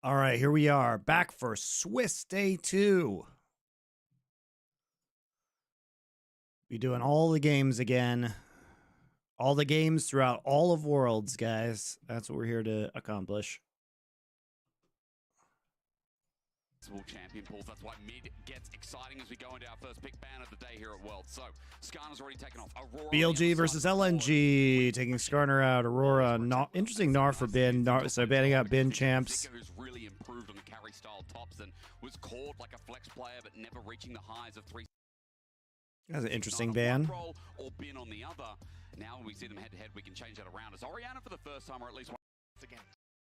All right, here we are, back for Swiss Day 2. Be doing all the games again. All the games throughout all of Worlds, guys. That's what we're here to accomplish. Champion pools. That's why mid gets exciting as we go into our first pick ban of the day here at Worlds. So Skarner's already taken off. Aurora BLG versus LNG, taking Skarner out. Aurora, interesting Gnar for Bin. So banning out Bin champs. Who's really improved on the carry style tops and was caught like a flex player, but never reaching the highs of 3. That's an interesting ban. Or Bin on the other. Now when we see them head to head, we can change that around. As Oriana for the first time, or at least one again.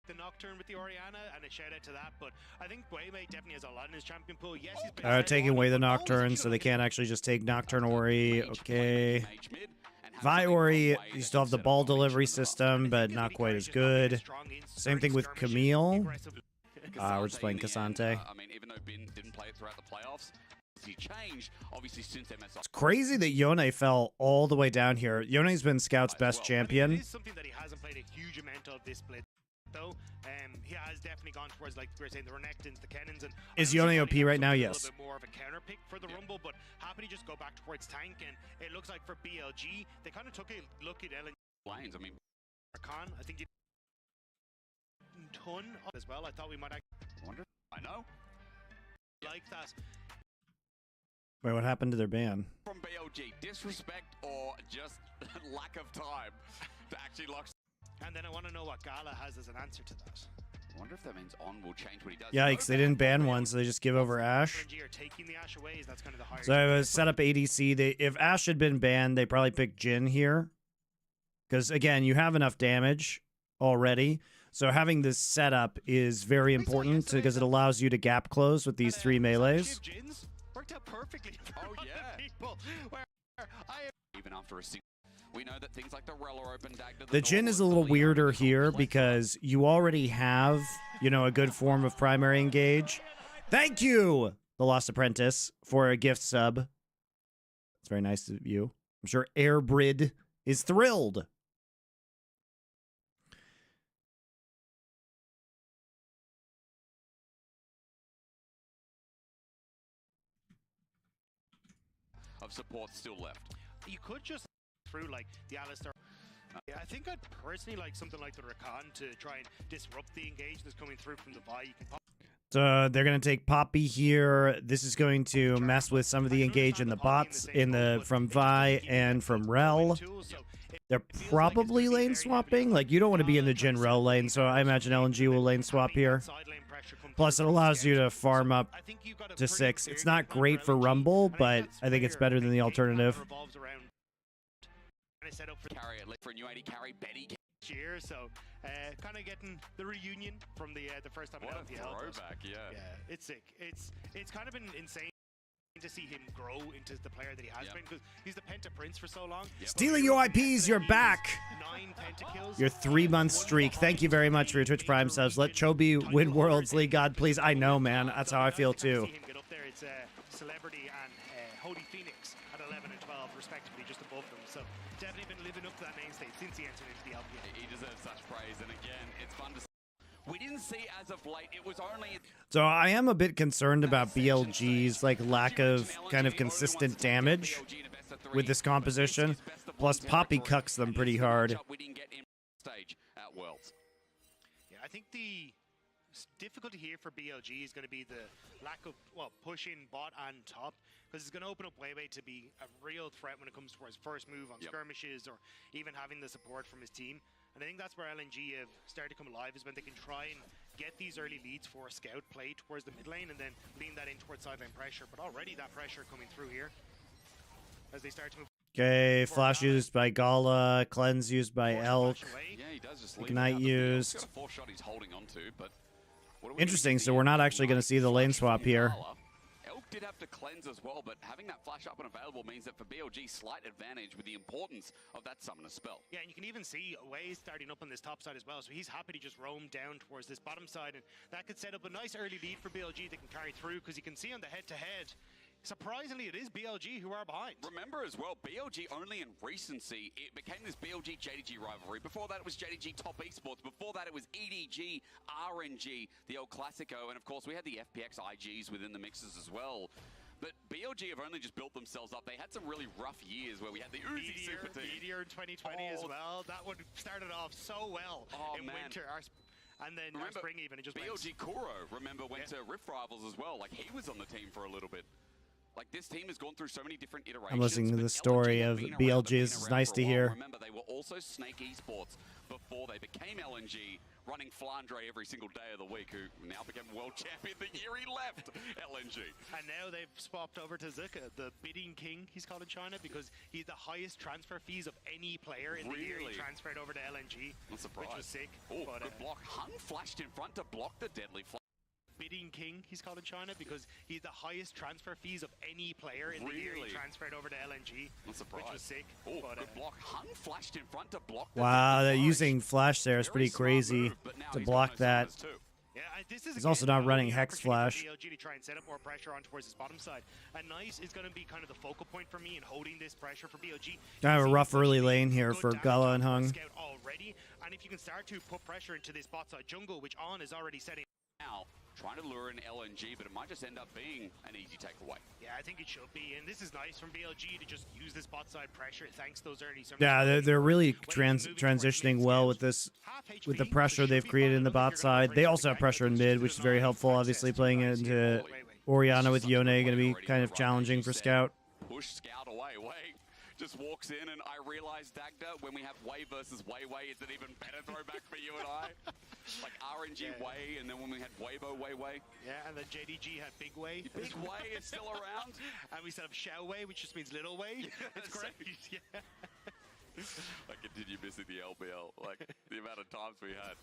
The Nocturne with the Oriana, and a shout out to that, but I think Waymate definitely has a lot in his champion pool. Yes, he's been taking away the Nocturne, so they can't actually just take Nocturne Ori. Okay. Vi Ori, you still have the ball delivery system, but not quite as good. Same thing with Camille. We're just playing Cassante. I mean, even though Bin didn't play it throughout the playoffs, he changed, obviously, since MSI. It's crazy that Yone fell all the way down here. Yone's been Scout's best champion. It is something that he hasn't played a huge amount of this split. Though, he has definitely gone towards, like we were saying, the Renekton's, the Kennons, and is Yone OP right now? Yes. A little bit more of a counter pick for the Rumble, but happy to just go back towards tank, and it looks like for BLG, they kind of took a look at LNG lanes. I mean, Archon, I think you ton as well. I thought we might actually wonder. I know. Like that. Wait, what happened to their ban? From BLG, disrespect or just lack of time to actually lock. And then I want to know what Gala has as an answer to that. I wonder if that means On will change what he does. Yikes, they didn't ban one, so they just give over Ashe. So I was set up ADC. If Ashe had been banned, they probably picked Jhin here. Because, again, you have enough damage already. So having this setup is very important because it allows you to gap close with these 3 melees. Worked out perfectly. Oh, yeah. Even after a single. We know that things like the Rel are open. The Jhin is a little weirder here because you already have, a good form of primary engage. Thank you, The Lost Apprentice, for a gift sub. It's very nice of you. I'm sure Airbrid is thrilled. Of support still left. You could just through like the Alistar. I think I'd personally like something like the Rakan to try and disrupt the engage that's coming through from the Vi. You can so they're going to take Poppy here. This is going to mess with some of the engage in the bots from Vi and from Rel. They're probably lane swapping. Like, you don't want to be in the Jhin Rel lane, so I imagine LNG will lane swap here. Plus, it allows you to farm up to 6. It's not great for Rumble, but I think it's better than the alternative. Set up for carry it for a new 80 carry Betty year, so kind of getting the reunion from the first time in LPL. Throwback, yeah, it's sick. It's kind of been insane to see him grow into the player that he has been, because he's the Penta Prince for so long. Stealing UIPs, you're back. 9 pentakills. Your 3-month streak. Thank you very much for your Twitch Prime subs. Let Chobi win Worlds League, God please. I know, man. That's how I feel too. See him get up there. It's Celebrity and Holy Phoenix at 11 and 12 respectively, just above them. So definitely been living up to that name state since he entered into the LPL. He deserves such praise, and again, it's fun to see. We didn't see as of late. It was only. So I am a bit concerned about BLG's lack of kind of consistent damage with this composition. Plus, Poppy cucks them pretty hard. Yeah, I think the difficulty here for BLG is going to be the lack of pushing bot and top, because it's going to open up Wayway to be a real threat when it comes towards first move on skirmishes, or even having the support from his team. And I think that's where LNG have started to come alive, is when they can try and get these early leads for Scout play towards the mid lane and then lean that in towards sideline pressure. But already that pressure coming through here as they start to move. Okay, flash used by Gala, cleanse used by Elk, Yeah, he does just Ignite used. He's got a 4 shot he's holding on to, but interesting, so we're not actually going to see the lane swap here. Elk did have to cleanse as well, but having that flash up and available means that for BLG, slight advantage with the importance of that summoner spell. Yeah, and you can even see Way starting up on this top side as well, so he's happy to just roam down towards this bottom side, and that could set up a nice early lead for BLG that can carry through, because you can see on the head-to-head, Surprisingly, it is BLG who are behind. Remember as well, BLG only in recency, it became this BLG JDG rivalry. Before that, it was JDG Top Esports. Before that, it was EDG, RNG, the old Classico. And of course, we had the FPX IGs within the mixes as well. But BLG have only just built themselves up. They had some really rough years where we had the Uzi Super Team. Meteor in 2020 as well. That one started off so well in winter. And then our spring even, it just BLG Kuro, remember, went to Rift Rivals as well. Like, he was on the team for a little bit. Like, this team has gone through so many different iterations. I'm listening to the story of BLGs. It's nice to hear. Remember, they were also Snake Esports before they became LNG, running Flandre every single day of the week, who now became world champion the year he left LNG. And now they've swapped over to Zuka, the bidding king, he's called in China, because he's the highest transfer fees of any player in the year he transferred over to LNG. Not surprised. Which was sick. Oh, good block. Hung flashed in front to block the deadly flash. Bidding king, he's called in China, because he's the highest transfer fees of any player in the year he transferred over to LNG. Not surprised. Which was sick. Oh, good block. Hung flashed in front to block. Wow, they're using flash there is pretty crazy to block that. Yeah, this is He's also not running Hex Flash. BLG to try and set up more pressure on towards his bottom side. And Nice is going to be kind of the focal point for me in holding this pressure for BLG. I have a rough early lane here for Gala and Hung. Already, and if you can start to put pressure into this bot side jungle, which On is already setting now, trying to lure in LNG, but it might just end up being an easy takeaway. Yeah, I think it should be, and this is nice from BLG to just use this bot side pressure thanks to those early. Yeah, they're really transitioning well with this, with the pressure they've created in the bot side. They also have pressure in mid, which is very helpful. Obviously, playing into Orianna with Yone going to be kind of challenging for Scout. Push Scout away. Just walks in, and I realized, Dagda, when we have Way versus Way, is it even better throwback for you and I? Like RNG Way, and then when we had Weibo Way. Yeah, and then JDG had Big Way. Big Way is still around. And we still have Xiao Way, which just means Little Way. It's great. Yeah. I continue missing the LBL, like the amount of times we had.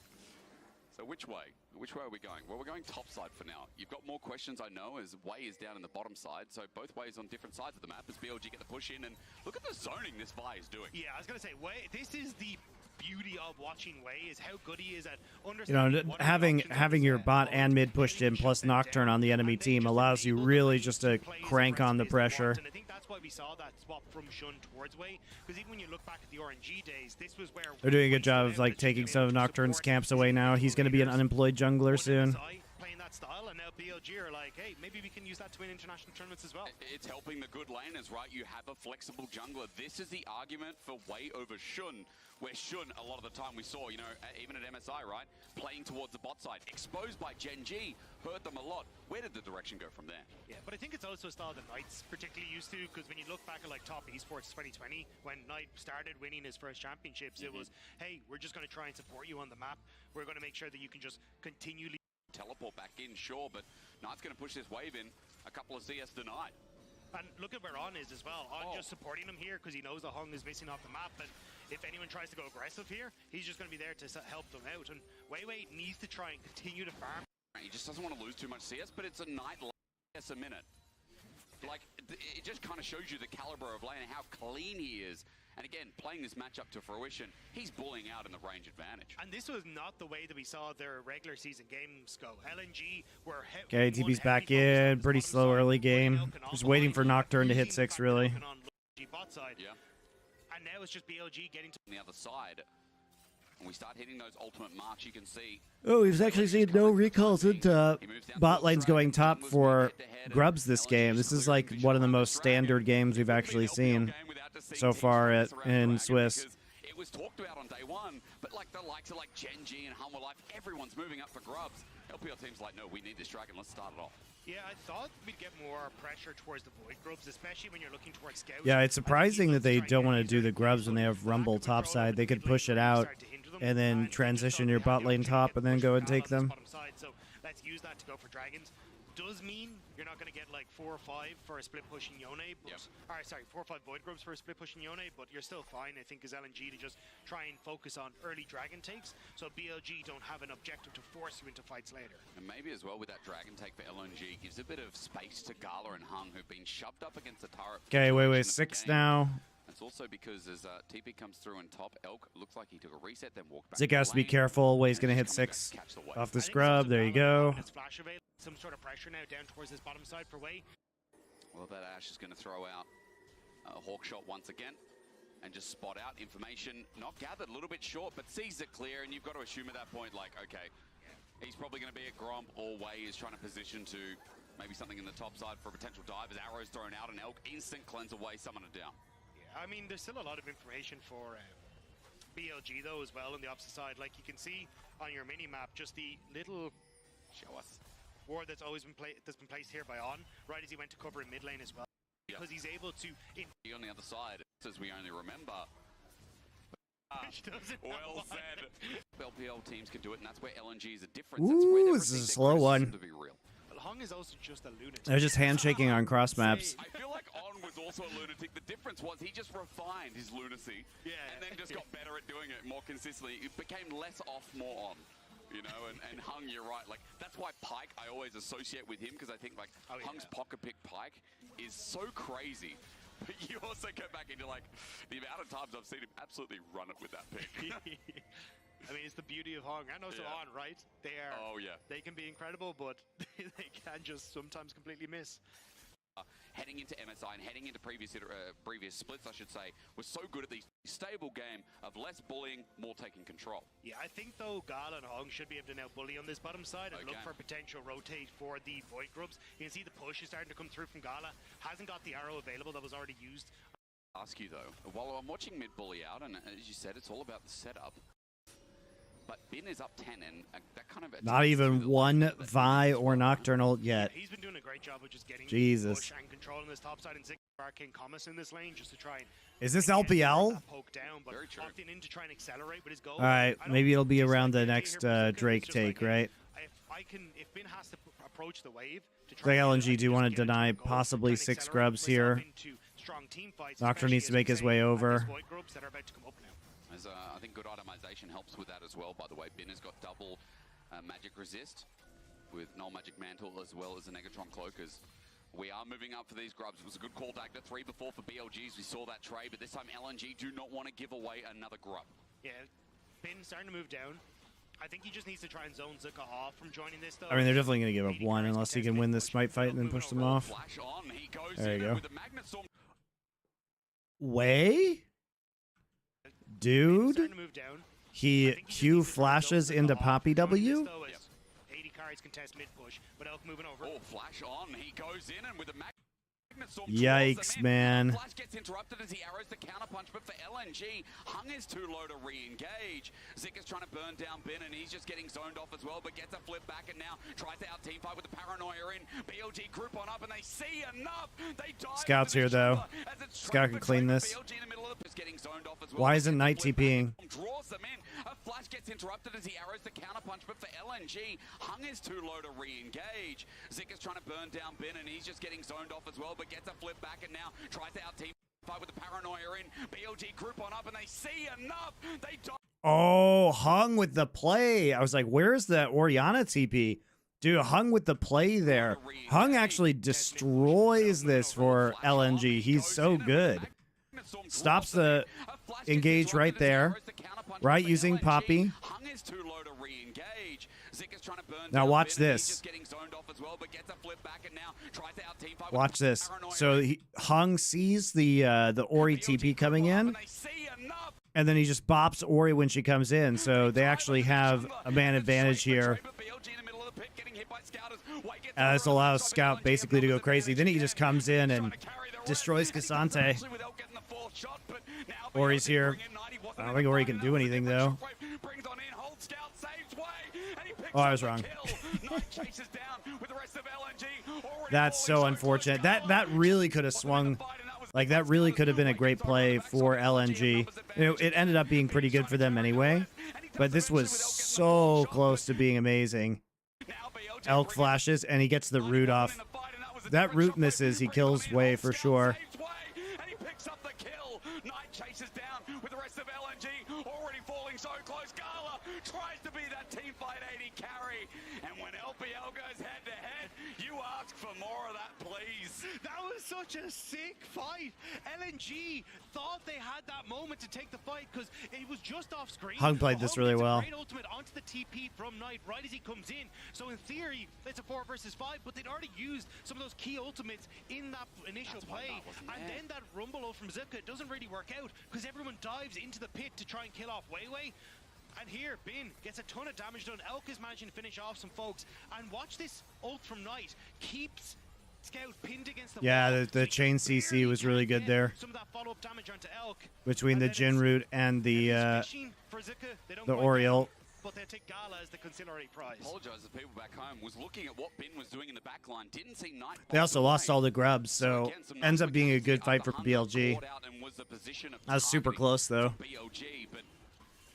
So which way? Which way are we going? Well, we're going top side for now. You've got more questions, I know, as Way is down in the bottom side. So both ways on different sides of the map as BLG get the push in. And look at the zoning this Vi is doing. Yeah, I was going to say, Way, this is the beauty of watching Way, is how good he is at understanding. You know, having your bot and mid pushed in plus Nocturne on the enemy team allows you really just to crank on the pressure. And I think that's why we saw that swap from Shun towards Way, because even when you look back at the RNG days, this was where they're doing a good job of like taking some of Nocturne's camps away now. He's going to be an unemployed jungler soon. Playing that style, and now BLG are like, hey, maybe we can use that to win international tournaments as well. It's helping the good laners, right? You have a flexible jungler. This is the argument for Way over Shun, where Shun, a lot of the time we saw, you know, even at MSI, right? Playing towards the bot side, exposed by Gen G, hurt them a lot. Where did the direction go from there? Yeah, but I think it's also a style that Knight's particularly used to, because when you look back at like Top Esports 2020, when Knight started winning his first championships, it was, hey, we're just going to try and support you on the map. We're going to make sure that you can just continually teleport back in, sure, but Knight's going to push this wave in. A couple of CS denied. And look at where On is as well. On just supporting him here because he knows the Hung is missing off the map. But if anyone tries to go aggressive here, he's just going to be there to help them out. And Wei needs to try and continue to farm. He just doesn't want to lose too much CS, but it's a Knight CS a minute. Like, it just kind of shows you the caliber of lane and how clean he is. And again, playing this matchup to fruition, he's bullying out in the range advantage. And this was not the way that we saw their regular season games go. LNG were okay, TP's back in. Pretty slow early game. Just waiting for Nocturne to hit 6, really. Yeah. And now it's just BLG getting to the other side. When we start hitting those ultimate marks, you can see. Oh, we've actually seen no recalls into bot lanes going top for Grubs this game. This is like one of the most standard games we've actually seen so far in Swiss. It was talked about on day one, but like the likes of like Gen G and Humble Life, everyone's moving up for Grubs. LPL team's like, no, we need this dragon, let's start it off. Yeah, I thought we'd get more pressure towards the Void Grubs, especially when you're looking towards Scouts. Yeah, it's surprising that they don't want to do the Grubs when they have Rumble topside. They could push it out and then transition your bot lane top and then go and take them. So let's use that to go for dragons. Does mean you're not going to get like 4 or 5 for a split pushing Yone, but, or sorry, 4 or 5 Void Grubs for a split pushing Yone, but you're still fine, I think, as LNG to just try and focus on early dragon takes, so BLG don't have an objective to force you into fights later. And maybe as well with that dragon take for LNG, gives a bit of space to Gala and Hung, who've been shoved up against the turret. Okay, wait, 6 now. It's also because as TP comes through in top, Elk looks like he took a reset, then walked back. Zik has to be careful. Way's going to hit 6 off the scrub. There you go. Some sort of pressure now down towards his bottom side for Way. Well, that Ash is going to throw out a hawk shot once again and just spot out information not gathered, a little bit short, but sees it clear, and you've got to assume at that point, like, okay, he's probably going to be at Gromp, or Way is trying to position to maybe something in the top side for a potential dive as arrows thrown out, and Elk instant cleanse away, summon it down. Yeah, I mean, there's still a lot of information for BLG though as well on the opposite side. Like you can see on your mini map, just the little Show us. ward that's always been placed here by On, right as he went to cover in mid lane as well, because he's able to. On the other side, as we only remember. Which doesn't Well said. LPL teams can do it, and that's where LNG is a difference. Ooh, this is a slow one. To be real. Hung is also just a lunatic. They're just handshaking on cross maps. I feel like On was also a lunatic. The difference was he just refined his lunacy, and then just got better at doing it more consistently. It became less off, more on. You know, and Hung, you're right. Like that's why Pyke I always associate with him, because I think like Hung's pocket pick Pyke is so crazy. But you also go back into like the amount of times I've seen him absolutely run it with that pick. I mean, it's the beauty of Hung and also On, right? They are. Oh yeah. They can be incredible, but they can just sometimes completely miss. Heading into MSI and heading into previous splits, I should say, was so good at the stable game of less bullying, more taking control. Yeah, I think though Gala and Hung should be able to now bully on this bottom side and look for potential rotate for the Void Grubs. You can see the push is starting to come through from Gala. Hasn't got the arrow available that was already used. Ask you though, while I'm watching mid bully out, and as you said, it's all about the setup. But Bin is up 10, and that kind of... Not even one Vi or Nocturnal yet. Yeah, he's been doing a great job of just getting Jesus. push and controlling this top side, and Zig Arcane Commerce in this lane just to try and... Is this LPL? Poke down, but opting in to try and accelerate with his goal. All right, maybe it'll be around the next Drake take, right? If Bin has to approach the wave... Like LNG do want to deny possibly 6 grubs here. Nocturne needs to make his way over. As, I think good itemization helps with that as well, by the way. Bin has got double magic resist with null magic mantle as well as the Negatron cloak, as we are moving up for these grubs. It was a good call back to 3 before for BLGs. We saw that trade, but this time LNG do not want to give away another grub. Yeah, Bin starting to move down. I think he just needs to try and zone Zuka off from joining this, though. I mean, they're definitely going to give up 1 unless he can win this smite fight and then push them off. There you go. Way? Dude? He Q flashes into Poppy W? Oh, flash on. He goes in and with a Yikes, man. Flash gets interrupted as he arrows the counterpunch, but for LNG, Hung is too low to re-engage. Zik is trying to burn down Bin, and he's just getting zoned off as well, but gets a flip back and now tries to out-team fight with the Paranoia in. BLG group on up, and they see enough. They dive. Scout's here, though. Scout can clean this. Why isn't Knight TPing? Draws them in. A flash gets interrupted as he arrows the counterpunch, but for LNG, Hung is too low to re-engage. Zik is trying to burn down Bin, and he's just getting zoned off as well, but gets a flip back and now tries to out-team fight with the Paranoia in. BLG group on up, and they see enough. They die. Oh, Hung with the play. I was like, where's the Oriana TP? Dude, Hung with the play there. Hung actually destroys this for LNG. He's so good. Stops the engage right there. Right, using Poppy. Now watch this. Watch this. So Hung sees the Ori TP coming in, and then he just bops Ori when she comes in. So they actually have a man advantage here. This allows Scout basically to go crazy. Then he just comes in and destroys Cassante. Ori's here. I don't think Ori can do anything, though. Oh, I was wrong. That's so unfortunate. That really could have swung. Like, that really could have been a great play for LNG. You know, it ended up being pretty good for them anyway. But this was so close to being amazing. Elk flashes, and he gets the root off. That root misses. He kills Way for sure. Knight chases down with the rest of LNG already falling so close. Gala tries to be that team fight 80 carry. And when LPL goes head to head, you ask for more of that, please. That was such a sick fight. LNG thought they had that moment to take the fight because it was just off screen. Hung played this really well. Great ultimate onto the TP from Knight right as he comes in. So in theory, it's a 4 versus 5, but they'd already used some of those key ultimates in that initial play. And then that rumble from Zuka doesn't really work out because everyone dives into the pit to try and kill off Weiwei. And here, Bin gets a ton of damage done. Elk is managing to finish off some folks. And watch this ult from Knight. Keeps Scout pinned against the wall. The chain CC was really good there. Some of that follow-up damage onto Elk. Between the Jin root and the Oriole. But they take Gala as the conciliary prize. Apologize to people back home. Was looking at what Bin was doing in the back line. Didn't see Knight. They also lost all the grubs, so ends up being a good fight for BLG. That was super close, though. BLG, but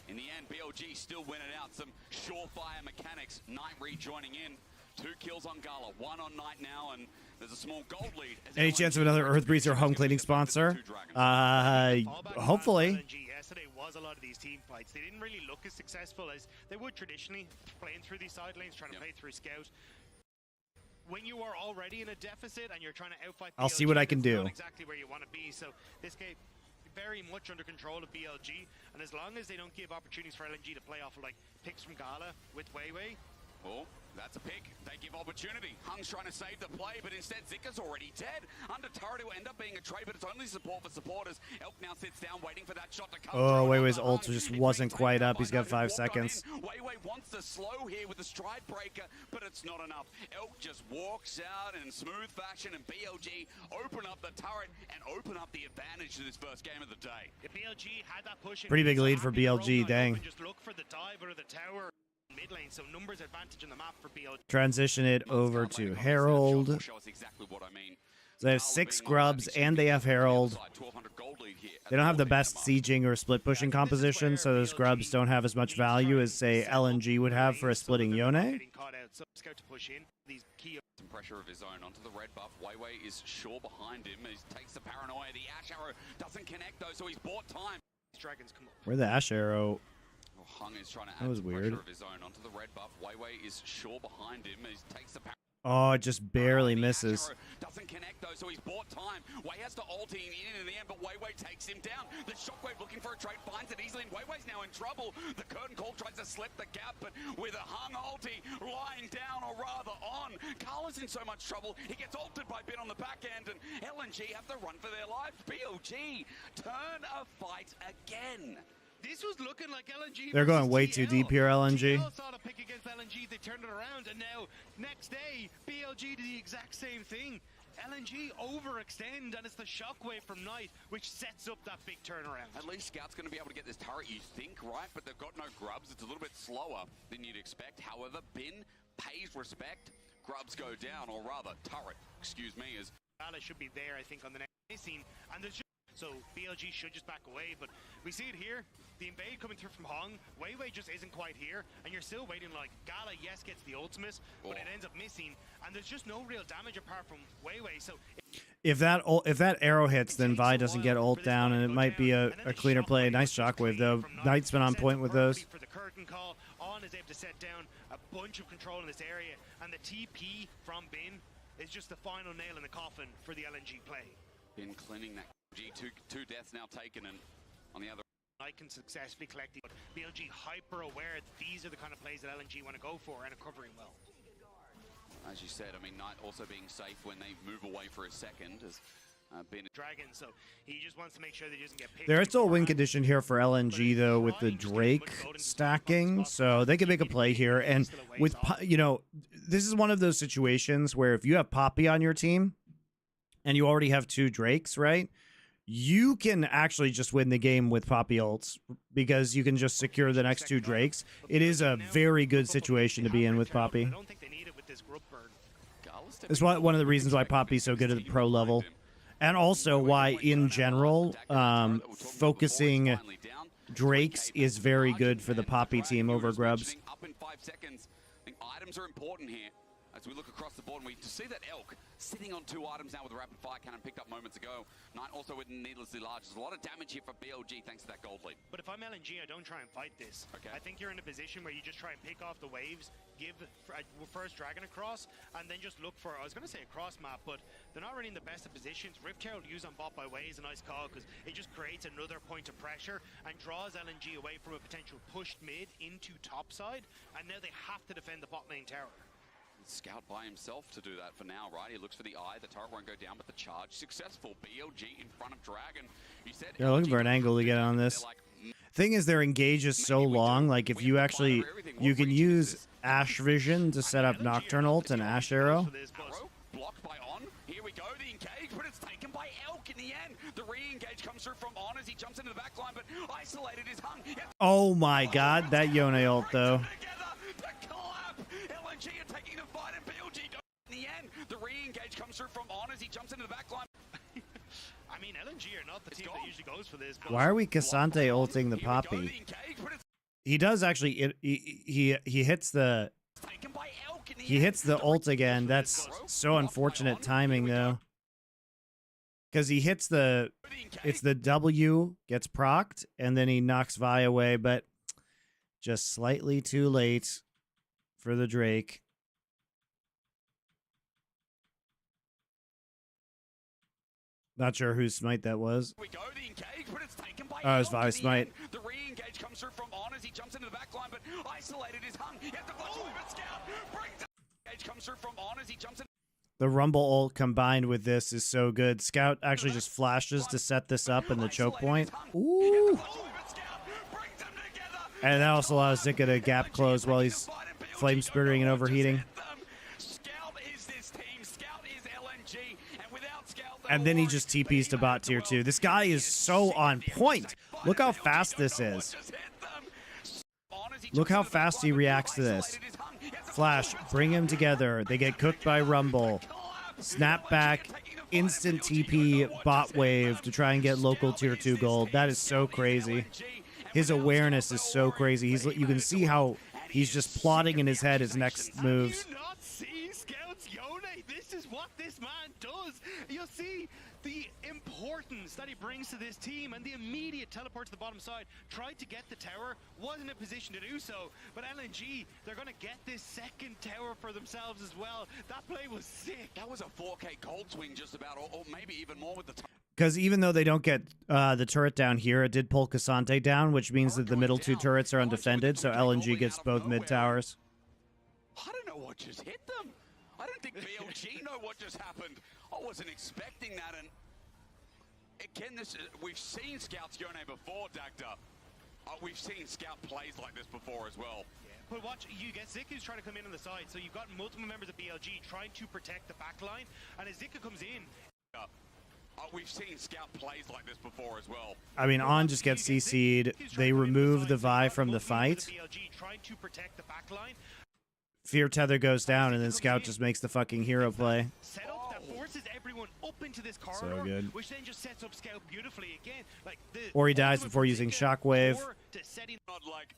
in the end, BLG still win it out. Some surefire mechanics. Knight rejoining in. 2 kills on Gala, 1 on Knight now, and there's a small gold lead. Any chance of another Earthbreezer home cleaning sponsor? Hopefully. Yesterday was a lot of these team fights. They didn't really look as successful as they would traditionally, playing through these side lanes, trying to play through Scout. When you are already in a deficit and you're trying to outfight BLG, I'll see what I can do. Not exactly where you want to be. So this game very much under control of BLG, and as long as they don't give opportunities for LNG to play off of like picks from Gala with Weiwei. Oh, that's a pick. They give opportunity. Hung's trying to save the play, but instead Zika's already dead. Under turret, it will end up being a trade, but it's only support for supporters. Elk now sits down, waiting for that shot to come. Oh, Weiwei's ult just wasn't quite up. He's got 5 seconds. Weiwei wants to slow here with the stride breaker, but it's not enough. Elk just walks out in smooth fashion, and BLG open up the turret and open up the advantage to this first game of the day. If BLG had that push in, pretty big lead for BLG, dang. Just look for the dive or the tower. Mid lane, so numbers advantage on the map for BLG. Transition it over to Herald. So they have 6 grubs and they have Herald. They don't have the best sieging or split pushing composition, so those grubs don't have as much value as, say, LNG would have for a splitting Yone. Some pressure of his own onto the red buff. Weiwei is sure behind him. He takes the paranoia. The Ash Arrow doesn't connect though, so he's bought time. Dragons come up. Where the Ash Arrow? Hung is trying to that was add weird. pressure of his own onto the red buff. Weiwei is sure behind him. He takes the oh, it just barely misses. Doesn't connect though, so he's bought time. Wei has to ulti in the end, but Weiwei takes him down. The Shockwave looking for a trade, finds it easily, and Weiwei's now in trouble. The curtain call tries to slip the gap, but with a Hung ulti lying down, or rather on, Carla's in so much trouble. He gets ulted by Bin on the back end, and LNG have to run for their lives. BLG turn a fight again. This was looking like LNG. They're going way too deep here, LNG. TL saw the pick against LNG, they turned it around, and now, next day, BLG did the exact same thing. LNG overextend, and it's the Shockwave from Knight, which sets up that big turnaround. At least Scout's going to be able to get this turret, you think, right? But they've got no grubs. It's a little bit slower than you'd expect. However, Bin pays respect. Grubs go down, or rather, turret, excuse me, as Gala should be there, I think, on the next scene, and there's just so BLG should just back away, but we see it here. The invade coming through from Hung. Weiwei just isn't quite here, and you're still waiting. Like Gala, yes, gets the ultimate, but it ends up missing, and there's just no real damage apart from Weiwei. So if that arrow hits, then Vi doesn't get ult down, and it might be a cleaner play. Nice Shockwave though. Knight's been on point with those. For the curtain call, On is able to set down a bunch of control in this area, and the TP from Bin is just the final nail in the coffin for the LNG play. Bin cleaning that. Two deaths now taken, and on the other I can successfully collect the BLG hyper aware these are the kind of plays that LNG want to go for and are covering well. As you said, I mean, Knight also being safe when they move away for a second has been Dragon, so he just wants to make sure that he doesn't get picked. There is still a win condition here for LNG though with the Drake stacking, so they can make a play here. And with, you know, this is one of those situations where if you have Poppy on your team and you already have 2 Drakes, right? You can actually just win the game with Poppy ults because you can just secure the next 2 Drakes. It is a very good situation to be in with Poppy. It's one of the reasons why Poppy's so good at the pro level. And also why, in general, focusing Drakes is very good for the Poppy team over Grubs. Up in 5 seconds. I think items are important here. As So we look across the board and we see that Elk sitting on 2 items now with a rapid fire cannon picked up moments ago. Knight also with needlessly large. There's a lot of damage here for BLG thanks to that gold lead. But if I'm LNG, I don't try and fight this. Okay. I think you're in a position where you just try and pick off the waves, give first dragon across, and then just look for, I was going to say a cross map, but they're not really in the best of positions. Rift Terror will use on bot by way is a nice call because it just creates another point of pressure and draws LNG away from a potential pushed mid into top side, and now they have to defend the bot lane tower. Scout by himself to do that for now, right? He looks for the eye. The turret won't go down, but the charge successful. BLG in front of Dragon. You said they're looking for an angle to get on this. Thing is, their engage is so long. Like, if you actually, you can use Ash Vision to set up Nocturne ult and Ash Arrow. Arrow blocked by On. Here we go, the engage, but it's taken by Elk in the end. The re-engage comes through from On as he jumps into the back line, but isolated is hung. Oh my god, that Yone ult though. LNG are taking the fight and BLG in the end. The re-engage comes through from On as he jumps into the back line. I mean, LNG are not the team that usually goes for this. Why are we Cassante ulting the Poppy? He does actually, he hits the, he hits the ult again. That's so unfortunate timing though. Because he hits the, it's the W, gets procced, and then he knocks Vi away, but just slightly too late for the Drake. Not sure whose smite that was. Oh, it was Vi's smite. The re-engage comes through from On as he jumps into the back line, but isolated is hung. Comes through from On as he jumps in. The Rumble ult combined with this is so good. Scout actually just flashes to set this up in the choke point. Ooh. And that also allows Zika to gap close while he's flame spiriting and overheating. And then he just TPs to bot tier 2. This guy is so on point. Look how fast this is. Look how fast he reacts to this. Flash, bring him together. They get cooked by Rumble. Snap back, instant TP, bot wave to try and get local tier 2 gold. That is so crazy. His awareness is so crazy. You can see how he's just plotting in his head his next moves. Do you not see Scout's Yone? This is what this man does. You'll see the importance that he brings to this team and the immediate teleport to the bottom side. Tried to get the tower, wasn't in a position to do so, but LNG, they're going to get this second tower for themselves as well. That play was sick. That was a 4K gold swing just about, or maybe even more with the because even though they don't get the turret down here, it did pull Cassante down, which means that the middle 2 turrets are undefended, so LNG gets both mid towers. I don't know what just hit them. I don't think BLG know what just happened. I wasn't expecting that, and again, we've seen Scout's Yone before, Dagda. We've seen Scout plays like this before as well. Yeah, but watch, you get Zika who's trying to come in on the side, so you've got multiple members of BLG trying to protect the back line, and as Zika comes in... we've seen Scout plays like this before as well. I mean, On just gets CC'd. They remove the Vi from the fight. Fear Tether goes down, and then Scout just makes the fucking hero play. Setup that forces everyone up into this corridor, so good. Which then just sets up Scout beautifully again. Like or he dies before using Shockwave. Not like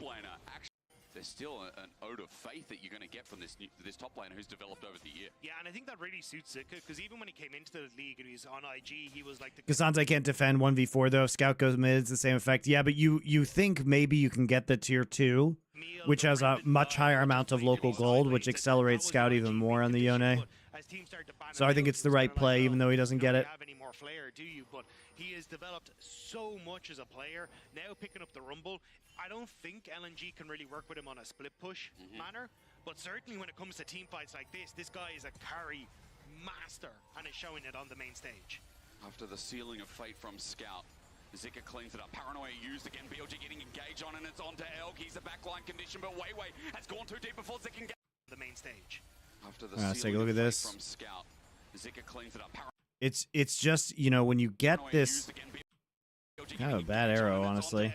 laner. Actually, there's still an ode of faith that you're going to get from this top laner who's developed over the year. Yeah, and I think that really suits Zika, because even when he came into the league and he was on IG, he was like the... Cassante can't defend 1v4 though. If Scout goes mid, it's the same effect. Yeah, but you think maybe you can get the tier 2, which has a much higher amount of local gold, which accelerates Scout even more on the Yone. So I think it's the right play, even though he doesn't get it. Have any more flair, do you? But he has developed so much as a player. Now picking up the Rumble, I don't think LNG can really work with him on a split push manner. But certainly when it comes to team fights like this guy is a carry master and is showing it on the main stage. After the sealing of fate from Scout, Zika cleans it up. Paranoia used again. BLG getting engaged on, and it's on to Elk. He's a backline condition, but Wei has gone too deep before Zika can get the main stage. After the let's take a look at this. From Scout, Zika cleans it up. It's just, you know, when you get this kind of a bad arrow, honestly.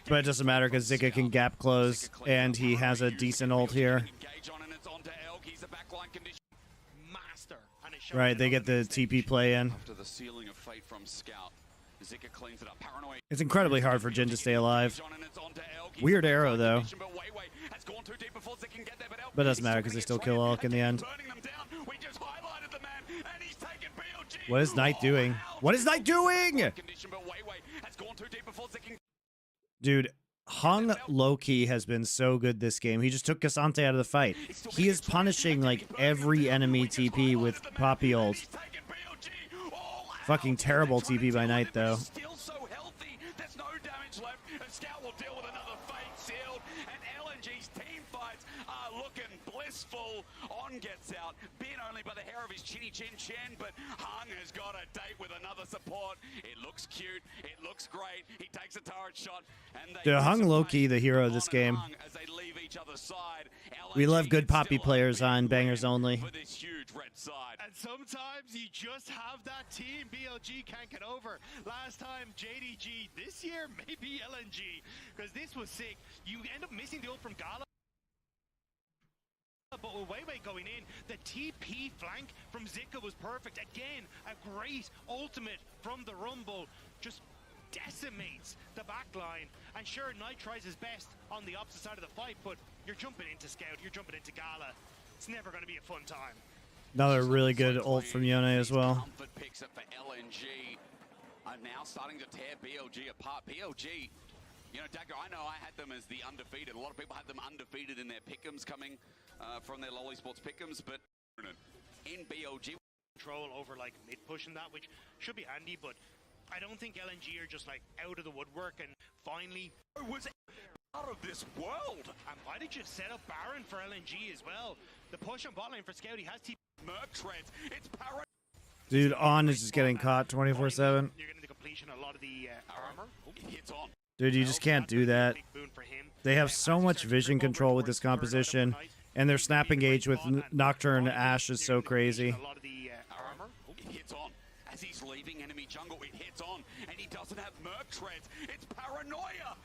But it doesn't matter because Zika can gap close, and he has a decent ult here. Right, they get the TP play in. After the sealing of fate from Scout, Zika cleans it up. Paranoia. It's incredibly hard for Jin to stay alive. Weird arrow, though. But it doesn't matter because they still kill Elk in the end. What is Knight doing? What is Knight doing? Dude, Hung low-key has been so good this game. He just took Cassante out of the fight. He is punishing, like, every enemy TP with Poppy ult. Fucking terrible TP by Knight, though. Still so healthy. There's no damage left. And Scout will deal with another fate sealed. And LNG's team fights are looking blissful. On gets out, bit only by the hair of his chinny chin chin, but Hung has got a date with another support. It looks cute. It looks great. He takes a turret shot. And Dude, Hung low-key the hero of this game. as they leave each other's side. We love good Poppy players on Bangers Only. For this huge red side. And sometimes you just have that team BLG can't get over. Last time JDG, this year maybe LNG, because this was sick. You end up missing the ult from Gala. But with Weiwei going in, the TP flank from Zika was perfect. Again, a great ultimate from the Rumble. Just decimates the back line. And sure, Knight tries his best on the opposite side of the fight, but you're jumping into Scout, you're jumping into Gala. It's never going to be a fun time. Another really good ult from Yone as well. Comfort picks up for LNG. Are now starting to tear BLG apart. BLG, you know, Dagger, I know I had them as the undefeated. A lot of people had them undefeated in their pick'ems coming from their Lolly Sports pick'ems, but in BLG, control over like mid push and that, which should be handy, but I don't think LNG are just like out of the woodwork and finally was out of this world. And why did you set up Baron for LNG as well? The push on bot lane for Scout, he has TP. Merc treads. It's Parrot. Dude, On is just getting caught 24/7. You're getting the completion, a lot of the armor. It hits on. Dude, you just can't do that. They have so much vision control with this composition, and their snap engage with Nocturne Ashe is so crazy. A lot of the armor. It hits on. As he's leaving enemy jungle, it hits on. And he doesn't have Merc treads. It's Paranoia.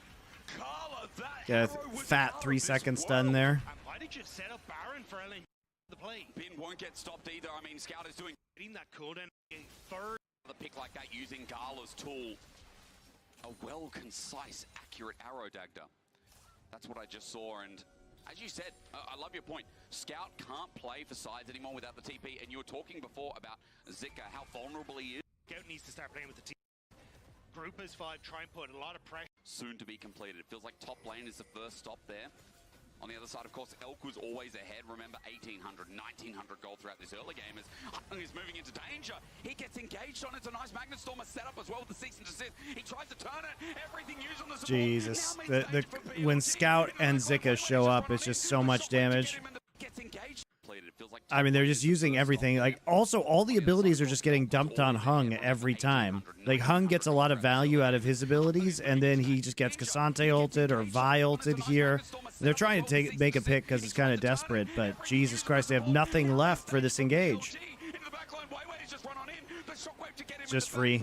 Carla, that Yeah, hero was fat out of 3 this seconds world. stun there. And why did you set up Baron for LNG the play? Bin won't get stopped either. I mean, Scout is doing Getting that cooldown, a third. the pick like that using Gala's tool. A well, concise, accurate arrow dagger. That's what I just saw, and as you said, I love your point. Scout can't play for sides anymore without the TP, and you were talking before about Zika, how vulnerable he is. Scout needs to start playing with the team. Group as 5, try and put a lot of pressure. Soon to be completed. It feels like top lane is the first stop there. On the other side, of course, Elk was always ahead. Remember, 1,800, 1,900 gold throughout this early game as Hung is moving into danger. He gets engaged on it. It's a nice Magnet Stormer setup as well with the cease and desist. He tries to turn it. Everything used on the support. Jesus. Now means danger for When BLG. Scout and Zika show up, it's just so much damage. Gets engaged. It feels like I mean, they're just using everything. Like, also, all the abilities are just getting dumped on Hung every time. Like, Hung gets a lot of value out of his abilities, and then he just gets Cassante ulted or Vi ulted here. They're trying to make a pick because it's kind of desperate, but Jesus Christ, they have nothing left for this engage. It's just free.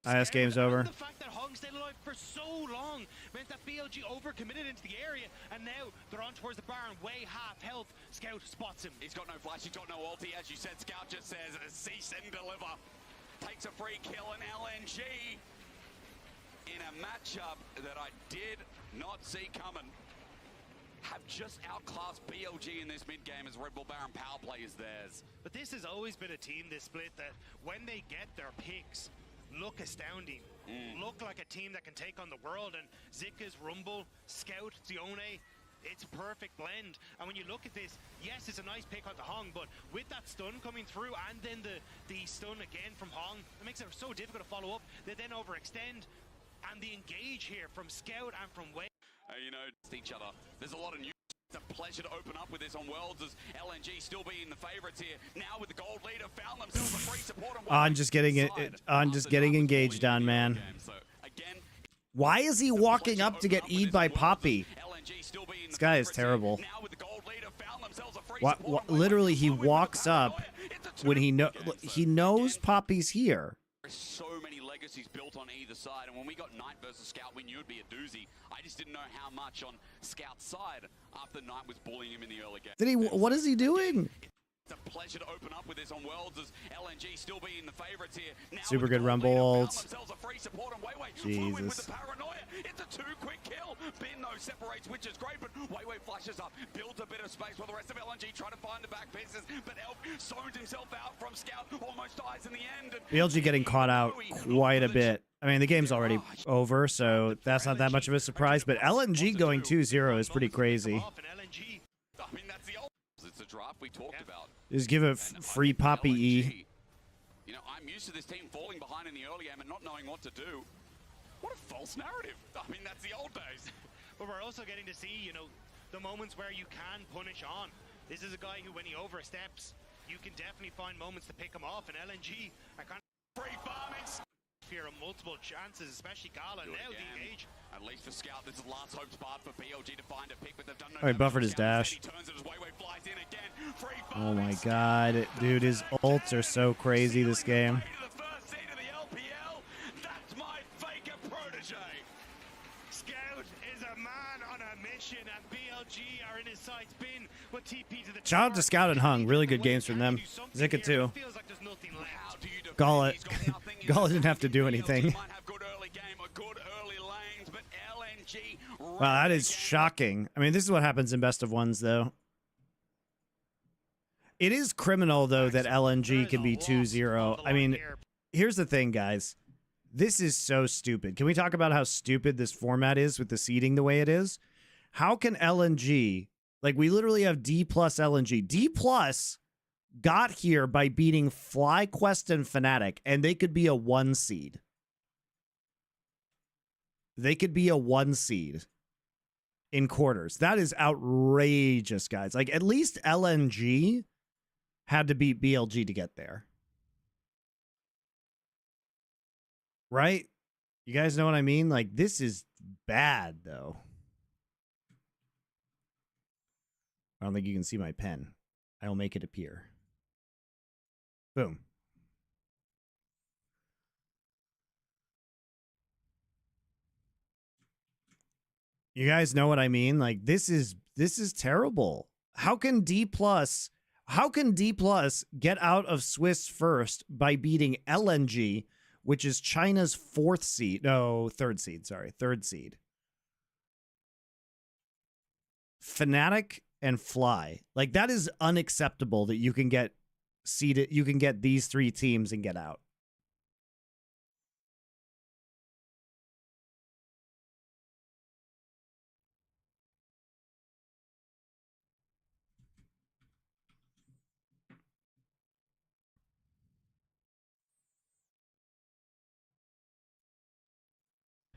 IS game's over. The fact that Hung stayed alive for so long meant that BLG overcommitted into the area, and now they're on towards the Baron, way half health. Scout spots him. He's got no flash, he's got no ulti. As you said, Scout just says, cease and deliver. Takes a free kill in LNG in a matchup that I did not see coming. Have just outclassed BLG in this mid-game as Red Bull Baron power play is theirs. But this has always been a team, this split, that when they get their picks, look astounding. Look like a team that can take on the world, and Zika's Rumble, Scout, Zione, it's a perfect blend. And when you look at this, yes, it's a nice pick on the Hung, but with that stun coming through and then the stun again from Hung, it makes it so difficult to follow up. They then overextend, and the engage here from Scout and from Wade. You know, each other. There's a lot of new. It's a pleasure to open up with this on Worlds as LNG still being the favorites here. Now with the gold leader, found themselves a free support. On just getting it. On just getting engaged on, man. So again, Why is he walking up to get E'd by Poppy? This guy is terrible. now with the gold leader, found themselves a free support. Literally, he walks up when he knows Poppy's here. There's so many legacies built on either side, and when we got Knight versus Scout, we knew it'd be a doozy. I just didn't know how much on Scout's side after Knight was bullying him in the early game. What is he doing? It's a pleasure to open up with this on Worlds as LNG still being the favorites here. Now Super with good the rumble lead, ults. found themselves a free support and Weiwei flew in with Jesus. the paranoia. It's a 2-quick kill. Bin though separates, which is great, but Weiwei flashes up, builds a bit of space while the rest of LNG try to find the back pieces, but Elf zones himself out from Scout, almost dies in the end. And BLG getting caught out quite a bit. I mean, the game's already over, so that's not that much of a surprise, but LNG going 2-0 is pretty crazy. I mean, that's the old. It's a draft we talked about. Just give it free Poppy E. You know, I'm used to this team falling behind in the early game and not knowing what to do. What a false narrative. I mean, that's the old days. But we're also getting to see, you know, the moments where you can punish on. This is a guy who, when he oversteps, you can definitely find moments to pick him off. And LNG are kind of Free farming. here on multiple chances, especially Gala. Now the engage. At least for Scout, this is last hope spot for BLG to find a pick, but they've done no Oh, he buffered his dash. Oh my god, dude, his ults are so crazy this game. That's my faker protege. Scout is a man on a mission, and BLG are in his sights. Bin with TP to the Shout out to Scout and Hung, really good games from them. Zika too. Feels like there's nothing left. Gala didn't have to do anything. Wow, that is shocking. I mean, this is what happens in best of ones, though. It is criminal, though, that LNG can be 2-0. I mean, here's the thing, guys. This is so stupid. Can we talk about how stupid this format is with the seeding the way it is? How can LNG, like, we literally have D plus LNG. D plus got here by beating FlyQuest and Fnatic, and they could be a 1 seed. They could be a 1 seed in quarters. That is outrageous, guys. Like, at least LNG had to beat BLG to get there. Right? You guys know what I mean? Like, this is bad, though. I don't think you can see my pen. I'll make it appear. Boom. You guys know what I mean? Like, this is terrible. How can D plus get out of Swiss first by beating LNG, which is China's 4th seed? No, 3rd seed, sorry. 3rd seed. Fnatic and Fly. Like, that is unacceptable that you can get seeded, you can get these 3 teams and get out.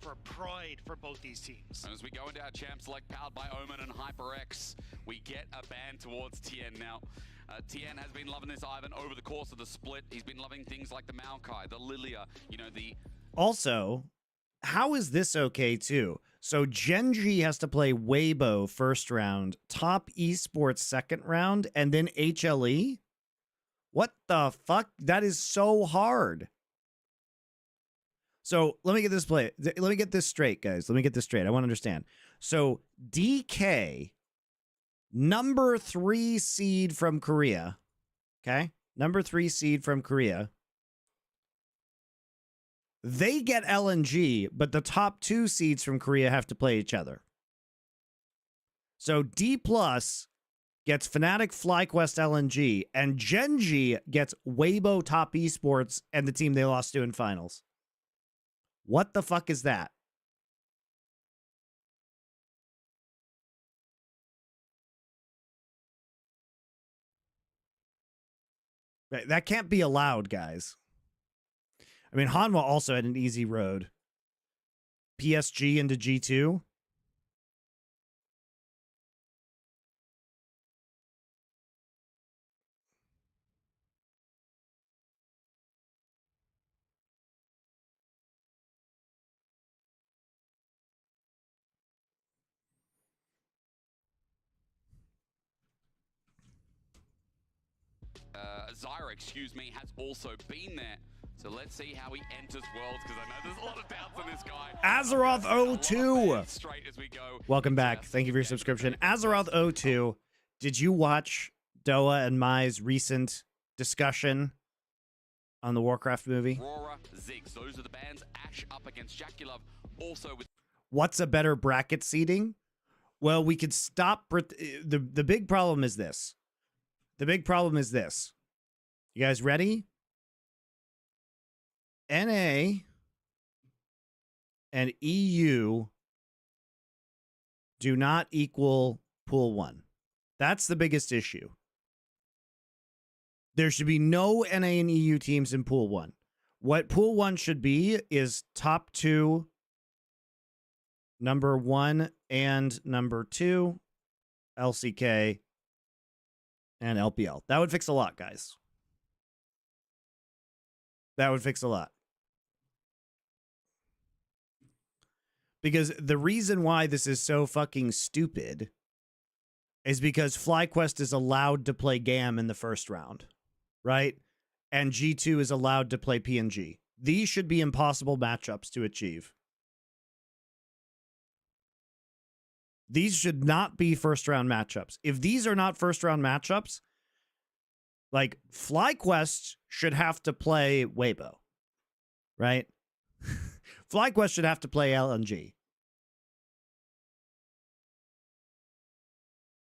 For pride for both these teams. And as we go into our champ select powered by Omen and HyperX, we get a ban towards Tien. Now, Tien has been loving this Ivan over the course of the split. He's been loving things like the Maokai, the Lilia, you know, the... Also, how is this okay, too? So Genji has to play Weibo first round, Top Esports second round, and then HLE? What the fuck? That is so hard. So let me get this let me get this straight, guys. Let me get this straight. I want to understand. So DK, number 3 seed from Korea. Okay? Number 3 seed from Korea. They get LNG, but the top 2 seeds from Korea have to play each other. So D plus gets Fnatic, FlyQuest, LNG, and Genji gets Weibo, Top Esports, and the team they lost to in finals. What the fuck is that? That can't be allowed, guys. I mean, Hanwha also had an easy road. PSG into G2. Zyra, excuse me, has also been there. So let's see how he enters Worlds, because I know there's a lot of doubts on this guy. Azeroth02. Straight as we go. Welcome back. Thank you for your subscription. Azeroth02, did you watch Doa and Mai's recent discussion on the Warcraft movie. Aurora, Ziggs, those are the bands. Ash up against Jaculov, also with What's a better bracket seeding? Well, we could stop. The big problem is this. The big problem is this. You guys ready? NA and EU do not equal Pool 1. That's the biggest issue. There should be no NA and EU teams in Pool 1. What Pool 1 should be is top 2, number 1 and number 2, LCK, and LPL. That would fix a lot, guys. That would fix a lot. Because the reason why this is so fucking stupid is because FlyQuest is allowed to play GAM in the first round, right? And G2 is allowed to play PNG. These should be impossible matchups to achieve. These should not be first-round matchups. If these are not first-round matchups, like, FlyQuest should have to play Weibo, right? FlyQuest should have to play LNG.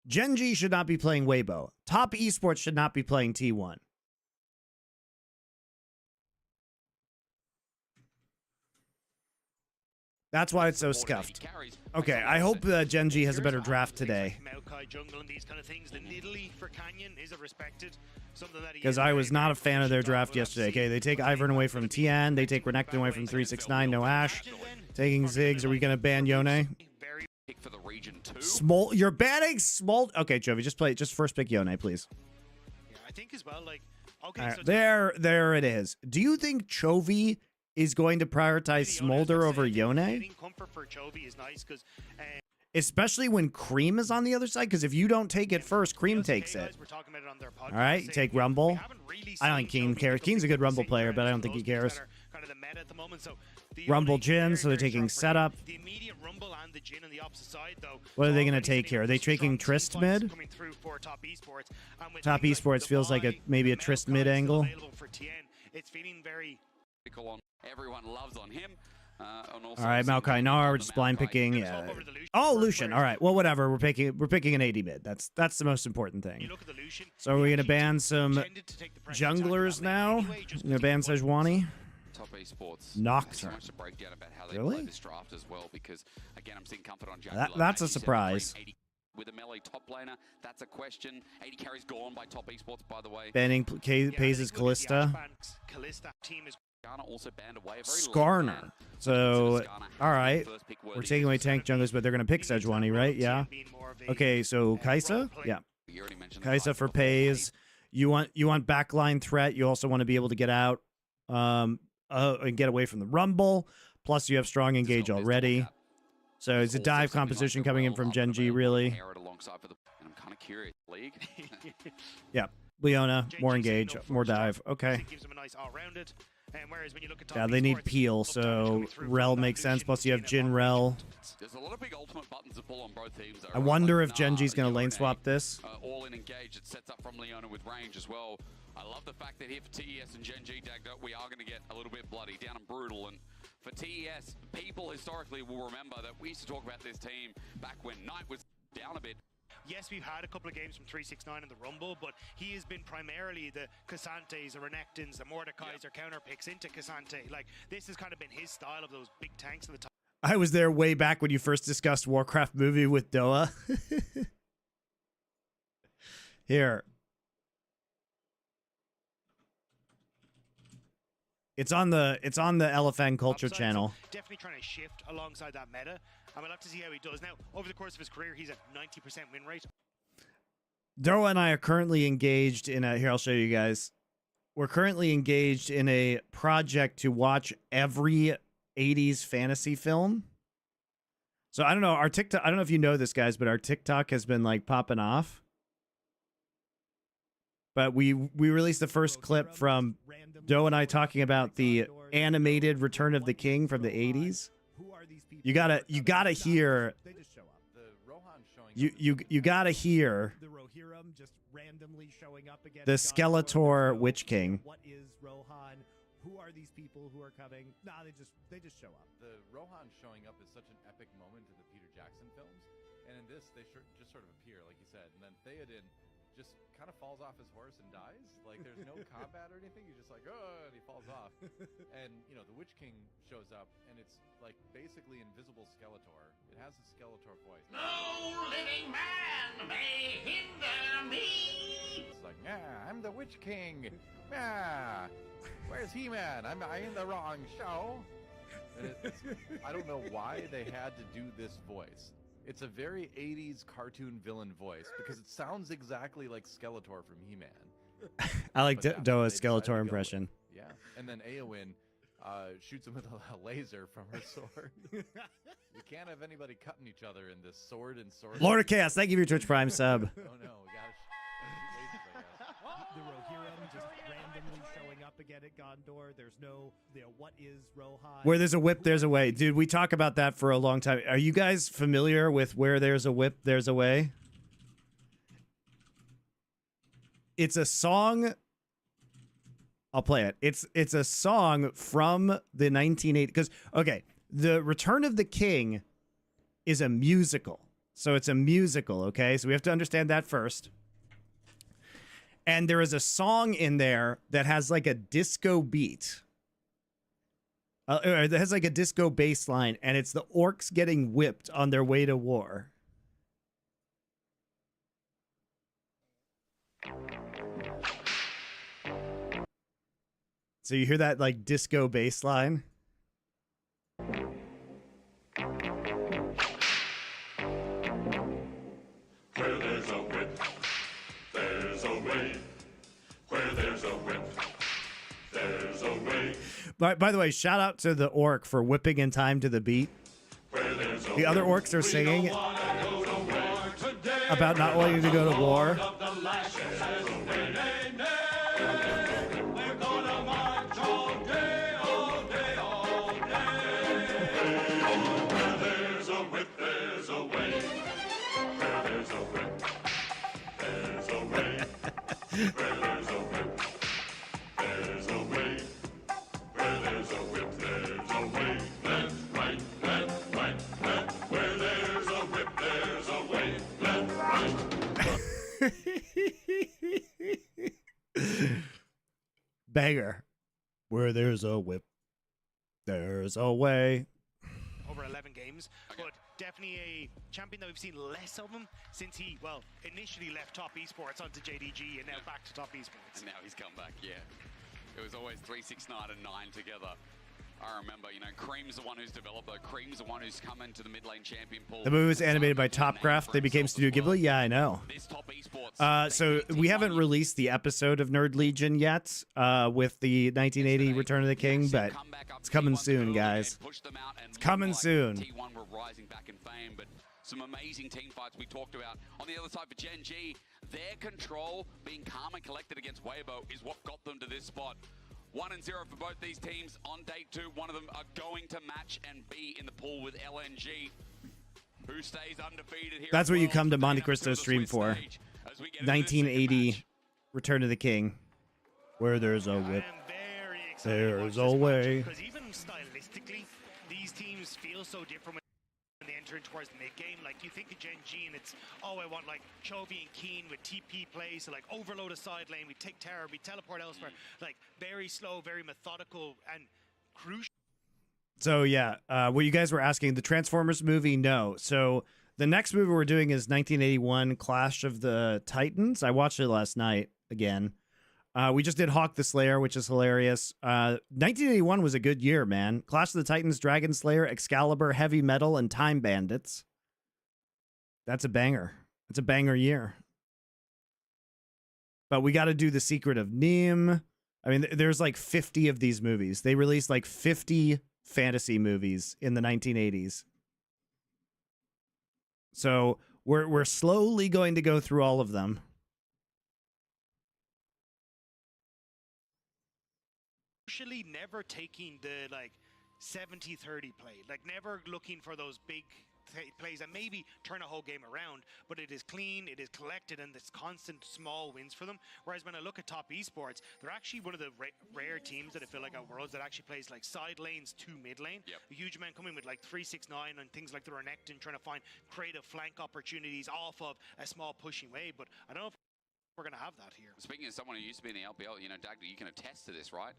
Gen.G should not be playing Weibo. Top Esports should not be playing T1. That's why it's so scuffed. Okay, I hope Gen.G has a better draft today. Because I was not a fan of their draft yesterday. Okay, they take Ivern away from TN. They take Renekton away from 369. No Ash. Taking Ziggs. Are we going to ban Yone? Smol. You're banning Smol. Okay, Jovi, just play. Just first pick Yone, please. Yeah, I think as well. Like, okay, right, so there it is. Do you think Chovy is going to prioritize Smolder over Yone? Getting comfort for Chovy is nice because, especially when Cream is on the other side. Because if you don't take it first, Cream takes it. All right, you take Rumble. I don't think Keen cares. Keen's a good Rumble player, but I don't think he cares. Rumble Jhin, so they're taking setup. What are they going to take here? Are they taking Trist mid? Top Esports feels like maybe a Trist mid angle. It's feeling very. Everyone loves on him. All right, Maokai Nar, we're just blind picking. Yeah. Oh, Lucian. All right. Well, whatever. We're picking an 80 mid. That's the most important thing. So are we gonna ban some junglers now? We're gonna ban Sejuani. Top Esports. Nocturne. Much to break down about how they Really? play this draft as well, because again, I'm seeing comfort on That's a surprise. With a melee top laner, that's a question. 80 carries gone by Top Esports, by the way. Banning Pays' Callista. Skarner also banned away. Skarner. So, all right. We're taking away tank junglers, but they're going to pick Sejuani, right? Yeah. Okay, so Kai'Sa? Yeah. Kai'Sa for Pays. You want backline threat. You also want to be able to get out and get away from the Rumble. Plus, you have strong engage already. So it's a dive composition coming in from Gen.G, really. I'm kind of curious. League? Yeah. Leona, more engage, more dive. Okay. Yeah, they need peel, so Rel makes sense. Plus, you have Jhin Rel. There's a lot of big ultimate buttons to pull on both teams. I wonder if Gen.G's going to lane swap this. All in engage. It sets up from Leona with range as well. I love the fact that here for TES and Gen.G, Dagdo, we are going to get a little bit bloody, down and brutal. And for TES, people historically will remember that we used to talk about this team back when Knight was down a bit. Yes, we've had a couple of games from 369 in the Rumble, but he has been primarily the Cassantes, the Renektons, the Mordekais, or counter picks into Cassante. Like, this has kind of been his style of those big tanks at the top. I was there way back when you first discussed Warcraft movie with Doa. Here. It's on the LFN Culture channel. So definitely trying to shift alongside that meta. And we'll have to see how he does. Now, over the course of his career, he's at 90% win rate. Doa and I are currently engaged in a... Here, I'll show you guys. We're currently engaged in a project to watch every 80s fantasy film. So, I don't know. Our TikTok... I don't know if you know this, guys, but our TikTok has been, like, popping off. But we released the first clip from Doe and I talking about the animated Return of the King from the 80s. You gotta hear. You gotta hear randomly showing up again. The Skeletor Witch King. What is Rohan? Who are these people who are coming? Nah, they just show up. The Rohan showing up is such an epic moment in the Peter Jackson films, and in this they just sort of appear, like you said, and then Theoden just kind of falls off his horse and dies. Like there's no combat or anything. He's just like, oh, and he falls off. And you know the Witch King shows up, and it's like basically invisible Skeletor. It has a Skeletor voice. No living man may hinder me. It's like, yeah, I'm the Witch King. Yeah, where's He-Man? I'm in the wrong show. And I don't know why they had to do this voice. It's a very 80s cartoon villain voice because it sounds exactly like Skeletor from He-Man. I like But yeah, Doa's they decided to go Skeletor with- impression. Yeah, and then Eowyn shoots him with a laser from her sword. You can't have anybody cutting each other in this sword and sword. Lord of Chaos, thank you for your Twitch Prime sub. Oh no, we gotta shoot lasers, I guess. The Rohirrim just randomly showing up again at Gondor. There's no, what is Rohan? Where there's a whip, there's a way. Dude, we talk about that for a long time. Are you guys familiar with where there's a whip, there's a way? It's a song. I'll play it. It's a song from the 1980s. Because, okay, The Return of the King is a musical. So it's a musical, okay? So we have to understand that first. And there is a song in there that has like a disco beat. It has like a disco bass line, and it's the orcs getting whipped on their way to war. So you hear that like disco bass line? Where there's a whip, there's a way. Where there's a whip, there's a way. By the way, shout out to the orc for whipping in time to the beat. Where there's a The other whip, orcs are singing wanna go to war today. about not wanting to go to war. Of the lashes, nay, nay, nay. We're gonna march all day, all day, all day. Where there's a whip, there's a way. Where there's a whip, there's a way. Where there's a whip, there's a way. Where there's a whip, there's a way. Left, right, left, right, left. Where there's a whip, there's a way. Left, right. Banger. Where there's a whip, there's a way. over 11 games, but definitely a champion that we've seen less of him since he, well, initially left top esports onto JDG and now back to top esports. And now he's come back, yeah. It was always 3, 6, 9, and 9 together. I remember, you know, Cream's the one who's developed though. Cream's the one who's come into the mid lane champion pool. The movie was animated by Topcraft. They became Studio Ghibli. Yeah, I know. This top esports. So we haven't released the episode of Nerd Legion yet with the 1980 Return of the King, but it's coming soon, guys. It's coming soon. T1 were rising back in fame, but some amazing team fights we talked about. On the other side for Gen G, their control, being calm and collected against Weibo, is what got them to this spot. 1-0 for both these teams on day 2. One of them are going to match and be in the pool with LNG, who stays undefeated here. That's as what you well. come to Staying up MonteCristo to the stream Swiss for. stage as we get into this second 1980 match. Return of the King. Where there's a whip, I am very excited to watch there's this a way. matchup, because even stylistically, these teams feel so different when they enter towards the mid game. Like you think of Gen G and it's, oh, I want like Chovy and Keen with TP plays, so like overload a side lane, we take tower, we teleport elsewhere. Like very slow, very methodical and crucial. So yeah, what you guys were asking, the Transformers movie, no. So the next movie we're doing is 1981 Clash of the Titans. I watched it last night again. We just did Hawk the Slayer, which is hilarious. 1981 was a good year, man. Clash of the Titans, Dragon Slayer, Excalibur, Heavy Metal, and Time Bandits. That's a banger. It's a banger year. But we got to do The Secret of Neem. I mean, there's like 50 of these movies. They released like 50 fantasy movies in the 1980s. So we're slowly going to go through all of them. Usually never taking the like 70-30 play, like never looking for those big plays that maybe turn a whole game around, but it is clean, it is collected, and there's constant small wins for them. Whereas when I look at top esports, they're actually one of the rare teams that I feel like at Worlds that actually plays like side lanes to mid lane. A huge amount coming with like 369 and things like the Renekton, trying to find creative flank opportunities off of a small pushing wave. But I don't know if we're going to have that here. Speaking of someone who used to be in the LPL, you know, Dagda, you can attest to this, right?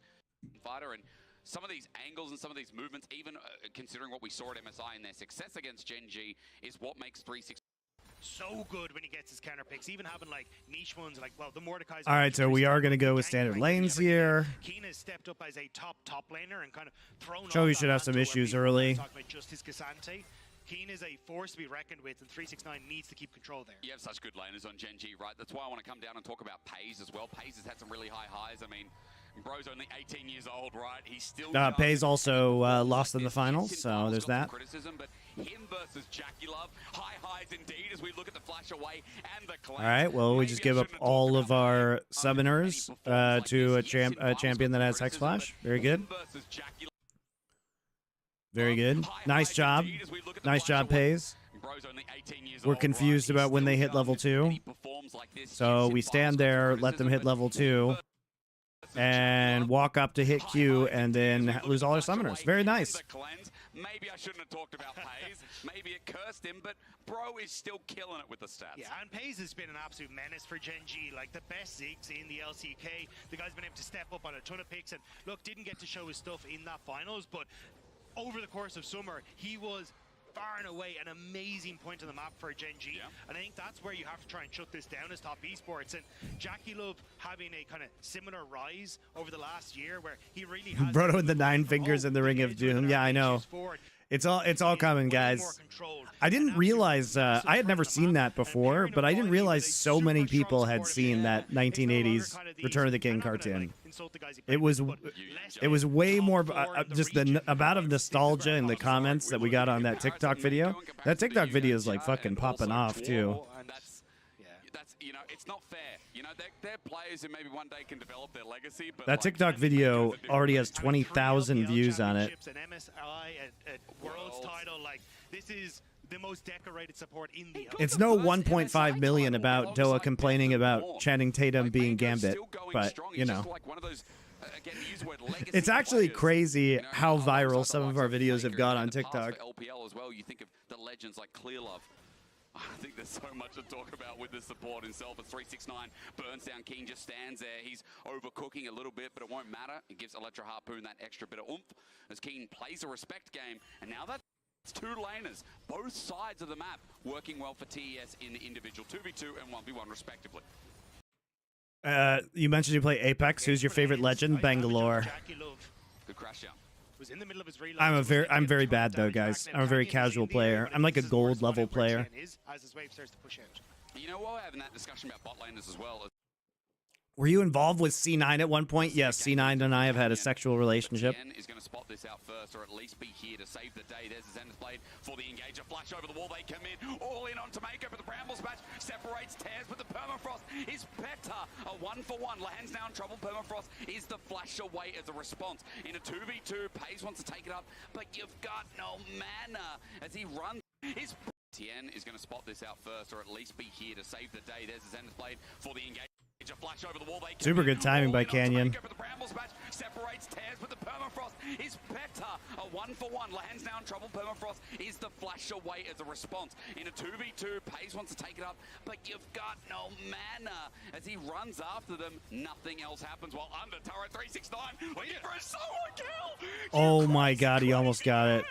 Fighter, and some of these angles and some of these movements, even considering what we saw at MSI and their success against Gen G, is what makes 369 so good when he gets his counter picks, even having like niche ones like, well, the Mordekaiser. All right, so we are going to go with standard lanes here. Keen has stepped up as a top laner and kind of thrown Joey off should that have some mantle issues where people early. talk about Justice Cassante. Keen is a force to be reckoned with, and 369 needs to keep control there. You have such good laners on Gen G, right? That's why I want to come down and talk about Pays as well. Pays has had some really high highs. I mean, bro's only 18 years old, right? He's still Pays also lost in the finals, so there's that. Criticism, but him versus Jackie Love, high highs indeed as we look at the flash away and the All right, well, we just give up all of our summoners to a champion that has Hex Flash. Very good. Very good. Nice job. Nice job, Pays. We're confused about when they hit level 2. So we stand there, let them hit level 2, and walk up to hit Q, and then lose all our summoners. Very nice. Maybe I shouldn't have talked about Pays. Maybe it cursed him, but bro is still killing it with the stats. Yeah, and Pays has been an absolute menace for Gen G. Like the best Ziggs in the LCK. The guy's been able to step up on a ton of picks, and look, didn't get to show his stuff in that finals, but over the course of summer, he was far and away an amazing point on the map for Gen G. And I think that's where you have to try and shut this down as top esports. And Jackie Love having a kind of similar rise over the last year where he really has Brodo with the 9 fingers in the Ring of Doom. Yeah, I know. It's all coming, guys. I didn't realize I had never seen that before, but I didn't realize so many people had seen that 1980s Return of the King cartoon. It was way more just the amount of nostalgia in the comments that we got on that TikTok video. That TikTok video is like fucking popping off too. That's you know, it's not fair. You know, they're players who maybe one day can develop their legacy. But that TikTok video already has 20,000 views on it. An MSI, a Worlds title, like this is the most decorated support in the. It's no 1.5 million about Doa complaining about Channing Tatum being Gambit, but you know. It's actually crazy how viral some of our videos have gone on TikTok. LPL as well. You think of the legends like Clearlove. I think there's so much to talk about with the support himself. At 369 burns down. Keen just stands there. He's overcooking a little bit, but it won't matter. It gives Electro Harpoon that extra bit of oomph as Keen plays a respect game. And now that's 2 laners, both sides of the map, working well for TES in the individual 2v2 and 1v1 respectively. You mentioned you play Apex. Who's your favorite legend? Bangalore. Good crash down. Was in the middle of his I'm very bad though, guys. I'm a very casual player. I'm like a gold level player. As his wave starts to push out. You know, while we're having that discussion about bot laners as well. Were you involved with C9 at one point? Yes, C9 and I have had a sexual relationship. Is going to spot this out first, or at least be here to save the day. There's the Zenith blade for the engager. Flash over the wall. They come in, all in on Tomako, but the Brambles match separates, tears, but the Permafrost is better. A 1-for-1. Lahan's now in trouble. Permafrost is the flash away as a response. In a 2v2, Pays wants to take it up, but you've got no mana as he runs. Tien is going to spot this out first, or at least be here to save the day. There's the Zenith blade for the engager. Flash over the wall. Super good timing by Canyon. The Brambles match separates, tears, but the Permafrost is better. A 1-for-1. Lahan's now in trouble. Permafrost is the flash away as a response. In a 2v2, Pays wants to take it up, but you've got no mana as he runs after them. Nothing else happens while under turret 369 looking for a solo kill. Oh my god, he almost got it.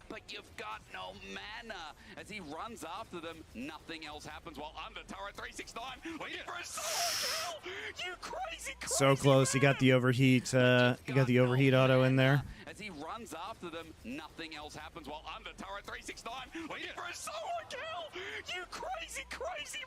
But you've got no mana as he runs after them. Nothing else happens while under turret 369 looking for a solo kill. You crazy. So close. He got the overheat. He got the overheat auto in there. As he runs after them, nothing else happens while under turret 369 looking for a solo kill. You crazy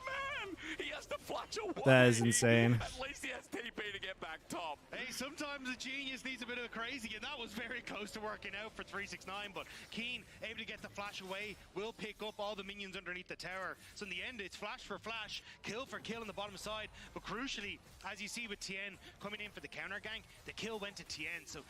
man. He has to flash away. That is insane. At least he has TP to get back top. job. Hey, sometimes a genius needs a bit of crazy, and that was very close to working out for 369, but Keen able to get the flash away, will pick up all the minions underneath the tower. So in the end, it's flash for flash, kill for kill on the bottom side, but crucially, as you see with Tien coming in for the counter gank, the kill went to Tien, so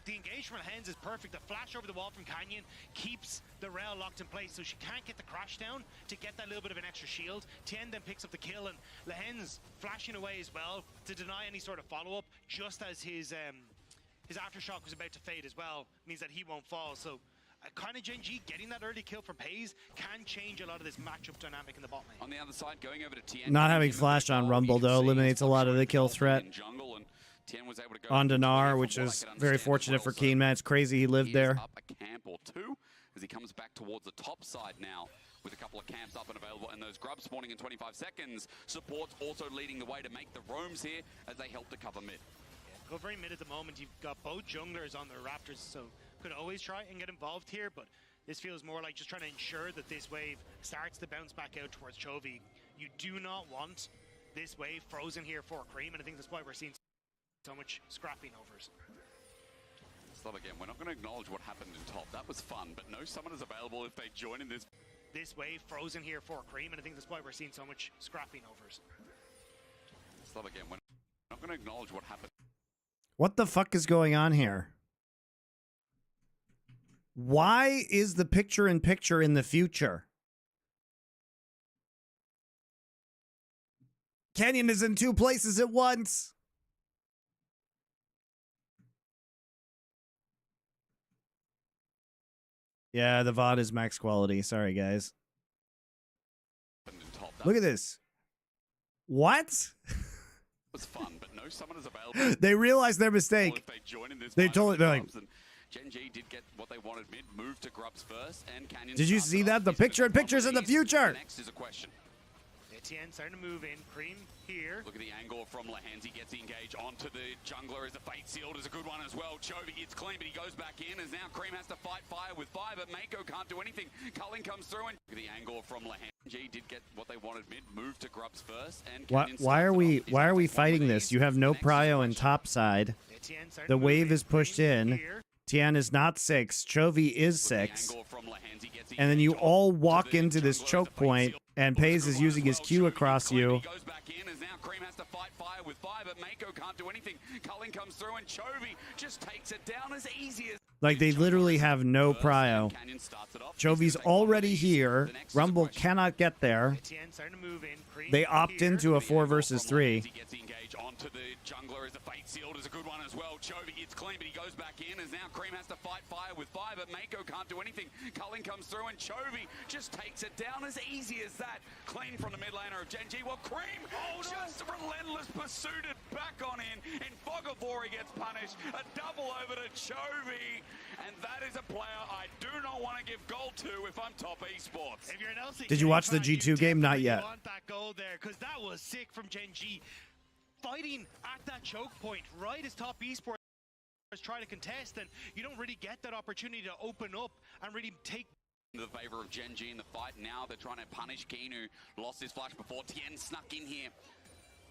the engagement from Hens is perfect. The flash over the wall from Canyon keeps the rail locked in place, so she can't get the crash down to get that little bit of an extra shield. Tien then picks up the kill, and Lehens flashing away as well to deny any sort of follow-up, just as his aftershock was about to fade as well, means that he won't fall. So kind of Gen G getting that early kill from Pays can change a lot of this matchup dynamic in the bot lane. On the other side, going over to Tien. Not having flash on Rumble, though, eliminates a lot of the kill threat. Tien was able to go On Dinar, which is very fortunate for Keen, man. It's crazy he lived there. Up a camp or two as he comes back towards the top side now, with a couple of camps up and available, and those grubs spawning in 25 seconds. Support's also leading the way to make the roams here as they help to cover mid. Yeah, covering mid at the moment, you've got both junglers on the Raptors, so could always try and get involved here, but this feels more like just trying to ensure that this wave starts to bounce back out towards Chovy. You do not want this wave frozen here for Cream, and I think that's why we're seeing so much scrapping overs. Stop again. We're not going to acknowledge what happened in top. That was fun, but no summoners available if they join in this. This wave frozen here for Cream, and I think that's why we're seeing so much scrapping overs. Stop again. We're not going to acknowledge what happened. What the fuck is going on here? Why is the picture-in-picture in the future? Canyon is in two places at once. Yeah, the VOD is max quality. Sorry, guys. Look at this. What? It was fun, but no summoners available. They realized their mistake. If they join in this They totally, they're like, Gen G did get what they wanted mid, move to grubs first, and Canyon. did you see that? The picture-in-picture's in the future. Next is a question. Tien starting to move in. Cream here. Look at the angle from Lehens. He gets the engage onto the jungler as the Fate Sealed is a good one as well. Chovy gets clean, but he goes back in as now Cream has to fight fire with fire, but Mako can't do anything. Culling comes through and look at the angle from Lehens. G did get what they wanted mid, move to grubs first, and Why are we fighting this? You have no prio in top side. The wave is pushed in. Tien is not 6. Chovy is 6. And then you all walk into this choke point, and Pays is using his Q across you. Like, they literally have no prio. Chovy's already here. Rumble cannot get there. They opt into a 4 versus 3. Onto the jungler as the Fate Sealed is a good one as well. Chovy gets clean, but he goes back in as now Cream has to fight fire with fire, but Mako can't do anything. Culling comes through and Chovy just takes it down as easy as that. Clean from the mid laner of Gen G. Well, Cream just relentless pursued it back on in. Fogavori gets punished. A double over to Chovy, and that is a player I do not want to give gold to if I'm top esports. If you're an LCK Did you watch the fan, G2 game? Not yet. You want that goal there, because that was sick from Gen G. Fighting at that choke point, right as top esports try to contest, and you don't really get that opportunity to open up and really take the favor of Gen G in the fight. Now they're trying to punish Keen, who lost his flash before. Tien snuck in here.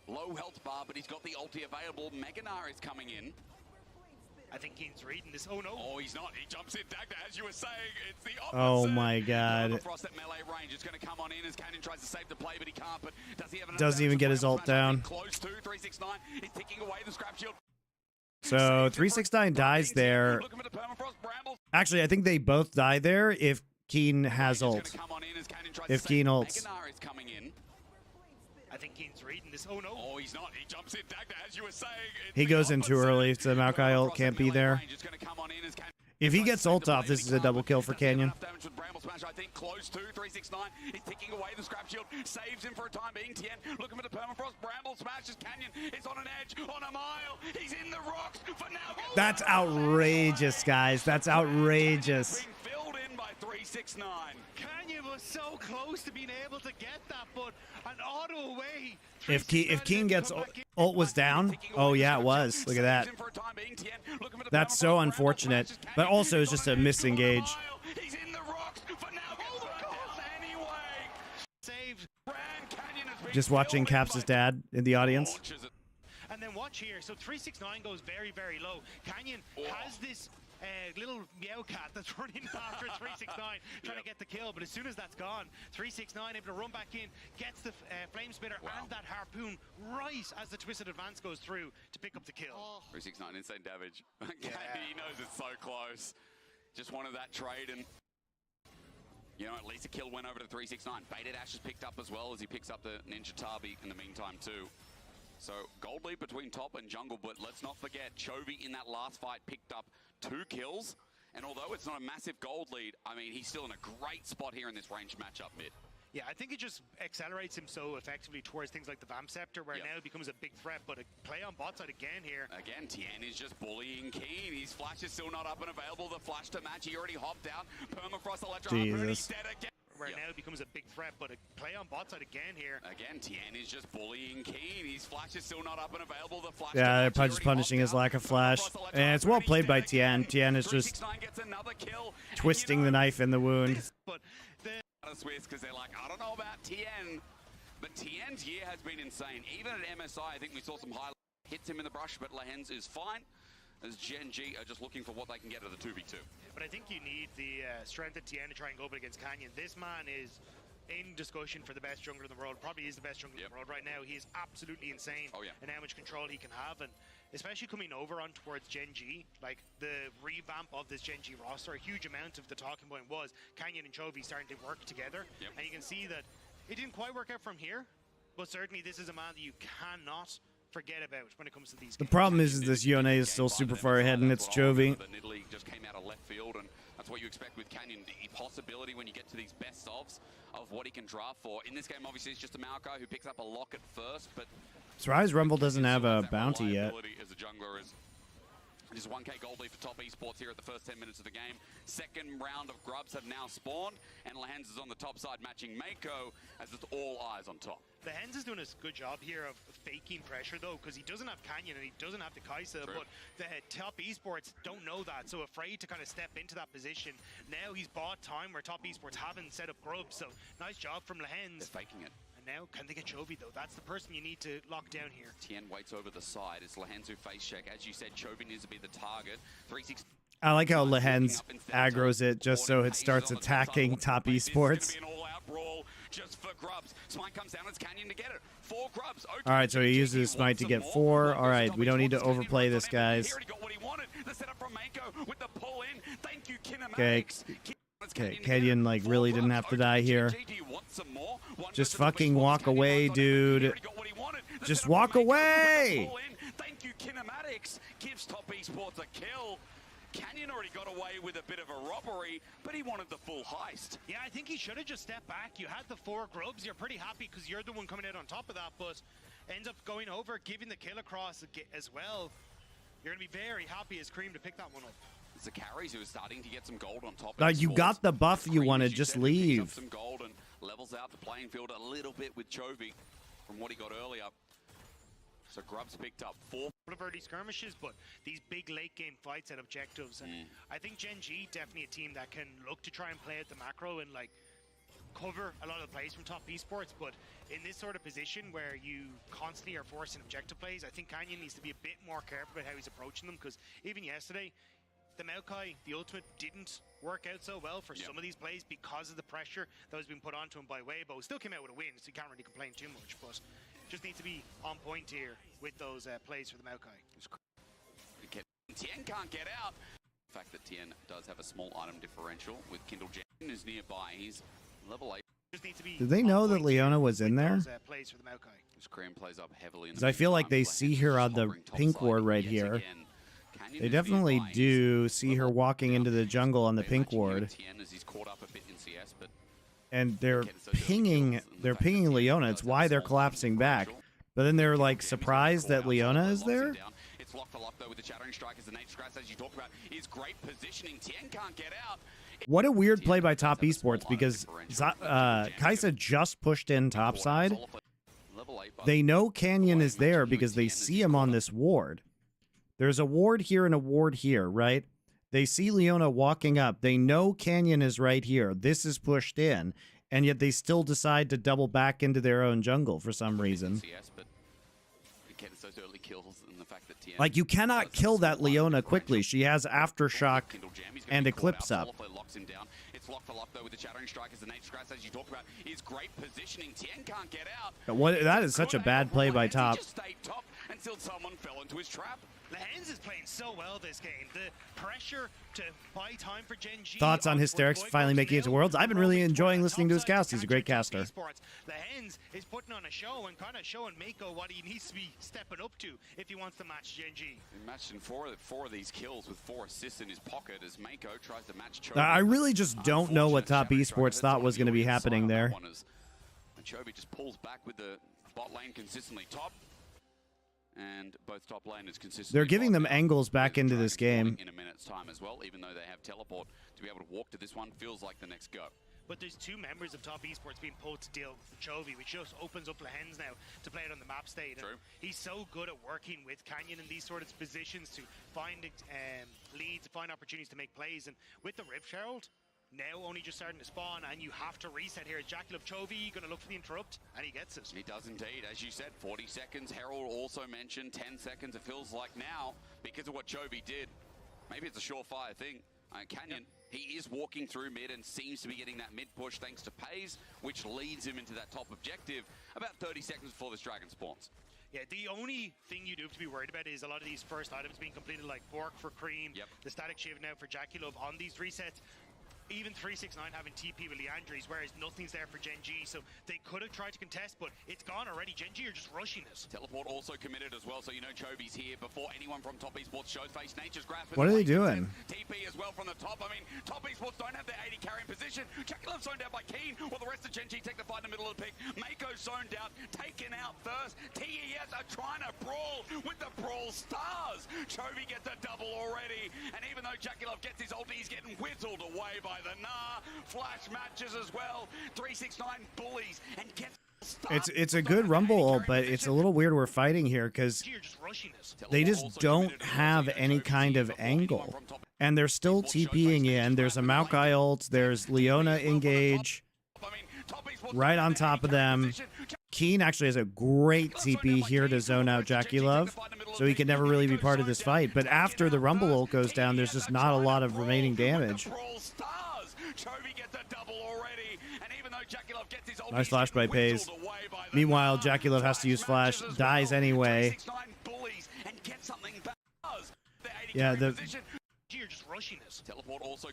Low health bar, but he's got the ulti available. Meganar is coming in. I think Keen's reading this. Oh no. Oh, he's not. He jumps in. Dagda, as you were saying, it's the opposite. Oh my god. Frost at melee range. It's going to come on in as Canyon tries to save the play, but he can't. But does he have enough? Doesn't even get his ult down. Close to 369. He's ticking away the scrap shield. So 369 dies there. Actually, I think they both die there if Keen has ult. If Keen ults. I think Keen's reading this. Oh no. Oh, he's not. He jumps in. Dagda, as you were saying. He goes in too early, so Maokai ult can't be there. If he gets ult off, this is a double kill for Canyon. I think close to 369. He's ticking away the scrap shield. Saves him for a time being. Tien looking for the permafrost. Bramble smashes Canyon. It's on an edge, on a mile. He's in the rocks for now. That's outrageous, guys. That's outrageous. Being filled in by 369. Canyon was so close to being able to get that, but an auto away. If Keen gets ult was down, oh yeah, it was. Look at that. That's so unfortunate, but also it's just a misengage. Just watching Caps' dad in the audience. And then watch here. So 369 goes very, very low. Canyon has this little meow cat that's running after 369, trying to get the kill. But as soon as that's gone, 369 able to run back in, gets the flame spitter and that harpoon right as the twisted advance goes through to pick up the kill. 369 insane damage. He knows it's so close. Just wanted that trade, and you know, at least a kill went over to 369. Baited Ash is picked up as well as he picks up the Ninja Tabi in the meantime too. So gold lead between top and jungle, but let's not forget Chovy in that last fight picked up 2 kills. And although it's not a massive gold lead, I mean, he's still in a great spot here in this ranged matchup mid. Yeah, I think it just accelerates him so effectively towards things like the Vamp Scepter, where now it becomes a big threat. But a play on bot side again here. Again, Tien is just bullying Keen. His flash is still not up and available. The flash to match, he already hopped out. Permafrost Electro, he's dead again. Where now it becomes a big threat, but a play on bot side again here. Again, Tien is just bullying Keen. His flash is still not up and available. The flash Yeah, they're just punishing his lack of flash. And it's well played by Tien. Tien is just twisting the knife in the wound. But Swiss, because they're like, I don't know about Tien, but Tien's year has been insane. Even at MSI, I think we saw some highlights. Hits him in the brush, but Lehens is fine. As Gen G are just looking for what they can get at the 2v2. But I think you need the strength of Tien to try and go up against Canyon. This man is in discussion for the best jungler in the world. Probably is the best jungler in the world right now. He is absolutely insane in how much control he can have. And especially coming over on towards Gen G, like the revamp of this Gen G roster, a huge amount of the talking point was Canyon and Chovy starting to work together. And you can see that it didn't quite work out from here, but certainly this is a man that you cannot forget about when it comes to these games. The problem is this Yone is still super far ahead, and it's Chovy. The Nidalee just came out of left field, and that's what you expect with Canyon. The possibility when you get to these best ofs of what he can draft for. In this game, obviously, it's just a Maokai who picks up a lock at first, but Surprise Rumble doesn't have a bounty yet. As a jungler is just 1k gold lead for top esports here at the first 10 minutes of the game. Second round of grubs have now spawned, and Lehens is on the top side matching Mako as it's all eyes on top. Lehens is doing a good job here of faking pressure though, because he doesn't have Canyon and he doesn't have the Kaisa, but the top esports don't know that, so afraid to kind of step into that position. Now he's bought time where top esports haven't set up grubs, so nice job from Lehens. They're faking it. Now, can they get Chovy, though? That's the person you need to lock down here. Tien waits over the side. It's Lehens who face check. As you said, Chovy needs to be the target. 360. I like how Lehens aggroes it just so it starts attacking top esports. An all-out brawl just for grubs. Smite comes down. It's Canyon to get it. 4 grubs. All right, so he uses Smite to get 4. All right, we don't need to overplay this, guys. He already got what he wanted. The setup from Mako with the pull in. Thank you, Okay. Kinematics. Okay, Kenyon like really didn't have to die here. Just fucking walk away, dude. Just walk away! Thank you, Kinematics. Gives top esports a kill. Canyon already got away with a bit of a robbery, but he wanted the full heist. Yeah, I think he should have just stepped back. You had the 4 grubs. You're pretty happy because you're the one coming out on top of that, but ends up going over, giving the kill across as well. You're going to be very happy as Cream to pick that one up. Zakaris, who is starting to get some gold on top. You got the buff you wanted, just leave. Some gold and levels out the playing field a little bit with Chovy from what he got earlier. So Grub's picked up 4 of early skirmishes, but these big late game fights at objectives. And I think Gen G definitely a team that can look to try and play at the macro and like cover a lot of the plays from top esports, but in this sort of position where you constantly are forcing objective plays, I think Canyon needs to be a bit more careful about how he's approaching them, because even yesterday, the Maokai, the ultimate, didn't work out so well for some of these plays because of the pressure that was being put onto him by Weibo. Still came out with a win, so you can't really complain too much, but just needs to be on point here with those plays for the Maokai. Tien can't get out. The fact that Tien does have a small item differential with Kindle Gen is nearby. He's level 8. Did they know that Leona was in there? Plays for the Maokai. Scream plays up heavily. Because I feel like they see her on the pink ward right here. They definitely do see her walking into the jungle on the pink ward. And they're pinging Leona. It's why they're collapsing back. But then they're like surprised that Leona is there. It's lock for lock though with the Shattering Strike as the Nate Scratch, as you talked about, is great positioning. Tien can't get out. What a weird play by top esports, because Kaisa just pushed in topside. They know Canyon is there because they see him on this ward. There's a ward here and a ward here, right? They see Leona walking up. They know Canyon is right here. This is pushed in, and yet they still decide to double back into their own jungle for some reason. getting those early kills and the fact that TN Like, you cannot kill that Leona quickly. She has Aftershock and Eclipse up. Locks him down. It's lock for lock though with the Shattering Strike as the Nate Scratch, as you talked about, is great positioning. Tien can't get out. That is such a bad play by Top. He just stayed top until someone fell into his trap. Lehens is playing so well this game. The pressure to buy time for Gen G. Thoughts on Hysterics finally making it to Worlds? I've been really enjoying listening to his cast. He's a great caster. Lehens is putting on a show and kind of showing Mako what he needs to be stepping up to if he wants to match Gen G. He matched in four of these kills with 4 assists in his pocket as Mako tries to match Chovy. I really just don't know what Top Esports thought was going to be happening there. Chovy just pulls back with the bot lane consistently top. And both top laners consistently. They're giving them angles back into this game. In a minute's time as well, even though they have teleport to be able to walk to this one, feels like the next go. But there's 2 members of Top Esports being pulled to deal with Chovy, which just opens up Lehens now to play it on the map state. True. He's so good at working with Canyon in these sort of positions to find leads, find opportunities to make plays. And with the Rift Herald, now only just starting to spawn, and you have to reset here. Jackal of Chovy going to look for the interrupt, and he gets it. He does indeed. As you said, 40 seconds. Herald also mentioned 10 seconds. It feels like now, because of what Chovy did, maybe it's a surefire thing. Canyon, he is walking through mid and seems to be getting that mid push thanks to Pays, which leads him into that top objective about 30 seconds before this dragon spawns. Yeah, the only thing you do have to be worried about is a lot of these first items being completed, like Bork for Cream, the Static Shiv now for Jackulov on these resets. Even 369 having TP with Leandres, whereas nothing's there for Gen G, so they could have tried to contest, but it's gone already. Gen G are just rushing this. Teleport also committed as well, so you know Chovy's here before anyone from Top Esports shows face. Nature's Grasp. What are they doing? TP as well from the top. I mean, Top Esports don't have their 80 carrying position. Jackulov zoned out by Keen, while the rest of Gen G take the fight in the middle of the pick. Mako zoned out, taken out first. TES are trying to brawl with the Brawl Stars. Chovy gets a double already, and even though Jackulov gets his ulti, he's getting whittled away by the Nah. Flash matches as well. 369 bullies and gets. It's a good Rumble, but it's a little weird we're fighting here because they just don't have any kind of angle. And they're still TPing in. There's a Maokai ult. There's Leona engage right on top of them. Keen actually has a great TP here to zone out Jackulov, so he can never really be part of this fight. But after the Rumble ult goes down, there's just not a lot of remaining damage. Nice flash by Pays. Meanwhile, Jackulov has to use flash, dies anyway. Yeah,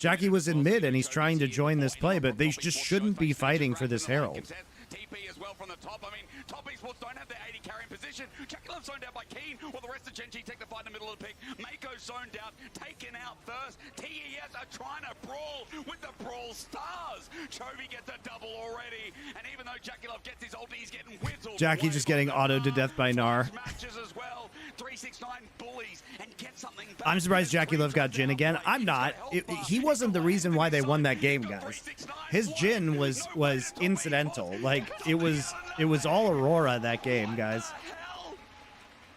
Jackie was in mid and he's trying to join this play, but they just shouldn't be fighting for this Herald. TP as well from the top. I mean, Top Esports don't have their 80 carrying position. Jackulov zoned out by Keen, while the rest of Gen G take the fight in the middle of the pick. Mako zoned out, taken out first. TES are trying to brawl with the Brawl Stars. Chovy gets a double already, and even though Jackulov gets his ulti, he's getting whittled. Jackie just getting autoed to death by Gnar. Matches as well. 369 bullies and get something back. I'm surprised Jackulov got Jhin again. I'm not. He wasn't the reason why they won that game, guys. His Jhin was incidental. Like it was all Aurora that game, guys.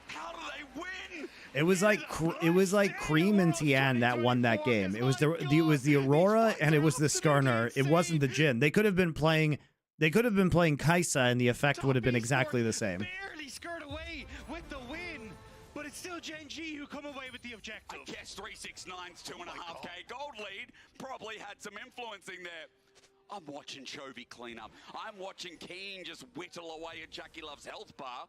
How do they win? It was like Cream and Tian that won that game. It was the Aurora and it was the Skarner. It wasn't the Jhin. They could have been playing Kai'Sa and the effect would have been exactly the same. Barely skirt away with the win, but it's still Gen G who come away with the objective. I guess 369's 2.5k gold lead probably had some influencing there. I'm watching Chovy clean up. I'm watching Keen just whittle away at Jackulov's health bar.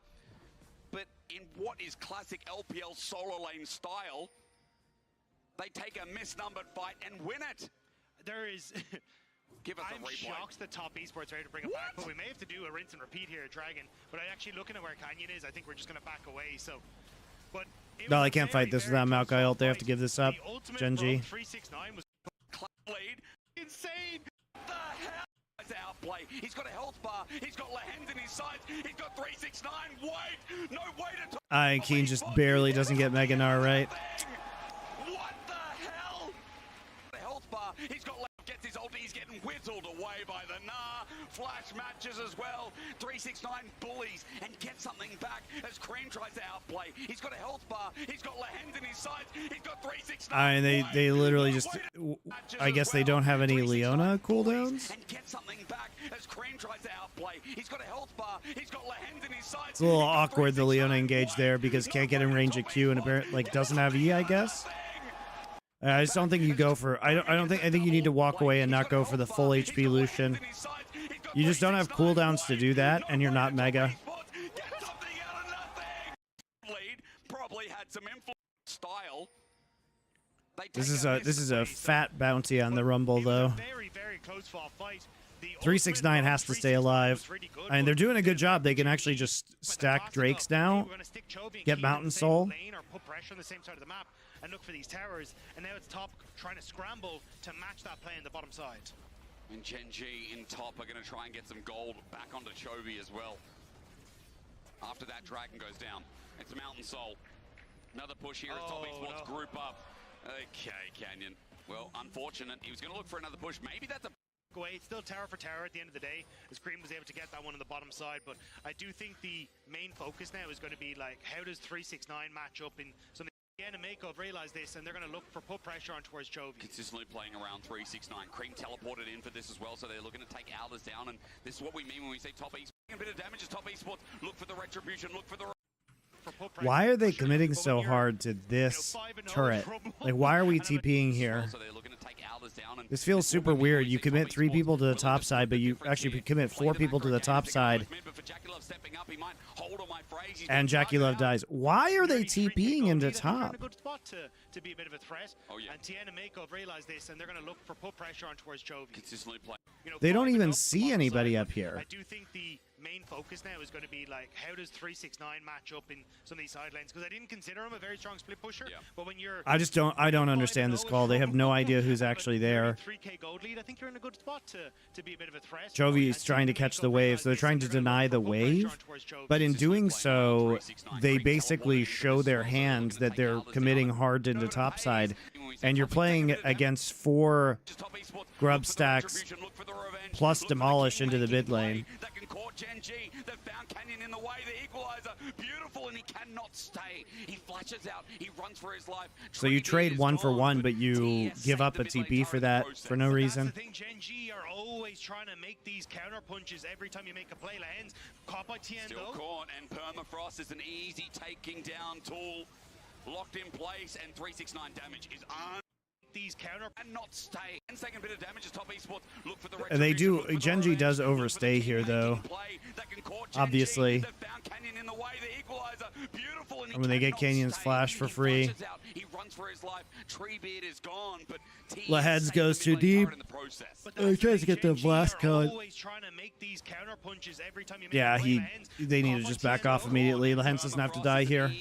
But in what is classic LPL solo lane style, they take a misnumbered fight and win it. There is... Give us I'm a replay. shocked that Top Esports are ready to bring it back, but we may have to do a rinse and repeat here at Dragon. But actually looking at where Canyon is, I think we're just going to back away. So, but No, they can't fight this without Maokai ult. They have to give this up. Gen G. 369 was lead. Insane. The hell? Outplay. He's got a health bar. He's got Lehens in his sights. He's got 369. Wait. No way to. Keen just barely doesn't get Mega Gnar right. What the hell? The health bar. He's got gets his ulti. He's getting whipped. Dazzled away by the flash matches as well. 369 bullies and gets something back as Cream tries to outplay. He's got a health bar. He's got Lahens in his sights. He's got 369. I mean, they literally just. I guess they don't have any Leona cooldowns. And get something back as Cream tries to outplay. He's got a health bar. He's got Lahens in his sights. It's a little awkward the Leona engaged there because can't get in range of Q and apparently like doesn't have E, I guess. I just don't think you go for. I think you need to walk away and not go for the full HP Lucian. You just don't have cooldowns to do that, and you're not Mega. This is a fat bounty on the Rumble though. 369 has to stay alive. I mean, they're doing a good job. They can actually just stack Drakes now, get Mountain Soul. And look for these towers, and now it's top trying to scramble to match that play on the bottom side. And Gen G in top are going to try and get some gold back onto Chovy as well. After that dragon goes down, it's Mountain Soul. Another push here as Top Esports group up. Okay, Canyon. Well, unfortunate. He was going to look for another push. Maybe that's a away. It's still tower for tower at the end of the day, as Cream was able to get that one on the bottom side, but I do think the main focus now is going to be like, how does 369 match up in something? And Mako have realized this, and they're going to look for put pressure on towards Chovy. Consistently playing around 369. Cream teleported in for this as well, so they're looking to take Aldous down, and this is what we mean when we say Top Esports. A bit of damage as Top Esports. Look for the retribution, look for the... Why are they committing so hard to this turret? Like, why are we TPing here? This feels super weird. You commit 3 people to the top side, but you actually commit 4 people to the top side. And Jackie Love dies. Why are they TPing into top? A good spot to be a bit of a threat. And Tien and Mako have realized this, and they're going to look for put pressure on towards Chovy. Consistently play. They don't even see anybody up here. I do think the main focus now is going to be like, how does 369 match up in some of these side lanes? Because I didn't consider him a very strong split pusher, but when you're... I don't understand this call. They have no idea who's actually there. 3K gold lead, I think you're in a good spot to be a bit of a threat. Chovy is trying to catch the wave, so they're trying to deny the wave. But in doing so, they basically show their hand that they're committing hard into topside. And you're playing against 4 grub stacks plus demolish into the mid lane. Gen G, they found Canyon in the way, the equalizer, beautiful, and he cannot stay. He flashes out, he runs for his life. So you trade 1 for 1, but you give up a TP for that for no reason. That's the thing, Gen G are always trying to make these counter punches every time you make a play. Lahens caught by Tien Still caught, and Permafrost is an easy taking down tool. Locked in place, and 369 damage is on. These counter and not stay. 10-second bit of damage as Top Esports look for the they do. Gen G does overstay here, though. Obviously. And when they get Canyon's flash for free. Lahens goes too deep. He tries to get the blast code. Yeah, they need to just back off immediately. Lahens doesn't have to die here.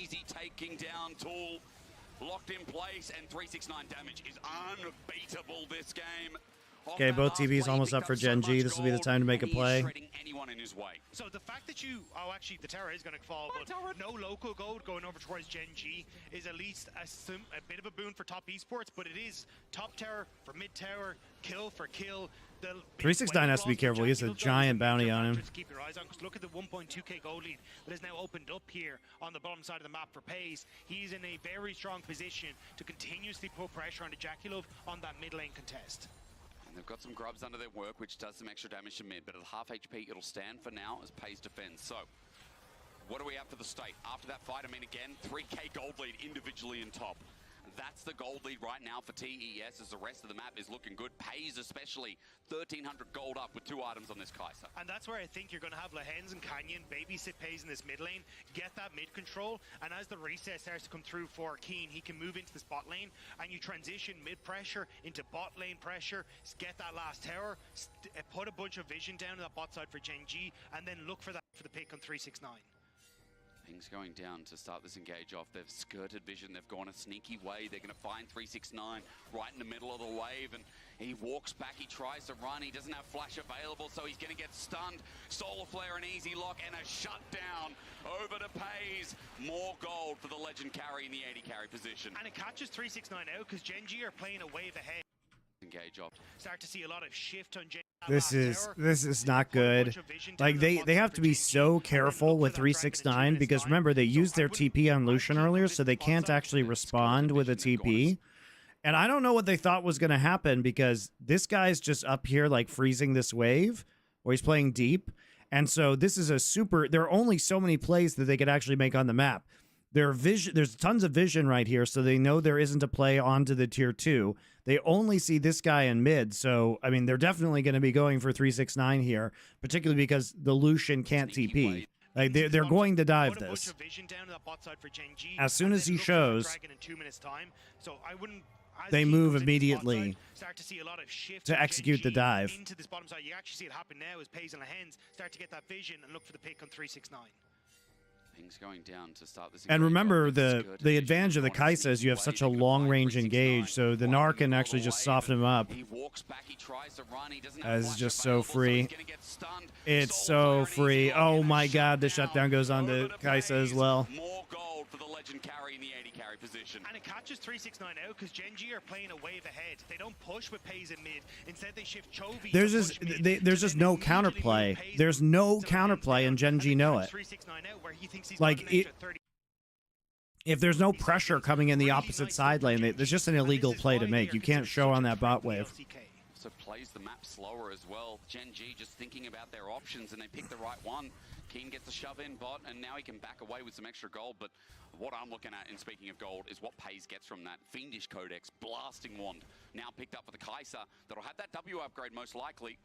Locked in place, and 369 damage is unbeatable this game. Okay, both TVs almost up for Gen G. This will be the time to make a play. So the fact that actually the tower is going to fall, but no local gold going over towards Gen G is at least a bit of a boon for Top Esports, but it is top tower for mid tower, kill for kill. 369 has to be careful. He has a giant bounty on him. Keep your eyes on, because look at the 1.2k gold lead that is now opened up here on the bottom side of the map for Pace. He's in a very strong position to continuously put pressure on the Jackie Love on that mid lane contest. They've got some grubs under their work, which does some extra damage to mid, but at half HP, it'll stand for now as Pace defends. So, what do we have for the state? After that fight, I mean, again, 3k gold lead individually in top. That's the gold lead right now for TES, as the rest of the map is looking good. Pays especially 1,300 gold up with 2 items on this Kai'Sa. And that's where I think you're going to have Lahens and Canyon babysit Pays in this mid lane, get that mid control, and as the reset starts to come through for Keen, he can move into the spot lane, and you transition mid pressure into bot lane pressure, get that last tower, put a bunch of vision down to that bot side for Gen G, and then look for that for the pick on 369. Things going down to start this engage off. They've skirted vision. They've gone a sneaky way. They're going to find 369 right in the middle of the wave, and he walks back. He tries to run. He doesn't have flash available, so he's going to get stunned. Solar Flare, an easy lock, and a shutdown over to Pays. More gold for the legend carry in the 80 carry position. And it catches 369 out because Gen G are playing a wave ahead. Engage off. Start to see a lot of shift on Gen This is not good. Like they have to be so careful with 369 because remember they used their TP on Lucian earlier, so they can't actually respond with a TP. And I don't know what they thought was going to happen because this guy's just up here like freezing this wave where he's playing deep. And so this is a super, there are only so many plays that they could actually make on the map. There's tons of vision right here, so they know there isn't a play onto the tier 2. They only see this guy in mid, so, I mean, they're definitely going to be going for 369 here, particularly because the Lucian can't TP. Like, they're going to dive this. As soon as he shows, they move immediately to execute the dive. Into this bottom side, you actually see it happen now as Pays and Lahens start to get that vision and look for the pick on 369. Things going down to start this. And remember, the advantage of the Kaisa is you have such a long-range engage, so the Gnar can actually just soften him up. That is just so free. It's so free. Oh my god, the shutdown goes on to Kaisa as well. More gold for the legend carry in the 80 carry position. And it catches 369 out because Genji are playing a wave ahead. They don't push with Pays in mid. Instead, they shift Chovy. There's just no counterplay. There's no counterplay, and Genji know it. Like, if there's no pressure coming in the opposite side lane, it's just an illegal play to make. You can't show on that bot wave. So plays the map slower as well. Gen.G just thinking about their options, and they pick the right one. Keen gets a shove in bot, and now he can back away with some extra gold. But what I'm looking at, in speaking of gold, is what Pays gets from that Fiendish Codex, Blasting Wand, now picked up for the Kaisa. That'll have that W upgrade most likely.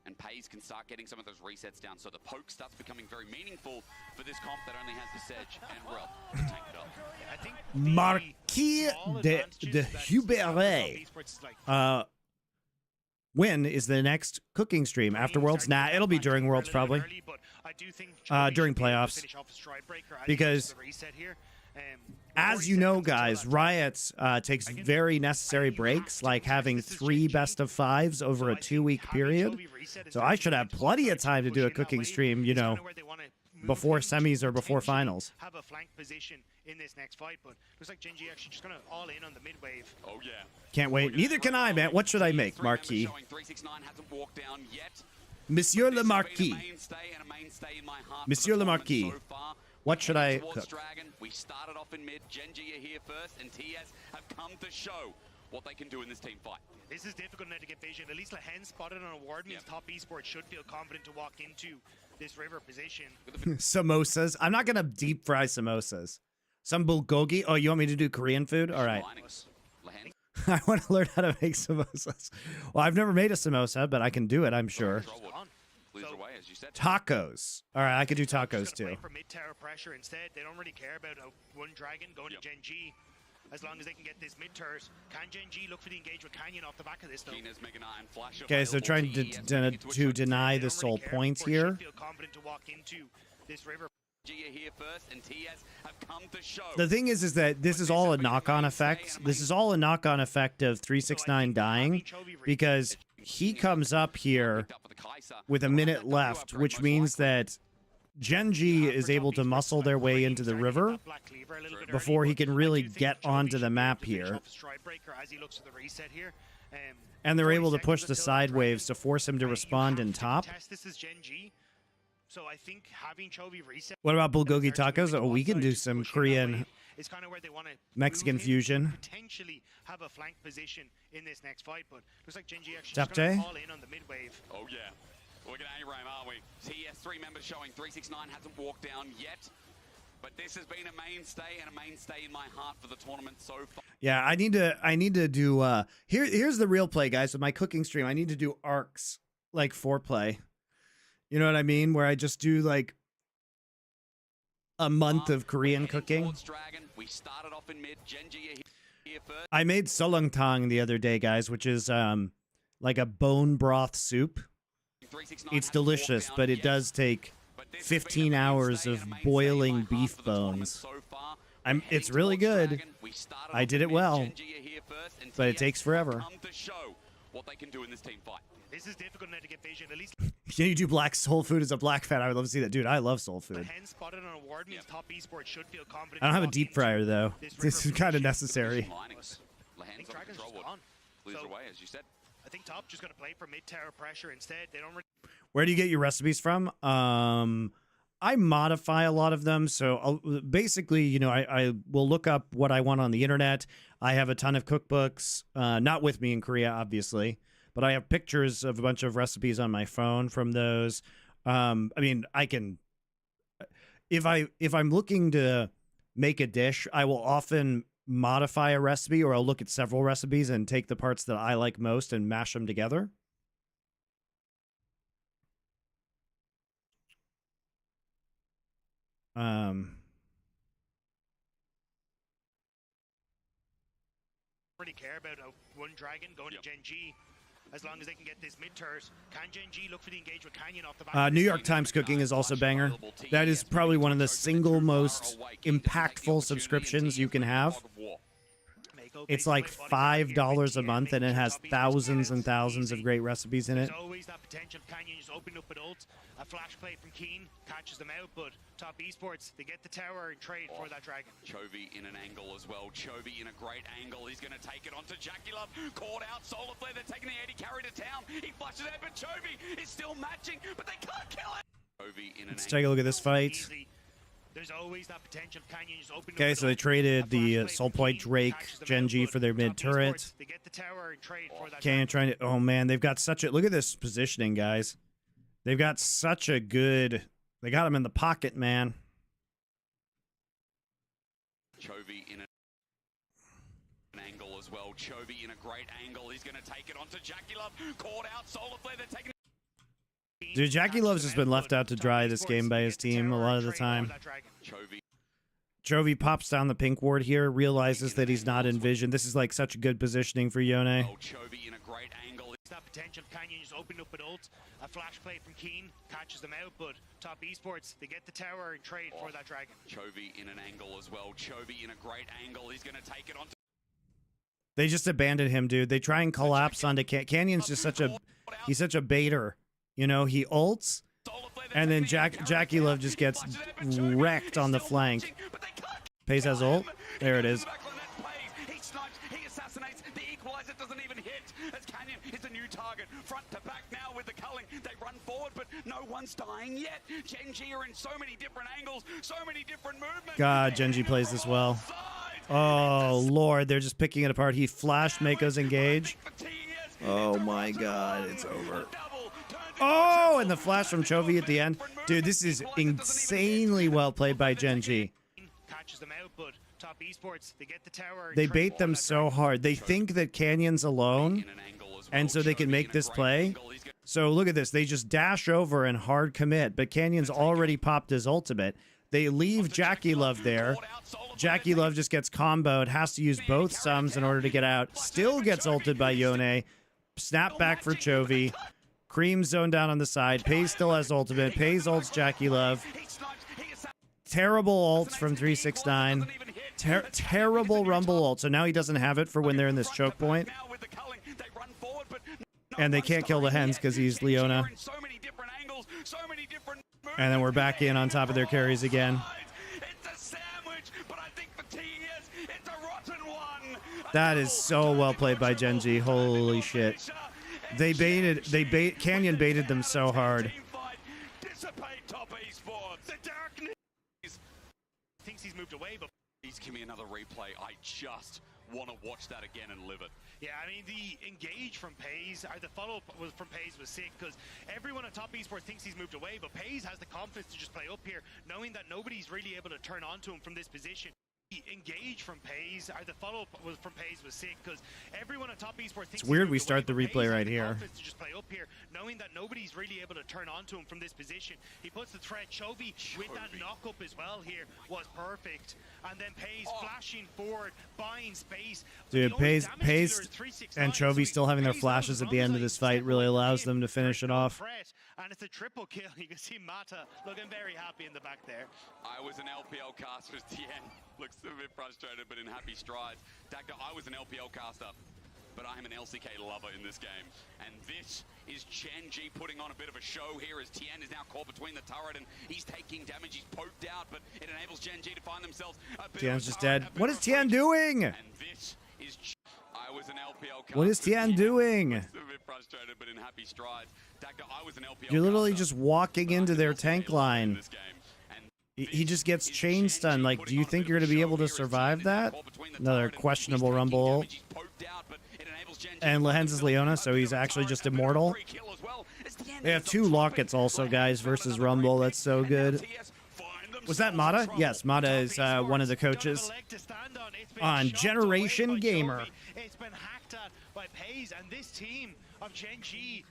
And Pays can start getting some of those resets down, so the poke starts becoming very meaningful for this comp that only has the Sedge and Rel to tank it up. I think Marquis de Hubert. When is the next cooking stream? After Worlds? Nah, it'll be during Worlds probably. During playoffs. Because, as you know, guys, Riot takes very necessary breaks, like having 3 best of 5s over a 2-week period. So I should have plenty of time to do a cooking stream, you know, before semis or before finals. Have a flank position in this next fight, but looks like Gen.G actually just gonna all in on the mid wave. Oh yeah. Can't wait. Neither can I, man. What should I make, Marquis? 369 hasn't walked down yet. Monsieur le Marquis. Monsieur le Marquis. What should I cook? We started off in mid. Gen.G are here first, and TS have come to show what they can do in this team fight. This is difficult now to get vision. At least Lahens spotted on a ward means top esports should feel confident to walk into this river position. Samosas. I'm not gonna deep fry samosas. Some bulgogi. Oh, you want me to do Korean food? All right. I want to learn how to make samosas. Well, I've never made a samosa, but I can do it, I'm sure. Tacos. All right, I could do tacos too. For mid-tower pressure instead. They don't really care about one dragon going to Gen.G. As long as they can get this mid-turret. Can Gen.G look for the engage with Canyon off the back of this, though? Okay, so trying to deny the soul points here. The thing is that this is all a knock-on effect. This is all a knock-on effect of 369 dying, because he comes up here with a minute left, which means that Gen.G is able to muscle their way into the river before he can really get onto the map here. And they're able to push the side waves to force him to respond in top. What about bulgogi tacos? Oh, we can do some Korean Mexican fusion. Potentially have a flank position in this next fight, but looks like Gen.G actually all in on the mid wave. Oh yeah. We're going to A-Ram, aren't we? TS3 members showing 369 hasn't walked down yet. But this has been a mainstay and a mainstay in my heart for the tournament so far. Yeah, I need to do here's the real play, guys, with my cooking stream. I need to do arcs, like foreplay. You know what I mean? Where I just do like a month of Korean cooking. We started off in mid. Gen.G here first. I made solongtang the other day, guys, which is like a bone broth soup. It's delicious, but it does take 15 hours of boiling beef bones. It's really good. I did it well, but it takes forever. This is difficult now to get vision. At least Can you do black soul food as a black fan? I would love to see that. Dude, I love soul food. I don't have a deep fryer, though. This is kind of necessary. I think top just going to play for mid-tower pressure instead. They don't really... Where do you get your recipes from? I modify a lot of them. So basically, you know, I will look up what I want on the internet. I have a ton of cookbooks, not with me in Korea, obviously, but I have pictures of a bunch of recipes on my phone from those. I mean, I can, if I'm looking to make a dish, I will often modify a recipe, or I'll look at several recipes and take the parts that I like most and mash them together. really care about one dragon going to Gen G. As long as they can get this mid-turret. Can Gen G look for the engage with Canyon off the back? New York Times Cooking is also banger. That is probably one of the single most impactful subscriptions you can have. It's like $5 a month, and it has thousands and thousands of great recipes in it. There's always that potential. Canyon just opened up with ult. A flash play from Keen catches them out, but top esports, they get the tower and trade for that dragon. Chovy in an angle as well. Chovy in a great angle. He's going to take it onto Jackie Love. Caught out. Solar Flare. They're taking the 80 carry to town. He flushes it, but Chovy is still matching, but they can't kill it. Chovy in an Let's take a look at this fight. There's always that potential. Canyon just opened Okay, up so they traded the Soul Point Drake Gen G for their mid turret. They get the tower and trade for that. Canyon trying to. Oh man, they've got such a. Look at this positioning, guys. They've got such a good. They got him in the pocket, man. Chovy in an angle as well. Chovy in a great angle. He's going to take it onto Jackie Love. Caught out. Solar Flare. They're taking. Dude, Jackie Love's just been left out to dry this game by his team a lot of the time. Chovy pops down the pink ward here, realizes that he's not in vision. This is like such good positioning for Yone. Chovy in a great angle. That potential. Canyon just opened up with ult. A flash play from Keen catches them out, but top esports, they get the tower and trade for that dragon. Chovy in an angle as well. Chovy in a great angle. He's going to take it onto. They just abandon him, dude. They try and collapse onto Canyon's just such a. He's such a baiter. You know, he ults, and then Jackie Love just gets wrecked on the flank. Pays has ult. There it is. He snipes, he assassinates, the equalizer doesn't even hit. As Canyon is a new target. Front to back now with the culling. They run forward, but no one's dying yet. Gen G are in so many different angles, so many different movements. God, Gen G plays this well. Oh, Lord, they're just picking it apart. He flashed Mako's engage. Oh, my God, it's over. Oh, and the flash from Chovy at the end. Dude, this is insanely well played by Gen G. They bait them so hard. They think that Canyon's alone, and so they can make this play. So look at this. They just dash over and hard commit, but Canyon's already popped his ultimate. They leave Jackie Love there. Jackie Love just gets comboed, has to use both sums in order to get out. Still gets ulted by Yone. Snap back for Chovy. Cream zone down on the side. Pays still has ultimate. Pays ults Jackie Love. Terrible ults from 369. Terrible rumble ult. So now he doesn't have it for when they're in this choke point. And they can't kill the hens because he's Leona. And then we're back in on top of their carries again. That is so well played by Gen G. Holy shit. Canyon baited them so hard. Thinks he's moved away, but please give me another replay. I just want to watch that again and live it. Yeah, I mean, the engage from Pays, or the follow-up from Pays was sick, because everyone at top esports thinks he's moved away, but Pays has the confidence to just play up here, knowing that nobody's really able to turn on to him from this position. Engage from Pays, or the follow-up from Pays was sick, because everyone at top esports thinks it's weird we start the replay right here. To just play up here, knowing that nobody's really able to turn on to him from this position. He puts the threat. Chovy with that knock-up as well here was perfect, and then Pays flashing forward, buying space. Dude, Pays and Chovy still having their flashes at the end of this fight really allows them to finish it off. And it's a triple kill. You can see Mata looking very happy in the back there. I was an LPL caster. Tien looks a bit frustrated, but in happy strides. Dagda, I was an LPL caster, but I'm an LCK lover in this game. And this is Gen G putting on a bit of a show here as Tien is now caught between the turret and he's taking damage. He's poked out, but it enables Gen G to find themselves a bit Tien's of just turret, dead. What is Tien doing? And this is I was an LPL caster. What is Tien doing? Looks a bit frustrated, but in happy strides. Dagda, I was an LPL You're literally caster, just walking but I into did their not see tank a lot in line. this game. And He just gets this chain is stunned. Genji Like, do putting you on a think bit you're of going a to be show able to here as survive Tian is now that? caught between the Another turret and questionable he's taking rumble. damage. He's poked out, but it enables Genji And to Lehens is build Leona, a so bit he's of a actually turret, just a bit of a immortal. free kill as well. As Tian They have ends up 2 dropping. lockets also, guys, Lehens found versus another great Rumble. pick, That's so and now good. TS find Was that themselves in Mata? trouble. Yes, Mata is one of the coaches on Generation Gamer. It's been hacked at by Pays, and this team of Genji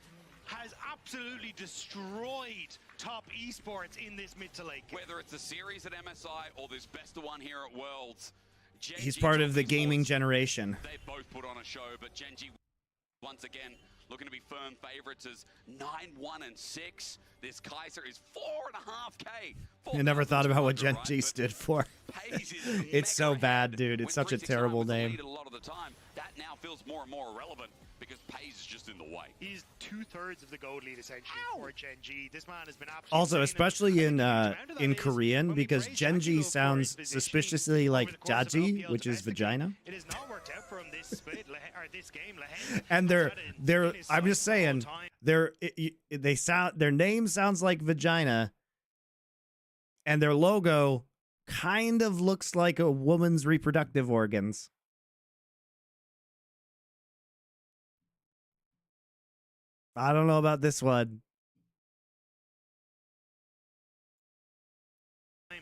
has absolutely destroyed top esports in this mid to late game. Whether it's a series at MSI or this best of one here at Worlds, He's Genji part top of the gaming esports, generation. they both put on a show, but Genji once again looking to be firm favorites as 9-1-6. This Kaiser is 4.5K. I never thought about what 400, Genji right? stood for. But Pays is It's so mega bad, ahead. dude. It's When such a 369 terrible was the name. lead a lot of the time, that now feels more and more irrelevant because Pays is just in the way. He's 2/3 of the gold lead essentially for Genji. This man has been absolutely Also, insane, and especially I in think the amount of that is Korean, when we because praise Genji Jackie Love for sounds his positioning suspiciously over like the course of an Jaji, LPL which is domestic vagina. game, it has not worked out for him this split or this game. Lehen And has had it in his I'm just sights the whole saying, time. their name sounds like vagina, and their logo kind of looks like a woman's reproductive organs. I don't know about this one. And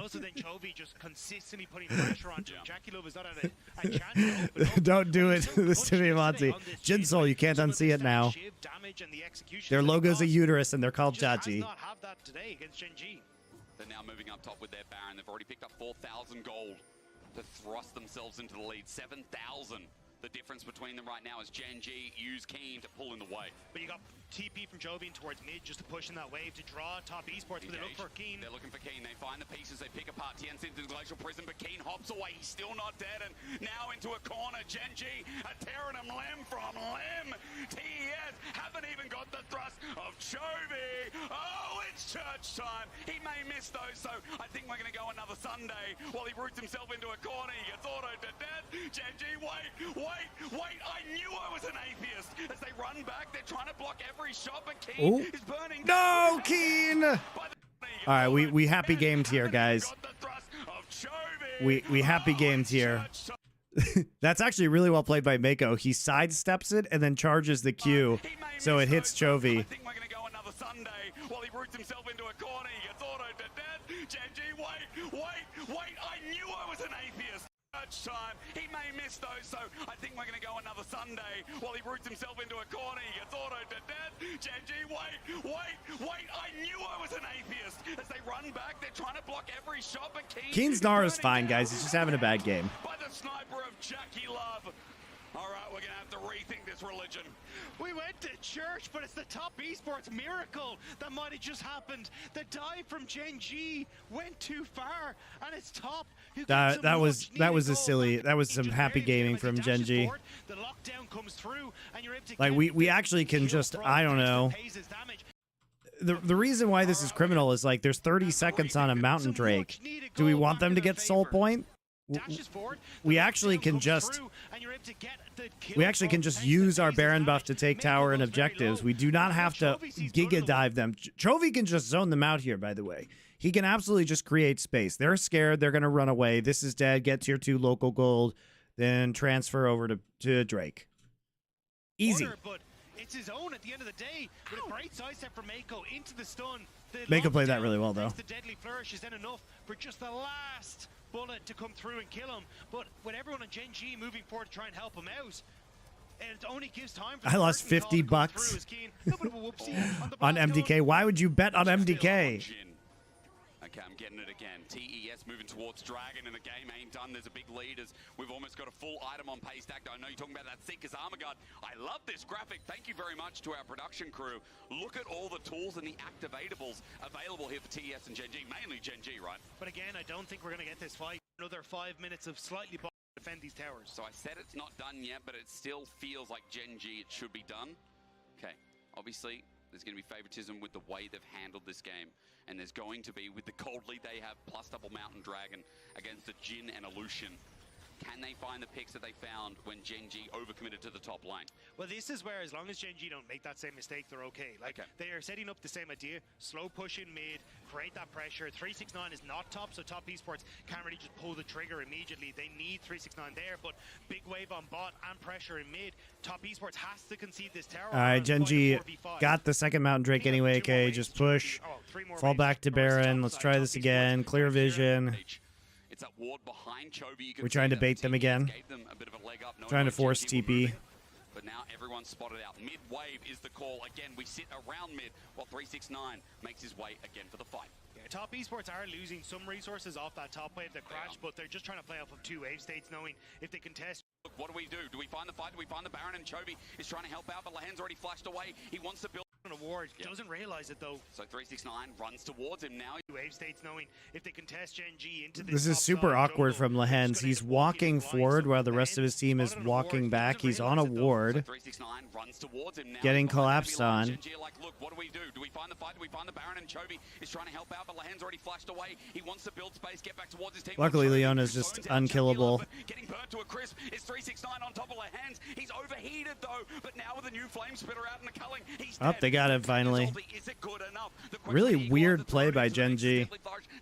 also then Chovy just consistently putting pressure on him. Jackie Love has not had a chance to open up. Don't do it. So This to me, clutch yesterday Monty. on this Jinsol, G, you can't some of unsee the it now. shiv damage and the execution Their that he logo's a caused. uterus, and they're called Just has Jaji. not have that today against Genji. They're now moving up top with their Baron. They've already picked up 4,000 gold to thrust themselves into the lead. 7,000. The difference between them right now is Genji use Keen to pull in the way. But you got TP from Jovian towards mid just to push in that wave to draw top esports, but they look for Keen. They're looking for Keen. They find the pieces. They pick apart Tien's into the Glacial Prison, but Keen hops away. He's still not dead, and now into a corner. Genji, a Terranum Lem from Lem. TES haven't even got the thrust of Chovy. Oh, it's church time. He may miss those, so I think we're going to go another Sunday while he roots himself into a corner. He gets autoed to death. Genji, wait. I knew I was an atheist. As they run back, they're trying to block every shot, but Keen Ooh. is burning. No, Keen! All right, we happy gamed here, guys. We happy gamed here. That's actually really well played by Mako. He sidesteps it and then charges the Q, so it hits Chovy. I think we're going to go another Sunday while he roots himself into a corner. He gets autoed to death. Genji, wait. I knew I was an atheist. Time. He may miss those, so I think we're going to go another Sunday while he roots himself into a corner. He gets autoed to death. Genji, wait. I knew I was an atheist. As they run back, they're trying to block every shot, but Keen's Nara's fine, guys. He's just having a bad game. By the sniper of Jackie Love. All right, we're going to have to rethink this religion. We went to church, but it's the top esports miracle that might have just happened. The dive from Genji went too far, and it's top. Who gets That some was much-needed a goal. silly. That was He some just happy barely gaming gets it from as he dashes Genji. forward, the lockdown comes through, and you're able to Like get we the actually can kill just from I don't thanks to know. Paze's damage. The reason why this is criminal is like there's 30 seconds on a Mountain Drake. Do we want them to get soul point? Dashes forward, We the actually lockdown can comes just through, and you're able to get the kill we actually from can just thanks to use our Paze's Baron buff damage. to take Mako tower and goes very objectives. low. We do not But have to Chovy sees good giga enough. dive them. Chovy can just zone them out here, by the way. He can absolutely just create space. They're scared. They're going to run away. This is dead. Get tier 2 local gold. Then transfer over to Drake. Easy. Order, but it's his own at the end of the day. With a great sidestep from Mako into the stun. The Mako played that lockdown, really well, though. thanks to deadly flourish is then enough for just the last bullet to come through and kill him. But with everyone on Genji moving forward to try and help him out, and it only gives time for I the lost curtain call to 50 come bucks through as Keen. Little bit of a whoopsie on the on blast MDK. gun. Why would you bet on MDK? Okay, I'm getting it again. TES moving towards Dragon, and the game ain't done. There's a big lead as we've almost got a full item on Pace Stack. I know you're talking about that Seeker's Armor Guard. I love this graphic. Thank you very much to our production crew. Look at all the tools and the activatables available here for TES and Genji. Mainly Genji, right? But again, I don't think we're going to get this fight. Another 5 minutes of slightly to defend these towers. So I said it's not done yet, but it still feels like Genji it should be done. Okay, obviously there's going to be favoritism with the way they've handled this game. And there's going to be with the cold lead they have, plus double Mountain Dragon against the Jin and Illusion. Can they find the picks that they found when Gen G overcommitted to the top lane? Well, this is where, as long as Gen G don't make that same mistake, they're okay. Like, they are setting up the same idea, slow push in mid, create that pressure. 369 is not top, so top esports can't really just pull the trigger immediately. They need 369 there, but big wave on bot and pressure in mid. Top esports has to concede this tower. All right, Gen G got the second Mountain Drake anyway. Okay, just push. Fall back to Baron. Let's try this again. Clear vision. It's that ward behind Chovy. We're trying to bait them again. Trying to force TP. But now everyone's spotted out. Mid wave is the call. Again, we sit around mid while 369 makes his way again for the fight. Yeah, top esports are losing some resources off that top wave that crashed, but they're just trying to play off of two wave states, knowing if they contest. Look, what do we do? Do we find the fight? Do we find the Baron? And Chovy is trying to help out, but Lahan's already flashed away. He wants to build An award, doesn't realize it though. So 369 runs towards him now. Wave states, knowing if they contest Gen G into This is super awkward from Lehens. He's walking forward while the rest of his team is walking back. He's on a ward, getting collapsed on. Like, look, what do we do? Do we find the fight? Do we find the Baron? And Chovy is trying to help out, but Lahan's already flashed away. He wants to build space, get back towards his team. Luckily, Leona's just unkillable. Getting burnt to a crisp is 369 on top of Lahan's. He's overheated though, but now with a new flame spitter out in the culling, he's Oh, they got him finally. Is it good enough? Really weird play by Gen G.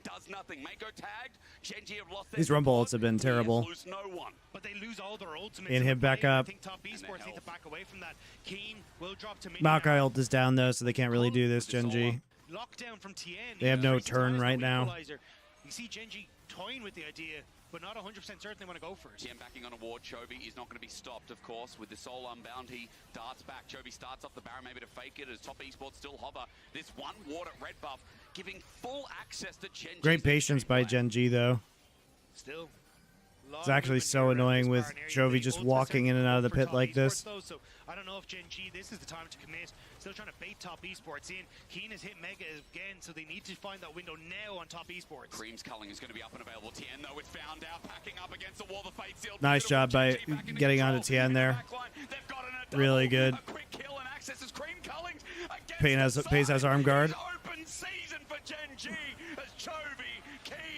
Does nothing. Mako tagged. Gen G have lost These rumble ults have been terrible. No one. But they lose all their ultimates. And hit back up. I think top esports need to back away from that. Keen will drop to mid. Maokai ult is down though, so they can't really do this, Gen G. Lockdown from TN. They have no turn right now. You see Gen G toying with the idea, but not 100% certain they want to go first. TN backing on a ward. Chovy is not going to be stopped, of course, with the soul unbound. He darts back. Chovy starts off the Baron, maybe to fake it as top esports still hover. This one ward at red buff, giving full access to Gen G. Great patience by Gen G though. Still. It's actually so annoying with Chovy just walking in and out of the pit like this. So I don't know if Gen G, this is the time to commit. Still trying to bait top esports in. Keen has hit Mega again, so they need to find that window now on top esports. Cream's culling is going to be up and available. TN though, it's found out, packing up against the wall. The fate sealed. Nice job by getting onto TN there. Really good. Pace has arm guard.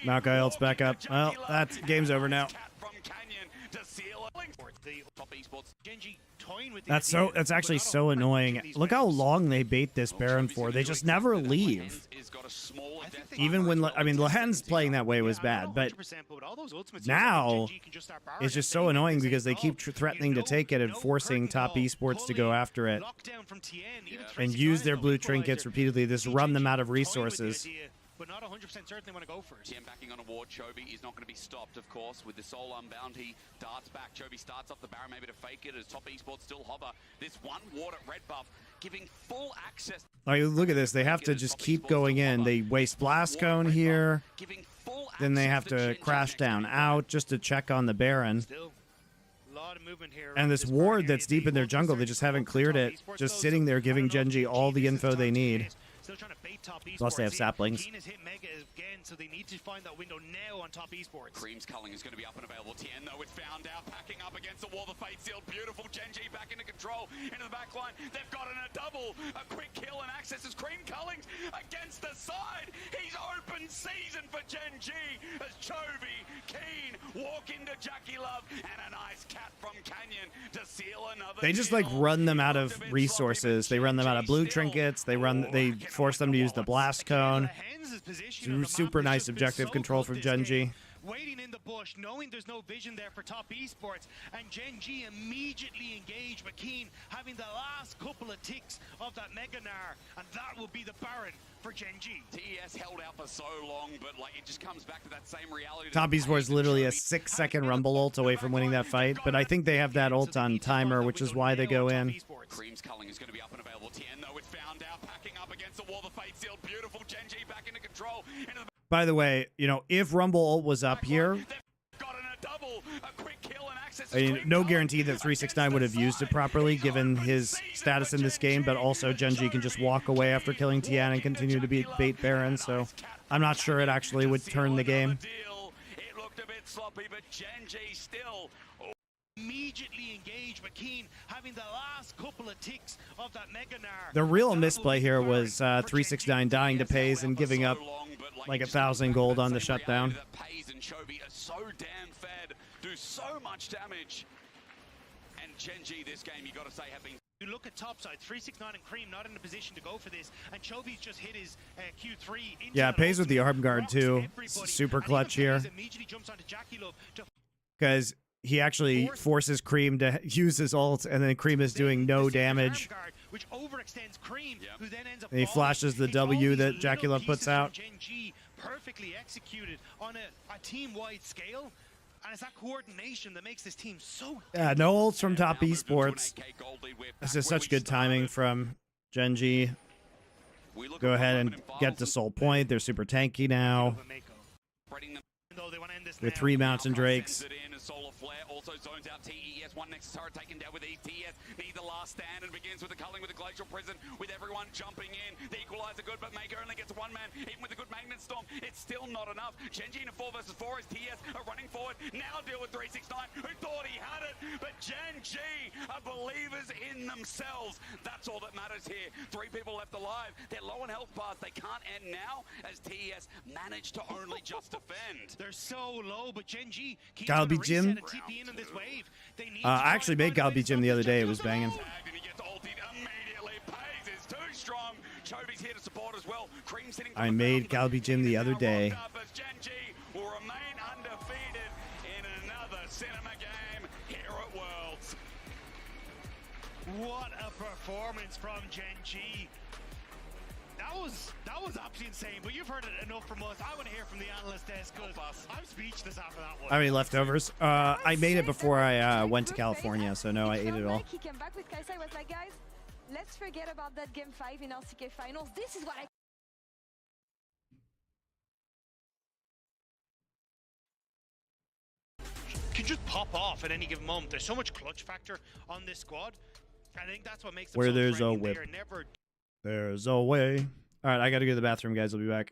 Maokai ult's back up. Well, that's game's over now. That's actually so annoying. Look how long they bait this Baron for. They just never leave. Even when Lahen's playing that way was bad, but now it's just so annoying because they keep threatening to take it and forcing top esports to go after it and use their blue trinkets repeatedly. This run them out of resources. But not 100% certain they want to go first. TN backing on a ward. Chovy is not going to be stopped, of course, with the soul unbound. He darts back. Chovy starts off the Baron, maybe to fake it as top esports still hover. This one ward at red buff, giving full access. Like, look at this. They have to just keep going in. They waste blast cone here. Then they have to crash down out just to check on the Baron. And this ward that's deep in their jungle, they just haven't cleared it. Just sitting there giving Gen G all the info they need. Plus they have saplings. So they need to find that window now on top esports. Cream's culling is going to be up and available. TN though, it's found out, packing up against the wall. The fate sealed, beautiful. Gen G back into control, into the back line. They've got in a double, a quick kill and access as Cream cullings against the side. He's open season for Gen G as Chovy, Keen walk into Jackie Love and a nice cat from Canyon to seal another. They just like run them out of resources. They run them out of blue trinkets. They force them to use the blast cone. Super nice objective control from Gen G. Waiting in the bush, knowing there's no vision there for top esports, and Gen G immediately engaged McKean, having the last couple of ticks of that Mega Gnar, and that will be the Baron for Gen G. TES held out for so long, but like it just comes back to that same reality. Top esports literally a 6-second rumble ult away from winning that fight, but I think they have that ult on timer, which is why they go in. Cream's culling is going to be up and available. TN though, it's found out, packing up against the wall. The fate sealed, beautiful. Gen G back into control. By the way, you know, if Rumble ult was up here, I mean, no guarantee that 369 would have used it properly given his status in this game, but also Gen G can just walk away after killing Tian and continue to bait Baron, so I'm not sure it actually would turn the game. It looked a bit sloppy, but Gen G still immediately engaged McKean, having the last couple of ticks of that Mega Gnar. The real misplay here was 369 dying to Pays and giving up like 1,000 gold on the shutdown. do so much damage. And Gen G this game, you got to say, have been. You look at topside, 369 and Cream not in a position to go for this, and Chovy's just hit his Q3. Yeah, it pays with the arm guard too. Super clutch here. Immediately jumps onto Jackie Love to Because he actually forces Cream to use his ult, and then Cream is doing no damage. which overextends Cream, who then ends up And he flashes the W that Jackie Love puts out. Gen G perfectly executed on a team-wide scale. And it's that coordination that makes this team so. Yeah, no ults from top esports. This is such good timing from Gen G. Go ahead and get to Soul Point. They're super tanky now. With 3 Mountain Drakes. Also zones out TES, one next turret taken down with ETS. Need the last stand and begins with the culling with the Glacial Prison, with everyone jumping in. The equalizer good, but Maker only gets one man. Even with a good Magnet Storm, it's still not enough. Gen G in a 4 versus 4 as TS are running forward. Now deal with 369, who thought he had it, but Gen G are believers in themselves. That's all that matters here. 3 people left alive. They're low on health bars. They can't end now as TES managed to only just defend. They're so low, but Gen G keeps Galbi Jim. this wave. They need I actually made Galbi Jim the other day. It was banging. And he gets ulted immediately. Pays is too strong. Chovy's here to support as well. Cream sitting I made Galbi Jim the other day. Gen G will remain undefeated in another cinema game here at Worlds. What a performance from Gen G. That was absolutely insane, but you've heard it enough from us. I want to hear from the analyst desk because I'm speechless after that one. How many leftovers? I made it before I went to California, so no, I ate it all. He came back with Kaisa. I was like, guys, let's forget about that game 5 in LCK finals. This is what I can just pop off at any given moment. There's so much clutch factor on this squad. I think that's what makes them Where so there's a threatening. whip. They are never There's a way. All right, I got to go to the bathroom, guys. I'll be back.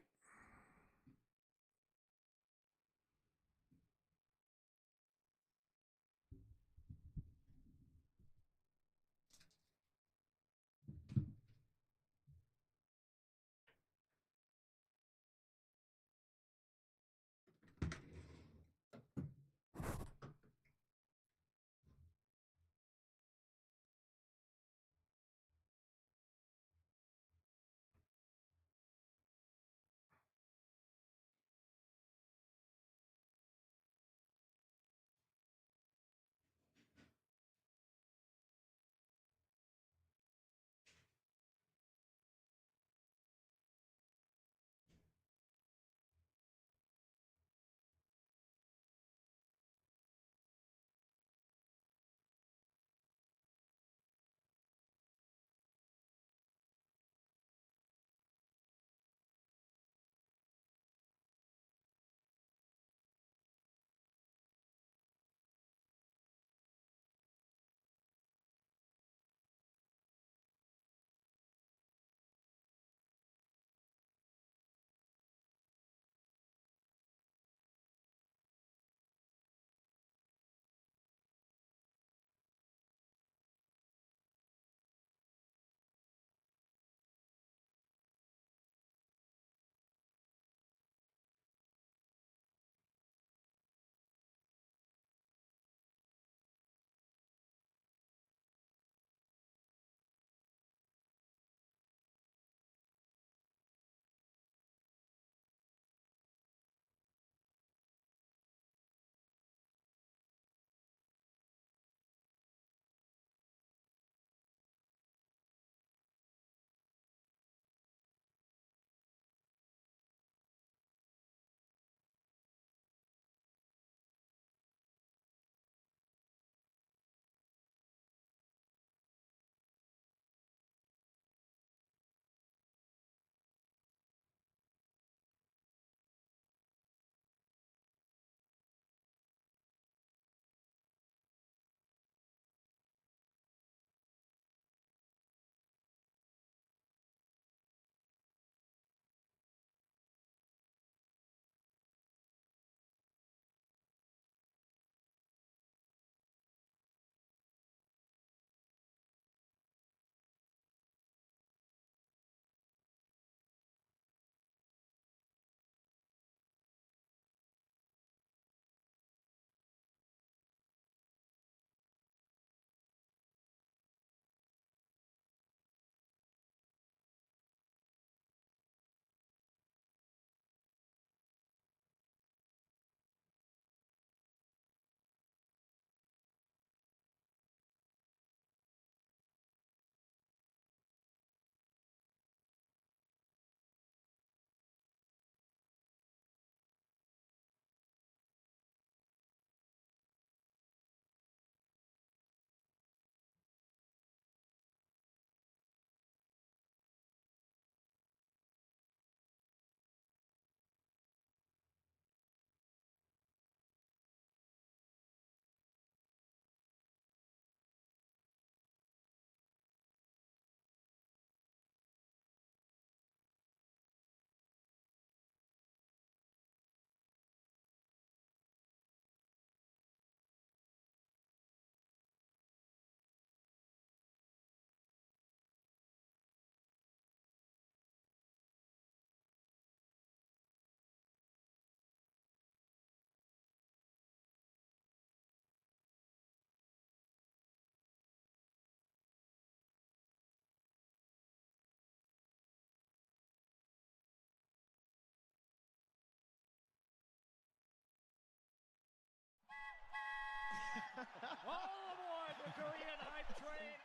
All aboard the Korean hype train.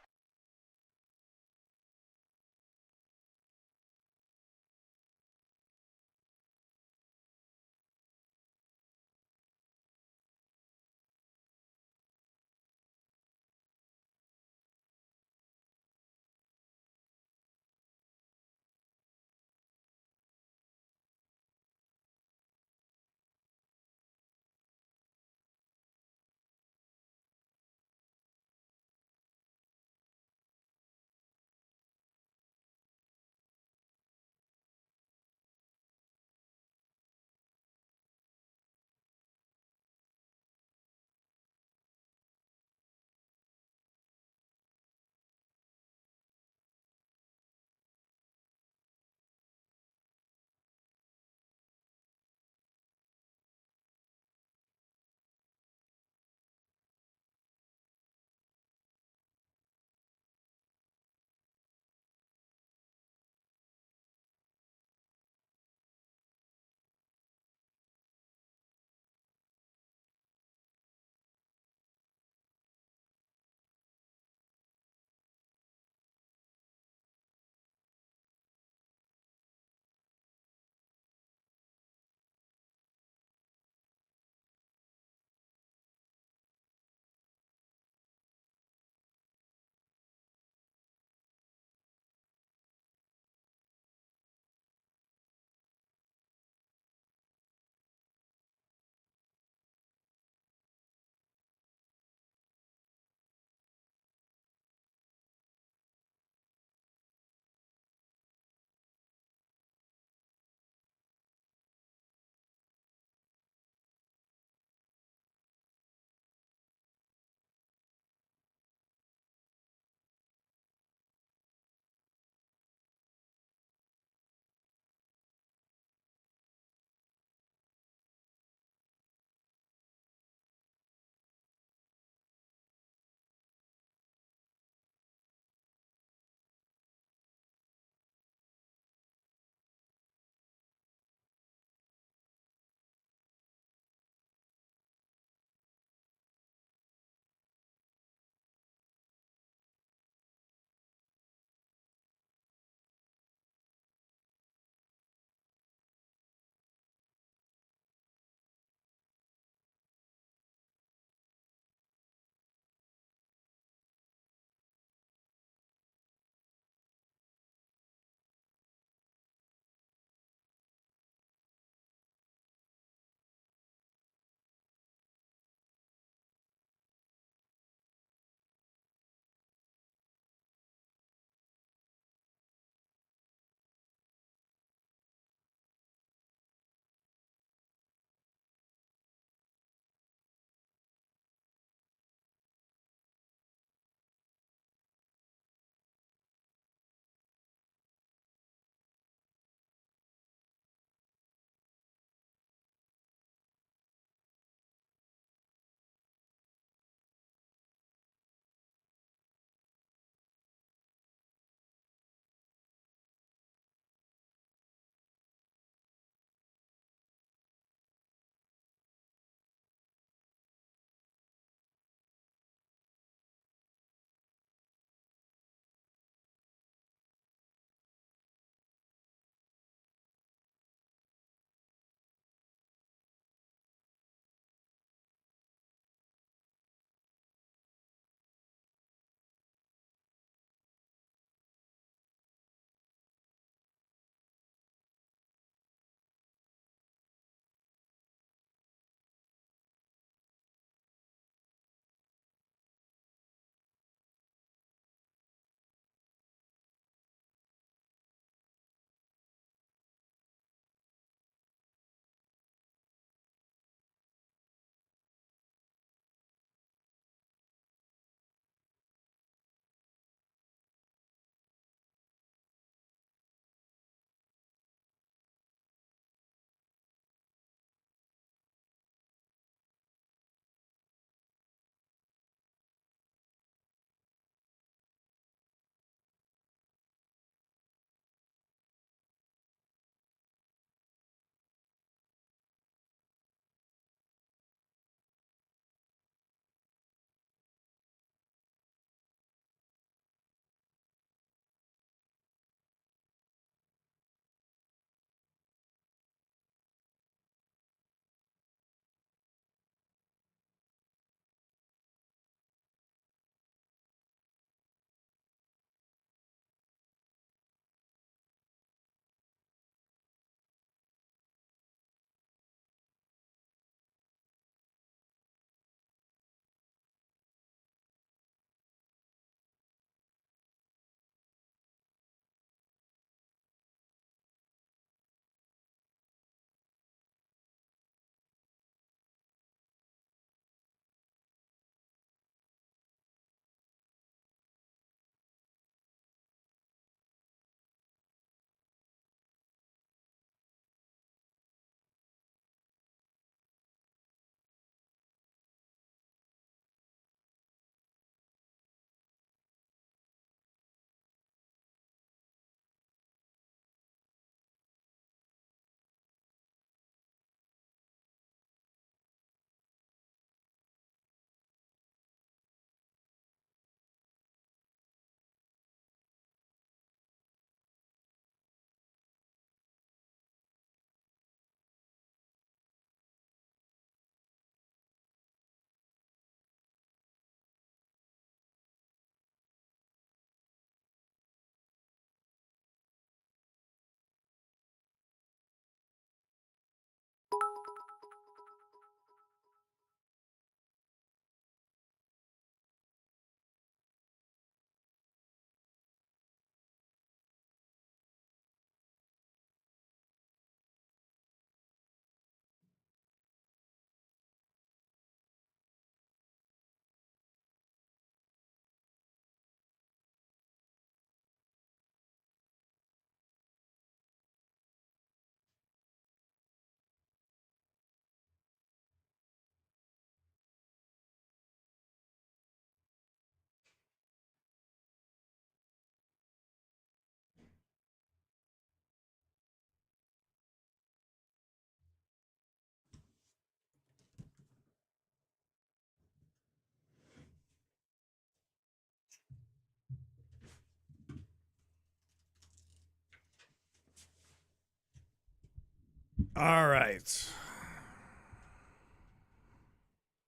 All right.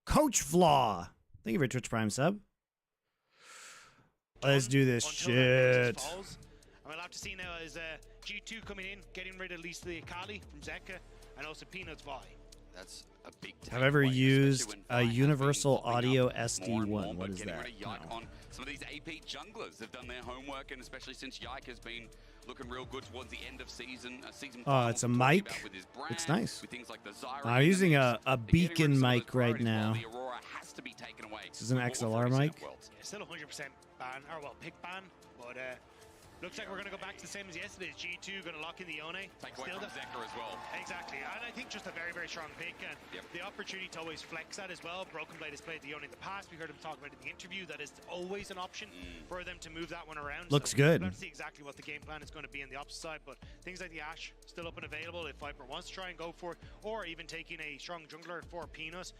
Coach Flaw. Thank you for Twitch Prime sub. Let's do this Until that notice shit. falls. And we'll have to see now is G2 coming in, getting rid of at least the Akali from Zeka, and also Peanuts Vi. That's a big Have ever takeaway, used especially a when Vi has been Universal popping Audio up more and SD1? more, What but is getting that? rid of Yike No. on some of these AP junglers have done their homework, and especially since Yike has been looking real good towards the end of season. Season Oh, finals it's a we're talking mic. about with his It's brand, nice. with things like the Zyra I'm in the using mix. a They're getting rid beacon of some of mic those right priorities while now. the Aurora has to be taken away. This is an with what XLR we've seen mic. at Worlds. Yeah, still 100% ban, or well, pick ban, but looks like we're going to go back to the same as yesterday. G2 going to lock in the Yone. Take away Still from Zeka as well. Exactly, and I think just a very, very strong pick, and Yep. the opportunity to always flex that as well. Broken Blade has played the Yone in the past. We heard him talk about it in the interview. That is always an option for them to move that one around. Looks so good. We'll have to see exactly what the game plan is going to be on the opposite side, but things like the Ashe still up and available if Viper wants to try and go for it, or even taking a strong jungler for Peanut.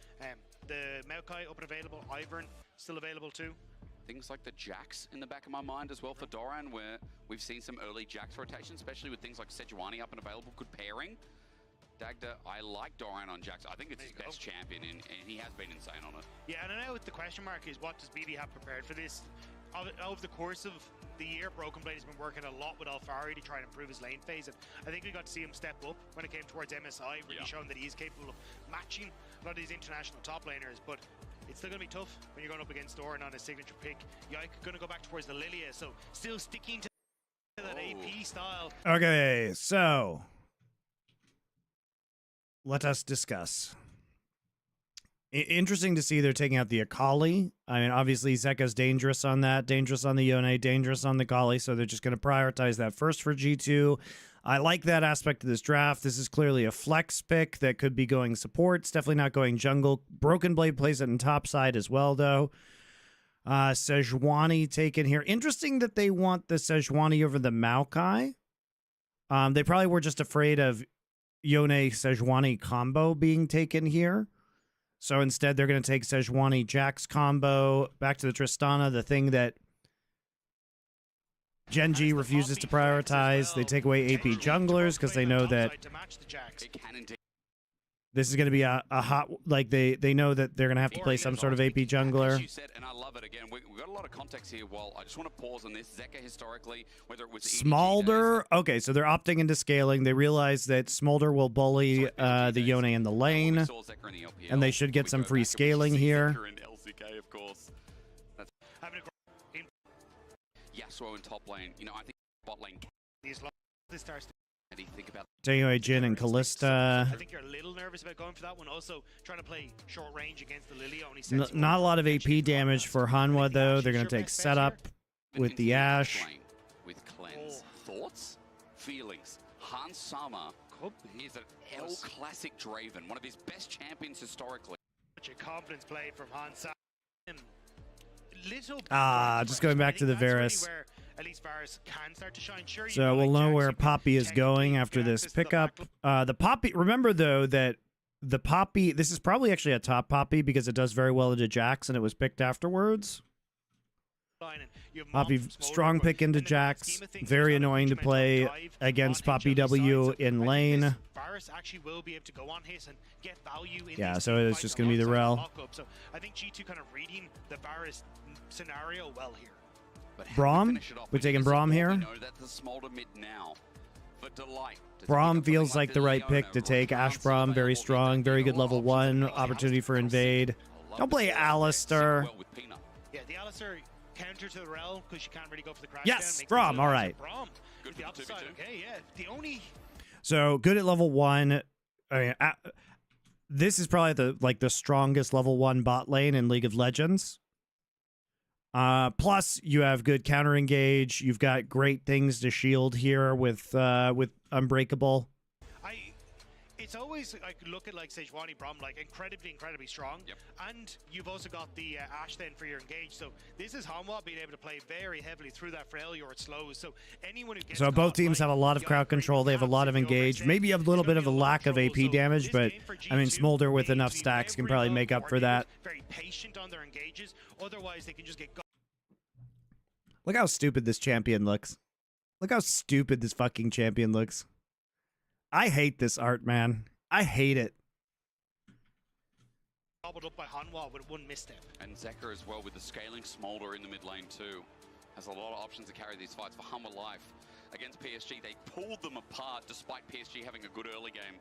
The Maokai up and available. Ivern still available too. Things like the Jax in the back of my mind as well for Doran, where we've seen some early Jax rotation, especially with things like Sejuani up and available. Good pairing. Dagda, I like Doran on Jax. I think it's his best champion, and he has been insane on it. Yeah, and I know the question mark is what does BB have prepared for this? Over the course of the year, Broken Blade has been working a lot with Alfari to try and improve his lane phase, and I think we got to see him step up when it came towards MSI, really showing that he is capable of matching a lot of these international top laners, but it's still going to be tough when you're going up against Doran on his signature pick. Yike going to go back towards the Lilia, so still sticking to that AP style. Okay, so let us discuss. Interesting to see they're taking out the Akali. I mean, obviously Zeka's dangerous on that, dangerous on the Yone, dangerous on the Akali, so they're just going to prioritize that first for G2. I like that aspect of this draft. This is clearly a flex pick that could be going support. It's definitely not going jungle. Broken Blade plays it in top side as well, though. Sejuani taken here. Interesting that they want the Sejuani over the Maokai. They probably were just afraid of Yone-Sejuani combo being taken here. So instead, they're going to take Sejuani-Jax combo back to the Tristana, the thing that Genji refuses to prioritize. They take away AP junglers because they know that It can indeed. this is going to be a hot, like they know that they're going to have to play some sort of AP As jungler. you said, and I love it again. We've got a lot of context here. Well, I just want to pause on this. Zeka historically, whether it was EDG Smolder, okay, so they're opting into scaling. They realize that Smolder will bully the Yone in the lane, and they should get some free scaling here. LCK, of course. Yasuo in top lane. You know, I think bot lane. This starts to How do you think about Taking away Jhin and I Callista. think you're a little nervous about going for that one. Also, trying to play short range against the Lily only Not a lot of AP damage for Hanwha, though. They're going to take setup with the Ashe. With cleanse? Thoughts? Feelings? Hans Sama is an L classic Draven, one of his best champions historically. Such a confidence play from Hans. Little Just going back to the Varus. Where at least Varus can start to shine. Sure, So we'll know where Poppy is going after this pickup. The Poppy, remember though that the Poppy, this is probably actually a top Poppy because it does very well into Jax and it was picked afterwards. Poppy, strong pick into Jax. Very annoying to play against Poppy W in lane. Varus actually will be able to go on his and get value in Yeah, these so team it's fights just going to be the alongside rel. lockup. So I think G2 kind of reading the Varus scenario well here. But how do we Braum? finish it off? We're We taking need to Braum support. here? We know that the Smolder mid now. For Delight. to pick Braum up feels something like the right Leona, pick to take. Root Ash Lance Braum, very available, strong, very good more level options 1. available. Opportunity for invade. I love Don't to play see it. Alistair. Well with Peanut. Yeah, the Alistar counter to the rel because you can't really go for the crash Yes, down. Makes Braum, it all so right. Braum Good is the for the opposite 2v2. side. Okay, yeah. The only So good at level 1. I mean, this is probably the strongest level 1 bot lane in League of Legends. Plus, you have good counter engage. You've got great things to shield here with Unbreakable. it's always I could look at like Sejuani Braum like incredibly strong. Yep. And you've also got the Ashe then for your engage. So this is Hanwha being able to play very heavily through that frailty or it slows. So anyone who gets So both caught teams by have a lot of the crowd Ivory control. They have a lot of absolutely engage. overextend, Maybe a little there's bit gonna of a be lot lack of trouble. AP So damage, this but game for I mean, G2, Smolder with they need enough to be stacks can very probably well make up for coordinated, that. Very patient on their engages. Otherwise, they can just get Look how stupid this champion looks. Look how stupid this fucking champion looks. I hate this art, man. I hate it. Gobbled up by Hanwha with one misstep. And Zeka as well with the scaling Smolder in the mid lane too. Has a lot of options to carry these fights for Hummer Life. Against PSG, they pulled them apart despite PSG having a good early game.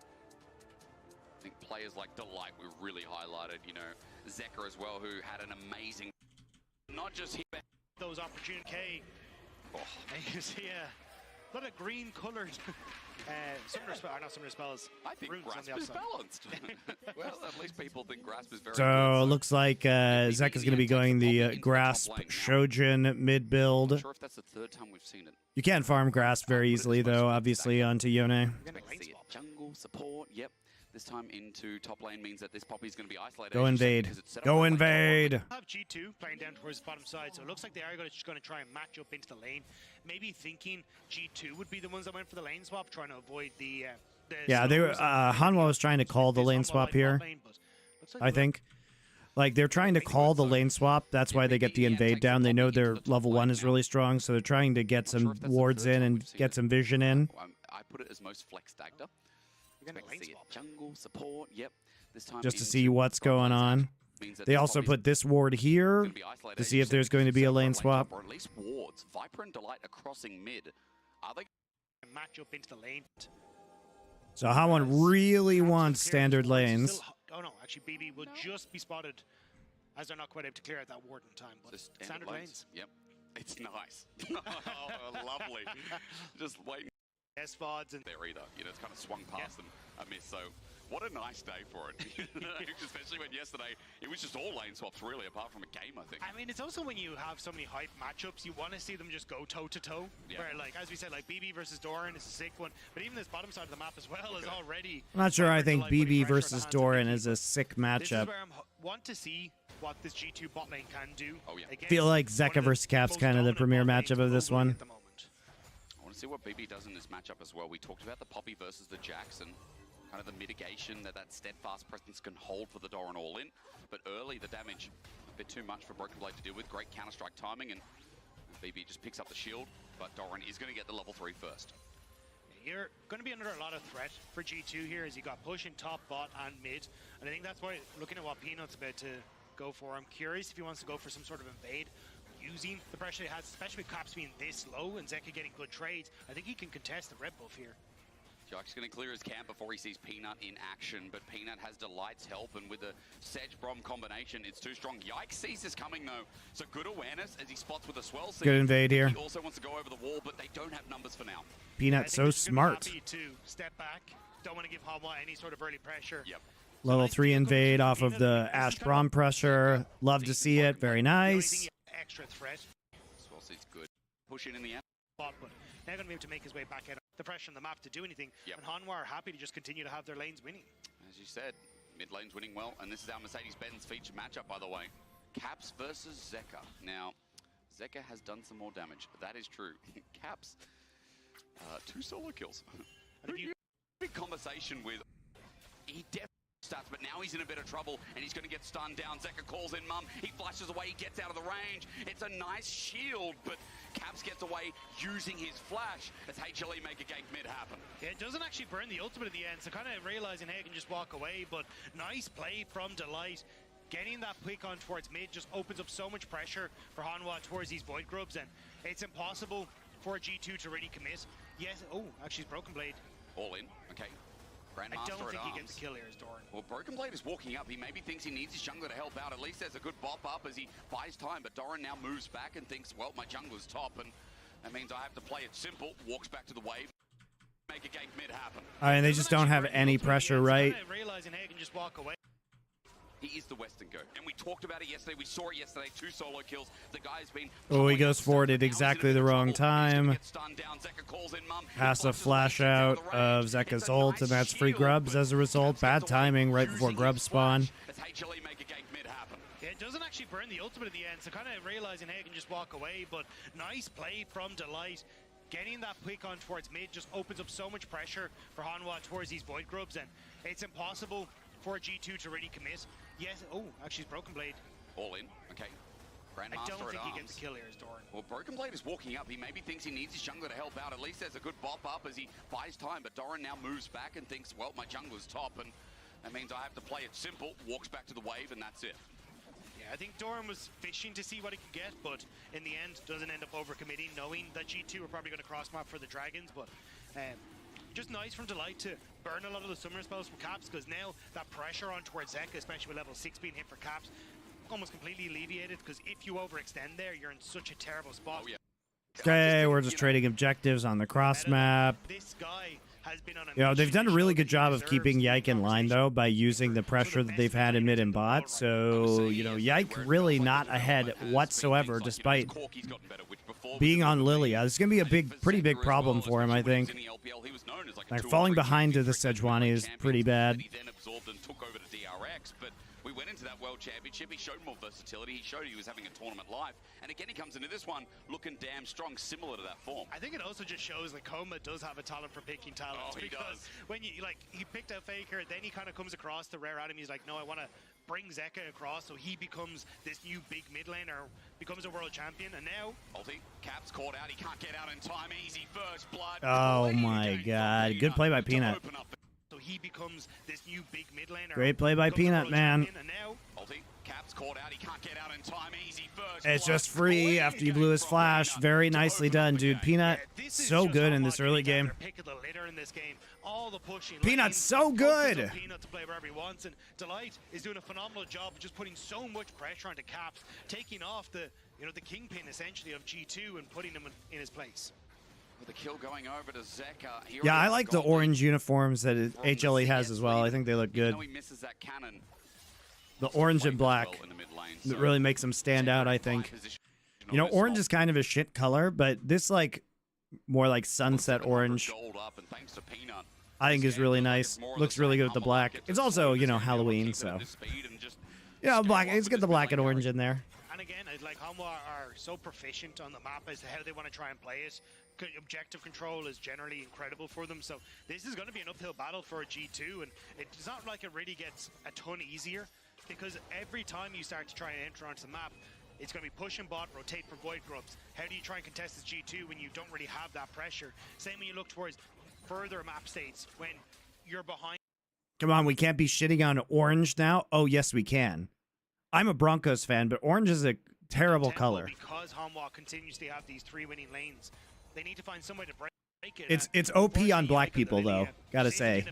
I think players like Delight were really highlighted, you know, Zeka as well, who had an amazing, not just him. Those opportune K. Oh. And you see a lot of green colored summoner spells. I think runes on Grasp the is outside. balanced. Well, at least people think Grasp is very So good. looks like Zek is going to be going the Grasp Shojin mid build. Not sure if that's the third time we've seen it. You can farm Grasp very easily, though, obviously, onto Yone. We're gonna Expect to lane see it. swap. Jungle support, yep. This time into top lane means that this Poppy's going to be isolated. Go as you said, invade. because it's set up Go right invade. Have G2 playing down towards the bottom side, so it looks like they are just going to try and match up into the lane. Maybe thinking G2 would be the ones that went for the lane swap, trying to avoid the Yeah, they were. slows. Hanwha was trying to call the This lane Hanwha swap like here. bot lane, but looks like I we're- think. Like, they're trying to call the lane swap. That's why they get the invade down. They know their level 1 is really strong, so they're trying to get some wards in and get some vision in. I put it as most flex Dagda. We're gonna lane See it. swap. Jungle support, yep. This time Just to into see what's top going lane on. side means that They this also Poppy's put this ward here gonna be isolated, to as see you if said, there's going to be a set up lane top, swap. or at least wards. Viper and Delight are crossing mid. Are they? Match up into the lane. So Hanwha really Grabs wants some standard clearance. lanes. Still- oh no, actually BB will just be spotted as they're not quite able to clear out that ward in time. But Just standard lanes. Yep. It's nice. Oh, lovely. Just waiting S-VODs and there either. You know, it's kind of swung past them a miss. So what a nice day for it. Especially when yesterday it was just all lane swaps really, apart from a game, I think. I mean, it's also when you have so many hype matchups, you want to see them just go toe to toe. Yeah. Where, like, as we said, like BB versus Doran is a sick one, but even this bottom side of the map as well is already. I'm not sure I Viper think Delight putting BB pressure on the versus hands of Doran BB. is a sick This is matchup. where I want to see what this G2 bot lane can do. Oh, yeah. against Feel like one Zeka of the versus Cap's most kind of the dominant premier bot lanes matchup of this globally one. at the moment. I want to see what BB does in this matchup as well. We talked about the Poppy versus the Jackson, kind of the mitigation that steadfast presence can hold for the Doran all-in. But early, the damage, a bit too much for Broken Blade to deal with. Great counter-strike timing, and BB just picks up the shield. But Doran is going to get the level 3 first. You're going to be under a lot of threat for G2 here as you got push in top, bot, and mid. And I think that's why, looking at what Peanut's about to go for, I'm curious if he wants to go for some sort of invade. Using the pressure he has, especially with Caps being this low and Zeka getting good trades, I think he can contest the red buff here. Jock's going to clear his camp before he sees Peanut in action, but Peanut has Delight's help, and with the Sedge-Brom combination, it's too strong. Yikes sees this coming, though, so good awareness as he spots with a swell seed. Good invade here. He also wants to go over the wall, but they don't have numbers for now. Peanut's so smart. Happy to step back. Don't want to give Hanwha any sort of early pressure. Yep. Level 3 invade off of the Ash Brom pressure. Love to see it. Very The only nice. thing, extra threat Swell seed's good. Push in the end. spot, but now going to be able to make his way back out of the pressure on the map to do anything. Yep. And Hanwha are happy to just continue to have their lanes winning. As you said, mid lane's winning well, and this is our Mercedes-Benz featured matchup, by the way. Caps versus Zeka. Now, Zeka has done some more damage. That is true. Caps, 2 solo kills. And if you Big conversation with. He definitely starts, but now he's in a bit of trouble, and he's going to get stunned down. Zeka calls in Mum. He flashes away. He gets out of the range. It's a nice shield, but Caps gets away using his flash as HLE make a gank mid happen. Yeah, it doesn't actually burn the ultimate at the end, so kind of realizing, hey, I can just walk away, but nice play from Delight. Getting that quick on towards mid just opens up so much pressure for Hanwha towards these Void Grubs, and it's impossible for G2 to really commit. Yes, oh, actually, it's Broken Blade. All in, okay. I Grandmaster don't at think he arms. gets the kill here as Doran. Well, Broken Blade is walking up. He maybe thinks he needs his jungler to help out. At least there's a good bop up as he buys time. But Doran now moves back and thinks, well, my jungler's top, and that means I have to play it simple. Walks back to the wave. Make a gank mid happen. And they just don't have any pressure, right? Kind of realizing, hey, I can just walk away. He is the Western goat. And we talked about it yesterday. We saw it yesterday. 2 solo kills. The guy's been... Oh, he goes for it at exactly the wrong time. Pass a flash out of Zeka's ult, and that's free grubs as a result. Bad timing right before grubs spawn. Yeah, it doesn't actually burn the ultimate at the end, so kind of realizing, hey, I can just walk away, but nice play from Delight. Getting that quick on towards mid just opens up so much pressure for Hanwha towards these Void Grubs, and it's impossible for G2 to really commit. Yes, oh, actually, it's Broken Blade. All in, okay. I don't think he gets a kill here as Doran. Well, Broken Blade is walking up. He maybe thinks he needs his jungler to help out. At least there's a good bop up as he buys time. But Doran now moves back and thinks, well, my jungler's top, and that means I have to play it simple. Walks back to the wave, and that's it. Yeah, I think Doran was fishing to see what he could get, but in the end, doesn't end up overcommitting, knowing that G2 are probably going to cross map for the Dragons. But just nice from Delight to burn a lot of the summoner spells from Caps, because now that pressure on towards Zeka, especially with level 6 being hit for Caps, almost completely alleviated, because if you overextend there, you're in such a terrible spot. Oh, yeah. Okay, we're just trading objectives on the cross map. This guy has been on a You know, they've mission done a to really show good that job he of keeping deserves Yike in line, though, by using the pressure that they've had in mid and bot. So, you know, Yike really not ahead whatsoever, despite being on Lilia. This is going to be a pretty big problem for him, I think. Like, falling behind to the Sejuani is pretty bad. But we went into that World Championship. He showed more versatility. He showed he was having a tournament life. And again, he comes into this one looking damn strong, similar to that form. I think it also just shows that Coma does have a talent for picking talents. Oh, he because does. when you he picked out Faker, then he kind of comes across the rare item. He's like, no, I want to bring Zeka across, so he becomes this new big mid laner, becomes a world champion, and now Ulti, Caps caught out. He can't get out in time. Easy first blood. Oh my god. Good play by Peanut. so he becomes this new big mid laner. Great play by becomes a Peanut, world man. champion, and now Ulti, Caps caught out. He can't get out in time. Easy first It's blood. just free after you blew his flash. Very nicely done, dude. Peanut, this is so just good how in this much early they got game. their pick of the litter in this game. All the pushing. Peanut's laning, so good. focus on Peanut to play wherever he wants, and Delight is doing a phenomenal job of just putting so much pressure onto Caps, taking off the the kingpin essentially of G2 and putting him in his place. With the kill going over to Zeka. Here Yeah, it I is, like the Goldie orange uniforms that from the HLE has CS as well. I lead. think they look Even good. though he misses that cannon, The orange and black. well in the mid lane, It so really makes them stand out, I think. You know, orange is kind of a shit color, but this, like, more like sunset orange, Gold up, and thanks to Peanut, I think is really nice. Looks really good with the black. It's also, you know, Halloween, so. Yeah, black. Let's get the black and orange in there. And again, like Hanwha are so proficient on the map as to how they want to try and play it. Objective control is generally incredible for them, so this is going to be an uphill battle for a G2, and it's not like it really gets a ton easier, because every time you start to try and enter onto the map, it's going to be push and bot, rotate for void grubs. How do you try and contest this G2 when you don't really have that pressure? Same when you look towards further map states, when you're behind. Come on, we can't be shitting on orange now. Oh, yes, we can. I'm a Broncos fan, but orange is a terrible tempo, color. Because Hanwha continues to have these 3 winning lanes, they need to find some way to break it. It's OP on black people, though, gotta say.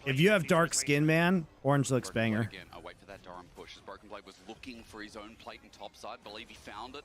If you have dark skin, man, orange looks banger. Again, I'll wait for that Doran push. As Broken Blade was looking for his own plate and top side, believe he found it.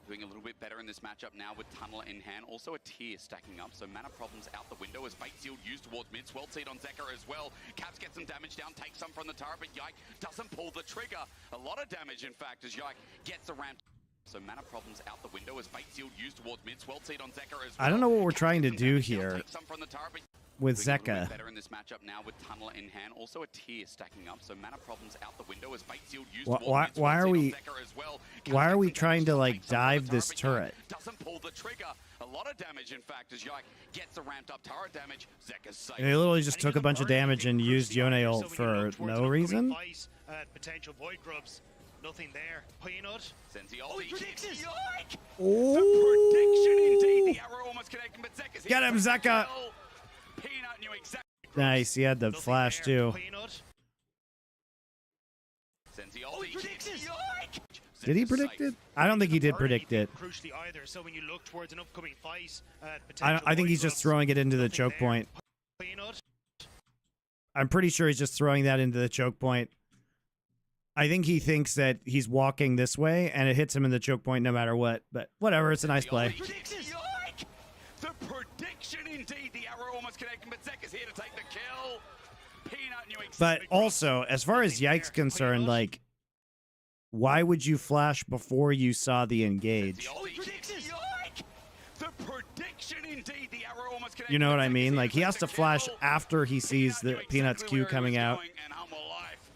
Doing a little bit better in this matchup now with Tunneler in hand. Also a tier stacking up, so mana problems out the window as Fate Sealed used towards mid. Swell Seed on Zeka as well. Caps get some damage down, takes some from the turret, but Yike doesn't pull the trigger. A lot of damage, in fact, as Yike gets the ramp. So mana problems out the window as Fate Sealed used towards mid. Swell Seed on Zeka as well. I don't know what we're Caps trying to get some do damage down, here takes some from the turret, but with doing a little bit Zeka. better in this matchup now with Tunneler in hand. Also a tier stacking up, so mana problems out the window as Fate Sealed used towards mid. Why are Swell we? Seed on Zeka as well. Caps Why are get we some trying damage to down, like takes some from dive the this turret, but turret? doesn't pull the trigger. A lot of damage, in fact, as Yike gets the ramped up turret damage. Zeka's safe. They literally just took a bunch of damage and used Yone ult for no reason. Potential void grubs, nothing there. Peanut. Sends the ulti. Yike! Oh. The prediction indeed. The arrow almost connecting, but Zeka's Get him, Zeka! Peanut knew exactly. Nice, he had the Nothing flash there. too. Peanut. Sends the ulti. Yike! Did he Zeka's predict safe. it? I don't think he did Already predict it. Crucially either. So when you look towards an upcoming fight, I think he's just throwing it into the choke point. Peanut. I'm pretty sure he's just throwing that into the choke point. I think he thinks that he's walking this way and it hits him in the choke point no matter what. But whatever, it's a nice play. Yike! The prediction indeed. The arrow almost connecting, but Zeka's here to take the kill. Peanut knew But exactly. also, as far as Yike's concerned, like, why would you flash before you saw the engage? Yike! The prediction indeed. The arrow almost connecting. You know what I Zeka's mean? here Like, to he take has the to flash kill. after he sees Peanut the knew Peanut's exactly Q where he coming was out. going, and Humble Life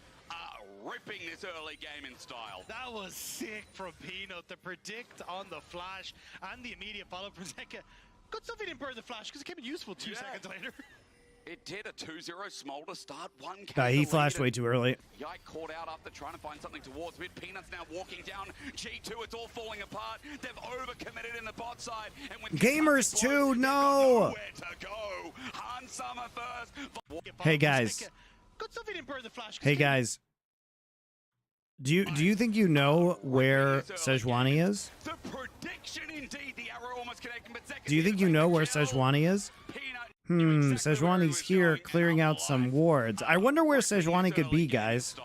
ripping this early game in style. That was sick from Peanut. The predict on the flash and the immediate follow from Zeka. Good stuff he didn't burn the flash because it came in useful 2 seconds later. It did a 2-0 Smolder start, 1K. Nah, he flashed way too early. Yike caught out after trying to find something towards mid. Peanuts now walking down G2. It's all falling apart. They've overcommitted in the bot side. And with Gamers too, blows, no. nowhere to go. Han Summer first. Hey guys. Good stuff he didn't burn the flash. Hey guys. Do you think you know where Sejuani is? The prediction indeed. The arrow almost connecting, but second. Do you think you know where Sejuani is? Sejuani's here clearing out some wards. I wonder where Sejuani could be, guys.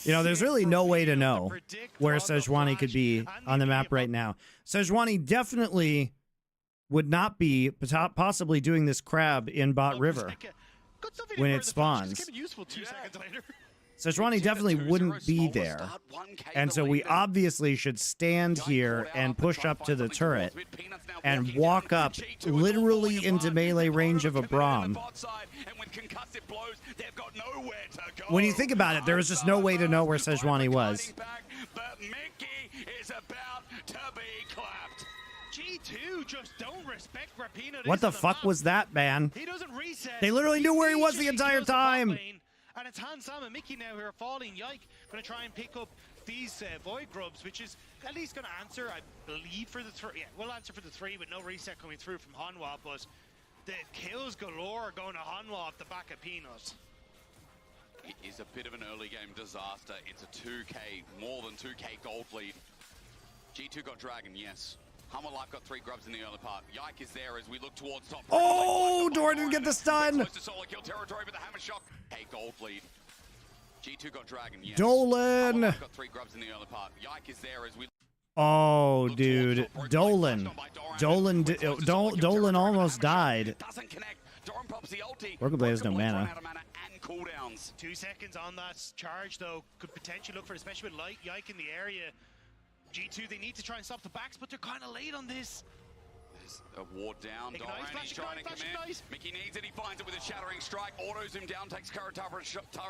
You know, there's really no way to know where Sejuani could be on the map right now. Sejuani definitely would not be possibly doing this crab in Bot River when it spawns. Sejuani definitely wouldn't be there. And so we obviously should stand here and push up to the turret and walk up literally into melee range of a Braum. When you think about it, there was just no way to know where Sejuani was. G2 just don't respect where Peanut What is the on fuck map. was that, man? He doesn't reset. They literally knew where he was the entire time. And it's Han Sam and Mickey now who are falling. Yike going to try and pick up these Void Grubs, which is at least going to answer, I believe, for the 3. Yeah, we'll answer for the 3 with no reset coming through from Hanwha, but the kills galore going to Hanwha off the back of Peanuts. It is a bit of an early game disaster. It's a 2K, more than 2K gold lead. G2 got Dragon, yes. Hummer Life got 3 grubs in the early part. Yike is there as we look towards top. Oh, Dor didn't get the stun. Close to solo kill territory, but the hammer shock. Hey, gold lead. G2 got Dragon, yes. Dolan. Hummer Life got 3 grubs in the early part. Yike is there as we. Oh, dude. Dolan almost died. Doesn't connect. Doran pops the ulti. Workable has no mana. 2 seconds on that charge, though, could potentially look for, especially with Yike in the area. G2, they need to try and stop the backs, but they're kind of late on this. There's a ward down. Doran, he's trying to come in. Mickey needs it. He finds it with a shattering strike. Autos him down, takes turret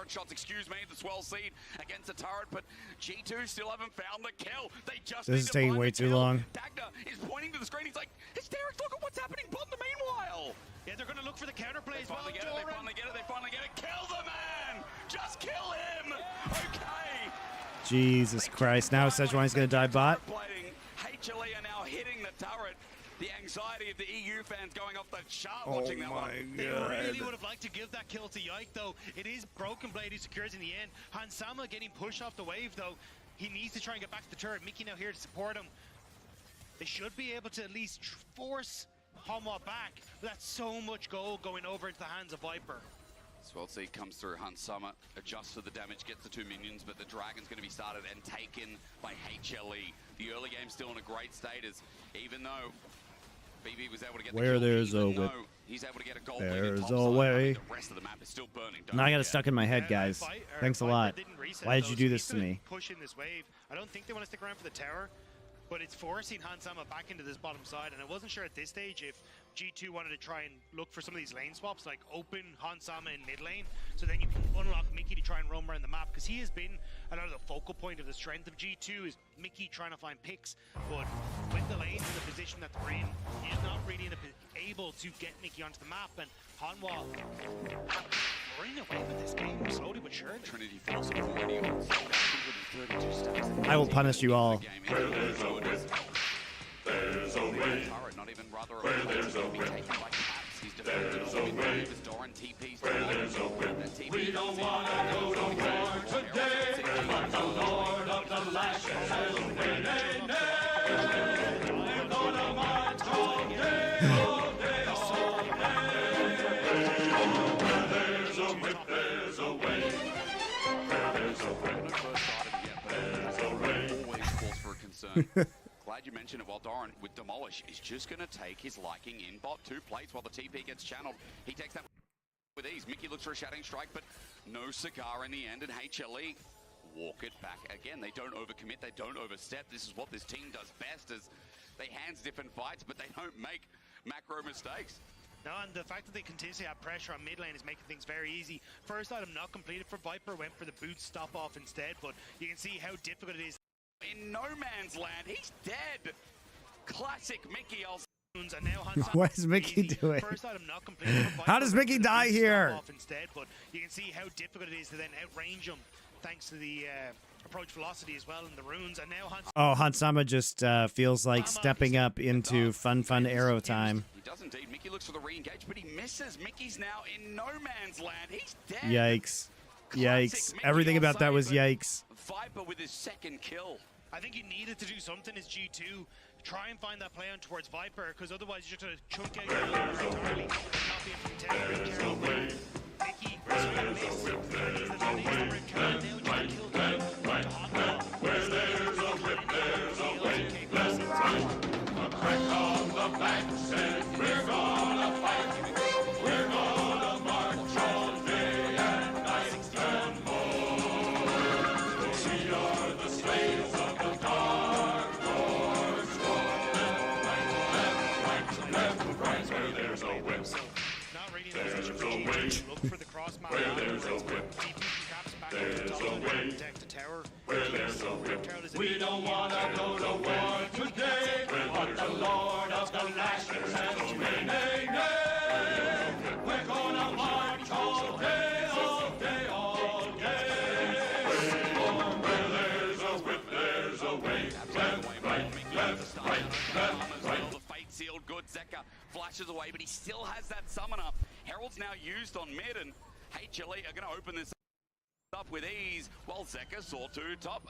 shots, excuse me, the swell seed against the turret, but G2 still haven't found the kill. They just This is taking way too long. Dagda is pointing to the screen. He's like, hysterics, look at what's happening bot in the meanwhile. Yeah, they're going to look for the counterplay as well. They finally get it. Kill the man! Just kill him! Okay. Jesus Christ. Now Sejuani's going to die bot. HLE are now hitting the turret. The anxiety of the EU fans going off the chart watching that one. They really would have liked to give that kill to Yike, though. It is Broken Blade who secures in the end. Hansama getting pushed off the wave, though. He needs to try and get back to the turret. Mickey now here to support him. They should be able to at least force Hanwha back. But that's so much gold going over into the hands of Viper. Swell Seed comes through. Hunt Summer adjusts for the damage, gets the 2 minions, but the Dragon's going to be started and taken by HLE. The early game's still in a great state, as even though BB was able to get Where the kill, there's a whip, he's able to get a gold there's top a side. way. The rest of the map is still burning. Now I got it stuck in my head, guys. Thanks a lot. Why did you do this to me? Push in this wave. I don't think they want to stick around for the tower, but it's forcing Hansama back into this bottom side, and I wasn't sure at this stage if G2 wanted to try and look for some of these lane swaps, like open Hansama in mid lane, so then you can unlock Mickey to try and roam around the map, because he has been another focal point of the strength of G2 is Mickey trying to find picks, but with the lanes in the position that they're in, he's not really able to get Mickey onto the map, and Hanwha running away with this game slowly but surely. Trinity falls already on 132 stacks. I will punish you all. There's a way. There's a way. Not even rather a there's a way. There's a way. There's a way. We don't want to go to war today, but the Lord of the Lash has a way. Nay, nay. We're gonna march all day, all day, all day. Where there's a whip, there's a way. Where there's a whip, there's a way. Always calls for a concern. Glad you mentioned it. While Doran with Demolish is just going to take his liking in bot 2 plates while the TP gets channeled. He takes that with ease. Mickey looks for a shattering strike, but no cigar in the end, and HLE walk it back again. They don't overcommit, they don't overstep. This is what this team does best, is they hands different fights, but they don't make macro mistakes. No, and the fact that they continuously have pressure on mid lane is making things very easy. First item not completed for Viper, went for the boot stop off instead, but you can see how difficult it is. In no man's land, he's dead. Classic Mickey. runes, and now Hans What is Mickey easy. doing? First item not completed from How does Viper, Mickey but die the here? stop off instead, but you can see how difficult it is to then outrange him thanks to the approach velocity as well in the runes. And now Hans Oh, Hansama just feels like stepping up into fun arrow time. He does indeed. Mickey looks for the re-engage, but he misses. Mickey's now in no man's land. He's dead. Yikes. Classic Yikes. Mickey, Everything I'll about that say, was but yikes. Viper with his second kill. I think he needed to do something as G2. Try and find that play on towards Viper, because otherwise you're just going to chunk out your own entirely. Copy it from Tower and carry away. Mickey, swing and miss. He's the next number in count, now just killed him. Where there's a whip, there's a way. A crack on the back said, we're gonna fight. We're gonna march all day and night and more. We are the slaves of the dark horse. Left, right, where there's a whip. Not really in position for G2. Look for the cross map. Where there's a whip. There's a way. Protect the tower. Where there's a whip. We don't want to go to war today, but the Lord of the Lashes says, nay, nay, nay. We're gonna march all day, all day, all day. Where there's a whip, there's a way. Left, right. The fate sealed good. Zeka flashes away, but he still has that summoner. Herald's now used on mid, and HLE are going to open this up with ease, while Zeka saw two top.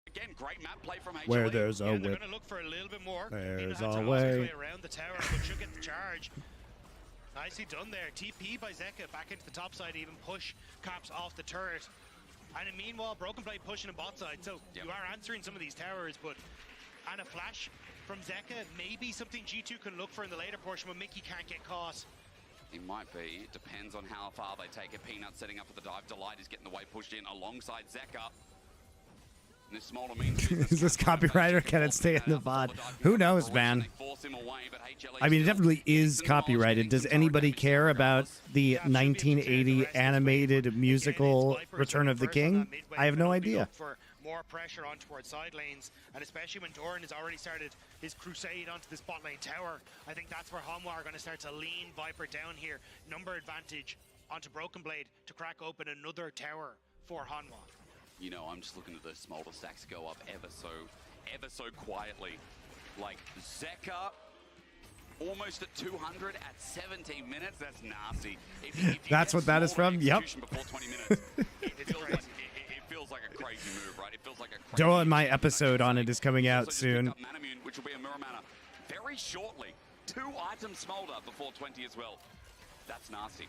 Again, great map play from HLE. Where there's a They're whip. going to look for a little bit more. There's He knows how a to way. his way around the tower, but should get the charge. Nicely done there. TP by Zeka back into the top side, even push Caps off the turret. And in meanwhile, Broken Blade pushing on bot side. So you are answering some of these towers, but and a flash from Zeka, maybe something G2 can look for in the later portion when Mickey can't get caught. It might be. It depends on how far they take it. Peanut setting up for the dive. Delight is getting the way pushed in alongside Zeka. And this Smolder means Is this copyright or can it stay in the VOD? Who knows, man? I mean, it definitely is copyrighted. Does anybody care about the 1980 animated musical Return of the King? I have no idea. For more pressure on towards side lanes, and especially when Doran has already started his crusade onto this bot lane tower, I think that's where Hanwha are going to start to lean Viper down here. Number advantage onto Broken Blade to crack open another tower for Hanwha. You know, I'm just looking at the Smolder stacks go up ever so quietly. Like Zeka, almost at 200 at 17 minutes. That's nasty. If you That's get what that is Smolder from? Yep. execution before 20 minutes, it feels like a crazy move, right? It feels like a crazy Doa and my move. episode on it is coming Also out just soon. picked up Manamune, which will be a mirror mana very shortly. 2 items Smolder before 20 as well. That's nasty.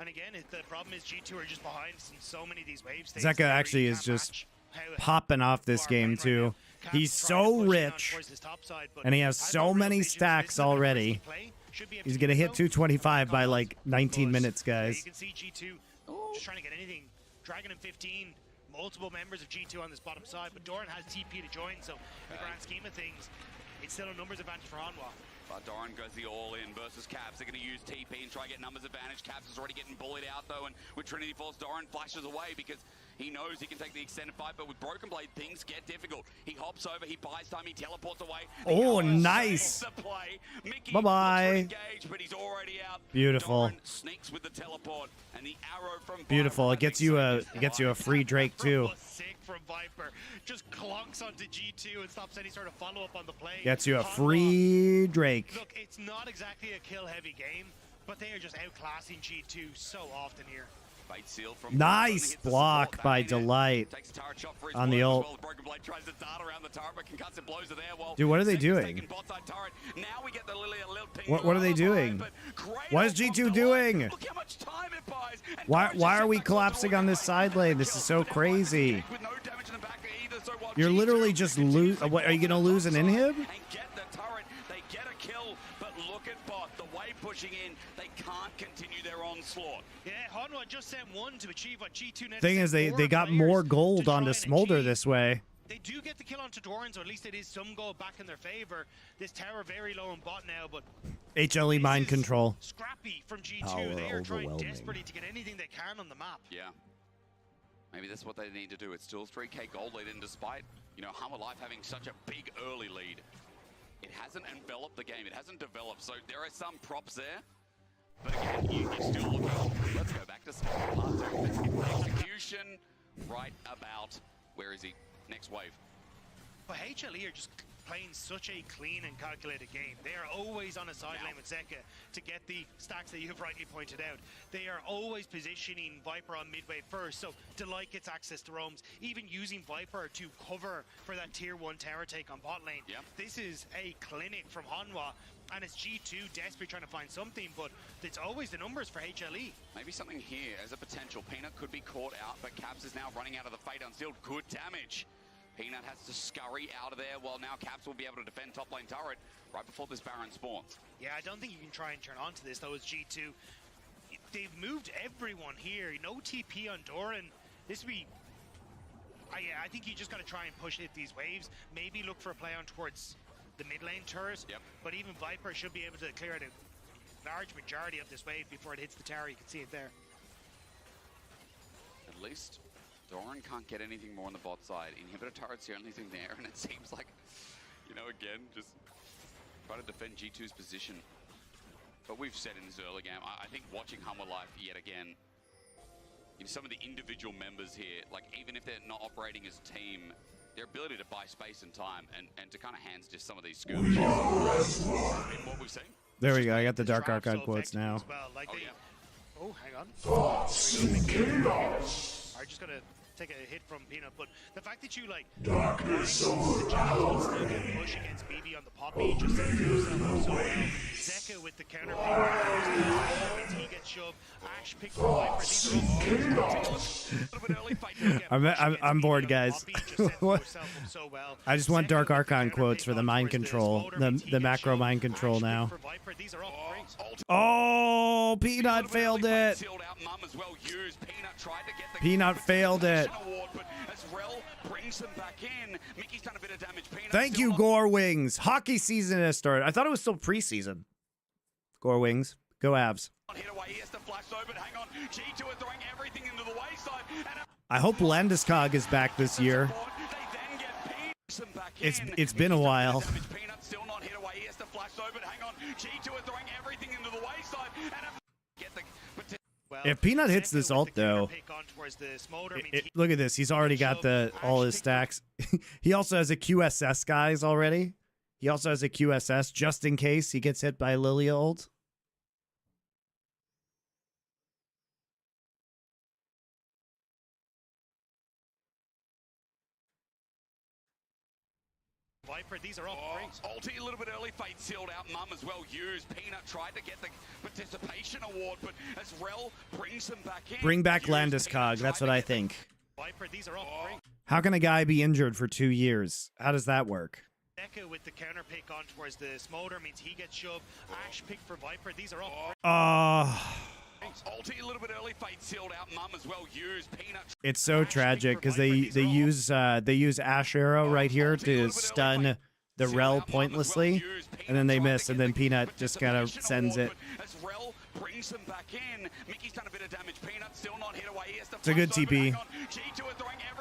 And again, the problem is G2 are just behind in so many of these wave states. Zeka that actually you is can't just match how popping off this far game right too. now. Caps He's trying to so push in on rich, towards his top side, but and he has has so no real many vision. stacks This is a already. risky play. Should be able He's to gonna do hit so. 225 by like 19 But, minutes, yeah, guys. you can see G2 just trying to get anything. Dragon in 15, multiple members of G2 on this bottom side, but Doran has TP to join, so in the grand scheme of things, it's still a numbers advantage for Hanwha. But Doran goes the all-in versus Caps. They're going to use TP and try and get numbers advantage. Caps is already getting bullied out, though, and with Trinity Force, Doran flashes away because he knows he can take the extended fight, but with Broken Blade, things get difficult. He hops over, he buys time, he teleports away. The Oh, arrow nice. saves the play. Mickey Bye-bye. looks to engage, but he's already out. Beautiful. Doran sneaks with the teleport, and the arrow from Beautiful. Viper, It gets you I think, a free Drake too. Was sick from Viper. Just clunks onto G2 and stops any sort of follow-up on the play. Gets you a Hanwha, free Drake. Look, it's not exactly a kill-heavy game, but they are just outclassing G2 so often here. Fate seal from Nice hits the block support. by Back in there. Delight Takes a turret shot for his on the blow as ult. well. Broken Blade tries to dart around the turret, but concussive blows are there. While Dude, what are they Zeka's doing? taking bot side turret. Now we get the Lilia little ping What are they on the doing? line, but great What is ult from G2 Delight. doing? Look how much time it buys. And Why Doran why just are we sits back on collapsing the on this right. side lane? This is so But F1 crazy. engaged with no damage in the back either, so while You're G2 literally just continues to what, are you go gonna on the lose an top inhib? side and get the turret, they get a kill, but look at bot, the way pushing in, they can't continue their onslaught. Yeah, Hanwha just sent one to achieve what G2 needed. Thing is, they got more gold onto Smolder this way. They do get the kill onto Doran, so at least it is some gold back in their favor. This tower very low in bot now, but HLE this mind is control. scrappy from G2. Power They are trying overwhelming. desperately to get anything they can on the map. Yeah. Maybe that's what they need to do. It's still 3k gold lead, and despite, you know, Hummer Life having such a big early lead, It hasn't enveloped the game. It hasn't developed. So there are some props there. But again, you still look at, let's go back to part two. Execution right about, where is he? Next wave. But HLE are just playing such a clean and calculated game. They are always on a sideline with Zeka to get the stacks that you've rightly pointed out. They are always positioning Viper on midway first, so Delight gets access to roams, even using Viper to cover for that tier 1 tower take on bot lane. Yep. This is a clinic from Hanwha, and it's G2 desperately trying to find something, but it's always the numbers for HLE. Maybe something here as a potential. Peanut could be caught out, but Caps is now running out of the Fate Unsealed. Good damage. Peanut has to scurry out of there, while now Caps will be able to defend top lane turret right before this Baron spawns. Yeah, I don't think you can try and turn onto this, though, as G2. They've moved everyone here. No TP on Doran. This would be... I think you just got to try and push hit these waves. Maybe look for a play on towards the mid lane turret. Yep. But even Viper should be able to clear out a large majority of this wave before it hits the tower. You can see it there. At least Doran can't get anything more on the bot side. Inhibitor turret's the only thing there, and it seems like, you know, again, just try to defend G2's position. But we've said in this early game, I think watching Hummer Life yet again, you know, some of the individual members here, like even if they're not operating as a team, their ability to buy space and time and to kind of hands just some of these skirmishes. What we've seen. There we go. I got the Dark Trap Archon so quotes now. effective as well. Like Oh, they, yeah. oh, hang on. I'm just gonna take a hit from Peanut, but the fact that you like darkness push against BB on the poppy just set yourself up so well. Zeka with the counter pick, he gets shoved. Ash picks for Viper. These are all I'm bored, guys. I just want Dark Archon quotes for the mind control, the macro mind control now. Oh, Peanut failed it. Peanut failed it. Thank you, Gore Wings. Hockey season has started. I thought it was still preseason. Gore Wings, go Avs. I hope Landeskog is back this year. It's been a while. If Peanut hits this ult, though, look at this. He's already got all his stacks. He also has a QSS, guys, already. He also has a QSS just in case he gets hit by Lilia ult. Viper, these are all Ulti a little bit early, Fate sealed out, Mum as well used. Peanut tried to get the participation award, but as Rel brings them back in. Bring back Landeskog, that's what I think. Viper, these are all How can a guy be injured for 2 years? How does that work? Zeka with the counter pick on towards the smolder means he gets shoved. Ash pick for Viper, these are all Ulti a little bit early, Fate sealed out, Mum as well used. Peanut. It's so tragic because they use Ash Arrow right here to stun the Rel pointlessly, and then they miss, and then Peanut just kind of sends it. It's a good TP.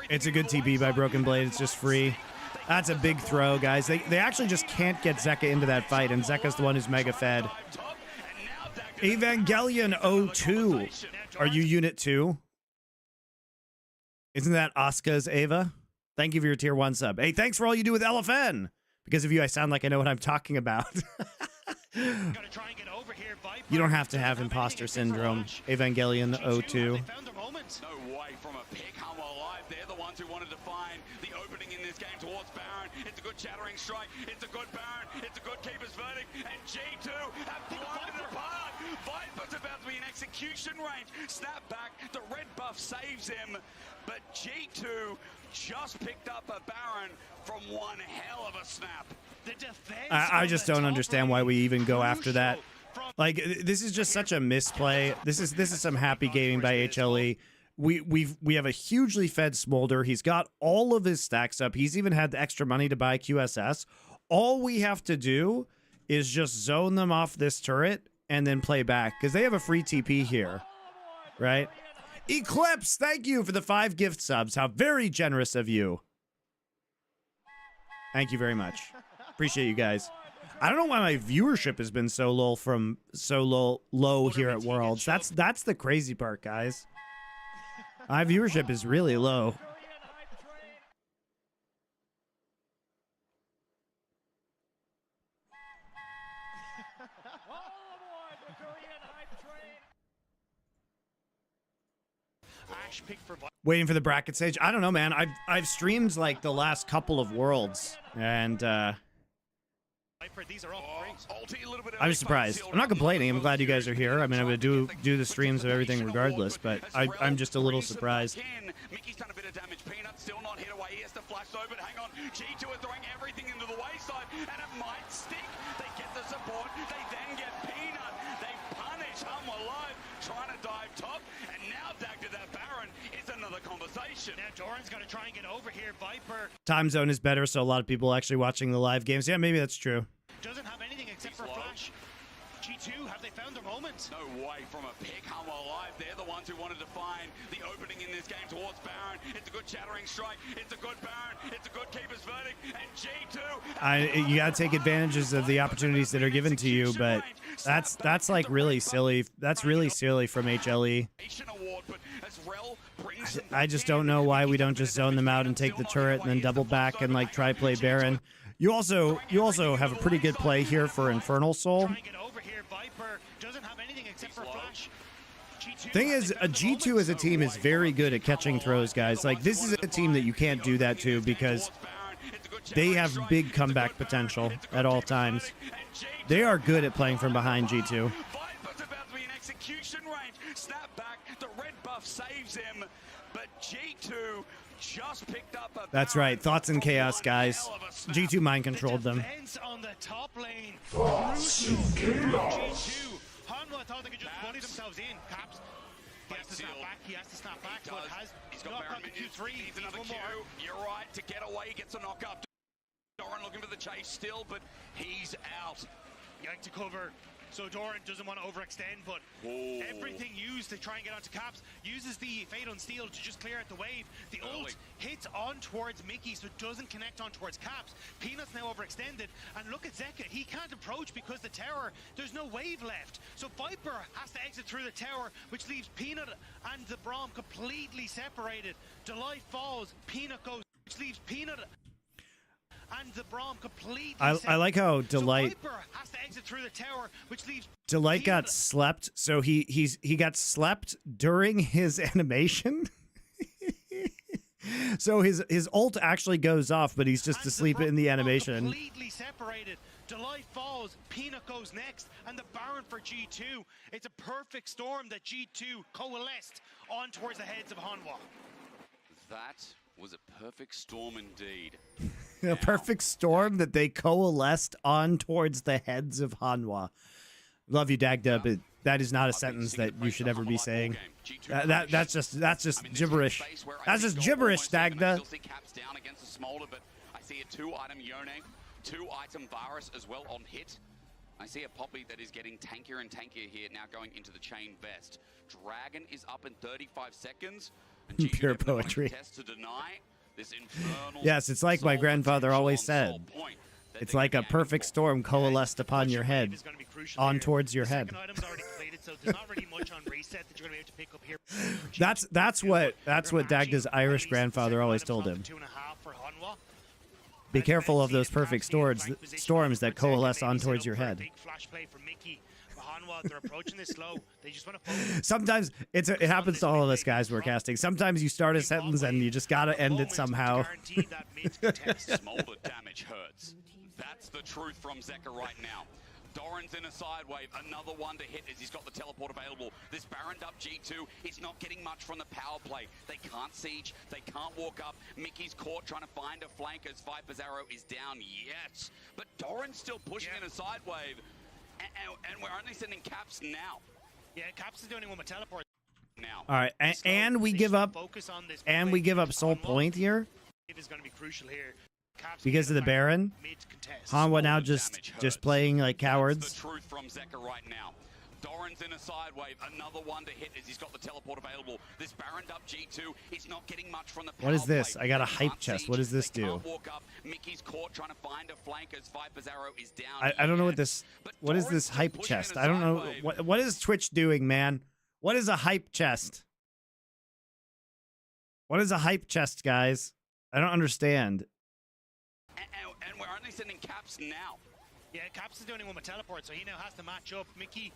It's a good TP by Broken Blade. It's just free. That's a big throw, guys. They actually just can't get Zeka into that fight, and Zeka's the one who's mega fed. Evangelion 02. Are you Unit 2? Isn't that Asuka's Ava? Thank you for your tier 1 sub. Hey, thanks for all you do with LFN. Because of you, I sound like I know what I'm talking about. You don't have to have imposter syndrome. Evangelion 02. No way from a pick. Hum alive. They're the ones who wanted to find the opening in this game towards Baron. It's a good shattering strike. It's a good Baron. It's a good keeper's verdict. And G2 have blown it apart. Viper's about to be in execution range. Snap back. The red buff saves him. But G2 just picked up a Baron from one hell of a snap. I just don't understand why we even go after that. Like, this is just such a misplay. This is some happy gaming by HLE. We have a hugely fed Smolder. He's got all of his stacks up. He's even had the extra money to buy QSS. All we have to do is just zone them off this turret and then play back, because they have a free TP here, right? Eclipse, thank you for the 5 gift subs. How very generous of you. Thank you very much. Appreciate you guys. I don't know why my viewership has been so low here at Worlds. That's the crazy part, guys. My viewership is really low. Ash pick for Waiting for the bracket stage. I don't know, man. I've streamed like the last couple of Worlds, and Viper. These are all great. I'm surprised. I'm not complaining. I'm glad you guys are here. I mean, I'm gonna do the streams of everything regardless, but I'm just a little surprised. Mickey's done a bit of damage. Peanut still not hit away. He has to flash though, but hang on. G2 are throwing everything into the wayside, and it might stick. They get the support. They then get Peanut. They punish Humwa Live, trying to dive top, and now Dagda that Baron is another conversation. Now Doran's got to try and get over here. Viper Time zone is better, so a lot of people actually watching the live games. Yeah, maybe that's true. doesn't have anything except for flash. G2, have they found their moment? No way from a pick. Humwa Live, they're the ones who wanted to find the opening in this game towards Baron. It's a good shattering strike. It's a good Baron. It's a good keeper's verdict. And G2. You gotta take advantages of the opportunities that are given to you, but that's like really silly. That's really silly from HLE. I just don't know why we don't just zone them out and take the turret and then double back and like try play Baron. You also have a pretty good play here for Infernal Soul. Thing is, a G2 as a team is very good at catching throws, guys. Like, this is a team that you can't do that to because they have big comeback potential at all times. They are good at playing from behind, G2. That's right. Thoughts and chaos, guys. G2 mind controlled them. On the top lane. G2. Hanwha thought they could just bully themselves in. Caps. He has to snap back. He has to snap back. But he's not got the Q3. He's another Q. You're right. To get away, he gets a knock up. Doran looking for the chase still, but he's out. Yank to cover. So Doran doesn't want to overextend, but everything used to try and get onto Caps uses the Fade on Steel to just clear out the wave. The ult hits on towards Mickey, so it doesn't connect on towards Caps. Peanut's now overextended, and look at Zeka. He can't approach because the tower, there's no wave left. So Viper has to exit through the tower, which leaves Peanut and the Braum completely separated. Delight falls, Peanut goes, which leaves Peanut and the Braum completely. I like how Delight. So Viper has to exit through the tower, which leaves Delight got slept, so he got slept during his animation. So his ult actually goes off, but he's just asleep in the animation. Completely separated. Delight falls, Peanut goes next, and the Baron for G2. It's a perfect storm that G2 coalesced on towards the heads of Hanwha. That was a perfect storm indeed. A perfect storm that they coalesced on towards the heads of Hanwha. Love you, Dagda, but that is not a sentence that you should ever be saying. That's just gibberish. That's just gibberish, Dagda. I see a 2-item Yone, 2-item Varus as well on hit. I see a Poppy that is getting tankier and tankier here now going into the chain vest. Dragon is up in 35 seconds. And Pure poetry. To deny this infernal Yes, it's like my grandfather always said. It's like a perfect storm coalesced upon your head, on towards your head. That's what Dagda's Irish grandfather always told him. Be careful of those perfect storms that coalesce on towards your head. They're approaching this slow. They just want to focus. Sometimes it happens to all of us guys we're casting. Sometimes you start a sentence and you just gotta end it somehow. Smolder damage hurts. That's the truth from Zeka right now. Doran's in a side wave, another one to hit as he's got the teleport available. This Baroned up G2 is not getting much from the power play. They can't siege, they can't walk up. Mickey's caught trying to find a flank as Viper's arrow is down, yes. But Doran's still pushing in a side wave. And we're only sending Caps now. Yeah, Caps is the only one with teleport now. All right, and we give up soul point here. It is going to be crucial here. Because of the Baron. Hanwha now just playing like cowards. That's the truth from Zeka right now. Doran's in a side wave. Another one to hit as he's got the teleport available. This Baroned up G2 is not getting much from the power What is this? play. I got a They hype can't chest. siege. What does this They do? can't walk up. Mickey's caught trying to find a flank as Viper's arrow is down. I don't know what yet. this. But What is Doran's this still hype pushing chest? in a I don't know. side wave. What is Twitch doing, man? What is a hype chest? What is a hype chest, guys? I don't understand. And we're only sending Caps now. Yeah, Caps is the only one with teleport, so he now has to match up. Mickey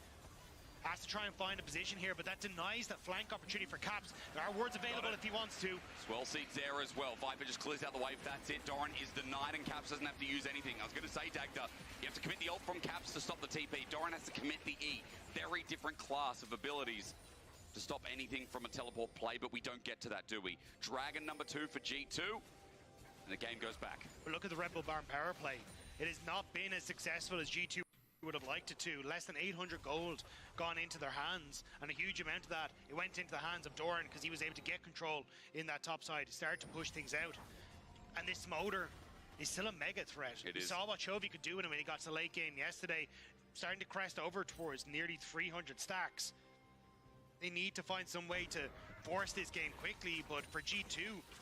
has to try and find a position here, but that denies that flank opportunity for Caps. There are wards available if he wants to. Swell seats there as well. Viper just clears out the wave. That's it. Doran is denied, and Caps doesn't have to use anything. I was going to say, Dagda, you have to commit the ult from Caps to stop the TP. Doran has to commit the E. Very different class of abilities to stop anything from a teleport play, but we don't get to that, do we? Dragon number 2 for G2, and the game goes back. But look at the Red Bull Baron power play. It has not been as successful as G2 would have liked it to. Less than 800 gold gone into their hands, and a huge amount of that, it went into the hands of Doran because he was able to get control in that top side, start to push things out. And this Motor is still a mega threat. It We is. saw what Chovy could do with him when he got to late game yesterday, starting to crest over towards nearly 300 stacks. They need to find some way to force this game quickly, but for G2,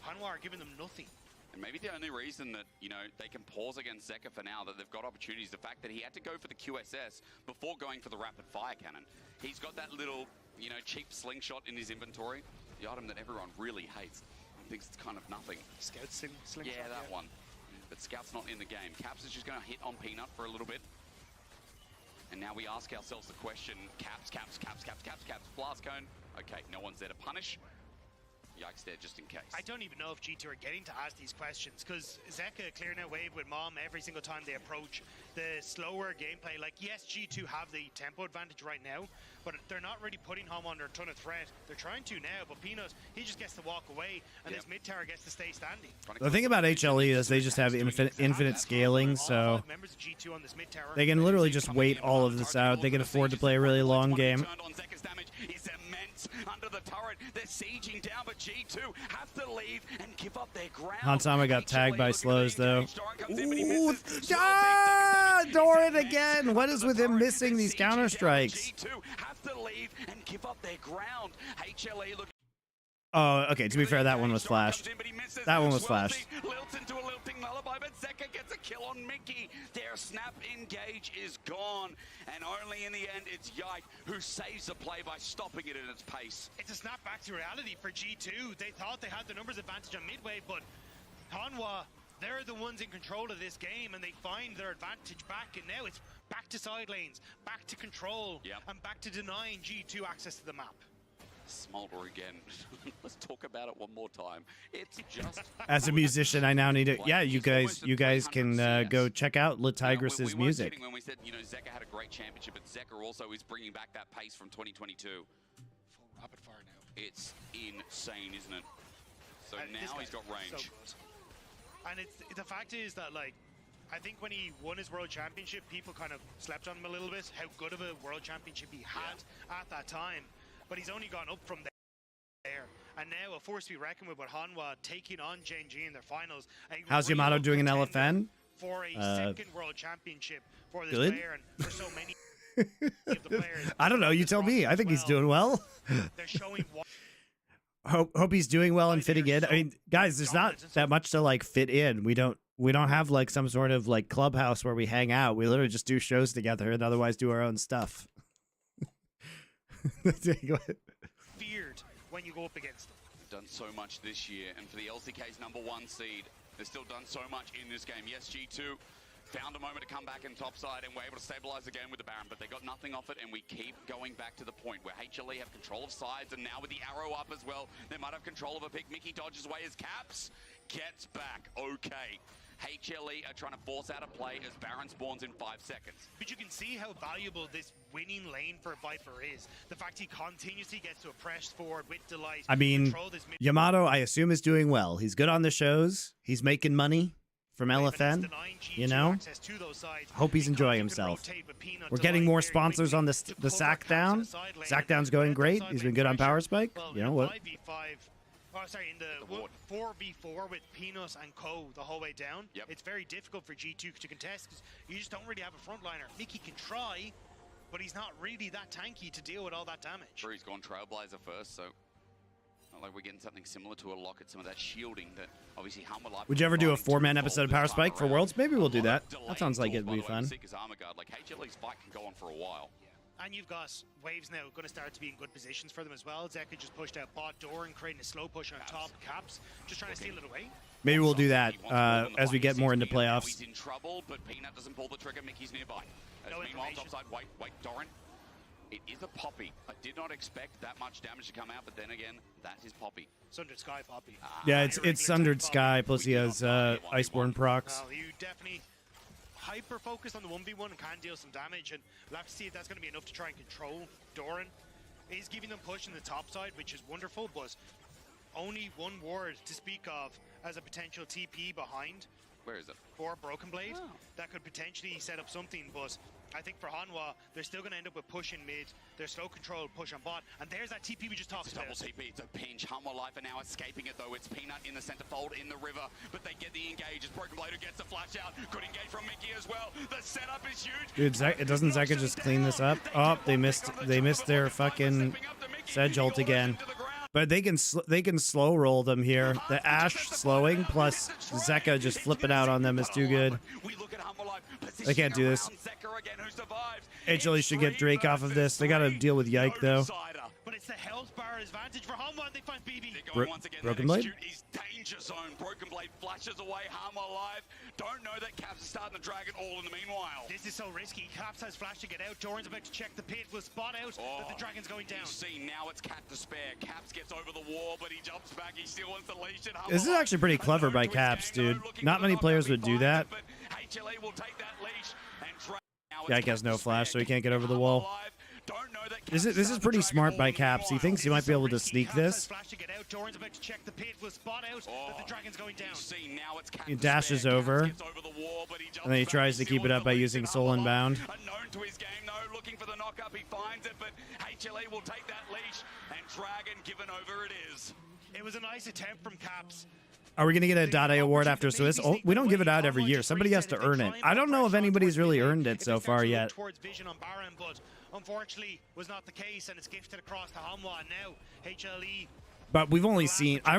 Hanwha are giving them nothing. And maybe the only reason that, you know, they can pause against Zeka for now, that they've got opportunities, the fact that he had to go for the QSS before going for the rapid fire cannon. He's got that little, you know, cheap slingshot in his inventory, the item that everyone really hates and thinks it's kind of nothing. Scout slingshot. Yeah, that one. But Scout's not in the game. Caps is just going to hit on Peanut for a little bit. And now we ask ourselves the question, Caps, blast cone. Okay, no one's there to punish. Yikes there, just in case. I don't even know if G2 are getting to ask these questions, because Zeka clearing out wave with Mom every single time they approach the slower gameplay. Like, yes, G2 have the tempo advantage right now, but they're not really putting home under a ton of threat. They're trying to now, but Peanut, he just gets to walk away, and this mid tower gets to stay standing. The thing about HLE is they just have infinite scaling, so Members of G2 on this mid tower. they can literally just wait all of this out. They can afford to play a really long game. Turned on Zeka's damage is immense under the turret. They're sieging down, but G2 have to leave and give up their ground. Hansama got tagged by HLE slows, though. looking to re-engage. Doran comes in, but he Ooh, misses. ah, Swell takes Doran damage. again. What is with him missing these counter strikes? G2 have to leave and give up their ground. HLE looking. Oh, okay. To be fair, that one was flashed. That one was flashed. Lilts into a lilting lullaby, but Zeka gets a kill on Mickey. Their snap engage is gone, and only in the end it's Yike who saves the play by stopping it in its pace. It's a snap back to reality for G2. They thought they had the numbers advantage on midway, but Hanwha, they're the ones in control of this game, and they find their advantage back, and now it's back to side lanes, back to control, and back to denying G2 access to the map. Smolder again. Let's talk about it one more time. It's just As a musician, I now need to. Yeah, you guys can go check out we Latigras's weren't music. kidding when we said, you know, Zeka had a great championship, but Zeka also is bringing back that pace from 2022. Full rapid fire now. It's insane, isn't it? So And this now guy he's got is range. So good. And it's the fact is that, like, I think when he won his world championship, people kind of slept on him a little bit, how good of a world championship he had at that time. But he's only gone up from there. And now a force to be reckoned with Hanwha taking on JNG in their finals. How's Yamato doing in LFN? For a second world championship for this good. player, and for so many of the players. I don't know. You tell me. I think he's doing well. They're showing what Hope he's doing well and fitting in. I mean, guys, there's not that much to like fit in. We don't have like some sort of like clubhouse where we hang out. We literally just do shows together and otherwise do our own stuff. feared when you go up against them. Done so much this year, and for the LCK's #1 seed, they've still done so much in this game. Yes, G2 found a moment to come back in topside and were able to stabilize the game with the Baron, but they got nothing off it, and we keep going back to the point where HLE have control of sides, and now with the arrow up as well, they might have control of a pick. Mickey dodges away as Caps gets back. Okay. HLE are trying to force out a play as Baron spawns in 5 seconds. But you can see how valuable this winning lane for Viper is. The fact he continuously gets to press forward with delight. I mean, control this mid- Yamato, I assume, is doing well. He's good on the shows. He's making money from LFN. You know? Hope he's enjoying himself. We're getting more sponsors on the Sackdown. Sackdown's going great. He's been good on Power Spike. You know what? 5v5. Oh, sorry, in the 4v4 with Peanut and Co the whole way down, it's very difficult for G2 to contest because you just don't really have a frontliner. Mickey can try, but he's not really that tanky to deal with all that damage. Sure, he's gone Trailblazer first, so not like we're getting something similar to a lock at some of that shielding that obviously Hummer Life. Would you ever do a 4-man episode of Power Spike for Worlds? Maybe we'll do that. That sounds like it'd be fun. Like HLE's fight can go on for a while. And you've got Waves now going to start to be in good positions for them as well. Zeka just pushed out bot door and creating a slow push on top. Caps just trying to steal it away. Maybe we'll do that as we get more into playoffs. He's in trouble, but Peanut doesn't pull the trigger. Mickey's nearby. No Meanwhile, information. topside, wait, Doran. It is a Poppy. I did not expect that much damage to come out, but then again, that is Poppy. Sundered Sky Poppy. Yeah, it's Sundered Sky, plus he has Iceborne procs. Well, you definitely hyper focused on the 1v1 and can deal some damage, and we'll have to see if that's going to be enough to try and control Doran. He's giving them push in the top side, which is wonderful, but only one ward to speak of as a potential TP behind. Where is it? For Broken Blade. Oh. That could potentially set up something, but I think for Hanwha, they're still going to end up with push in mid. Their slow control push on bot, and there's that TP we just talked about. Double TP, it's a pinch. Hummer Life are now escaping it though. It's Peanut in the center fold in the river, but they get the engage. It's Broken Blade who gets the flash out. Good engage from Mickey as well. The setup is huge. Dude, doesn't Zeka just clean this up? Oh, they missed their fucking Sedge ult again. But they can slow roll them here. The Ashe slowing plus Zeka just flipping out on them is too good. They can't do this. HLE should get Drake off of this. They got to deal with Yike though. But it's the health bar advantage for Hanwha. They find BB. Broken Blade? Danger zone. Broken Blade flashes away. Hammer alive. Don't know that Caps is starting to drag it all in the meanwhile. This is so risky. Caps has flash to get out. Doran's about to check the pit. Will spot out that the dragon's going down. You see, now it's Cat to spare. Caps gets over the wall, but he jumps back. He still wants to leash it. This is actually pretty clever by Caps, dude. Not many players would do that. HLE will take that leash and drag. Yike has no flash, so he can't get over the wall. This is pretty smart by Caps. He thinks he might be able to sneak this. He dashes over, and then he tries to keep it up by using Soul Unbound. Unknown to his game though, looking for the knockup, he finds it, but HLE will take that leash and Dragon given over it is. It was a nice attempt from Caps. Are we going to get a .A award after Swiss? Oh, we don't give it out every year. Somebody has to earn it. I don't know if anybody's really earned it so far yet. Towards Vision on Baron, but unfortunately was not the case, and it's gifted across to Hanwha. And now HLE. But I've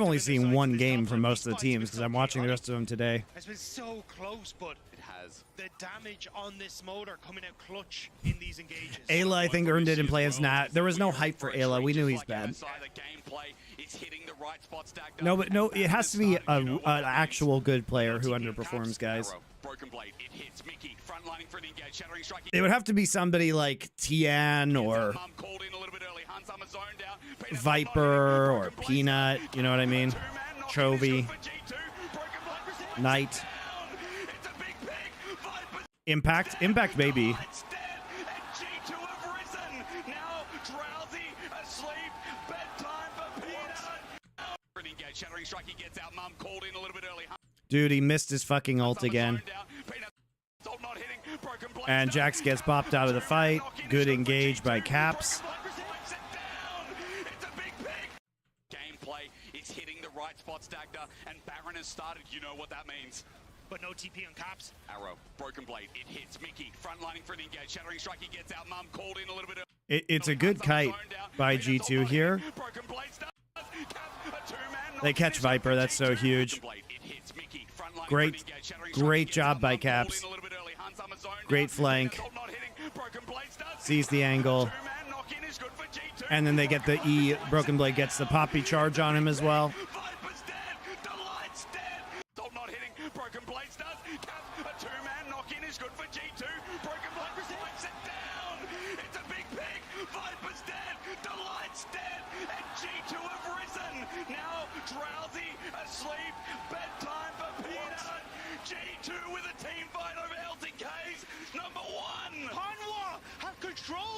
only seen one game from most of the teams because I'm watching the rest of them today. It's been so close, but it has. The damage on this motor coming out clutch in these engages. Ayla, I think, earned it in play-ins. There was no hype for Ayla. We knew he's bad. No, but no, it has to be an actual good player who underperforms, guys. It would have to be somebody like Tian or Viper or Peanut, you know what I mean? Chovy, Knight, Impact maybe. Dude, he missed his fucking ult again. And Jax gets popped out of the fight. Good engage by Caps. Gameplay is hitting the right spot, Stagda, and Baron has started. You know what that means. But no TP on Caps. Arrow, Broken Blade, it hits Mickey. Frontlining for an engage. Shattering Strike, he gets out. Mum called in a little bit early. It's a good kite by G2 here. They catch Viper. That's so huge. Great job by Caps. Great flank. Sees the angle. And then they get the E. Broken Blade gets the Poppy charge on him as well.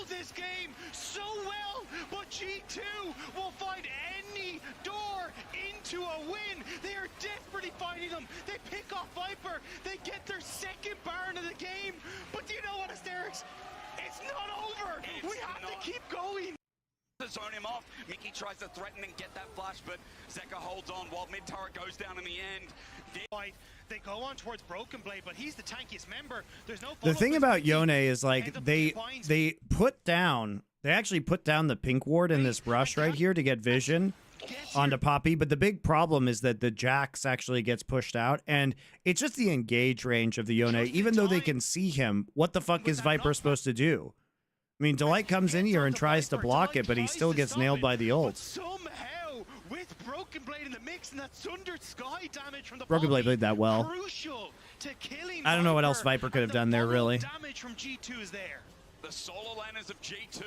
This game so well, but G2 will find any door into a win. They are desperately finding them. They pick off Viper. They get their second Baron of the game. But do you know what, Asterix? It's not over. We have to keep going. Zone him off. Mickey tries to threaten and get that flash, but Zeka holds on while mid turret goes down in the end. they go on towards Broken Blade, but he's the tankiest member. There's no The thing about Yone is End like up they points. they actually put down the pink ward in this rush right here to get vision onto Poppy, but the big problem is that the Jax actually gets pushed out, and it's just the engage range of the Yone. Even though they can see him, what the fuck is Viper supposed to do? I mean, Delight comes in here and tries to block it, but he still gets nailed by the But ult. somehow, with Broken Blade in the mix and that Sundered Sky damage from the Broken Blade Poppy, played that well. crucial to killing I don't know what else Viper, Viper could have and the done there, follow really. Damage from G2 is there. The solo laners of G2,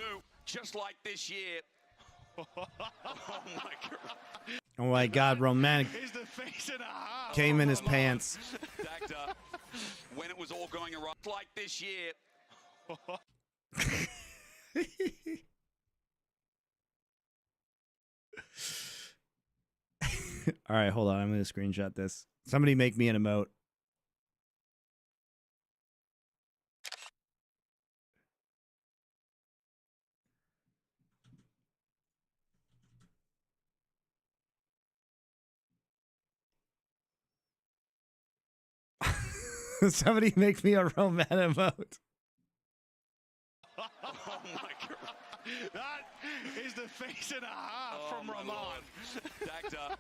just like this year. Oh my god. Oh my god, Romantic Is the face and a half. came in his pants. Dagda, when it was all going around like this year. All right, hold on. I'm going to screenshot this. Somebody make me an emote. Somebody make me a Roman emote. Oh my god. That is the face and a half from my Ramon. lord. Dagda,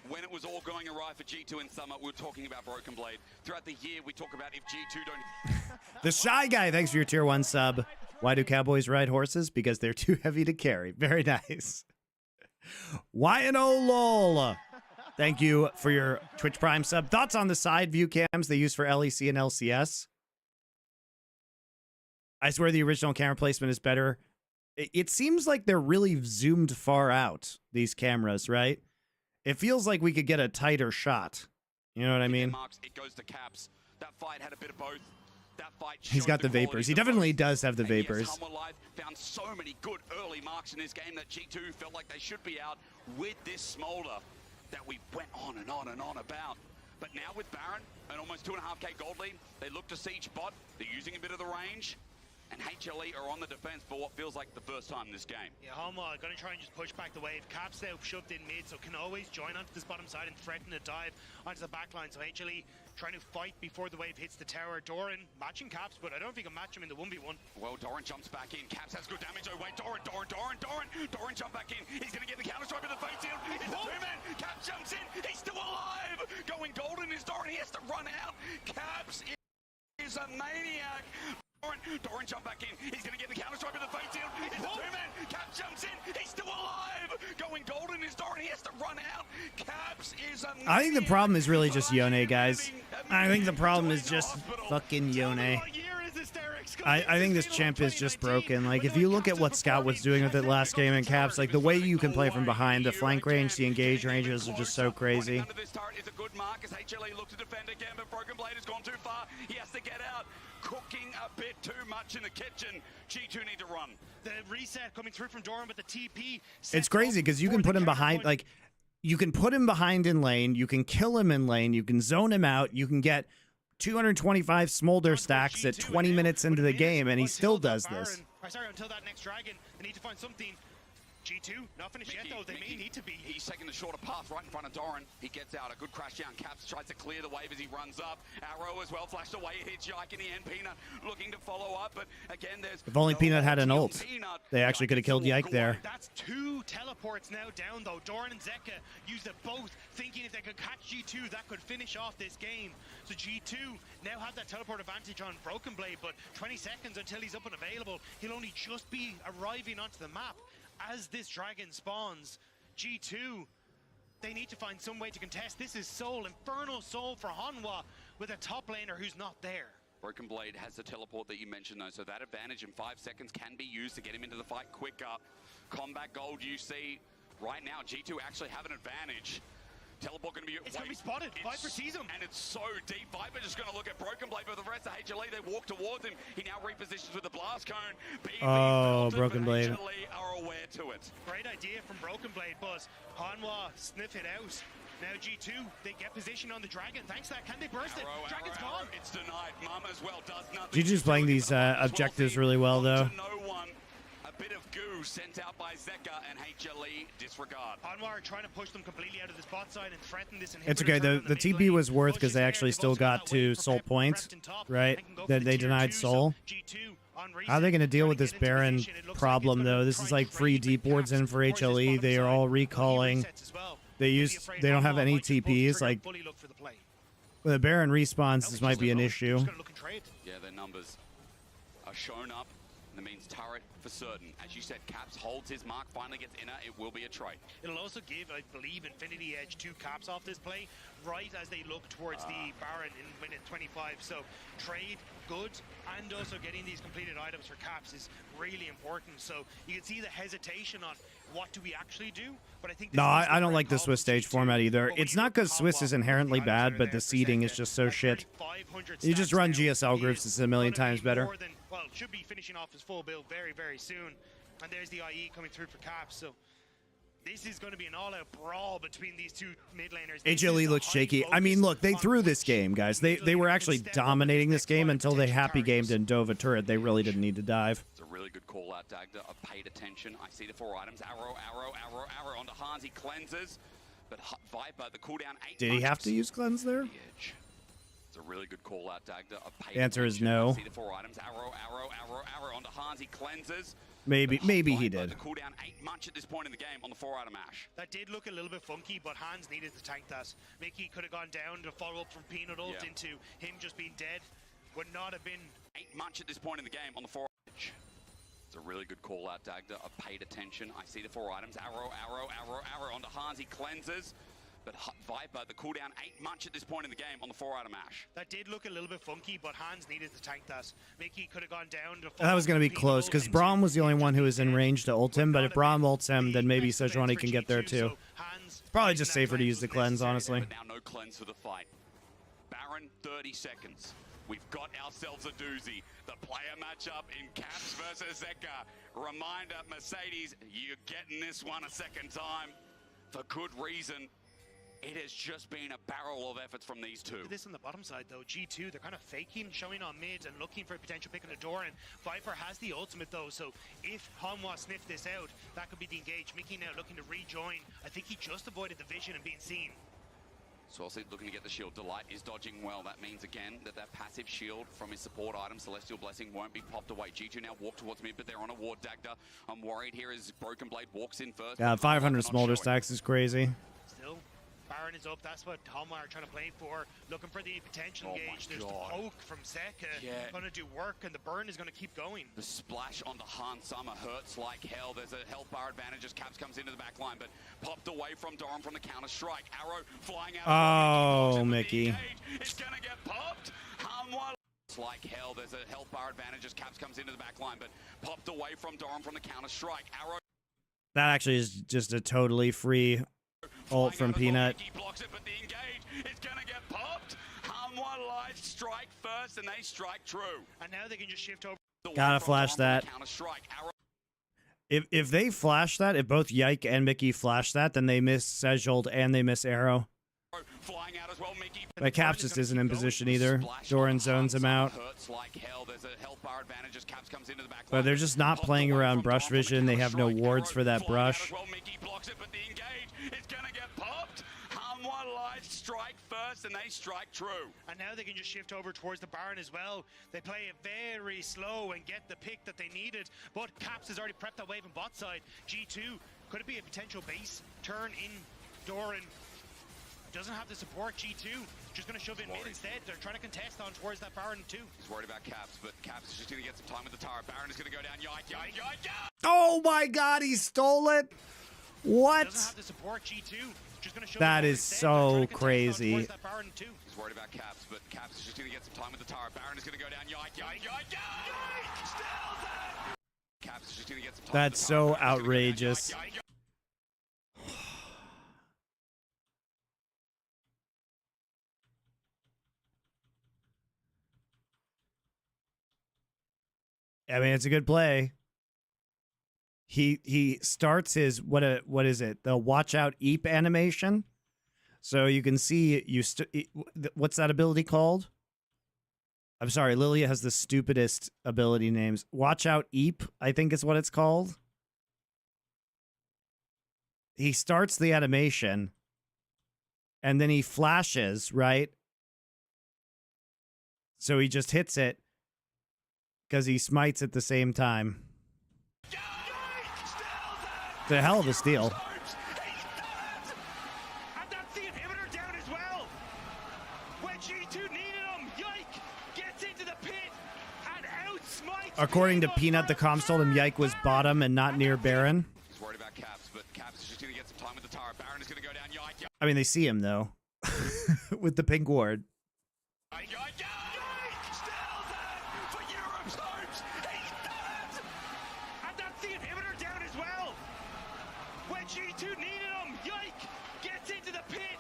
when it was all going awry for G2 in summer, we were talking about Broken Blade. Throughout the year, we talk about if G2 don't... The Shy Guy, thanks for your tier 1 sub. Why do cowboys ride horses? Because they're too heavy to carry. Very nice. Y&O LOL. Thank you for your Twitch Prime sub. Thoughts on the side view cams they use for LEC and LCS? I swear the original camera placement is better. It seems like they're really zoomed far out, these cameras, right? It feels like we could get a tighter shot. You know what I mean? Marks, it goes to Caps. That fight had a bit of both. That fight He's showed got the quality vapors. He of both. definitely does have the And yes, vapors. Humble Live found so many good early marks in this game that G2 felt like they should be out with this smolder that we went on and on and on about. But now with Baron, an almost 2.5k gold lead, they look to siege bot. They're using a bit of the range. And HLE are on the defense for what feels like the first time in this game. Yeah, Homa going to try and just push back the wave. Caps now shoved in mid, so can always join onto this bottom side and threaten a dive onto the back line. So HLE trying to fight before the wave hits the tower. Doran matching Caps, but I don't think he'll match him in the 1v1. Well, Doran jumps back in. Caps has good damage. Oh, wait, Doran jump back in. He's going to get the counter-strike with the face shield. It's a two-man. Caps jumps in. He's still alive. Going golden is Doran. He has to run out. Caps is a maniac. Doran jump back in. He's going to get the counter-strike with the face shield. It's a two-man. Caps jumps in. He's still alive. Going golden is Doran. He has to run out. Caps is a maniac. I think the problem is really just Yone, guys. I think the problem is just fucking Yone. I think this champ is just broken. Like, if you look at what Scout was doing with it last game in Caps, like, the way you can play from behind, the flank range, the engage ranges are just so crazy. Under this turret is a good mark as HLE looks to defend again, but Broken Blade has gone too far. He has to get out. Cooking a bit too much in the kitchen. G2 need to run. The reset coming through from Doran with the TP. It's crazy because you can put him behind, like, you can put him behind in lane, you can kill him in lane, you can zone him out, you can get 225 smolder stacks at 20 minutes into the game, and he still does this. Until that next dragon, they need to find something. G2, not finished yet though, they may need to be. He's taking the shorter path right in front of Doran. He gets out, a good crash down. Caps tries to clear the wave as he runs up. Arrow as well, flashed away, it hits Yike in the end. Peanut looking to follow up, but again, there's... If only no Peanut had an ulti on ult, Peanut. they actually could have killed Yike there. That's 2 teleports now down though. Doran and Zeka used it both, thinking if they could catch G2, that could finish off this game. So G2 now have that teleport advantage on Broken Blade, but 20 seconds until he's up and available, he'll only just be arriving onto the map. As this dragon spawns, G2, they need to find some way to contest. This is Soul, Infernal Soul for Hanwha with a top laner who's not there. Broken Blade has the teleport that you mentioned though, so that advantage in 5 seconds can be used to get him into the fight quicker. Combat gold you see right now, G2 actually have an advantage. Teleport going to be... It's going to be spotted. Viper sees him. And it's so deep. Viper just going to look at Broken Blade, but the rest of HLE, they walk towards him. He now repositions with the blast cone. Oh, Broken Blade. HLE are aware to it. Great idea from Broken Blade, but Hanwha sniff it out. Now G2, they get position on the dragon. Thanks to that, can they burst it? Dragon's gone. It's denied. Mum as well does nothing. G2's playing these objectives really well, though. No one. A bit of goo sent out by Zeka and HLE disregard. Hanwha are trying to push them completely out of this bot side and threaten this inhibitor. It's okay. turn The on mid TP lane. was worth Push because is they there. actually They've still also got that wave to for soul Pep points, prepped in top right? and can go for That the they tier denied 2, so soul. G2 on How are reset, they going to deal trying with to this get into Baron position. It looks like problem, he's gonna though? This try is and like free trade with deep wards Caps in for towards this HLE. bottom They are side. all Well, he recalling. resets as well. They Maybe use. afraid They don't have Hanwha any might just pull the TPs. trigger Like and fully look for the play. when the Baron respawns, Nope, this might be an issue. Just gonna look and trade. Yeah, their numbers are shown up. And that means turret for certain. As you said, Caps holds his mark, finally gets inner. It will be a trade. It'll also give, I believe, Infinity Edge 2 Caps off this play, right as they look towards the Baron in minute 25. So trade, good, and also getting these completed items for Caps is really important. So you can see the hesitation on what do we actually do, but I think... No, I don't like the Swiss stage format either. It's not because Swiss is inherently bad, but the seeding is just so shit. You just run GSL groups. It's a million times better. Well, should be finishing off his full build very, very soon. And there's the IE coming through for Caps, so this is going to be an all-out brawl between these two mid laners. This HLE is a looks high shaky. I focus mean, look, they on threw this which game, guys. They were can actually step up in dominating this this next game fight, until they potential happy carries. gamed and dove a turret. They really didn't need to dive. It's a really good call out, Dagda. I've paid attention. I see the 4 items. Arrow, arrow, arrow, arrow onto Hans. He cleanses. But Viper, the cooldown 8 Did he have months. to use cleanse there? The edge. It's a really good call out, Dagda. I've paid The answer is attention. no. I see the 4 items. Arrow, arrow, arrow, arrow onto Hans. He cleanses. Maybe But he Viper, did. The cooldown 8 much at this point in the game on the 4 item Ash. That did look a little bit funky, but Hans needed to tank that. Mickey could have gone down to follow up from Peanut ult Yeah. into him just being dead. Would not have been... 8 much at this point in the game on the 4 edge. It's a really good call out, Dagda. I've paid attention. I see the 4 items. Arrow, arrow, arrow, arrow onto Hans. He cleanses. But Viper, the cooldown 8 much at this point in the game on the 4 item Ash. That did look a little bit funky, but Hans needed to tank that. Mickey could have gone down to That was going to be close because Braum was the only one who was in range to ult him. But if Braum ults him, then maybe Sejuani can get there too. It's probably just safer to use the cleanse, honestly. But now no cleanse for the fight. Baron, 30 seconds. We've got ourselves a doozy. The player matchup in Caps versus Zeka. Reminder, Mercedes, you're getting this one a second time. For good reason. It has just been a barrel of efforts from these two. This on the bottom side though, G2, they're kind of faking, showing on mid and looking for a potential pick on the door, and Viper has the ultimate though, so if Hanwha sniff this out, that could be the engage. Mickey now looking to rejoin. I think he just avoided the vision and being seen. Swellseed looking to get the shield. Delight is dodging well. That means again that passive shield from his support item, Celestial Blessing, won't be popped away. G2 now walk towards mid, but they're on a ward. Dagda, I'm worried here as Broken Blade walks in first. Yeah, 500 Not smolder showing. stacks is crazy. Still, Baron is up. That's what Hanwha are trying to play for. Looking for the potential Oh engage. my There's God. the poke from Zeka. Yeah. Going to do work, and the burn is going to keep going. The splash onto Han Summer hurts like hell. There's a health bar advantage as Caps comes into the back line, but popped away from Doran from the counter strike. Arrow flying out. Oh, Mickey. It's gonna get popped. Hanwha like hell. There's a health bar advantage as Caps comes into the back line, but popped away from Doran from the counter strike. Arrow That actually is just a totally free ult from Peanut. Mickey blocks it, but the engage is gonna get popped. Hanwha live strike first, and they strike true. And now they can just shift over. Gotta flash that. If they flash that, if both Yike and Mickey flash that, then they miss Sejult and they miss Arrow. Flying out as well, Mickey. But Caps just isn't in position either. Doran zones him out. Hurts like hell. There's a health bar advantage as Caps comes into the back But line. they're just not Popped playing away around from brush Doran from the vision. They have no counter-strike. wards Arrow for that flying out brush. as well. Mickey blocks it, but the engage is gonna get popped. Hanwha live strike first, and they strike true. And now they can just shift over towards the Baron as well. They play it very slow and get the pick that they needed. But Caps has already prepped that wave on bot side. G2, could it be a potential base turn in Doran? Doesn't have the support. G2 just going to shove in mid instead. They're trying to contest on towards that Baron too. He's worried about Caps, but Caps is just gonna get some time with the tower. Baron is gonna go down. Yike, yike, yike, yike! Oh my god, he stole it! What? Doesn't have the support. G2 just going to shove That in is instead. so They're trying to contest on crazy. towards that Baron too. He's worried about Caps, but Caps is just gonna get some time with the tower. Baron is gonna go down. Yike, yike, yike, yike! Steals it! Caps is just gonna get some time That's with the tower. so Baron's gonna go down. outrageous. Yike, yike, yike! I mean, it's a good play. He starts his what is it? The watch out Eep animation. So you can see what's that ability called? I'm sorry, Lilia has the stupidest ability names. Watch out Eep, I think is what it's called. he starts the animation, and then he flashes, right? So he just hits it because he smites at the same time. It's a hell of a steal. And that's the inhibitor down as well. When G2 needed him, Yike gets into the pit and outsmites. According to Peanut, the comms told him Yike was bottom and not near Baron. He's worried about Caps, but Caps is just going to get some time with the Tara. Baron is going to go down. Yike. I mean, they see him, though, with the pink ward. Yike. Still dead for Europe's hopes. He's dead. And that's the inhibitor down as well. When G2 needed him, Yike gets into the pit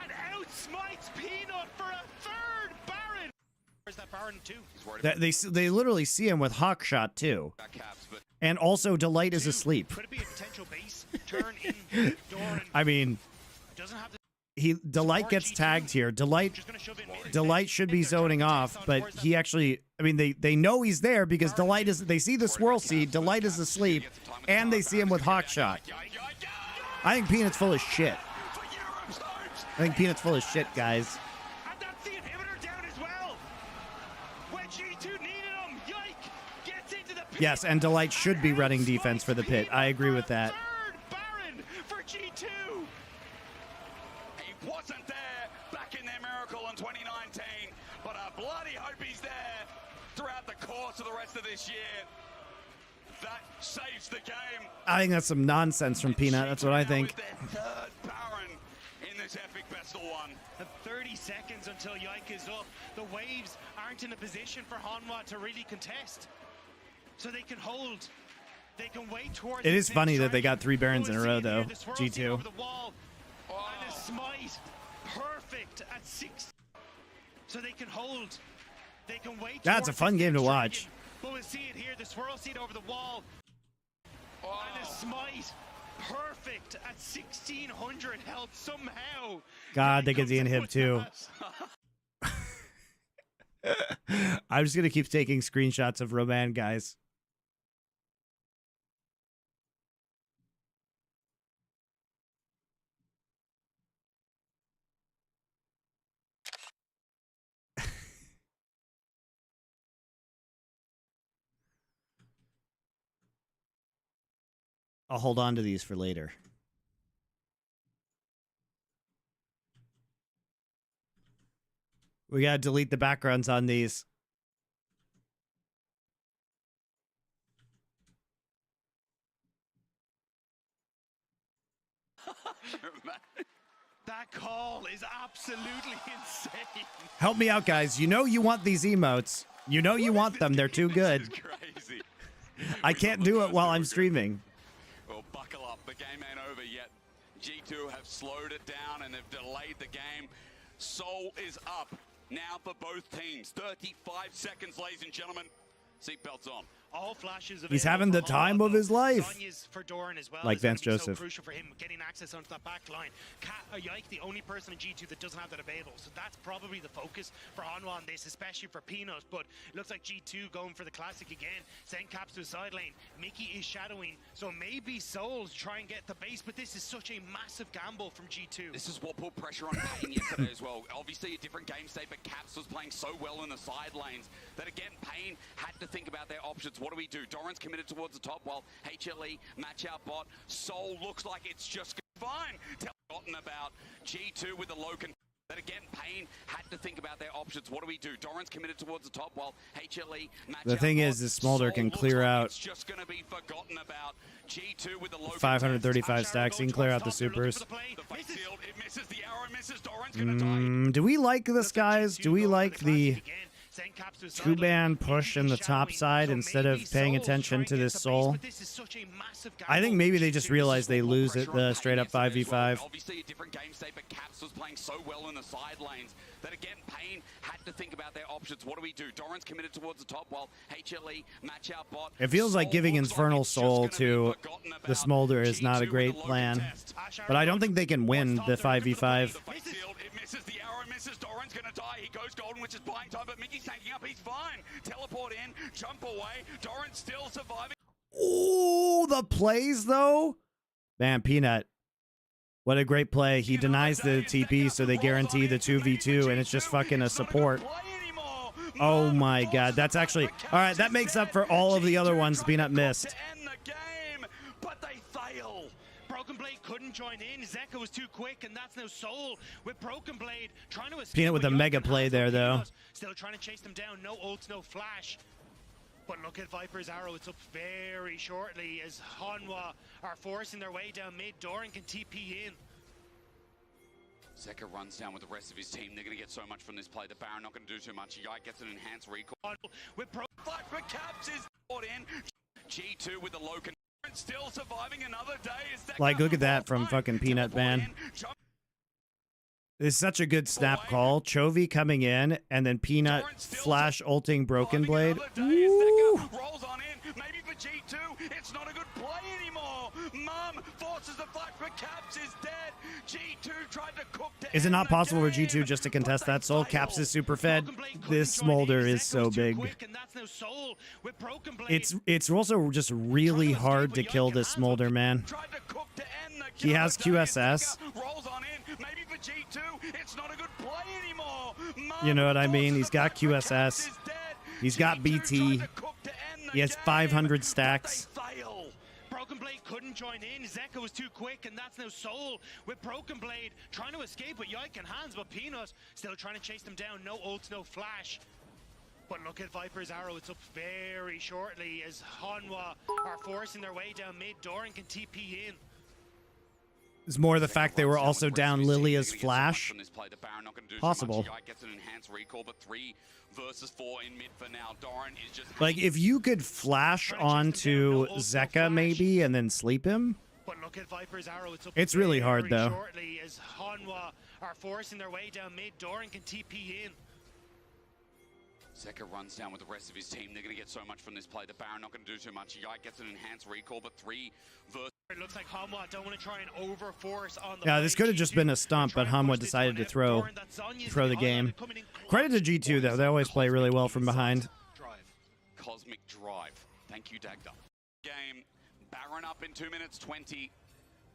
and outsmites Peanut for a third Baron. Where's that Baron too? He's worried They literally see him with Hawkshot, too. about Caps, but And also, Delight is asleep. Could it be a potential base turn in Doran? I mean, Doesn't have to. Delight gets tagged here. Delight Just gonna shove it mid. Delight should be zoning off, but he actually, I mean, they know he's there because Delight is, they see the swirl seed, Delight is asleep, and they see him with Hawkshot. I think Peanut's full of shit. I think Peanut's full of shit, guys. And that's the inhibitor down as well. When G2 needed him, Yike gets into the pit. Yes, and Delight should be running defense for the pit. I agree with that. Third Baron for G2. he wasn't there back in their miracle in 2019, but I bloody hope he's there throughout the course of the rest of this year. That saves the game. I think that's some nonsense from Peanut. That's what I think. With their third Baron in this epic Vestal one. 30 seconds until Yike is up. The waves aren't in a position for Hanwha to really contest. So they can hold. They can wait towards. It the is finish funny that line. they got 3 Barons in a We'll row, see it here, though. the swirl seed G2. over the wall. And a smite. Perfect at 6. So they can hold. They can wait. That's a towards fun the game to finish watch. line. But we'll see it here. The swirl seed over the wall. And a smite. Perfect at 1600 health somehow. God, they Yike get the comes inhib with too. that. I'm just going to keep taking screenshots of Roman, guys. I'll hold on to these for later. We gotta delete the backgrounds on these. That call is absolutely insane. Help me out, guys. You know you want these emotes. You know you want them. They're too good. This is crazy. I can't do it while I'm streaming. Well, buckle up. The game ain't over yet. G2 have slowed it down and they've delayed the game. Soul is up now for both teams. 35 seconds, ladies and gentlemen. Seatbelts on. All flashes He's available having the for time Hanwha, of his though. life. Sonya's for Doran as well Like is gonna Vance be so Joseph. crucial for him getting access onto that back line. Yike, the only person in G2 that doesn't have that available. So that's probably the focus for Hanwha on this, especially for Peanut. But it looks like G2 going for the classic again. Send Caps to the side lane. Mickey is shadowing. So maybe Souls try and get the base, but this is such a massive gamble from G2. This is what put pressure on Payne yesterday as well. Obviously a different game state, but Caps was playing so well in the side lanes that again, Payne had to think about their options. What do we do? Doran's committed towards the top while HLE match out bot. Soul looks like it's just fine. Forgotten about G2 with the low con. That again, Payne had to think about their options. What do we do? Doran's committed towards the top while HLE match The out thing bot. is Smolder Soul can looks clear like out it's just going to be forgotten about. G2 with the low 535 stacks. He can clear out the supers. The fight field, it misses the arrow, misses. Doran's going to die. Do we like this, guys? Do we like the two-man push in the top side instead of paying attention to this Soul? I think maybe they just realized they lose it the straight-up 5v5. Obviously a different game state, but Caps was playing so well in the side lanes that again, Payne had to think about their options. What do we do? Doran's committed towards the top while HLE match out bot. It feels like giving Infernal Soul to the Smolder is not a great plan. But I don't think they can win the 5v5. It misses the arrow, misses. Doran's gonna die. He goes golden, which is buying time, but Mickey's tanking up. He's fine. Teleport in, jump away. Doran's still surviving. Ooh, the plays, though? Man, Peanut. What a great play. He denies the TP, so they guarantee the 2v2, and it's just fucking a support. Oh my god, that's actually... All right, that makes up for all of the other ones Peanut missed. Broken Blade couldn't join in. Zeka was too quick, and that's no Soul with Broken Blade trying to escape. Peanut with a mega play there, though. Still trying to chase them down. No ults, no flash. But look at Viper's arrow. It's up very shortly as Hanwha are forcing their way down mid. Doran can TP in. Zeka runs down with the rest of his team. They're going to get so much from this play. The Baron not going to do too much. Yike gets an enhanced recall. With Fight for Caps is brought in. G2 with the low control. Still surviving another day. Like, look at that from fucking Peanut, man. This is such a good snap call. Chovy coming in, and then Peanut flash ulting Broken Blade. Ooh. Rolls on in. Maybe for G2, it's not a good play anymore. Mum forces the fight for Caps is dead. G2 tried to cook to Is it not possible for G2 just to contest that soul? Caps is super fed. This smolder is so big. It's also just really hard to kill this smolder, man. He has QSS. You know what I mean? He's got QSS. He's got BT. He has 500 stacks. Broken Blade couldn't join in. Zeka was too quick, and that's no Soul with Broken Blade trying to escape with Yike and hands, but Peanut still trying to chase them down. No ults, no flash. But look at Viper's arrow. It's up very shortly as Hanwha are forcing their way down mid. Doran can TP in. It's more the fact they were also down Lilia's flash. Possible. Like, if you could flash onto Zeka maybe and then sleep him. It's really hard though. As Hanwha are forcing their way down mid. Doran can TP in. Zeka runs down with the rest of his team. They're going to get so much from this play. The Baron not going to do too much. Yike gets an enhanced recall, but 3 versus... It looks like Hanwha don't want to try and overforce on the... Yeah, this could have just been a stump, but Hanwha decided to throw the game. Credit to G2 though. They always play really well from behind. Cosmic Drive. Thank you, Dagda. Game. Baron up in 2 minutes 20.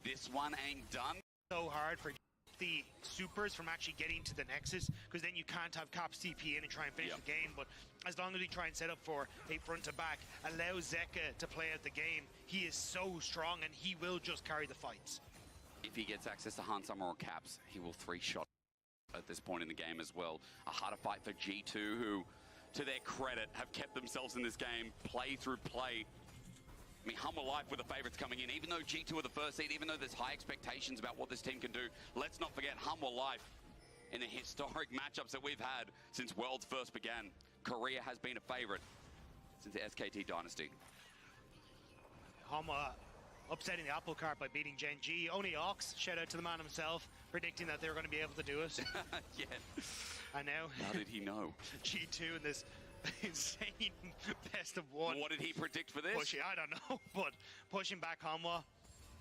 This one ain't done. So hard for the supers from actually getting to the Nexus, because then you can't have Caps TP in and try and finish the game. But as long as we try and set up for a front to back, allow Zeka to play out the game, he is so strong and he will just carry the fights. If he gets access to Han Summer or Caps, he will 3-shot at this point in the game as well. A harder fight for G2, who, to their credit, have kept themselves in this game play through play. I mean, Humble Life were the favorites coming in. Even though G2 are the first seed, even though there's high expectations about what this team can do, let's not forget Humble Life in the historic matchups that we've had since Worlds first began. Korea has been a favorite since the SKT dynasty. Hanwha upsetting the apple cart by beating Gen G. Only Ox, shout out to the man himself, predicting that they were going to be able to do it. Yeah. And now... How did he know? G2 in this insane best of one. What did he predict for this? I don't know, but pushing back Hanwha.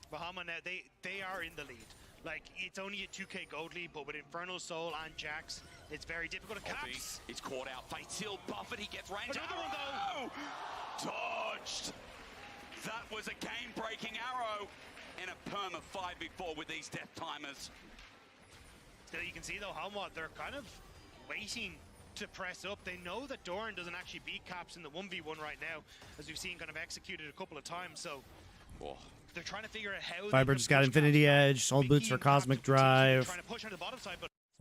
But Hanwha now, they are in the lead. Like, it's only a 2k gold lead, but with Infernal Soul and Jax, it's very difficult to Caps. He's caught out. Fate Seal Buffett, he gets range. Another one though! Dodged! That was a game-breaking arrow in a perma 5v4 with these death timers. Still, you can see though, Hanwha, they're kind of waiting to press up. They know that Doran doesn't actually beat Caps in the 1v1 right now, as we've seen kind of executed a couple of times, so they're trying to figure out how Viper just got Infinity Edge, Soul Boots for Cosmic Drive.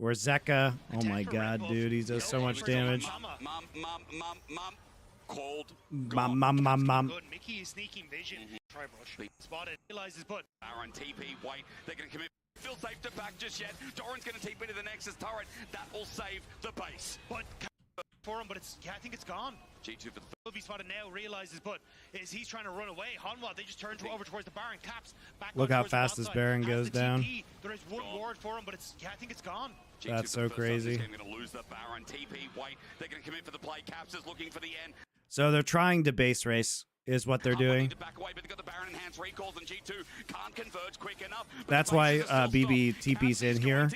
Or Zeka. Oh my god, dude, he does so much damage. Called. Mom. Good. Mickey is sneaking vision. Tri-brush. Spotted. Realizes, but Baron TP, wait, they're going to commit. Feel safe to back just yet. Doran's going to TP to the Nexus turret. That will save the base. But for him, but it's, I think it's gone. G2 for the Will be spotted now, realizes, but is he's trying to run away. Hanwha, they just turn over towards the Baron. Caps back. Look how fast this Baron goes down. There is one ward for him, but it's, I think it's gone. That's so crazy. They're going to lose the Baron TP. Wait, they're going to commit for the play. Caps is looking for the end. So they're trying to base race, is what they're doing. That's why BB TP's in here.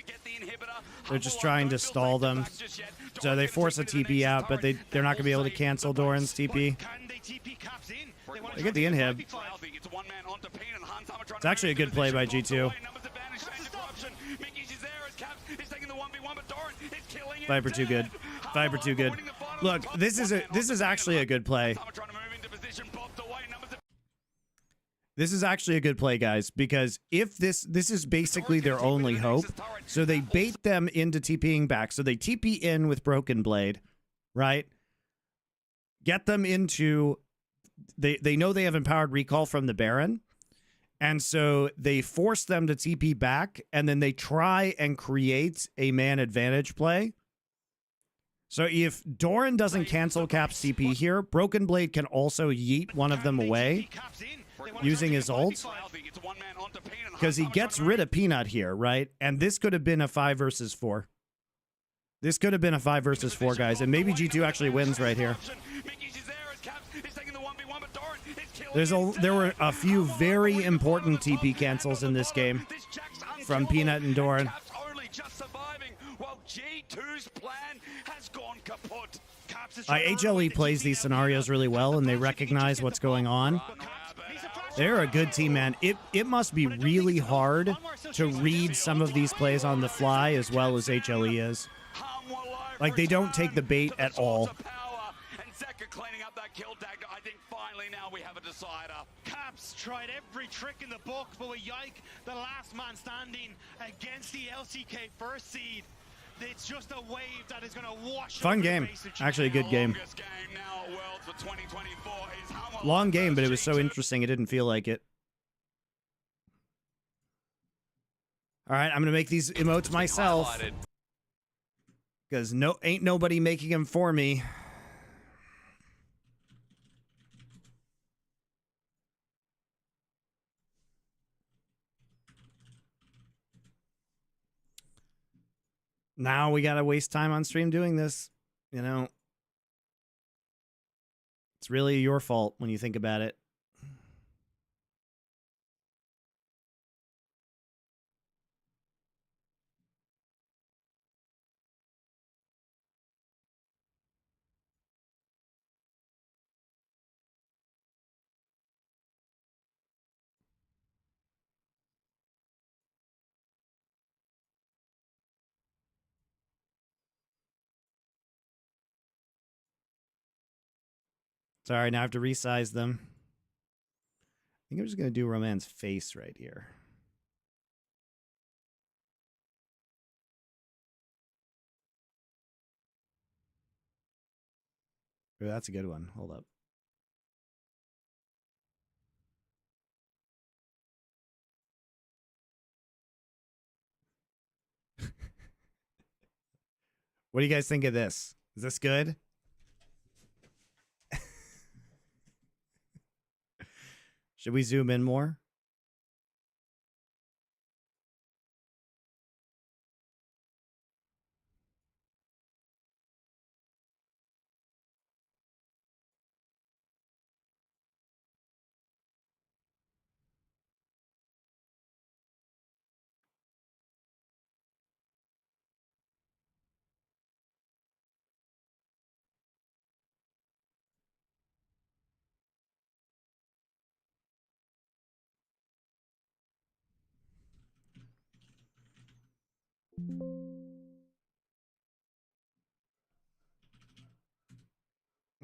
They're just trying to stall them. So they force a TP out, but they're not going to be able to cancel Doran's TP. They get the inhib. It's actually a good play by G2. Viper too good. Viper too good. Look, this is actually a good play. This is actually a good play, guys, because if this is basically their only hope. So they bait them into TPing back. So they TP in with Broken Blade, right? Get them into they know they have empowered recall from the Baron. And so they force them to TP back, and then they try and create a man advantage play. So if Doran doesn't cancel Cap's TP here, Broken Blade can also yeet one of them away using his ult. Because he gets rid of Peanut here, right? And this could have been a 5 versus 4. This could have been a 5 versus 4, guys. And maybe G2 actually wins right here. There were a few very important TP cancels in this game from Peanut and Doran. HLE plays these scenarios really well, and they recognize what's going on. They're a good team, man. It must be really hard to read some of these plays on the fly as well as HLE is. Like, they don't take the bait at all. Cleaning up that kill tag. I think finally now we have a decider. Caps tried every trick in the book, but with Yike, the last man standing against the LCK first seed, it's just a wave that is going to wash. Fun game. Actually a good game. Long game, but it was so interesting it didn't feel like it. All right, I'm going to make these emotes myself. Because ain't nobody making them for me. Now we gotta waste time on stream doing this. You know, it's really your fault when you think about it. Sorry, now I have to resize them. I think I'm just going to do Roman's face right here. Ooh, that's a good one. Hold up. What do you guys think of this? Is this good? Should we zoom in more?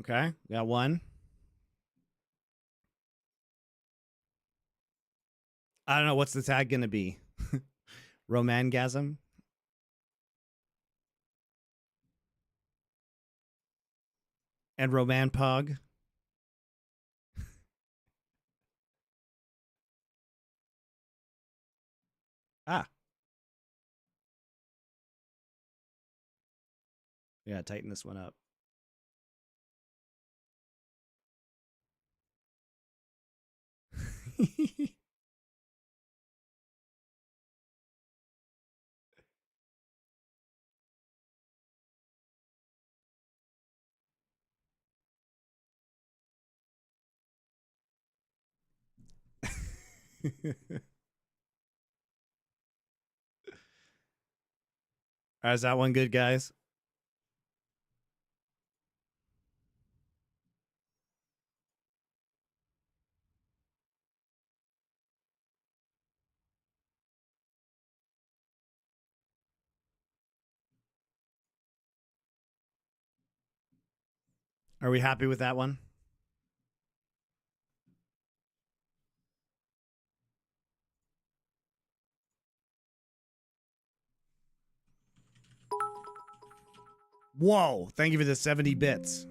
Okay, got one. I don't know. What's the tag going to be? Romangasm? And Romanpog? Ah. Yeah, tighten this one up. Is that one good, guys? Are we happy with that one? Whoa, thank you for the 70 bits.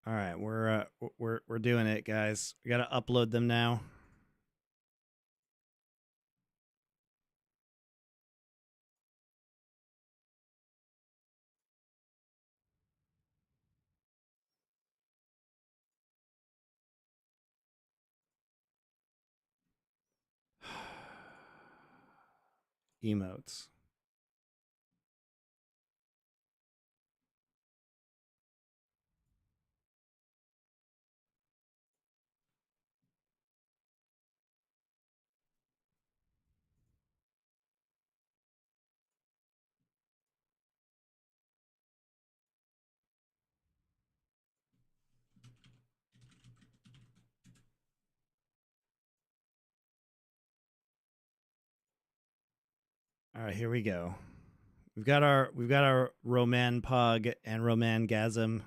All right, we're doing it, guys. We got to upload them now. Emotes. All right, here we go. We've got our Roman Pug and Roman Gasm.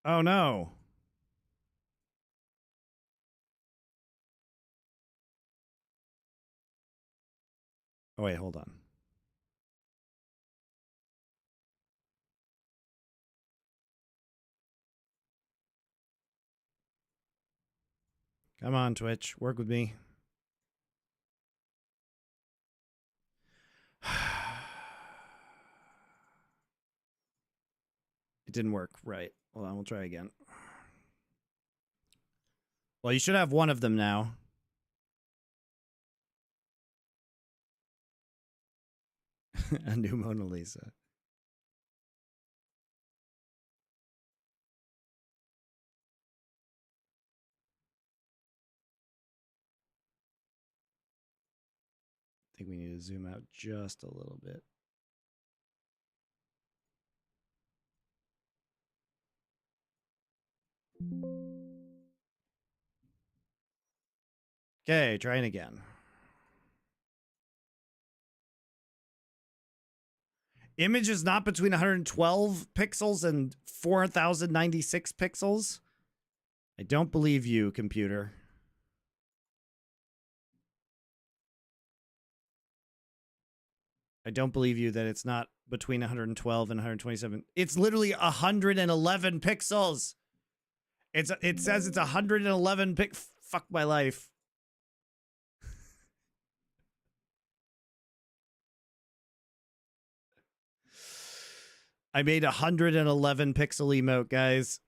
Oh no. Oh wait, hold on. Come on, Twitch, work with me. It didn't work right. Hold on, we'll try again. Well, you should have one of them now. A new Mona Lisa. I think we need to zoom out just a little bit. Okay, trying again. Image is not between 112 pixels and 4096 pixels. I don't believe you, computer. I don't believe you that it's not between 112 and 127. It's literally 111 pixels. It says it's 111 fuck my life. I made 111 pixel emote, guys.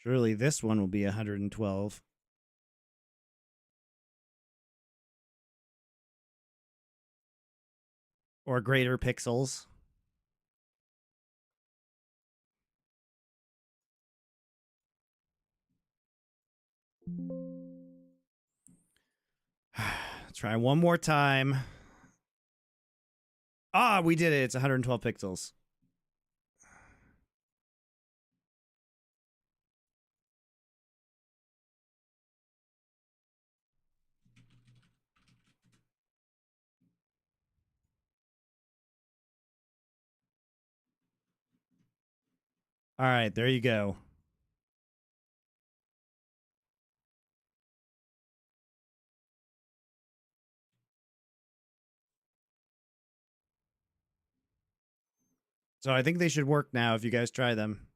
Surely this one will be 112. Or greater pixels. Let's try one more time. Ah, we did it. It's 112 pixels. All right, there you go. So I think they should work now if you guys try them.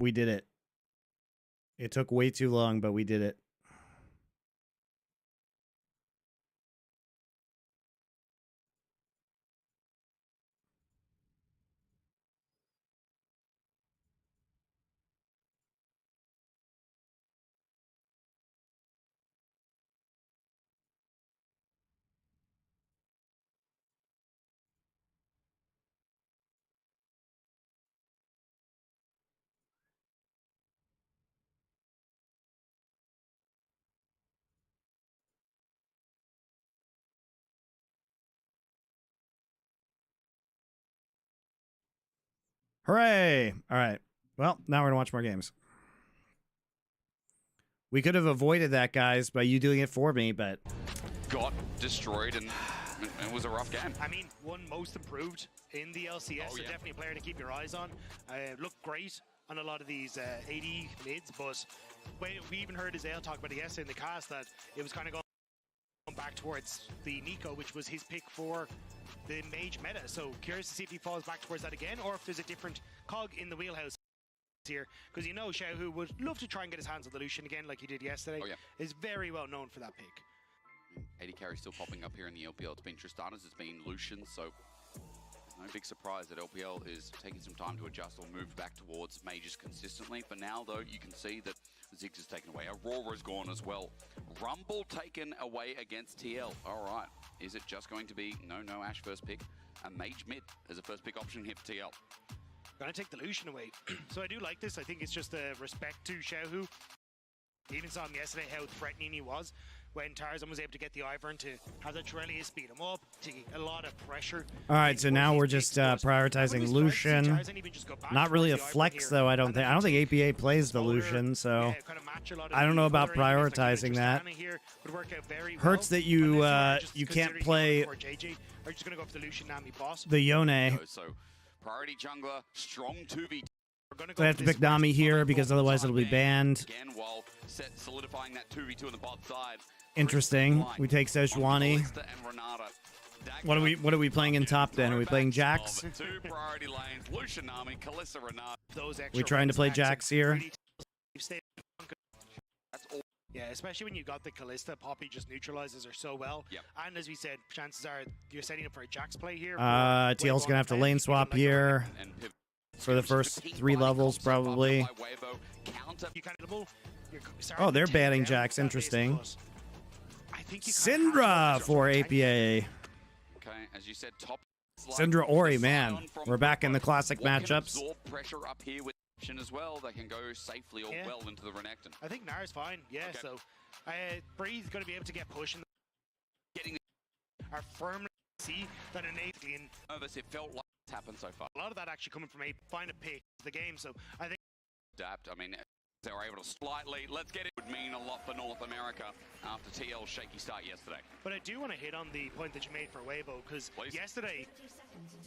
We did it. It took way too long, but we did it. Hooray! All right. Well, now we're gonna watch more games. We could have avoided that, guys, by you doing it for me, but Got destroyed, and it was a rough game. I mean, one most improved in the LCS, Oh, so yeah. definitely a player to keep your eyes on. Looked great on a lot of these AD mids, but we even heard Azale talk about it yesterday in the cast that it was kind of going back towards the Nico, which was his pick for the mage meta. So curious to see if he falls back towards that again, or if there's a different cog in the wheelhouse here, because you know Xiaohu would love to try and get his hands on the Lucian again like he did yesterday. Oh, yeah. Is very well known for that pick. AD carry still popping up here in the LPL. It's been Tristanas, it's been Lucian, so no big surprise that LPL is taking some time to adjust or move back towards mages consistently. For now, though, you can see that Ziggs is taken away. Aurora's gone as well. Rumble taken away against TL. All right. Is it just going to be no Ash first pick? A mage mid as a first pick option here for TL. Gonna take the Lucian away. So I do like this. I think it's just a respect to Xiaohu. Even saw him yesterday how threatening he was when Tarzan was able to get the Ivern to have the Trellis speed him up, taking a lot of pressure. all right. So now we're just prioritizing Lucian. Not really a flex though. I don't think APA plays the Lucian, so I don't know about prioritizing that. Hurts that you can't play the Yone. So priority jungler, strong 2v. So I have to pick Nami here because otherwise it'll be banned. Again, while solidifying that 2v2 on the bot side. Interesting. We take Sejuani. What are we playing in top then? Are we playing Jax? Two priority lanes, Lucian, Nami, Kalista, Renata. We trying to play Jax here? That's all. Yeah, especially when you got the Kalista, Poppy just neutralizes her so well. Yep. And as we said, chances are you're setting up for a Jax play here. TL's gonna have to lane swap here And pivot. for the first 3 levels probably. Oh, they're banning Jax. Interesting. Syndra for APA. Okay, as you said, top. Syndra Ori, man. We're back in the classic matchups. Absorb pressure up here with option as well. They can go safely or Yeah. well into the Renekton. I think Nara's fine. Yeah, Okay. so Bree's going to be able to get pushing. Getting Are firmly see that innately in nervous, it felt like it's happened so far. a lot of that actually coming from a find a pick the game. So I think Adapt. I mean, they were able to slightly. Let's get it. Would mean a lot for North America after TL's shaky start yesterday. but I do want to hit on the point that you made for Weibo, because Please. yesterday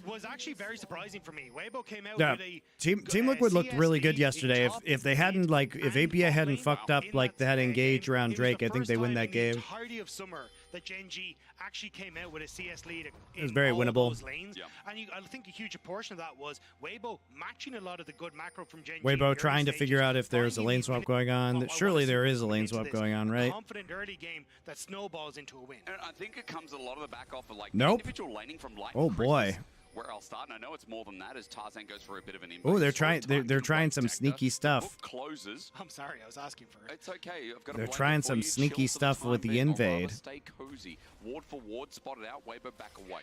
was actually very surprising for me. Weibo came out Yeah, with a Team Liquid looked really good CS yesterday. top If they hadn't if APA hadn't fucked up like they had engaged around It was Drake, the I think first they win time that in game. The entirety of summer that Gen G actually came out with a CS lead. It was in very all winnable. Those lanes. Yeah. And I think a huge portion of that was Weibo matching a lot of the good macro from Gen G. Weibo in the trying to early figure stages, out if there's a finding lane these swap minutes. going on. I Surely wanna there see is a them lane into swap this. going on, A right? confident early game that snowballs into a win. And I think it comes a lot of the back off of like Nope. individual laning from Light. Oh, and boy. Christmas, where I'll start, and I know it's more than that as Tarzan goes for a bit of an Oh, they're inbound. trying. Sort of They're time trying to some protect sneaky her. stuff. Book closes. I'm sorry, I was asking for it. It's okay. I've got a They're blanket trying for some you. sneaky Chill for stuff time with the being. I'll rather invade. Stay cozy. Ward for ward, spotted out. Weibo back away.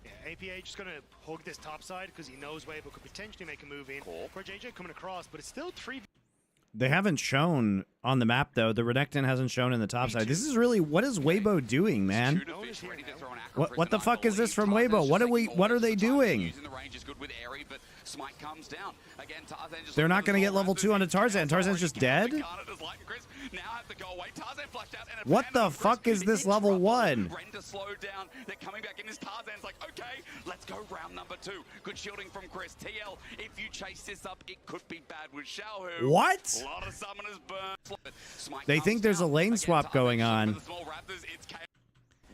Yeah, APA just going to hug this top side because he knows Weibo could potentially make a move in. Cool. For JJ coming across, but it's still 3v. They haven't shown on the map though. The Renekton hasn't shown in the top side. This is really what is Weibo doing, man? Tuna fish ready to throw an What the Acro fuck is Prism, I this from believe. Weibo? Tarzan's What just are we? taking What are all they the time. doing? Using the range is good with Airy, but Smite comes down. Again, Tarzan just They're not going gonna get level 2 onto Tarzan. Tarzan's just dead? Now have to go away. Tarzan flashed out, and a What ban the on fuck Chris is could this level interrupt 1? Render slowed down. They're coming back in as Tarzan's like, okay, let's go round number 2. Good shielding from Chris. TL, if you chase this up, it could be bad with Xiaohu. What? A lot of summoners burn. Smite They comes think there's a down. lane Again, swap Tarzan going just on. for the small Raptors, it's chaos.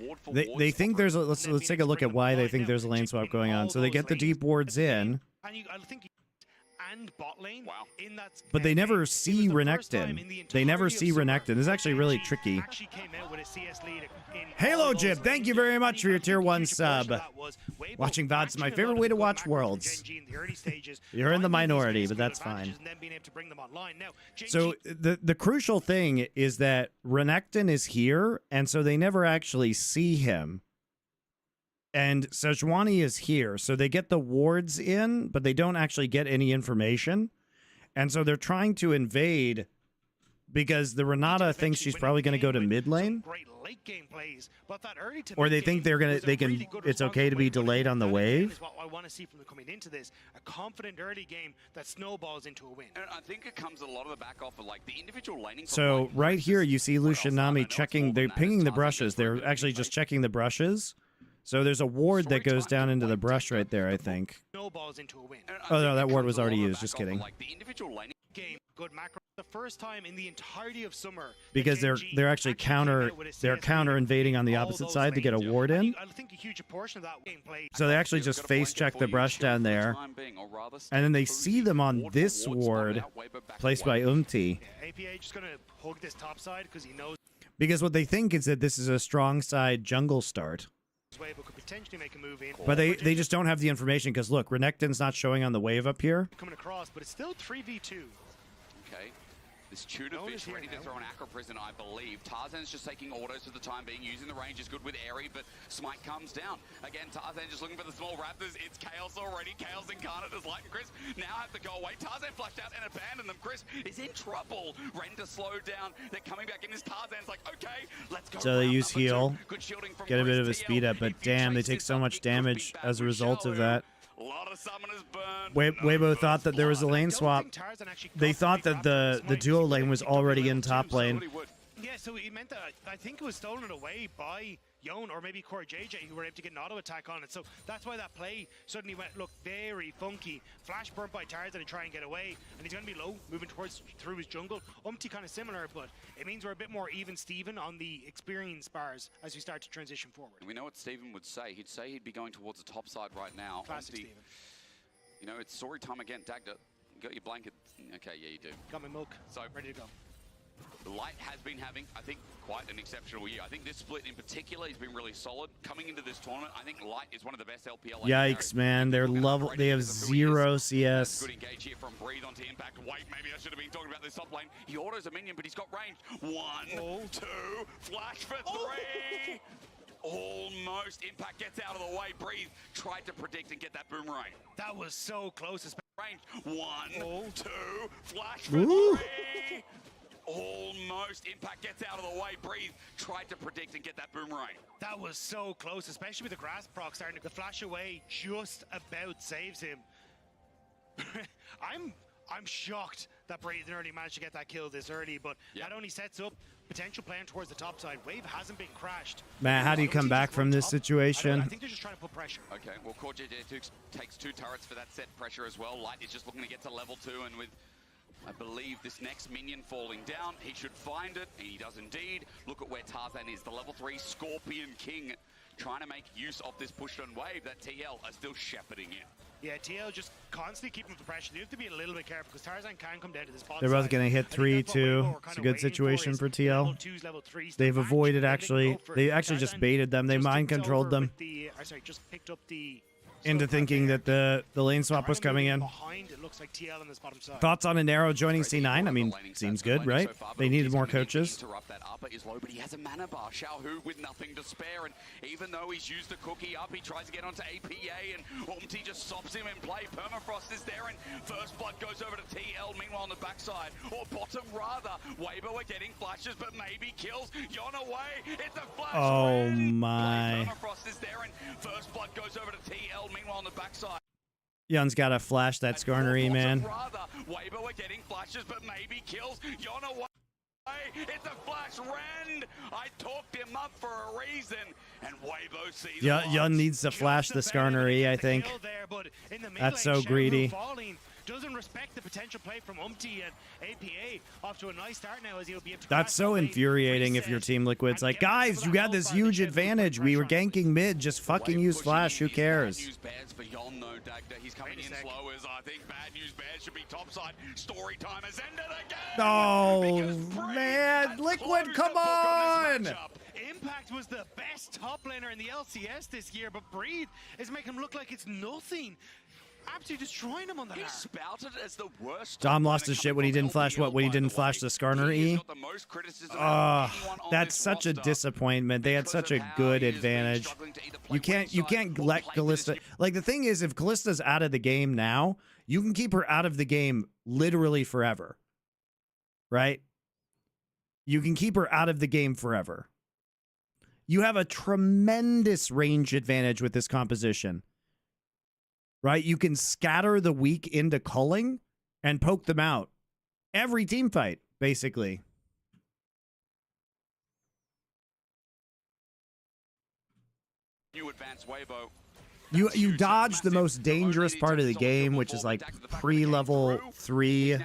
Ward for They ward, think spot there's a right. let's take a look at why they think there's a lane swap going on. So they get the deep wards in, And I think and bot lane Wow. in that. but they never it was see the first time Renekton. in the They never entirety see of summer Renekton. This is actually really Gen G tricky. Actually came out with a CS lead in Halo all those Jib, thank you lanes. very And much for your I think tier a 1 huge portion of sub. that was Weibo Watching VODs is my matching a favorite lot of way to the watch macro from worlds. Gen G in the early stages, You're in the finding these minority, physical but that's advantages fine. and then being able to bring them online. Now, Gen So G the crucial thing is that Renekton is here, and so they never actually see him. And Sejuani is here, so they get the wards in, but they don't actually get any information. And so they're trying to invade because the Renata thinks she's probably going to go to mid lane, Great late game plays, but that early to or they mid think game they was a can. really good It's response okay from to be Wave. delayed on the That, again, wave. is what I want to see from them coming into this. A confident early game that snowballs into a win. And I think it comes a lot of the back off of like the individual laning. from So Lightning right versus here, you see what else? Lucian I Nami know it's checking. more They're than that. pinging It's the Tarzan brushes. just very They're good actually at just defense. checking the brushes. So there's a ward that Story goes time down to into the White brush Decker. right there, I think. Snowballs into a win. And I Oh, think no, it that ward comes was a lot already of the used. Just back off of, kidding. like the individual laning. Game, good macro. The first time in the entirety of summer that Because they're JG actually came out counter with a they're CS counter lead invading on the all opposite those side to get a lanes. ward in. I think a huge portion of that gameplay. So they actually You've just got a face blanket check for the you, brush Shield, down for the there, time being, or rather and then they stay see them on ward this for ward, ward spot out, Weber back placed away. by Umti. Yeah, APA just gonna hug this top side because he knows Because what they think is that this is a strong side jungle start. Wave could potentially make a move in. But they just don't have the information because look, Renekton's not showing on the wave up here. coming across, but it's still 3v2. Okay. This tuna No one is fish here ready to now. throw an Acro Prison, I believe. Tarzan's just taking autos for the time being, using the range is good with Airy, but Smite comes down. Again, Tarzan just looking for the small raptors. It's Chaos already. Chaos incarnate as Light and Chris now have to go away. Tarzan flashed out and abandoned them. Chris is in trouble. Render slowed down. They're coming back in. This Tarzan's like, okay, let's go. So they round use number two. heal, Good shielding from get a bit Chris. of a TL, speed up, but if you damn, they chase take this so up, much it could be damage bad as a for result of Shallow. that. A lot of summoners burned. Weibo thought that there was a Blood. lane I don't swap. think Tarzan actually They got thought the that big raptor. the Smite duo just lane was picked up the already level in two, top so- lane. Yeah, so it meant that I think it was stolen away by Yon or maybe Core JJ who were able to get an auto attack on it. So that's why that play suddenly went look very funky. Flash burnt by Tarzan to try and get away, and he's going to be low, moving through his jungle. kind of similar, but it means we're a bit more even Steven on the experience bars as we start to transition forward. We know what Steven would say. He'd say he'd be going towards the top side right now. Classic Empty. Steven. You know, it's story time again. Dagda, you got your blanket. Okay, yeah, you do. Got my milk, So ready to go. Light has been having, I think, quite an exceptional year. I think this split in particular has been really solid. Coming into this tournament, I think Light is one of the best LPL. Yikes, man! They're level. They have 0 CS. Good engage here from Breathe onto Impact. Wait, maybe I should have been talking about this top lane. He autos a minion, but he's got range. One, two, flash for three. Almost. Impact gets out of the way. Breathe tried to predict and get that boomerang. That was so close. Range. One, two, flash for Ooh. three. Almost. Impact gets out of the way. Breathe tried to predict and get that boomerang. That was so close, especially with the grass proc starting to flash away. Just about saves him. I'm shocked that Braden already managed to get that kill this early, but that only sets up potential playing towards the top side. Wave hasn't been crashed. Matt, how do you come back from this I situation? think they're just trying to put pressure. Okay, well, Core JJ takes 2 turrets for that set pressure as well. Light is just looking to get to level 2, and with, I believe, this next minion falling down, he should find it, and he does indeed. Look at where Tarzan is, the level 3 Scorpion King, trying to make use of this push on wave that TL are still shepherding in. Yeah, TL just constantly keeping up the pressure. You have to be a little bit careful because Tarzan can come down to this bot They're both side. gonna hit I think 3 that's what Weibo too. were It's kinda a good waiting situation is for level TL. 2s, level 3s to They've match. avoided They can actually. go for it. They actually just Tarzan baited them. They just mind tipped controlled over them with the, sorry, just picked up the into slow thinking clap that the lane there. swap was Trying to coming move in. behind, it looks like TL on this bottom side. Thoughts on Anero joining Great C9? I people mean, on the laning seems stats. good, Laning right? so far, but They needed he's more coming in to coaches. Interrupt that upper is low, but he has a mana bar. Xiaohu with nothing to spare, and even though he's used the cookie up, he tries to get onto APA, and Umti just stops him in play. Permafrost is there, and first blood goes over to TL. Meanwhile, on the backside, or bottom rather, Weibo are getting flashes, but maybe kills. Yon away. It's a flash. Oh red. my. Permafrost is there, and first blood goes over to TL. Meanwhile, on the backside. Young's got to flash that Skarnery, man. Rather, Weibo are getting flashes, but maybe kills. Yon away. It's a flash rend. I talked him up for a reason, and Weibo sees. Yeah, it. Young needs to flash the Skarnery, I think. That's so greedy. Doesn't respect the potential play from Umti and APA off to a nice start now as he'll be able to That's so crash that lane, infuriating if reset, your Team Liquid's and like, get some of guys, that you got health this bar that huge you have to put advantage. We pressure were on. ganking mid. Just fucking Wave use pushing flash. in. Who It's cares? Bad news bears for Yon though, Dagda. He's coming Wait a in sec. slow as I think bad news bears should be topside. Story time has ended again. Oh, because Bree man. has Liquid, closed come the book on. this matchup. Impact was the best top laner in the LCS this year, but Breathe is making him look like it's nothing. Absolutely destroying him on the He ladder. spouted as the worst. Dom top lost laner his shit coming when he from didn't flash LPL, what? When he by didn't the flash way. the Skarner He has E? got the most criticism out of anyone on That's this such a roster. disappointment. They had Because such of a how good he has been advantage. struggling to either play You website can't or let play Callista. this- Like the thing is, if Callista's out of the game now, you can keep her out of the game literally forever, right? You can keep her out of the game forever. You have a tremendous range advantage with this composition. Right? You can scatter the weak into culling and poke them out. Every team fight, basically. New advanced Weibo. You dodge the most dangerous part of the game, which is like pre-level 3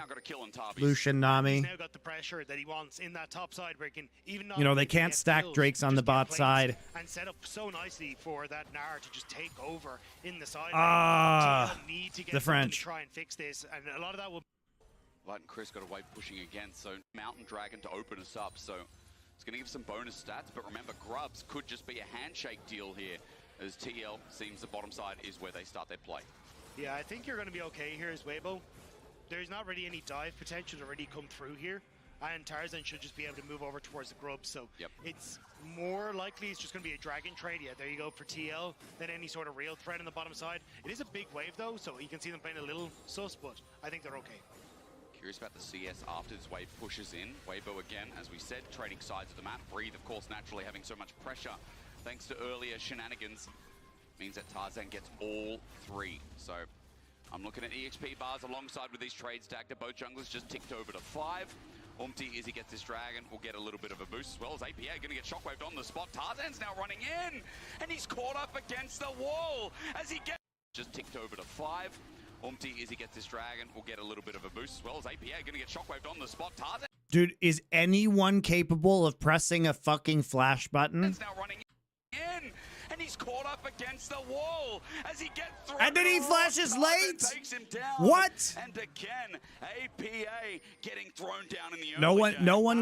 Lucian Nami. He's now got the pressure that he wants in that top side where he can even You know, they can't stack Drakes on the bot side. and set up so nicely for that Gnar to just take over in the side. Need to get the something French. to try and fix this, and a lot of that will. Light and Chris got away pushing again, so Mountain Dragon to open us up, so it's going to give some bonus stats, but remember, Grubs could just be a handshake deal here, as TL seems the bottom side is where they start their play. Yeah, I think you're going to be okay here as Weibo. There's not really any dive potential to really come through here, and Tarzan should just be able to move over towards the Grubs, so it's more likely it's just going to be a Dragon trade. Yeah, there you go for TL, than any sort of real threat on the bottom side. It is a big wave, though, so you can see them playing a little sus, but I think they're okay. Curious about the CS after this wave pushes in. Weibo again, as we said, trading sides of the map. Breathe, of course, naturally having so much pressure thanks to earlier shenanigans. Means that Tarzan gets all 3. So I'm looking at EXP bars alongside with these trades stacked. Both junglers just ticked over to 5. Umti, as he gets this dragon, will get a little bit of a boost, as well as APA going to get shockwaved on the spot. Tarzan's now running in, and he's caught up against the wall as he gets just ticked over to 5. Umti, as he gets this dragon, will get a little bit of a boost, as well as APA going to get shockwaved on the spot. Tarzan. Dude, is anyone capable of pressing a fucking flash button? Now running in, and he's caught up against the wall as he gets through. And then he flashes late? Takes him down. What? And again, APA getting thrown down in the No early one,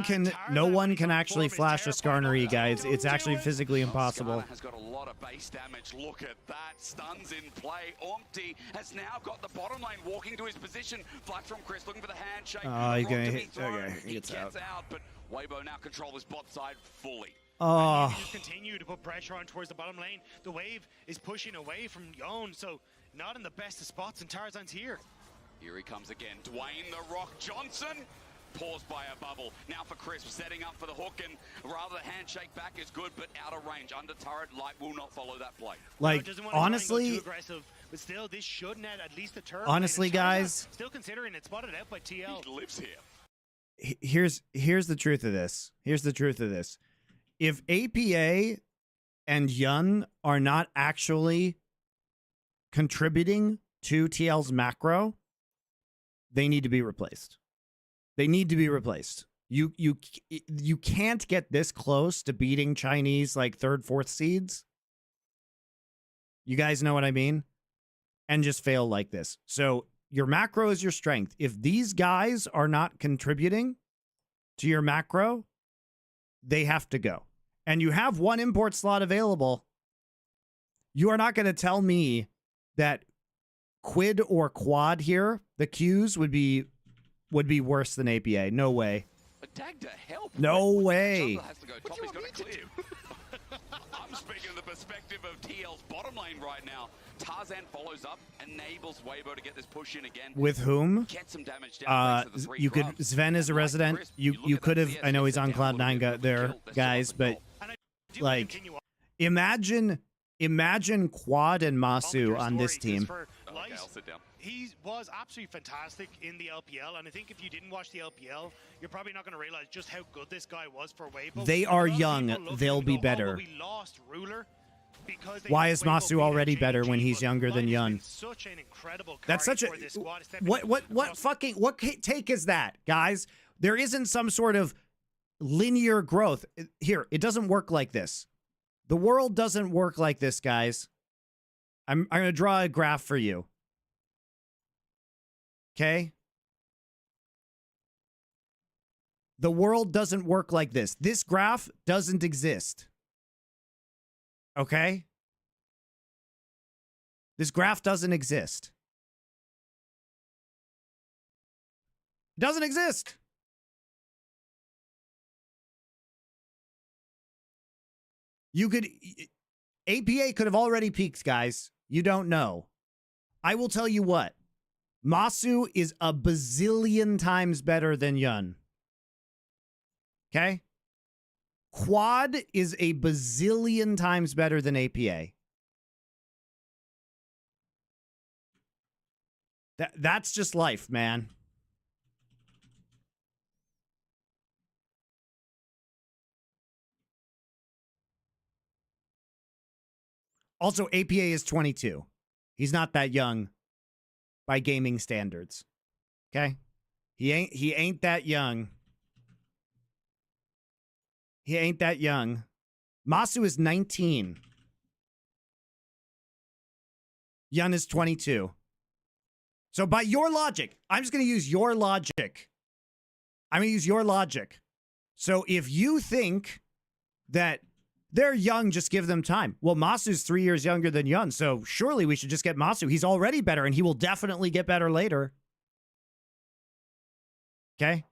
game. no one can actually flash a Skarner, guys. It's actually physically impossible. Skarner has got a lot of base damage. Look at that. Stuns in play. Umti has now got the bottom lane walking to his position. Flash from Chris looking for the handshake. Oh, he's Rock gonna to be hit. thrown. Okay, He gets gets out, but Weibo now control his bot side fully. Oh, You just continue to put pressure on towards the bottom lane. The wave is pushing away from Yon, so not in the best of spots, and Tarzan's here. Here he comes again. Dwayne the Rock Johnson. Paused by a bubble. Now for Chris, setting up for the hook, and rather the handshake back is good, but out of range. Under turret, Light will not follow that play. like Doesn't wanna try and go honestly, too aggressive, but still, this should net at least the turret. Honestly, lane, and Tarzan guys, still considering it, spotted out by TL. He lives here. here's the truth of this. Here's the truth of this. If APA and Yun are not actually contributing to TL's macro, they need to be replaced. They need to be replaced. You can't get this close to beating Chinese like 3rd, 4th seeds. You guys know what I mean? And just fail like this. So your macro is your strength. If these guys are not contributing to your macro, they have to go. And you have 1 import slot available. You are not going to tell me that Quid or Quad here, the Qs would be worse than APA. No way. A tag to help. No way. Jungler has to go top. He's got to clear. I'm speaking of the perspective of TL's bottom lane right now. Tarzan follows up, enables Weibo to get this push in again. With whom? Get some damage down. thanks to the 3 You could grubs. Sven is a And like resident. Chris, You look at could that have. CS, I know gets he's it on down a Cloud little 9 bit, there, kill. That's still guys. up the But goal. And I do like, continue on. imagine Quad and Masu on this team. For Okay, Light, I'll sit down. he was absolutely fantastic in the LPL, and I think if you didn't watch the LPL, you're probably not going to realize just how good this guy was for Weibo. They A are lot of young. people look at They'll him and be go, better. "Oh, but we lost Ruler because they Why let is Weibo Masu beat already out better when JDG, he's but younger than Light has Yun? been such an incredible That's card such a for this squad, stepping what across fucking what take is that, guys? There isn't some sort of linear growth here. It doesn't work like this. The world doesn't work like this, guys. I'm going to draw a graph for you. Okay? The world doesn't work like this. This graph doesn't exist. Okay? This graph doesn't exist. It doesn't exist. You could... APA could have already peaked, guys. You don't know. I will tell you what. Masu is a bazillion times better than Yun. Okay? Quad is a bazillion times better than APA. That's just life, man. Also, APA is 22. He's not that young by gaming standards. Okay? He ain't that young. He ain't that young. Masu is 19. Yun is 22. So by your logic, I'm just going to use your logic. I'm going to use your logic. So if you think that they're young, just give them time. Well, Masu's 3 years younger than Yun, so surely we should just get Masu. He's already better, and he will definitely get better later. Okay?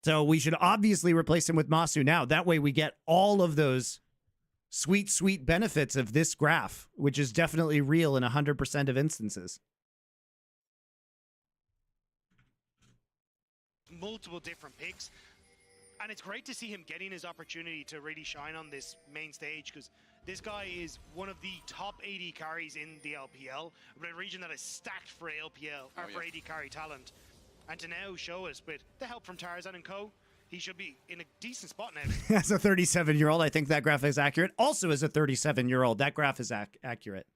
So we should obviously replace him with Masu now. That way we get all of those sweet, sweet benefits of this graph, which is definitely real in 100% of instances. Multiple different picks. And it's great to see him getting his opportunity to really shine on this main stage, because this guy is one of the top 80 carries in the LPL, a region that is stacked for LPL, or for 80 carry talent. And to now show us, with the help from Tarzan and co, he should be in a decent spot now. As a 37-year-old, I think that graph is accurate. Also, as a 37-year-old, that graph is accurate.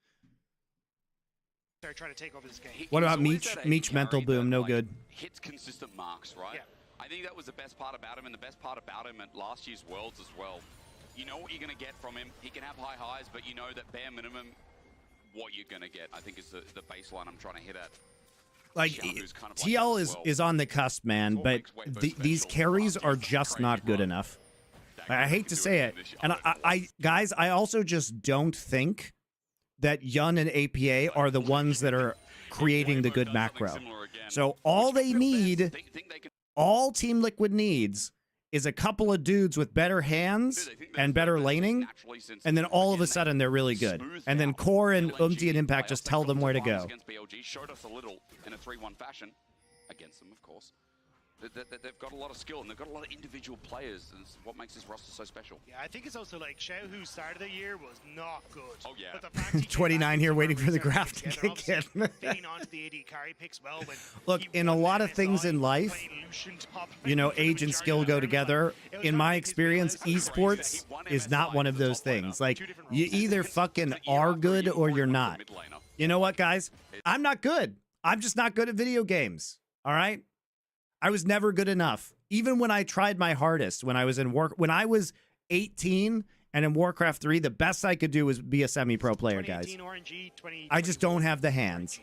They're trying to take over this game. What about Meech mental boom? No good. Hits consistent marks, right? Yeah. I think that was the best part about him, and the best part about him at last year's Worlds as well. You know what you're going to get from him. He can have high highs, but you know that bare minimum, what you're going to get, I think, is the baseline I'm trying to hit at. Like, TL is on the cusp, man, but these carries are just not good enough. I hate to say it. And guys, I also just don't think that Yun and APA are the ones that are creating the good macro. So all they need, all Team Liquid needs, is a couple of dudes with better hands and better laning, and then all of a sudden they're really good. And then Core and and Impact just tell them where to go. Showed us a little in a 3-1 fashion against them, of course. They've got a lot of skill, and they've got a lot of individual players, and it's what makes this roster so special. Yeah, I think it's also like Xiao, who started the year, was not good. Oh, yeah. But the fact he 29 here waiting for the graph to kick in. Fitting onto the AD carry picks well. Look, in a lot of things in life, you know, age and skill go together. In my experience, esports is not one of those things. Like, you either fucking are good or you're not. You know what, guys? I'm not good. I'm just not good at video games. All right? I was never good enough. Even when I tried my hardest, when I was when I was 18 and in Warcraft 3, the best I could do was be a semi-pro player, guys. I just don't have the hands.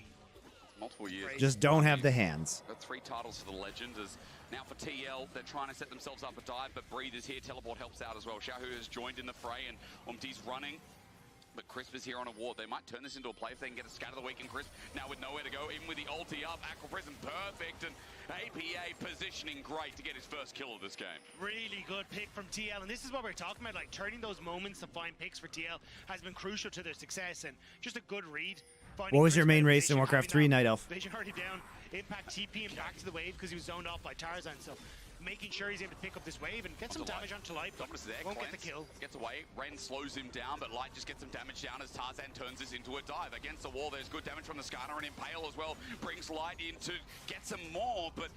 Multiple years. Just don't have the hands. Got 3 titles for the Legend. Now for TL, they're trying to set themselves up a dive, but Breathe is here. Teleport helps out as well. Shahu has joined in the fray, and Umti's running. But Crisp is here on a ward. They might turn this into a play if they can get a scatter the weekend. Crisp now with nowhere to go, even with the ulti up. Aqua Prism perfect, and APA positioning great to get his first kill of this game. Really good pick from TL, and this is what we're talking about. Like, turning those moments to find picks for TL has been crucial to their success, and just a good read. What was your main race in Warcraft 3, Night Elf? Vision already down. Impact TP him back to the wave because he was zoned off by Tarzan, so making sure he's able to pick up this wave and get some damage onto Light, but won't get the kill. Gets away, Ren slows him down, but Light just gets some damage down as Tarzan turns this into a dive. Against the wall, there's good damage from the Skarner, and Impale as well brings Light in to get some more, but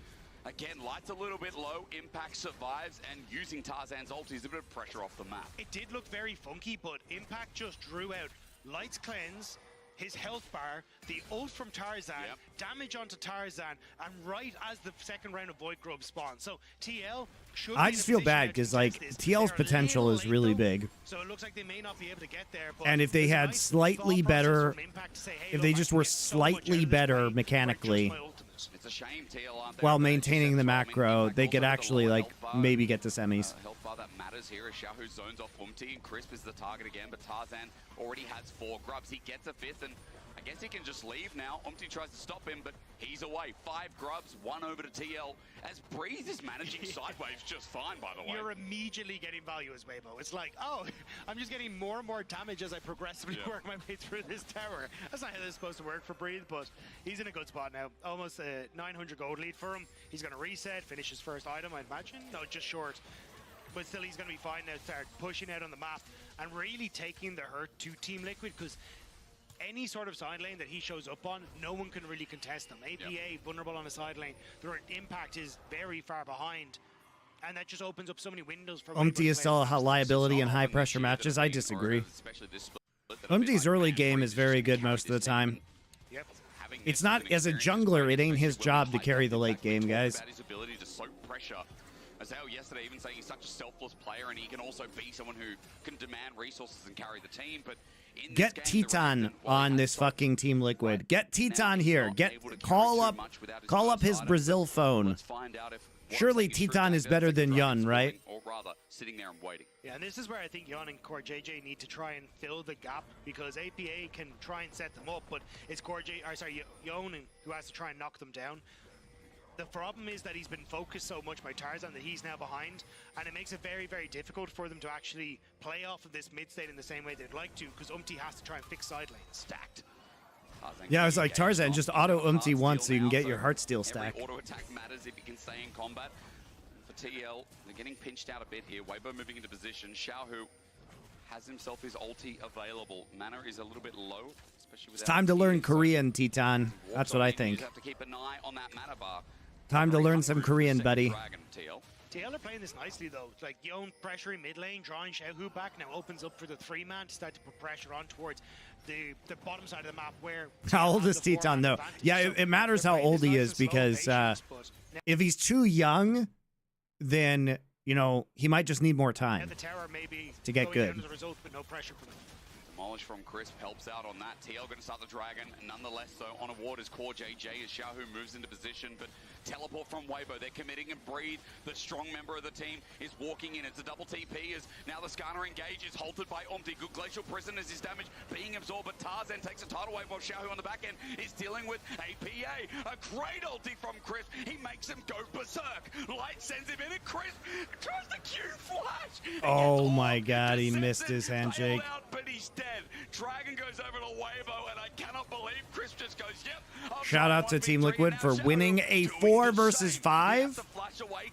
again, Light's a little bit low, Impact survives, and using Tarzan's ulti is a bit of pressure off the map. It did look very funky, but Impact just drew out Light's cleanse, his health bar, the ult from Tarzan, damage onto Tarzan, and right as the second round of Void Grub spawns. So TL should I just feel bad because, like, TL's potential is really big. So it looks like they may not be able to get there. But and if they had slightly better, if they just were slightly better mechanically, it's a shame TL aren't while maintaining the macro, they could actually, like, maybe get to semis. Health bar that matters here as Shahu zones off Umti, and Crisp is the target again, but Tarzan already has 4 grubs. He gets a 5th, and I guess he can just leave now. Tries to stop him, but he's away. 5 grubs, 1 over to TL. As Breeze is managing sideways just fine, by the way. You're immediately getting value as Weibo. It's like, oh, I'm just getting more and more damage as I progressively work my way through this tower. That's not how this is supposed to work for Breeze, but he's in a good spot now. Almost a 900 gold lead for him. He's going to reset, finish his first item, I'd imagine. No, just short. But still, he's going to be fine now. Start pushing out on the map and really taking the hurt to Team Liquid, because any sort of side lane that he shows up on, no one can really contest them. APA, vulnerable on a side lane. Their impact is very far behind. And that just opens up so many windows for Umti is still a liability in high-pressure matches. I disagree. Umti's early game is very good most of the time. Yep. It's not, as a jungler, it ain't his job to carry the late game, guys. His ability to soak pressure. As Hale yesterday even saying he's such a selfless player, and he can also be someone who can demand resources and carry the team. But in Get this game, Teton on this fucking Team Liquid. Get Teton here. Call up his Brazil phone. Let's find out if Surely Teton is better than Yun, right? Or rather, sitting there and waiting. Yeah, and this is where I think Yon and Core JJ need to try and fill the gap, because APA can try and set them up, but it's Yon who has to try and knock them down. The problem is that he's been focused so much by Tarzan that he's now behind, and it makes it very, very difficult for them to actually play off of this mid state in the same way they'd like to, because Umti has to try and fix side lanes. Stacked. Yeah, I was like, Tarzan, just auto Umti once so you can get your Heartsteel stack. Every auto attack matters if you can stay in combat. For TL, they're getting pinched out a bit here. Weibo moving into position. Xiaohu has himself his ulti available. Mana is a little bit low, especially with. It's time to learn Korean, Teton. That's what I think. You have to keep an eye on that mana bar. Time to learn some Korean, buddy. TL are playing this nicely though. Like Yon pressuring mid lane, drawing Xiaohu back, now opens up for the 3-man to start to put pressure on towards the bottom side of the map where. How old is Teton though? Yeah, it matters how old he is, because if he's too young, then you know he might just need more time to get good. Demolish from Crisp helps out on that. TL going to start the dragon. Nonetheless, though, on a ward is Core JJ as Xiaohu moves into position. But teleport from Weibo. They're committing and Breed, the strong member of the team, is walking in. It's a double TP as now the Skarner engage is halted by Umti. Good Glacial Prison as his damage being absorbed. But Tarzan takes a tidal wave while Xiaohu on the back end is dealing with APA. A great ulti from Crisp. He makes him go berserk. Light sends him in and Crisp tries the Q flash. Oh my god, he missed his handshake. Out, but he's dead. Dragon goes over to Weibo, and I cannot believe Chris just goes, yep. Shout out to Team Liquid for winning a 4 versus 5,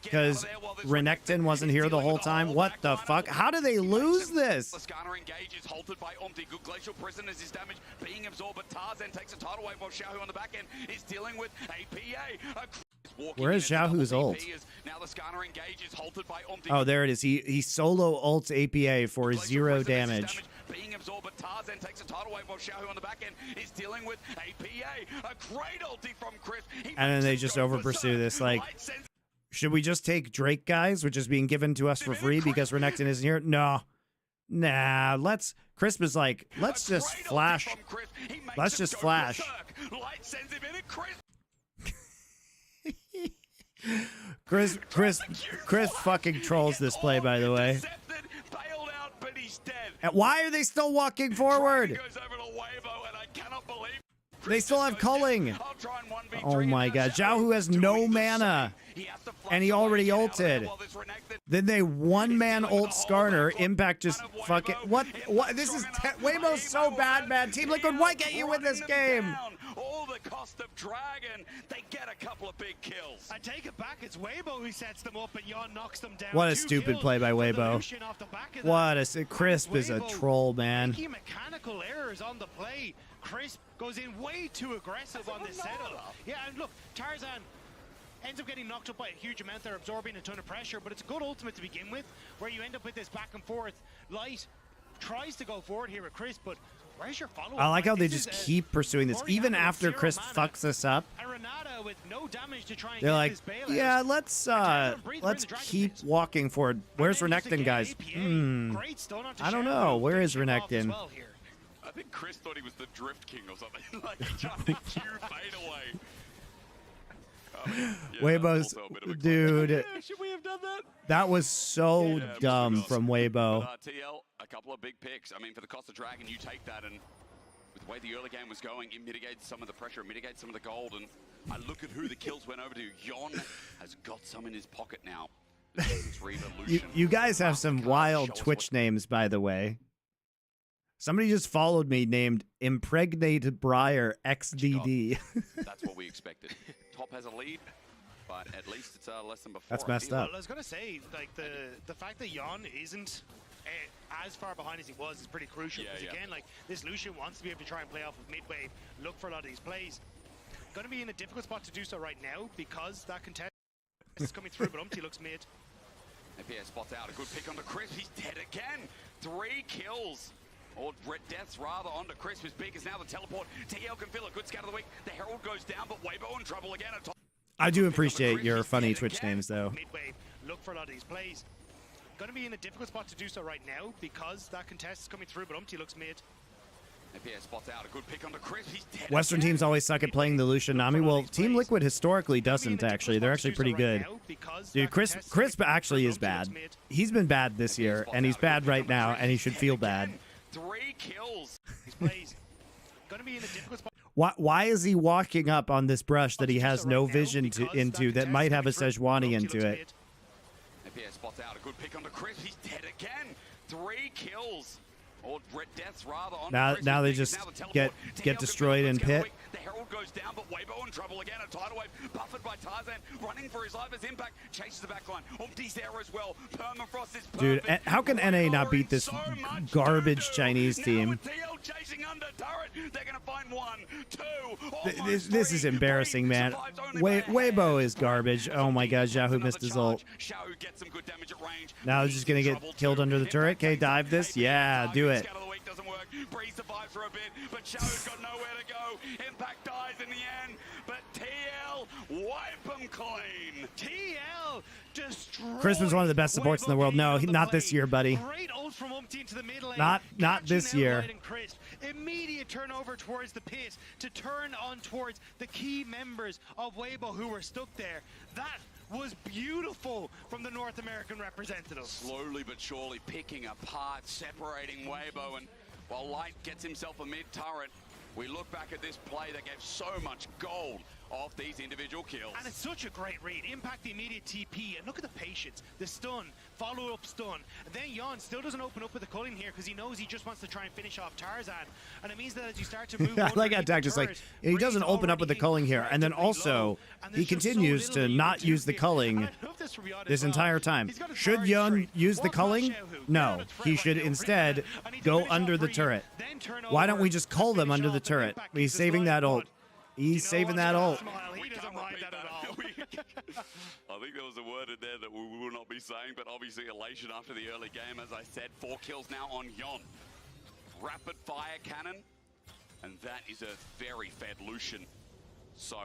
because Renekton wasn't here the whole time. What the fuck? How do they lose this? The Skarner engage is halted by Umti. Good Glacial Prison as his damage being absorbed, but Tarzan takes a tidal wave while Xiaohu on the back end is dealing with APA. Where is Xiaohu's ult? Oh, there it is. He solo ults APA for 0 damage. Being absorbed, but Tarzan takes a tidal wave while Xiaohu on the back end is dealing with APA. A great ulti from Chris. And then they just over pursue this. Like, should we just take Drake, guys, which is being given to us for free because Renekton isn't here? No. Nah, Crisp is like, let's just flash. Let's just flash. Chris fucking trolls this play, by the way. And why are they still walking forward? They still have culling. Oh my god. Xiaohu has no mana. And he already ulted. Then they one-man ult Skarner. Impact just fucking... What? This is... Weibo's so bad, man. Team Liquid, why can't you win this game? All the cost of Dragon, they get a couple of big kills. I take it back, it's Weibo who sets them up, but Yon knocks them down. What a stupid play by Weibo. What a... Crisp is a troll, man. Making mechanical errors on the play. Crisp goes in way too aggressive on this setup. Yeah, and look, Tarzan ends up getting knocked up by a huge amount. They're absorbing a ton of pressure, but it's a good ultimate to begin with, where you end up with this back and forth. Light tries to go forward here with Crisp, but where's your follow-up? I like how they just keep pursuing this, even after Crisp fucks us up. With no damage to try and they're like, yeah, let's keep walking forward. Where's Renekton, guys? I don't know. Where is Renekton? I think Chris thought he was the Drift King or something. Like, he tried to Q fade away. Weibo's, dude. Yeah, should we have done that? That was so dumb from Weibo. TL, a couple of big picks. I mean, for the cost of Dragon, you take that, and with way the early game was going, it mitigated some of the pressure, it mitigated some of the gold, and I look at who the kills went over to. Yon has got some in his pocket now. You guys have some wild Twitch names, by the way. Somebody just followed me named Impregnated Briar XDD. That's what we expected. Top has a lead, but at least it's less than before. That's messed up. Well, I was going to say, like, the fact that Yon isn't as far behind as he was is pretty crucial. Because again, like, this Lucian wants to be able to try and play off of mid-wave, look for a lot of these plays. Going to be in a difficult spot to do so right now because that contest is coming through, but Umpty looks mid. APA spots out a good pick onto Crisp. He's dead again. 3 kills. Or deaths rather onto Crisp. As big as now the teleport. TL can feel a good scout of the week. The Herald goes down, but Weibo in trouble again. I do appreciate your funny Twitch names, though. Midway, look for a lot of these plays. Going to be in a difficult spot to do so right now because that contest is coming through, but Umpty looks mid. APA spots out a good pick onto Crisp. He's dead Western again. teams always suck at playing the Lucian Nami. Well, Team Liquid historically doesn't, actually. They're actually pretty good. Dude, Crisp actually is bad. He's been bad this year, and he's bad right now, and he should feel bad. 3 kills. Why is he walking up on this brush that he has no vision into that might have a Sejuani into it? APA spots out a good pick onto Crisp. He's dead again. 3 kills. Or deaths rather on Now they just get destroyed in pit. The Herald goes down, but Weibo in trouble again. A tidal wave buffered by Tarzan, running for his life as Impact chases the backline. Umpty's there as well. Permafrost is perfect. Dude, how can NA not beat this garbage Chinese team? Chasing under turret. They're gonna find 1, 2. This is embarrassing, man. Weibo is garbage. Oh my god, Xiaohu missed his ult. Gets some good damage at range. Now he's just gonna get killed under the turret. Okay, dive this. Yeah, do it. Doesn't work. Bree survives for a bit, but Xiaohu's got nowhere to go. Impact dies in the end, but TL wipe them clean. TL destroyed. Crispin's one of the best supports in the world. No, not this year, buddy. Great ult from Umpty into the middle lane. Not this year. Immediate turnover towards the pit to turn on towards the key members of Weibo who were stuck there. That was beautiful from the North American representatives. Slowly but surely picking apart, separating Weibo, and while Light gets himself a mid-turret, we look back at this play that gave so much gold off these individual kills. And it's such a great read. Impact the immediate TP, and look at the patience, the stun, follow-up stun. And then Yon still doesn't open up with the culling here because he knows he just wants to try and finish off Tarzan. And it means that as you start to move I like how Dak just like, he doesn't open up with the culling here, and then also he continues to not use the culling this entire time. Should Yon use the culling? No, he should instead go under the turret. Why don't we just cull them under the turret? He's saving that ult. He's saving that ult. He doesn't mind that at all. I think there was a word in there that we will not be saying, but obviously elation after the early game. As I said, 4 kills now on Yon. Rapid fire cannon, and that is a very fed Lucian. So,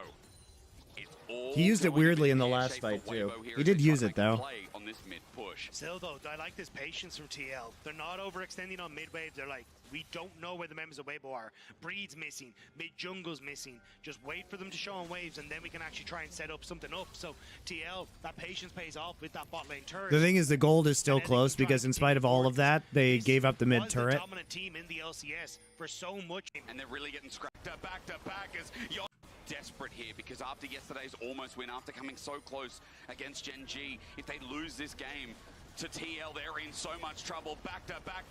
it's all He used it going to weirdly be in the pear last shape fight, for too. Weibo here He as did they use try it, to make a though. play on this mid push. Still, though, I like this patience from TL. They're not overextending on mid-wave. They're like, we don't know where the members of Weibo are. Breed's missing. Mid-jungle's missing. Just wait for them to show on waves, and then we can actually try and set up something up. So, TL, that patience pays off with that bot lane turret. The thing is, the gold is still close because in spite of all of that, they gave up the mid turret. The dominant team in the LCS for so much. And they're really getting scrapped back to back as Yon desperate here because after yesterday's almost win, after coming so close against Gen G, if they lose this game to TL, they're in so much trouble. Back to back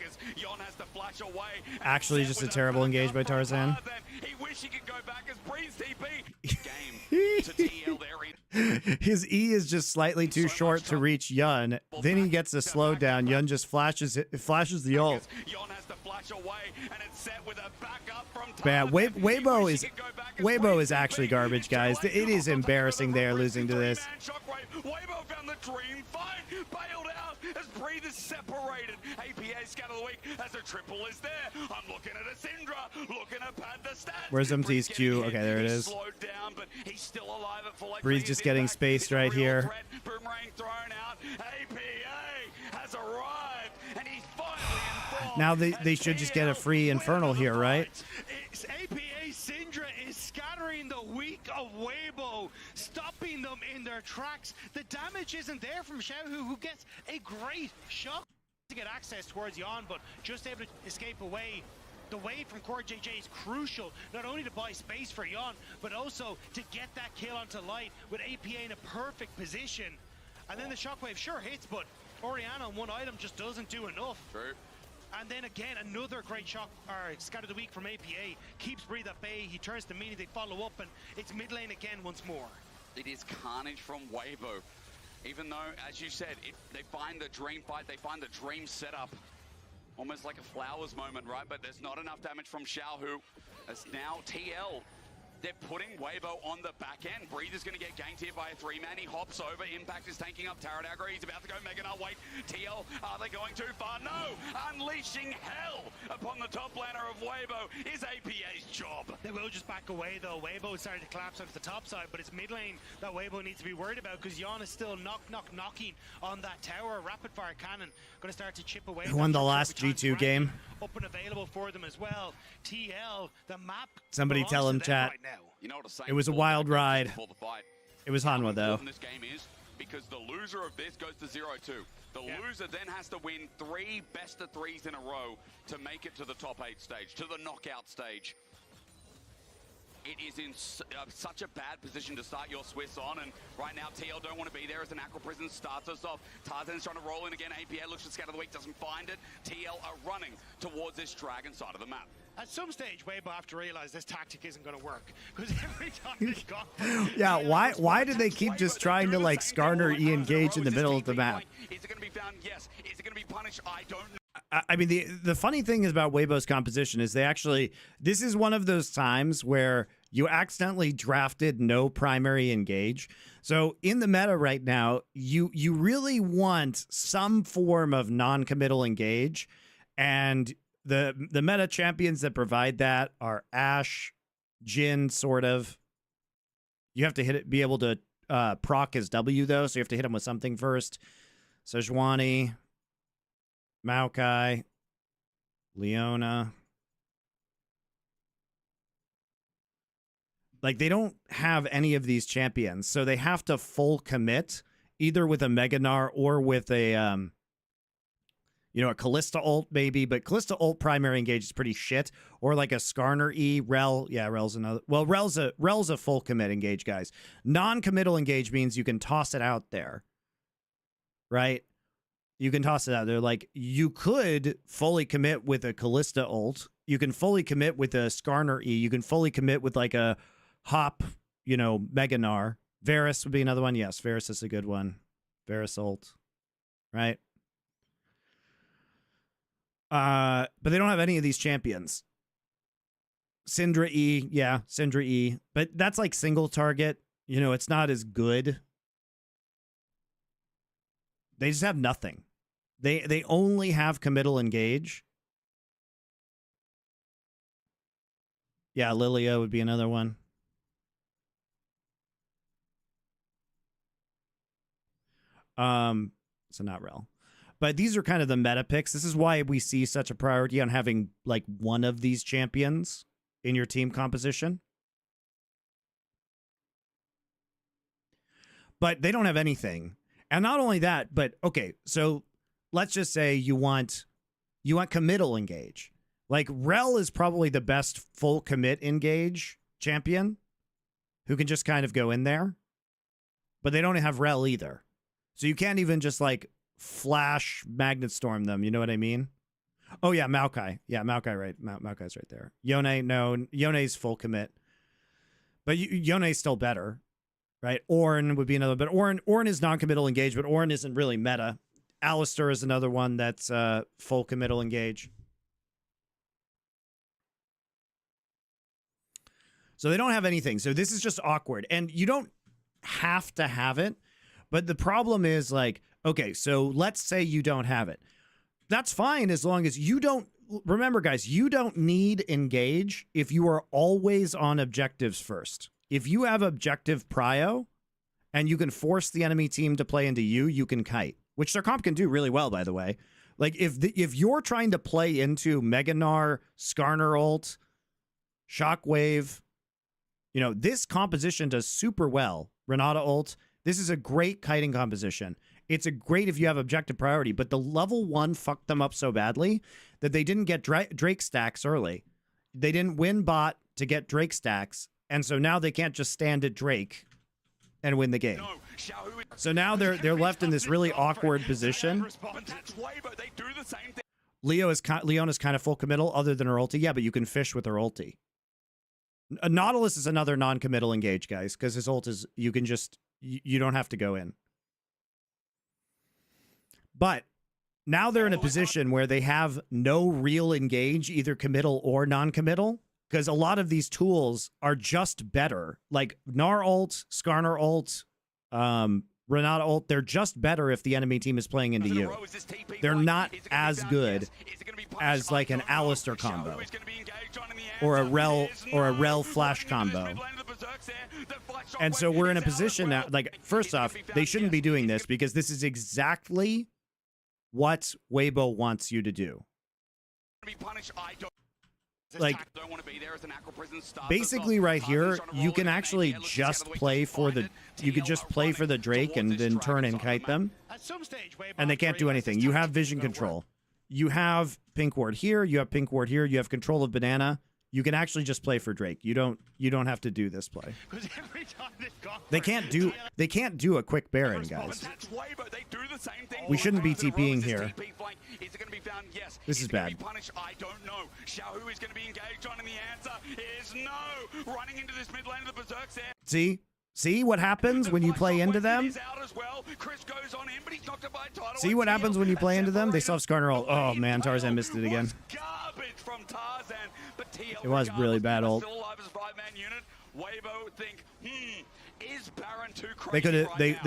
as Yon has to flash away. Actually, just a terrible engage by Tarzan. He wish he could go back as Breeze TP. Game to TL, they're in. His E is just slightly too short to reach Yun. Then he gets a slowdown. Yun just flashes the ult. Yon has to flash away, and it's set with a backup from Man, Weibo is actually garbage, guys. It is embarrassing they are losing to this. Weibo found the dream fight, bailed out as Breathe is separated. APA scout of the week as a triple is there. I'm looking at a Syndra, looking at pad the stats. Where's MT's Q? Okay, there it is. Slowed down, but he's still alive at full. Breeze just getting spaced right here. Boomerang thrown out. APA has arrived, and he's finally involved. Now they should just get a free Infernal here, right? It's APA Syndra is scattering the weak of Weibo, stopping them in their tracks. The damage isn't there from Xiaohu, who gets a great shot to get access towards Yon, but just able to escape away. the wave from Core JJ is crucial, not only to buy space for Yon, but also to get that kill onto Light with APA in a perfect position. And then the shockwave sure hits, but Oriana on one item just doesn't do enough. True. And then again, another great shock, or Scatter the Weak from APA. Keeps Breathe at bay, he turns to Mini, they follow up, and it's mid lane again once more. It is carnage from Weibo. Even though, as you said, they find the dream fight, they find the dream setup. Almost like a Flowers moment, right? But there's not enough damage from Xiaohu. As now TL, they're putting Weibo on the back end. Breathe is going to get ganked here by a 3-man. He hops over. Impact is tanking up Taradagger. He's about to go Mega Nut. Wait, TL, are they going too far? No! Unleashing hell upon the top laner of Weibo is APA's job. They will just back away though. Weibo started to collapse onto the top side, but it's mid lane that Weibo needs to be worried about because Yon is still knocking on that tower. Rapid fire cannon going to start to chip away. Who won the last G2 game? Up and available for them as well. TL, the map. Somebody tell him, chat. Right now. You know what I'm saying? It was a wild ride. Before the fight. It was Hanwha though. This game is because the loser of this goes to 0-2. The loser then has to win 3 best of 3s in a row to make it to the top 8 stage, to the knockout stage. It is in such a bad position to start your Swiss on, and right now TL don't want to be there as an Aqua Prison starts us off. Tarzan's trying to roll in again. APA looks for Scatter the Weak, doesn't find it. TL are running towards this dragon side of the map. At some stage, Weibo have to realize this tactic isn't going to work because every time they've gone, Yeah, why do they keep just trying to like Skarner E-engage in the middle of the map? Is it going to be found? Yes. Is it going to be punished? I don't know. I mean, the funny thing is about Weibo's composition is this is one of those times where you accidentally drafted no primary engage. So in the meta right now, you really want some form of non-committal engage, and the meta champions that provide that are Ashe, Jhin, sort of. You have to be able to proc his W though, so you have to hit him with something first. Sejuani, Maokai, Leona. Like, they don't have any of these champions, so they have to full commit either with a Meganar or with a, a Callista ult maybe, but Callista ult primary engage is pretty shit, or like a Skarner E, Rel. Yeah, Rel's another. Well, Rel's a full commit engage, guys. Non-committal engage means you can toss it out there, right? You can toss it out there. Like, you could fully commit with a Callista ult. You can fully commit with a Skarner E. You can fully commit with like a Hop, Meganar. Varus would be another one. Yes, Varus is a good one. Varus ult, right? But they don't have any of these champions. Syndra E, yeah, Syndra E. But that's like single target. It's not as good. They just have nothing. They only have committal engage. Yeah, Lilia would be another one. So not Rel. But these are kind of the meta picks. This is why we see such a priority on having like one of these champions in your team composition. But they don't have anything. And not only that, but okay, so let's just say you want committal engage. Like, Rel is probably the best full commit engage champion who can just kind of go in there. But they don't have Rel either. So you can't even just like flash Magnet Storm them. You know what I mean? Oh yeah, Maokai. Yeah, Maokai, right. Maokai's right there. Yone, no. Yone's full commit. But Yone's still better, right? Ornn would be another. But Ornn is non-committal engage, but Ornn isn't really meta. Alistar is another one that's full committal engage. So they don't have anything. So this is just awkward. And you don't have to have it. But the problem is, like, okay, so let's say you don't have it. That's fine as long as you don't... Remember, guys, you don't need engage if you are always on objectives first. If you have objective prio and you can force the enemy team to play into you, you can kite. Which their comp can do really well, by the way. Like, if you're trying to play into Meganar, Skarner ult, Shockwave, this composition does super well. Renata ult. This is a great kiting composition. It's a great if you have objective priority, but the level 1 fucked them up so badly that they didn't get Drake stacks early. They didn't win bot to get Drake stacks, and so now they can't just stand at Drake and win the game. So now they're left in this really awkward position. Leona's kind of full committal other than her ulti. Yeah, but you can fish with her ulti. Nautilus is another non-committal engage, guys, because his ult is you can just you don't have to go in. But now they're in a position where they have no real engage, either committal or non-committal, because a lot of these tools are just better. Like Gnar ult, Skarner ult, Renata ult, they're just better if the enemy team is playing into you. They're not as good as like an Alistar combo or a Rel Flash combo. And so we're in a position now, like, first off, they shouldn't be doing this because this is exactly what Weibo wants you to do. Like, basically right here, you can actually just play for the, Drake and then turn and kite them. And they can't do anything. You have vision control. You have pink ward here, you have pink ward here, you have control of banana. You can actually just play for Drake. You don't have to do this play. They can't do a quick Baron, guys. We shouldn't be TPing here. This is bad. I don't know. Xiaohu is going to be engaged on, and the answer is no. Running into this mid lane of the Berserks there. See what happens when you play into them? See what happens when you play into them? They still have Skarner ult. Oh man, Tarzan missed it again. It was really bad ult. They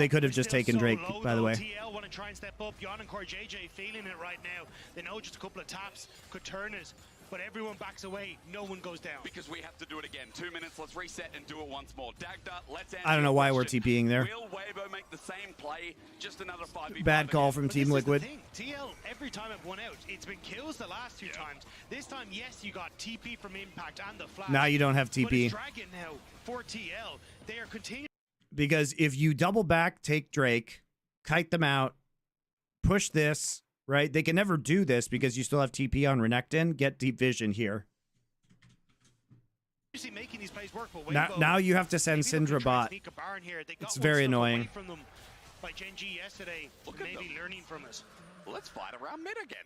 could have just taken Drake, by the way. TL want to try and step up. Yon and Core JJ feeling it right now. They know just a couple of taps could turn it, but everyone backs away. No one goes down. Because we have to do it again. 2 minutes. Let's reset and do it once more. Dagda, let's answer. I don't know why we're TPing there. Will Weibo make the same play? Just another 5v5. Bad call from Team Liquid. TL, every time I've won out, it's been kills the last 2 times. This time, yes, you got TP from Impact and the Flash. Now you don't have TP. But it's Dragon now for TL. They are continuing. Because if you double back, take Drake, kite them out, push this, right? They can never do this because you still have TP on Renekton. Get deep vision here. Making these plays work, but now you have to send Syndra bot. It's very annoying. From them by Gen G yesterday, maybe learning from us. Let's fight around mid again.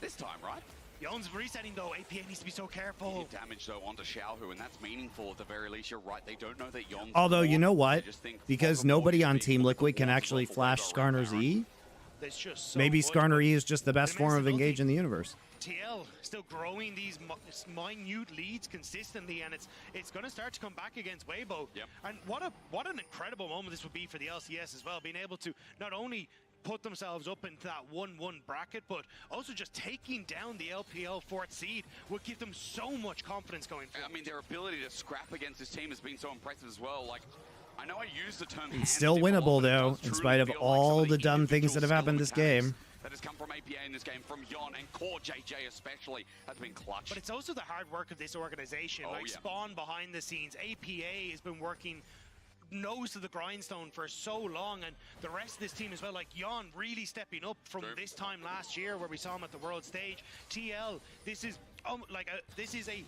This time, right? Yon's resetting though. APA needs to be so careful. Damage though onto Xiaohu, and that's meaningful at the very least. You're right. They don't know that Yon's. Although you know what? Because nobody on Team Liquid can actually flash Skarner's E. Maybe Skarner E is just the best form of engage in the universe. TL still growing these minute leads consistently, and it's going to start to come back against Weibo. Yep. And what an incredible moment this would be for the LCS as well, being able to not only put themselves up into that 1-1 bracket, but also just taking down the LPL 4th seed would give them so much confidence going forward. I mean, their ability to scrap against this team has been so impressive as well. Like, I know I use the term. It's still winnable though, in spite of all the dumb things that have happened this game. That has come from APA in this game, from Yon and Core JJ especially, has been clutch. But it's also the hard work of this organization. Spawn behind the scenes. APA has been working nose to the grindstone for so long, and the rest of this team as well, like Yon really stepping up from this time last year where we saw him at the world stage. TL, this is a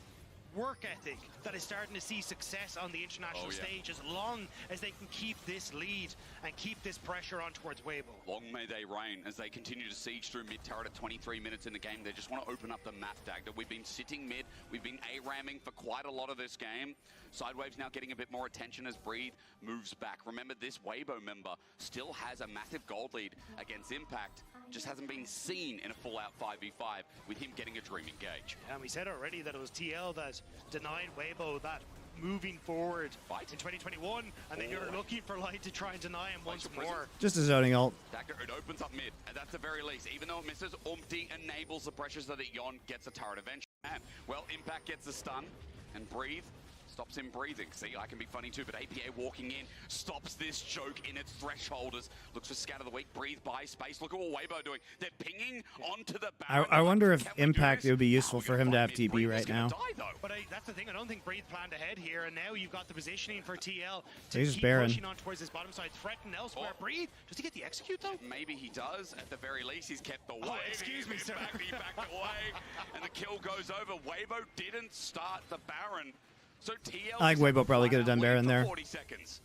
work ethic that is starting to see success on the international stage, as long as they can keep this lead and keep this pressure on towards Weibo. Long may they reign as they continue to siege through mid turret at 23 minutes in the game. They just want to open up the map, Dagda. We've been sitting mid, we've been A-ramming for quite a lot of this game. Sidewave's now getting a bit more attention as Breathe moves back. Remember, this Weibo member still has a massive gold lead against Impact. Just hasn't been seen in a full-out 5v5 with him getting a dream engage. And we said already that it was TL that denied Weibo that moving forward in 2021, and then you're looking for Light to try and deny him once more. Just a zoning ult. It opens up mid, and that's the very least. Even though it misses, Umpty enables the pressure so that Yon gets a turret eventually. And, well, Impact gets the stun, and Breathe stops him breathing. See, I can be funny too, but APA walking in stops this joke in its thresholders. Looks for scatter the weak, breathe by space. Look at what Weibo doing. They're pinging onto the Baron. I wonder if Can we do Impact, this? it would be How useful are we for gonna him to find have mid? TP Breathe right is gonna now. die, though. But that's the thing. I don't think Breathe planned ahead here, and now you've got the positioning for TL to He's keep Baron. pushing on towards this bottom side, threaten elsewhere. Oh. Breathe. Does he get the execute though? Maybe he does. At the very least, he's kept the wave. Oh, excuse me, sir. He backed away, and the kill goes over. Weibo didn't start the Baron. So TL. I think Weibo probably could have done Baron there. 40 seconds.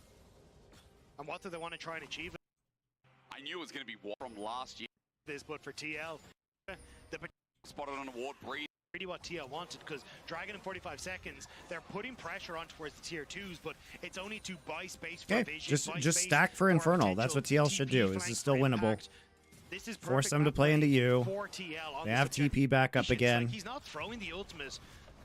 And what do they want to try and achieve? I knew it was going to be war from last year. This, but for TL, the Spotted on a ward, breathe. really what TL wanted, because Dragon in 45 seconds, they're putting pressure on towards the tier 2s, but it's only to buy space for Okay, vision. buy just space stack for Infernal. potential That's what TL should do. TP This flank is still for winnable. Impact. This is Force perfect them to map play into planning you. for TL on They this have objective. TP back up It's like again. he's not throwing the ultimate,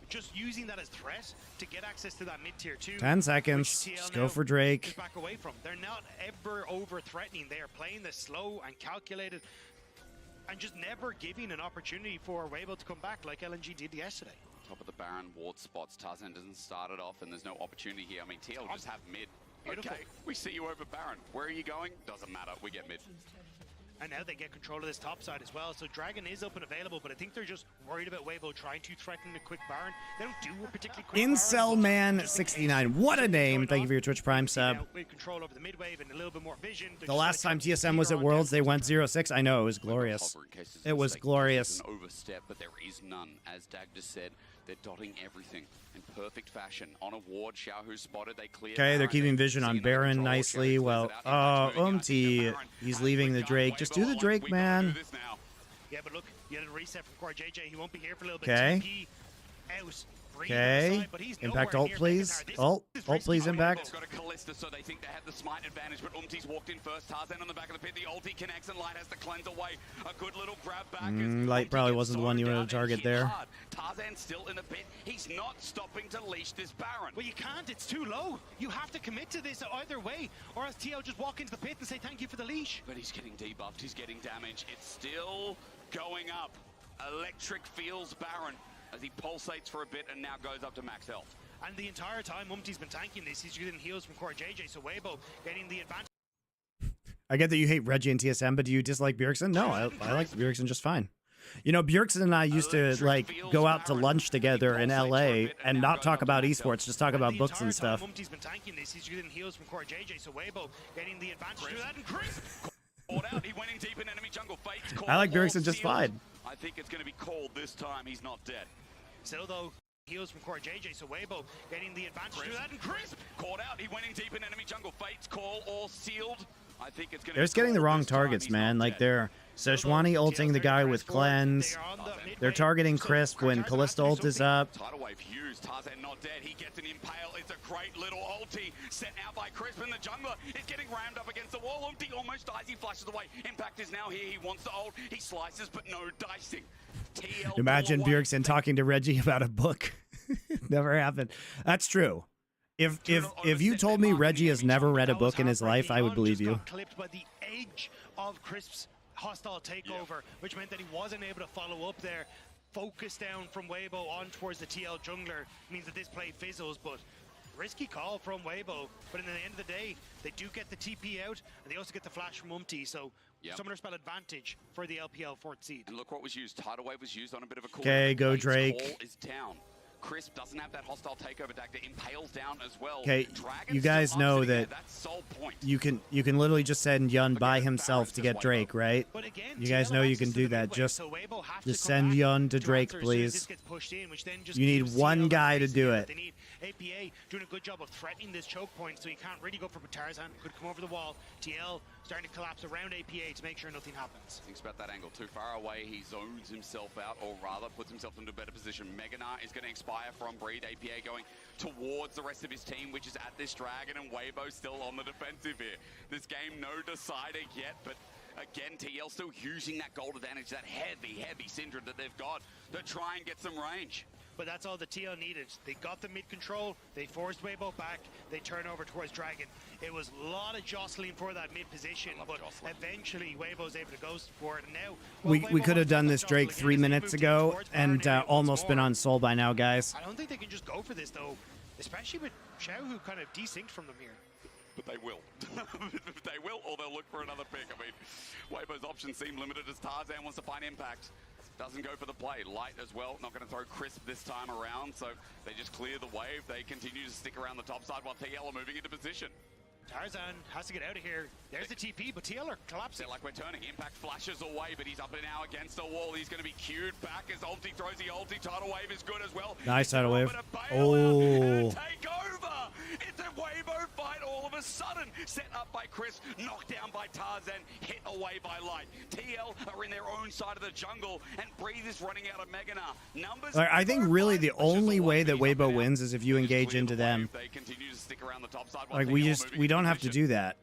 just using that as threat to get access to that mid tier 2. 10 seconds. which TL Just now go for is Drake. back away from. They're not ever over threatening. They are playing this slow and calculated, and just never giving an opportunity for Weibo to come back like LNG did yesterday. Top of the Baron ward spots. Tarzan doesn't start it off, and there's no opportunity here. I mean, TL just have mid. Beautiful. Okay, we see you over Baron. Where are you going? Doesn't matter. We get mid. And now they get control of this top side as well. So Dragon is up and available, but I think they're just worried about Weibo trying to threaten a quick Baron. They don't do a particularly quick Incel Baron, Man just in case 69. What a something's name. going Thank you on. for your Twitch Prime sub. Now, with control over the mid wave and a little bit more vision. The last time TSM was at Worlds, they went 0-6. I know, it was glorious. Hover in case there's a It was mistake. glorious. There's an overstep, but there is none. As Dag just said, they're dotting everything in perfect fashion. On a ward, Xiaohu spotted. They clear. Okay, they're keeping vision on Baron nicely. Well, Umti, he's leaving the Drake. Just do the Drake, man. Yeah, but look, you had a reset from Core JJ. He won't be here for a little bit. Okay. TP out. Okay. Impact ult, please. Ult, please, Impact. Got a Callista, so they think they have the smite advantage, but Umti's walked in first. Tarzan on the back of the pit. The ulti connects, and Light has to cleanse away. A good little grab back. Light probably wasn't the one you wanted to target there. Tarzan's still in the pit. He's not stopping to leash this Baron. Well, you can't. It's too low. You have to commit to this either way, or else TL just walk into the pit and say thank you for the leash. But he's getting debuffed. He's getting damage. It's still going up. Electric feels Baron as he pulsates for a bit and now goes up to max health. And the entire time Umti's been tanking this, he's getting heals from Core JJ, so Weibo getting the advantage. I get that you hate Reggie and TSM, but do you dislike Bjergsen? No, I like Bjergsen just fine. You know, Bjergsen and I used to like go out to lunch together in LA and not talk about esports, just talk about books and stuff. Umti's been tanking this, he's getting heals from Core JJ, so Weibo getting the advantage to that, and Chris Caught out. He went in deep in enemy jungle. Fates call. I like all Bjergsen just sealed. fine. I think it's going to be called this time. He's not dead. Still though, heals from Core JJ, so Weibo getting the advantage to that, and Chris Caught out. He went in deep in enemy jungle. Fates call all sealed. I think it's going to They're just getting the wrong targets, man. Like they're Sejuani ulting the guy with cleanse. They're targeting Crisp when Callista ult is up. Tidal wave used. Tarzan not dead. He gets an impale. It's a great little ulti sent out by Crisp, and the jungler is getting rammed up against the wall. Umti almost dies. He flashes away. Impact is now here. He wants the ult. He slices, but no dicing. TL Imagine all away. Bjergsen talking to Reggie about a book. Never happened. That's true. If you told me Reggie has never read a book in his life, I would believe you. Got clipped by the edge of Crisp's hostile takeover, which meant that he wasn't able to follow up there. Focus down from Weibo on towards the TL jungler means that this play fizzles, but risky call from Weibo. But in the end of the day, they do get the TP out, and they also get the flash from Umti, so summoner spell advantage for the LPL 4th seed. And look what was used. Tidal wave was used on a bit of a cooldown. Okay, go Fate's Drake. call is down. Crisp doesn't have that hostile takeover deck that impales down as well. Okay, Dragon's you guys still know upsitting that there. That's sole point. you can literally just send Yun by himself to get Drake, right? But again, You guys TL know you access can to do the that. mid wave, Just so Weibo have just to come send back Yun to to Drake, answer as soon as please. this gets pushed in, which then just You need keeps one TL guy to facing do it. it. They need APA doing a good job of threatening this choke point, so you can't really go for Tarzan. Could come over the wall. TL starting to collapse around APA to make sure nothing happens. Thinks about that angle. Too far away, he zones himself out, or rather puts himself into a better position. Meganar is going to expire from Breathe. APA going towards the rest of his team, which is at this dragon, and Weibo still on the defensive here. This game no decider yet, but again, TL still using that gold advantage, that heavy Syndra that they've got to try and get some range. But that's all the TL needed. They got the mid control, they forced Weibo back, they turn over towards Dragon. It was a lot of jostling for that mid position, but eventually Weibo's able to go for it. And now, We could have done this Drake 3 minutes ago and almost been on Soul by now, guys. I don't think they can just go for this though. especially with Xiao, who kind of desynced from them here. But they will. They will, or they'll look for another pick. I mean, Weibo's options seem limited as Tarzan wants to find impact. Doesn't go for the play. Light as well, not going to throw Crisp this time around, so they just clear the wave. They continue to stick around the top side while TL are moving into position. Tarzan has to get out of here. There's the TP, but TL are collapsing. They're like, we're turning. Impact flashes away, but he's up and now against the wall. He's going to be queued back as ulti throws the ulti. Tidal wave is good as well. Nice tidal wave. Oh. Take over. It's a Weibo fight all of a sudden. Set up by Chris, knocked down by Tarzan, hit away by Light. TL are in their own side of the jungle, and Breathe is running out of Meganar. Numbers. Like, I think really the only way that Weibo wins is if you engage into them. They continue to stick around the top side. Like we don't have to do that.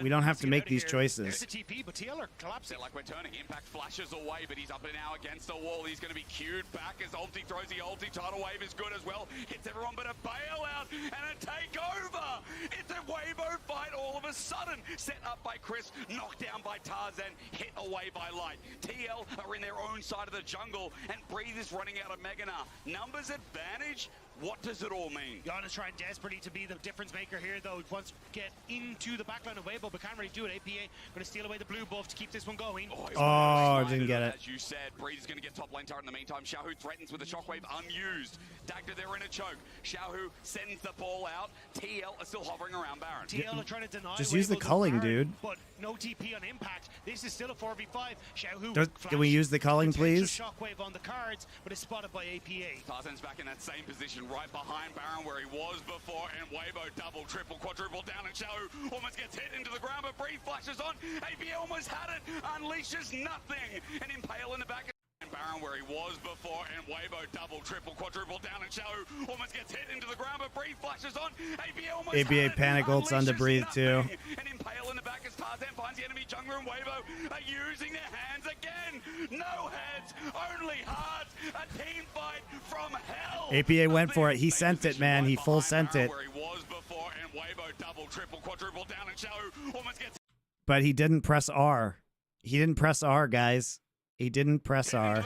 We don't have to make these choices. There's the TP, but TL are collapsing. They're like, we're turning. Impact flashes away, but he's up and now against the wall. He's going to be queued back as ulti throws the ulti. Tidal wave is good as well. Hits everyone, but a bailout and a takeover. It's a Weibo fight all of a sudden. Set up by Chris, knocked down by Tarzan, hit away by Light. TL are in their own side of the jungle, and Breathe is running out of Meganar. Numbers advantage. What does it all mean? Giannis trying desperately to be the difference maker here, though. Wants to get into the backline of Weibo, but can't really do it. APA going to steal away the blue buff to keep this one going. Oh, didn't get it. As you said, Breeze is going to get top lane turret in the meantime. Xiaohu threatens with the shockwave unused. Dagda, they're in a choke. Xiaohu sends the ball out. TL are still hovering around Baron. TL are trying to deny Just use the Weibo's culling, guard, dude. But no TP on impact. This is still a 4v5. Xiaohu Can we use the culling, please? Shockwave on the cards, but is spotted by APA. Tarzan's back in that same position, right behind Baron where he was before, and Weibo double, triple, quadruple down, and Xiaohu almost gets hit into the ground, but Breathe flashes on. APA almost had it, unleashes nothing, and Impale in the back. Baron where he was before, and Weibo double, triple, quadruple down, and Xiaohu almost gets hit into the ground, but Breathe flashes on. APA panic ults onto Breathe too. And Impale in the back as Tarzan finds the enemy jungler, and Weibo are using their hands again. No heads, only hearts. A team fight from hell. APA went for it. He sent it, man. He full sent it. Where he was before, and Weibo double, triple, quadruple down, and Xiaohu almost gets. But he didn't press R. He didn't press R, guys. He didn't press R.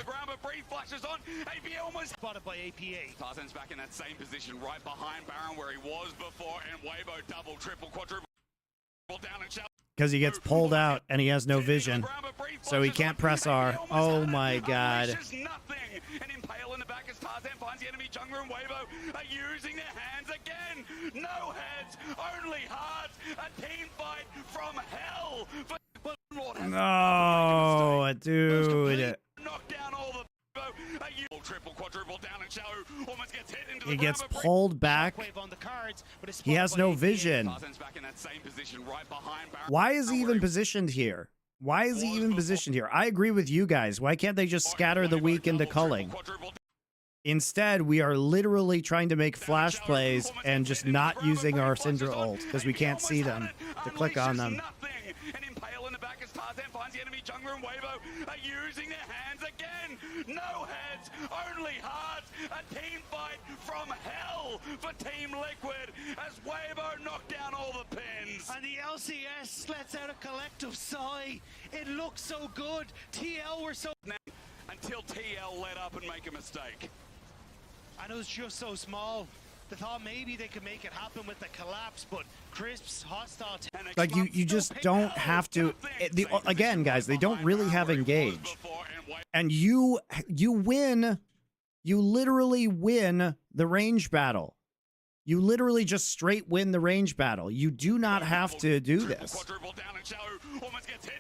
Spotted by APA. Tarzan's back in that same position, right behind Baron where he was before, and Weibo double, triple, quadruple down, and because he gets pulled out and he has no vision, so he can't press R. Oh my god. And Impale in the back as Tarzan finds the enemy jungler, and Weibo are using their hands again. No heads, only hearts. A team fight from hell. No, dude. Knock down all the triple, quadruple down, and Xiaohu almost gets hit into the He gets pulled back. He has no vision. Why is he even positioned here? Why is he even positioned here? I agree with you guys. Why can't they just scatter the weak into culling? Instead, we are literally trying to make flash plays and just not using our Syndra ult because we can't see them to click on them. And Impale in the back as Tarzan finds the enemy jungler, and Weibo are using their hands again. No heads, only hearts. A team fight from hell for Team Liquid as Weibo knocked down all the pins. And the LCS lets out a collective sigh. It looks so good. TL were so... Until TL let up and make a mistake. And it was just so small. They thought maybe they could make it happen with the collapse, but Crisp's hostile... Like, you just don't have to... Again, guys, they don't really have engage. And you win... You literally win the range battle. You literally just straight win the range battle. You do not have to do this.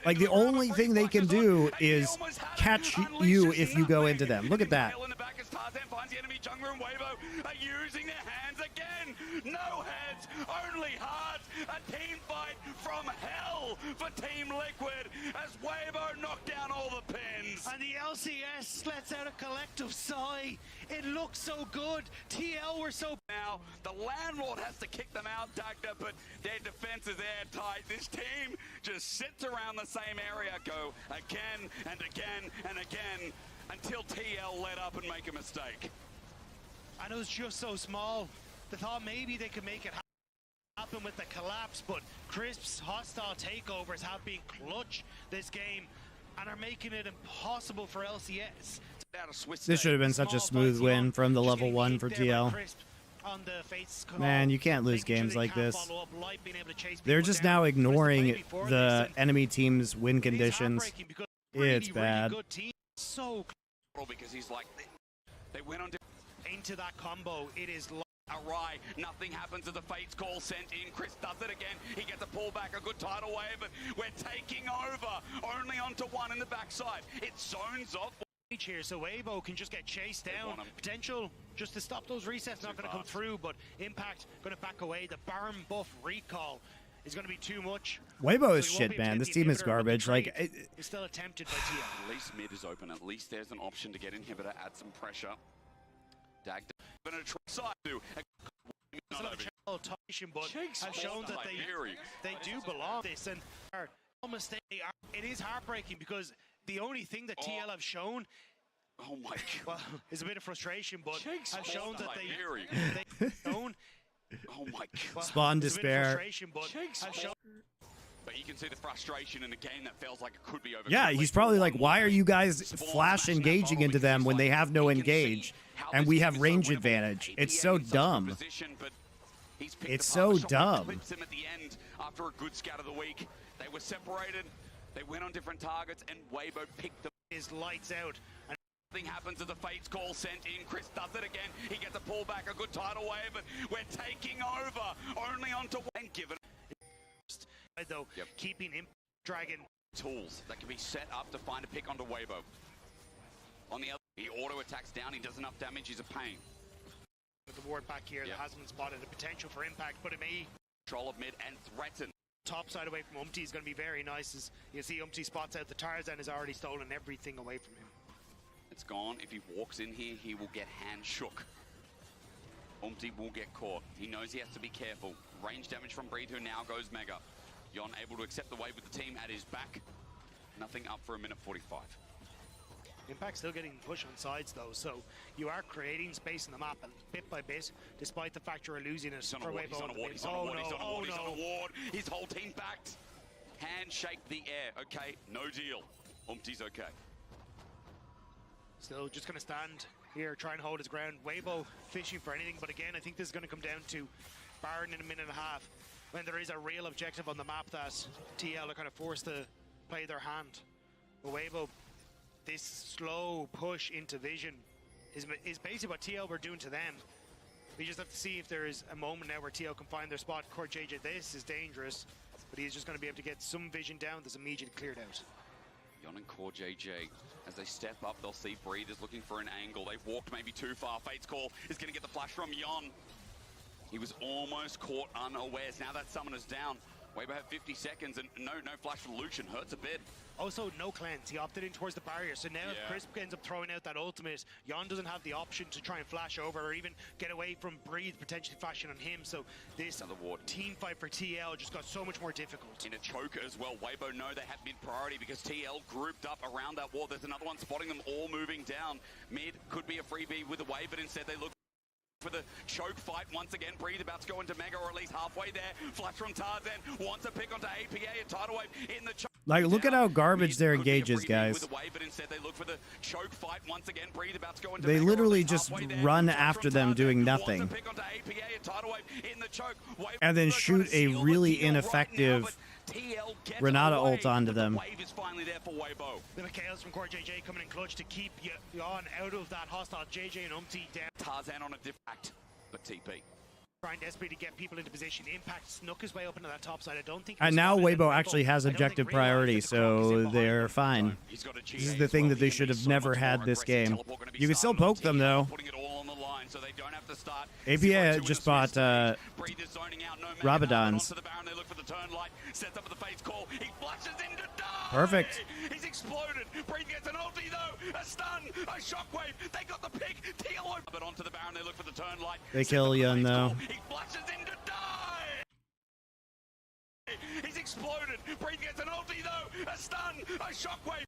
Like, the only thing they can do is catch you if you go into them. Look at that. Using their hands again. No heads, only hearts. A team fight from hell for Team Liquid as Weibo knocked down all the pins. And the LCS lets out a collective sigh. It looks so good. TL were so... Now, the landlord has to kick them out, Dagda, but their defense is airtight. This team just sits around the same area, go again and again and again until TL let up and make a mistake. And it was just so small. They thought maybe they could make it happen with the collapse, but Crisp's hostile takeovers have been clutch this game and are making it impossible for LCS. This should have been such a smooth win from the level 1 for TL. on the Fates call. Man, you can't lose Making sure games they like can't this. follow up, Light being able to chase They're people just down. now Whereas the play ignoring before the this, and enemy team's win it is conditions. heartbreaking because It's really bad. good team. So Because he's like, they went on to into that combo, it is awry. Nothing happens as the Fates call sent in. Chris does it again. He gets a pullback, a good tidal wave, but we're taking over. Only onto one in the backside. It zones off. here, so Avo can just get chased down. want him. Potential just to stop those resets, not going to come fast. through, but Impact going to back away. The Baron buff recall is going to be too much. Weibo is So he won't shit, be able to man. get This the team is inhibitor, but the garbage. Like, trade is still attempted by Tia. At least mid is open. At least there's an option to get inhibitor, add some pressure. Dag going to try side to. Still have a channel Tyson, but has shown that they do belong this, and are almost it is heartbreaking because the only thing that TL have shown, Oh my god. well, is a bit of frustration, but has shown that they shown. Oh my god. Well, Spawn it's a bit of despair. frustration, but has shown. But you can see the frustration in a game that feels like it could be over. yeah, he's probably like, why are you guys flash engaging into them when they have no engage and we have range advantage? It's so dumb. It's so dumb. Clips him at the end after a good scout of the week. They were separated. They went on different targets, and Weibo picked them. His lights out. And Nothing happens to the Fates call sent in. Chris does it again. He gets a pullback, a good tidal wave, but we're taking over. Only onto one. Given though, keeping him Dragon. tools that can be set up to find a pick onto Weibo. On the other, he auto attacks down. He does enough damage. He's a pain. With the ward back here that hasn't been spotted, the potential for Impact, but it may Control of mid and threaten. top side away from Umpty is going to be very nice. As you can see, Umpty spots out the Tarzan has already stolen everything away from him. It's gone. If he walks in here, he will get hand shook. Umpty will get caught. He knows he has to be careful. Range damage from Breed, who now goes Mega. Yon able to accept the wave with the team at his back. Nothing up for a minute 45. Impact still getting push on sides though, so you are creating space in the map, and bit by bit, despite the fact you're losing it. He's on a ward, he's on a ward, he's on a ward, he's on a ward, he's on a ward. His whole team backed. Handshake the air, okay? No deal. Umpty's okay. Still just going to stand here, try and hold his ground. Weibo fishing for anything, but again, I think this is going to come down to Baron in a minute and a half, when there is a real objective on the map that TL are kind of forced to play their hand. But Weibo, this slow push into vision is basically what TL were doing to them. We just have to see if there is a moment now where TL can find their spot. Court JJ, this is dangerous, but he's just going to be able to get some vision down that's immediately cleared out. Yon and Core JJ, as they step up, they'll see Breathers looking for an angle. They've walked maybe too far. Fate's Call is going to get the flash from Yon. He was almost caught unawares. Now that summoner's down. Weibo have 50 seconds, and no flash for Lucian. Hurts a bit. Also, no cleanse. He opted in towards the barrier. So now if Crisp ends up throwing out that ultimate, Yon doesn't have the option to try and flash over or even get away from Breathe potentially flashing on him. So this team fight for TL just got so much more difficult. In a choke as well. Weibo know they have mid priority because TL grouped up around that wall. There's another one spotting them all moving down. Mid could be a freebie with a wave, but instead they look for the choke fight once again. Breathe about to go into Mega, or at least halfway there. Flash from Tarzan wants a pick onto APA and tidal wave in the choke. Like, look at how garbage their engages, guys. With a wave, but instead they look for the choke fight once again. Breathe about to go into They Mega, literally or at least just halfway there. run Flash after from them Tarzan doing wants nothing. a pick onto APA and tidal wave in the choke. Wave And then trying shoot to a seal the really deal right now, ineffective but TL gets Renata away. ult onto But the them. wave is finally there for Weibo. Bit of chaos from Court JJ coming in clutch to keep Yon out of that hostile. JJ and Umpty down. Tarzan on a different, but TP. Trying desperately to get people into position. Impact snuck his way up into that top side. I don't think. And now Weibo actually has objective priority, so they're fine. He's got a This is the thing that they should have never had this game. You can still poke them, though. Putting it all on the line so they don't have to start. APA just bought Breather's zoning out, no Rabadons. onto the Baron, they look for the turn light, sets up with the Fate's Call. He flashes into die. Perfect. He's exploded. Breathe gets an ulti though. A stun, a shockwave. They got the pick. TL but onto the Baron, they look for the turn light. They kill Yun, though. He flashes into die. He's exploded. Breathe gets an ulti though. A stun, a shockwave.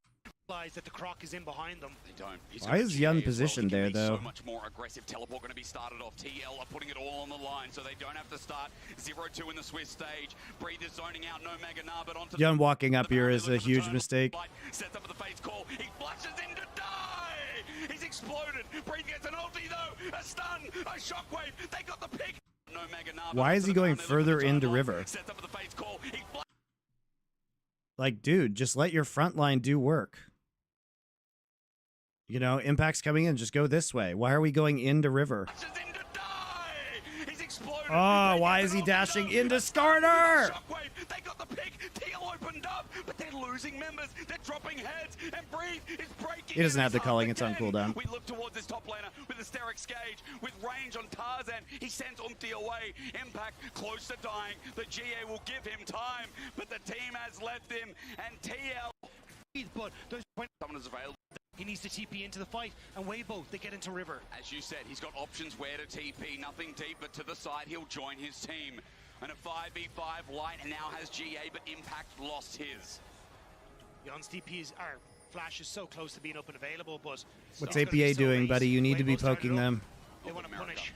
That the Croc is in behind them. They don't. Why is Yun positioned there, He can be though? So much more aggressive. Teleport going to be started off. TL are putting it all on the line, so they don't have to start 0-2 in the Swiss stage. Breather zoning out, no Mega nah, but onto Yun walking up the here Baron, is they a look for the huge turn mistake. light, sets up with the Fate's Call. He flashes into die. He's exploded. Breathe gets an ulti though. A stun. A shockwave. They got the pick. No Mega Nava. Why is he going further into river? Sets up the face call. He Like, dude, just let your front line do work. You know, Impact's coming in. Just go this way. Why are we going into river? Oh, why is he dashing into starter? They got the pick. TL opened up, but they're losing members. They're dropping heads, and Breathe is breaking. He doesn't have the his culling. heart It's on again. cooldown. We look towards this top laner with Hysterics Gauge, with range on Tarzan. He sends Umpty away. Impact close to dying. The GA will give him time, but the team has left him, and TL. But those Someone is available. he needs to TP into the fight, and Weibo, they get into river. As you said, he's got options where to TP. Nothing deep, but to the side, he'll join his team. And a 5v5 Light now has GA, but Impact lost his. Yon's TPs are Flash is so close to being up and available, but What's it's gonna be APA so doing, race. buddy? You need to be Weibo's turning poking it up. them. They want to America. punish.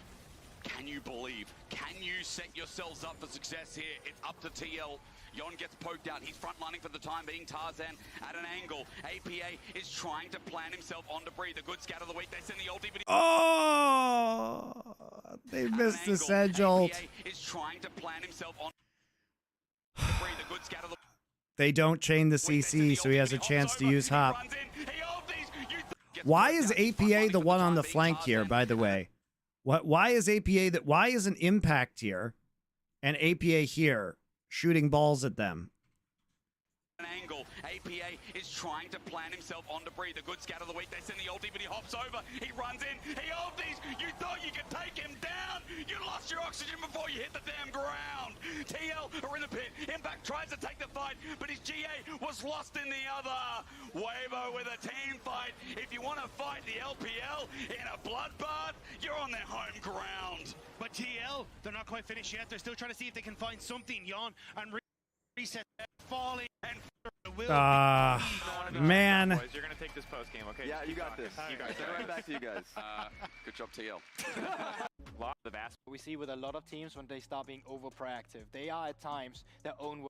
Can you believe? Can you set yourselves up for success here? It's up to TL. Yon gets poked out. He's frontlining for the time being. Tarzan at an angle. APA is trying to plan himself onto Breathe. A good scout of the week. They send the ulti, but Oh, they missed the Sedge ult. APA is trying to plan himself on Breathe. A good scout of the They don't chain the CC, so he has a chance to use Hop. Why is APA the one on the flank here, by the way? Why is APA that? Why is an Impact here and APA here shooting balls at them? An angle. APA is trying to plan himself onto Breathe. A good scout of the week. They send the ulti, but he hops over. He runs in. He ultis. You thought you could take him down. You lost your oxygen before you hit the damn ground. TL are in the pit. Impact tries to take the fight, but his GA was lost in the other. Weibo with a team fight. If you want to fight the LPL in a bloodbath, you're on their home ground. But TL, they're not quite finished yet. They're still trying to see if they can find something. Yon and reset, falling, and will. Man. Boys, you're gonna take this post game, okay? Yeah, you got this. You guys, Send it right back to you guys. Good job, TL. lot of the vast. We see with a lot of teams when they start being over proactive, they are at times their own.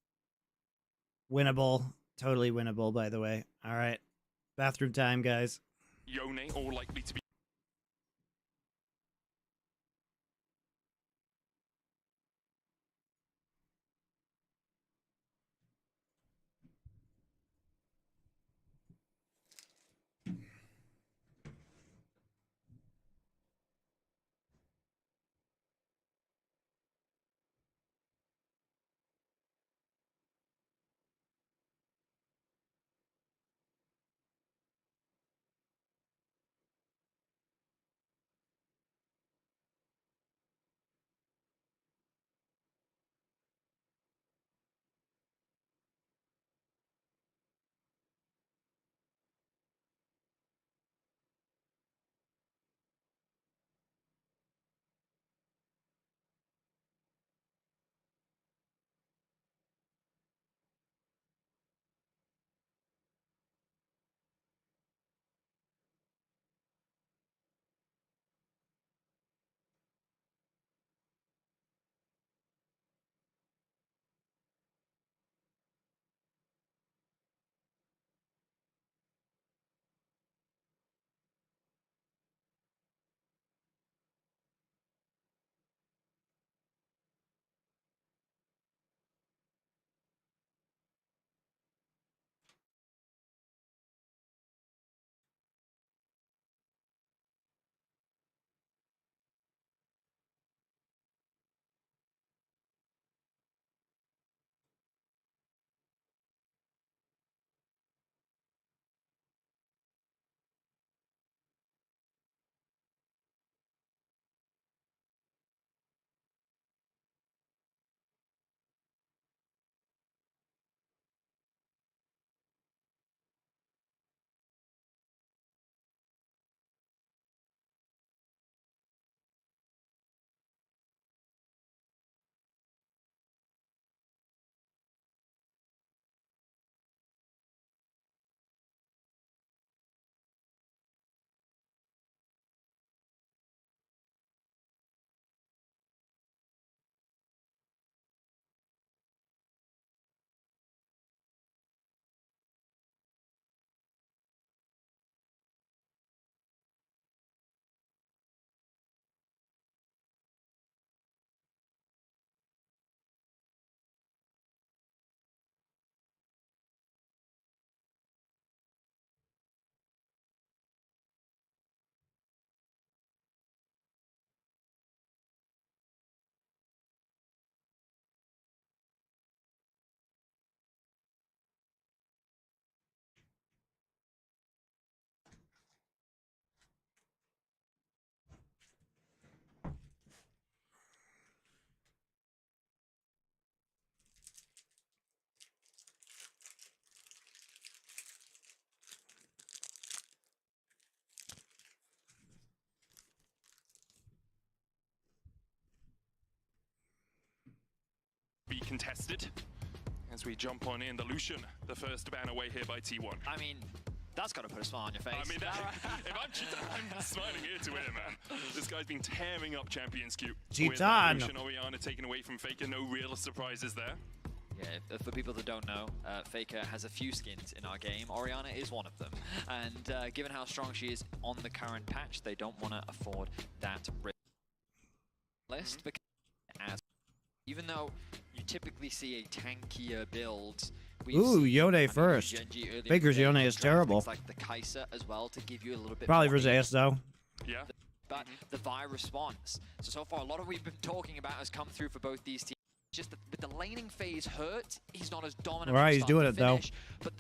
Winnable. Totally winnable, by the way. All right. Bathroom time, guys. Yone, all likely to be be contested as we jump on in. The Lucian, the first ban away here by T1. I mean, that's got to put a smile on your face. I mean, if I'm Cheetah, I'm smiling ear to ear, man. This guy's been tearing up Champions Queue. Cheetah. Lucian Oriana taken away from Faker. No real surprises there. Yeah, for people that don't know, Faker has a few skins in our game. Oriana is one of them. And given how strong she is on the current patch, they don't want to afford that list. Because even though you typically see a tankier build, Ooh, Yone first. Faker's Yone is terrible. Like the Kai'Sa as well to give you a little bit Probably more for Zeus, though. Yeah. But the Vi response. So far, a lot of what we've been talking about has come through for both these teams. Just that with the laning phase hurt, he's not as dominant. All right, he's doing it, though. But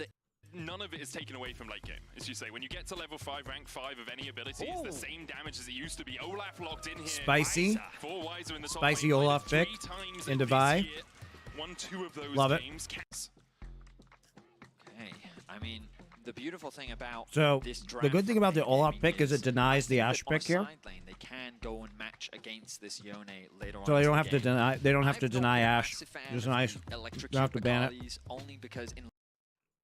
none of it is taken away from late game, as you say. When you get to level 5, rank 5 of any ability, it's the same damage as it used to be. Olaf locked in here. Spicy. Wiser in the top Spicy lane, Olaf pick into Vi. 1-2 of those Love games. Okay, I mean, the beautiful thing about So, this draft the good thing about the Olaf pick is it denies the on Ashe a pick here. side lane, they can go and match against this Yone later on. So they in don't the have to game. deny. They don't have I've to not deny been a Ashe. massive fan Just of nice. the electric Don't have to ban it. Macauleys, only because in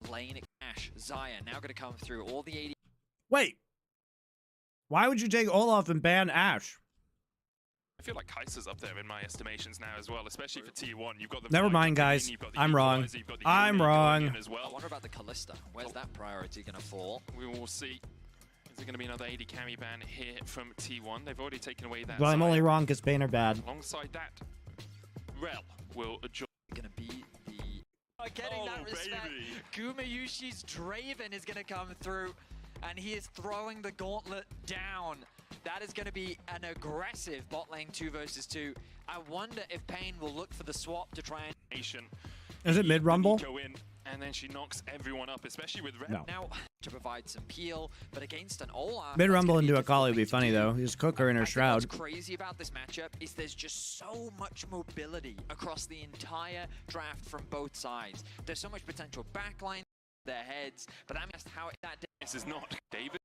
lane Ashe, Zaya now going to come through all the 80. Wait. Why would you take Olaf and ban Ashe? I feel like Kai'Sa's up there in my estimations now as well, especially for T1. You've got the Never mind, guys. I'm wrong. I'm wrong. As well. I wonder about the Callista. Where's that priority going to fall? We will see. Is there going to be another AD carry ban here from T1? They've already taken away that. Well, I'm side. only wrong because Bane are bad. Alongside that, Rel will join. Going to be the... Getting that respect. Gumayushi's Draven is going to come through, and he is throwing the gauntlet down. That is going to be an aggressive bot lane 2 versus 2. I wonder if Pain will look for the swap to try and... Is it mid-rumble? Go in, and then she knocks everyone up, especially with Rel. No. Now, to provide some peel, but against an Olaf... Mid-rumble into a Akali would be funny, though. Just cook her in her I think shroud. what's crazy about this matchup is there's just so much mobility across the entire draft from both sides. There's so much potential backline their heads, but I'm just how that... This is not David.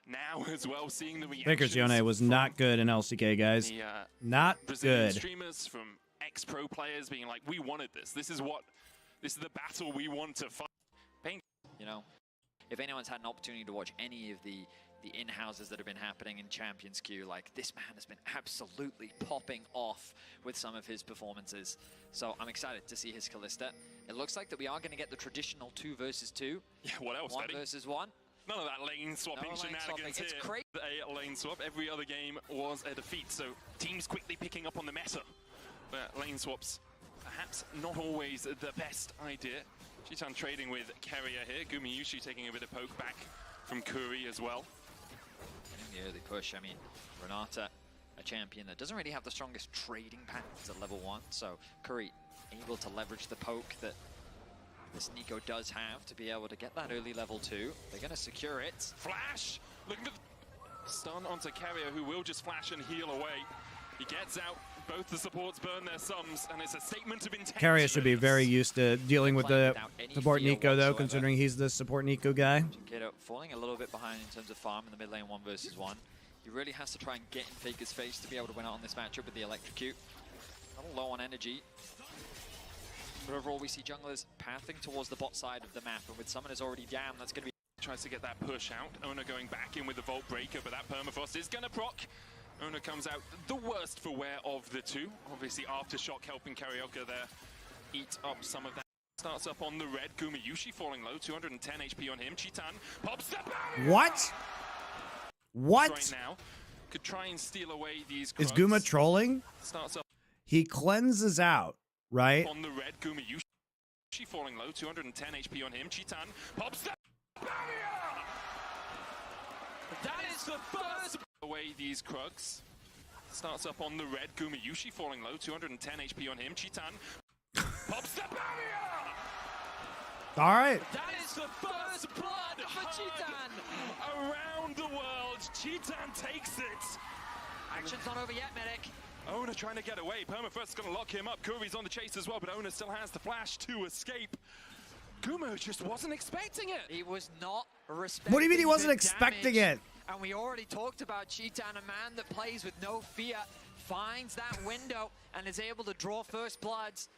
Now as well, seeing the reactions. Faker's Yone was not good in LCK, guys. The, not Brazilian good. streamers from ex-pro players being like, we wanted this. This is the battle we want to fight. You know, if anyone's had an opportunity to watch any of the in-houses that have been happening in Champions Queue, like, this man has been absolutely popping off with some of his performances. So I'm excited to see his Callista. It looks like that we are going to get the traditional 2 versus 2. Yeah, what else, 1 Daddy? versus 1. None of that lane swapping shenanigans here. It's crazy. A lane swap. Every other game was a defeat, so teams quickly picking up on the meta. But lane swaps, perhaps not always the best idea. Chitan trading with Carrier here. Gumayushi taking a bit of poke back from Kuri as well. Getting the early push. I mean, Renata, a champion that doesn't really have the strongest trading patterns at level 1, so Kuri able to leverage the poke that this Nico does have to be able to get that early level 2. They're going to secure it. Flash! Looking at the stun onto Carrier, who will just flash and heal away. He gets out. Both the supports burn their sums, and it's a statement of intent. Carrier should be very used to dealing with the support Nico, though, considering he's the support Nico guy. Kiddo falling a little bit behind in terms of farm in the mid lane 1 versus 1. He really has to try and get in Faker's face to be able to win out on this matchup with the electrocute. A little low on energy. But overall, we see junglers pathing towards the bot side of the map, and with summoners already down, that's going to be... Tries to get that push out. Ona going back in with the Vault Breaker, but that Permafrost is going to proc. Ona comes out the worst for wear of the two. Obviously, Aftershock helping Carioca there eat up some of that. Starts up on the red. Gumayushi falling low, 210 HP on him. Chitan pops the barrier! What? What? Right now, could try and steal away these Is Krugs. Guma trolling? Starts up He cleanses out, right? on the red. Gumayushi falling low, 210 HP on him. Chitan pops the barrier! That is the first... Away these Krugs. Starts up on the red. Gumayushi falling low, 210 HP on him. Chitan pops the barrier! All right. That is the first blood for Chitan! Around the world, Chitan takes it. Action's not over yet, Medic. Ona trying to get away. Permafrost's going to lock him up. Kuri's on the chase as well, but Ona still has the flash to escape. Guma just wasn't expecting it. He was not respecting. What do you mean he wasn't the expecting damage. it? And we already talked about Chitan, a man that plays with no fear, finds that window and is able to draw first bloods.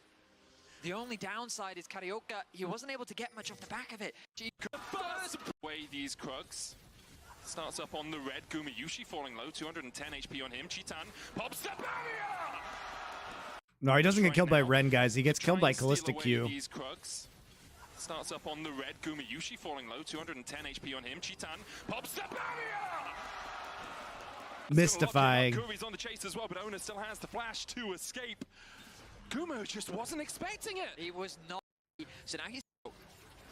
The only downside is Carioca, he wasn't able to get much off the back of it. First away these Krugs. Starts up on the red. Gumayushi falling low. 210 HP on him. Chitan pops the barrier! No, he doesn't get killed by Ren, guys. He gets killed by Try and steal Callista away Q. these Krugs. Starts up on the red. Gumayushi falling low. 210 HP on him. Chitan pops the barrier! Mystifying. Kuri's on the chase as well, but Ona still has the flash to escape. Gumo just wasn't expecting it. He was not. So now he's.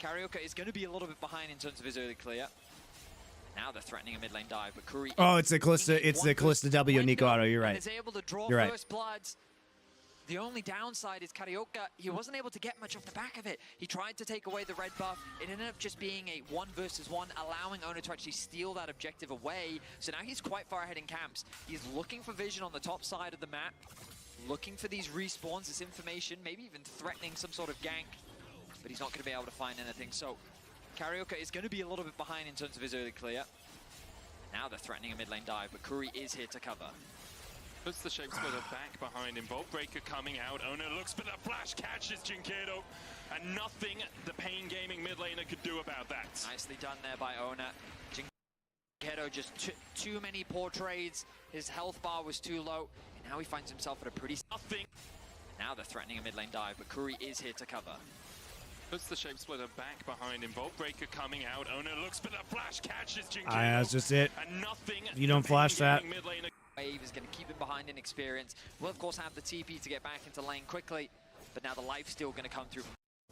Carioca is going to be a little bit behind in terms of his early clear. Now they're threatening a mid lane dive, but Kuri. Oh, it's the Callista. It's the Callista W Nico Auto. You're right. Is able to draw You're right. first bloods. The only downside is Carioca, he wasn't able to get much off the back of it. He tried to take away the red buff. It ended up just being a 1 versus 1, allowing Ona to actually steal that objective away. So now he's quite far ahead in camps. He's looking for vision on the top side of the map, looking for these respawns, this information, maybe even threatening some sort of gank. But he's not going to be able to find anything. So Carioca is going to be a little bit behind in terms of his early clear. Now they're threatening a mid lane dive, but Kuri is here to cover. Puts the shape splitter back behind him. Bolt breaker coming out. Ona looks for the flash, catches Jinkedo, and nothing the Pain Gaming mid laner could do about that. Nicely done there by Ona. Jinkedo just too many poor trades. His health bar was too low, and now he finds himself at a pretty Nothing. Now they're threatening a mid lane dive, but Kuri is here to cover. Puts the shape splitter back behind him. Bolt breaker coming out. Ona looks for the flash, catches Jinkedo. That's just it. And nothing. If you don't flash that. Wave is going to keep him behind in experience. Will of course have the TP to get back into lane quickly, but now the life's still going to come through.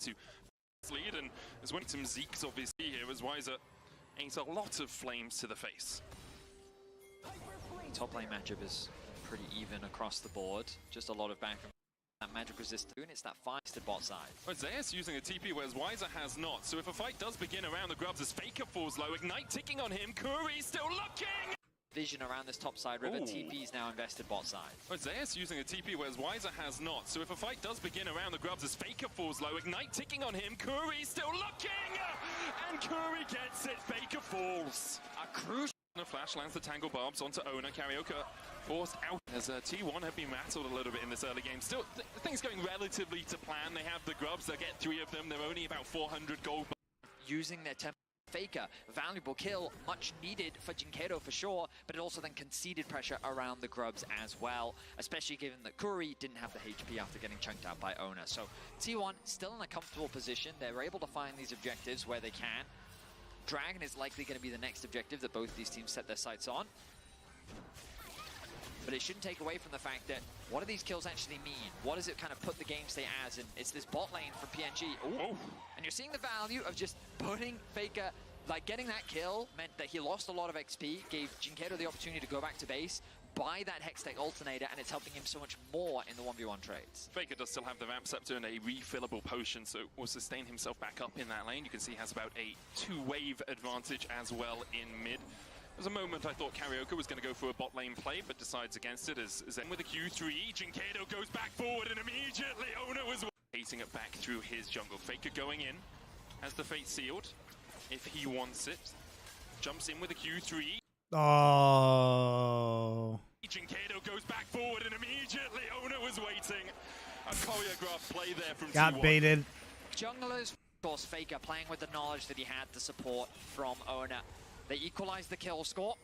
To lead, and there's one some Zeke's obviously here as Wiser aims a lot of flames to the face. Top lane matchup is pretty even across the board. Just a lot of back and that magic resist, and it's that feisted bot side. But Zeus using a TP, whereas Wiser has not. So if a fight does begin around the grubs as Faker falls low, Ignite ticking on him, Kuri still looking! Vision around this top side river. TP's now invested bot side. But Zeus using a TP, whereas Wiser has not. So if a fight does begin around the grubs as Faker falls low, Ignite ticking on him, Kuri still looking! And Kuri gets it, Faker falls. A crucial flash lands the Tangle Barbs onto Ona. Carioca forced out as T1 have been rattled a little bit in this early game. Still, things going relatively to plan. They have the grubs, they'll get 3 of them. They're only about 400 gold. Using their tempo. Faker, valuable kill, much needed for Jinkedo for sure, but it also then conceded pressure around the grubs as well, especially given that Kuri didn't have the HP after getting chunked out by Ona. So T1 still in a comfortable position. They're able to find these objectives where they can. Dragon is likely going to be the next objective that both these teams set their sights on. But it shouldn't take away from the fact that what do these kills actually mean? What does it kind of put the game state as? And it's this bot lane from PNG. Ooh. And you're seeing the value of just putting Faker, like getting that kill meant that he lost a lot of XP, gave Jinkedo the opportunity to go back to base, buy that Hextech Alternator, and it's helping him so much more in the 1v1 trades. Faker does still have the Vamp Scepter and a refillable potion, so will sustain himself back up in that lane. You can see he has about a 2-wave advantage as well in mid. There's a moment I thought Carioca was going to go for a bot lane play, but decides against it as Zen with a Q3. Jinkedo goes back forward and immediately Ona was hating it back through his jungle. Faker going in, has the fate sealed, if he wants it. Jumps in with a Q3. Oh. Jinkedo goes back forward and immediately Ona was waiting. A choreographed play there from Got T1. baited. Junglers, of course, Faker playing with the knowledge that he had the support from Ona. They equalize the kill score.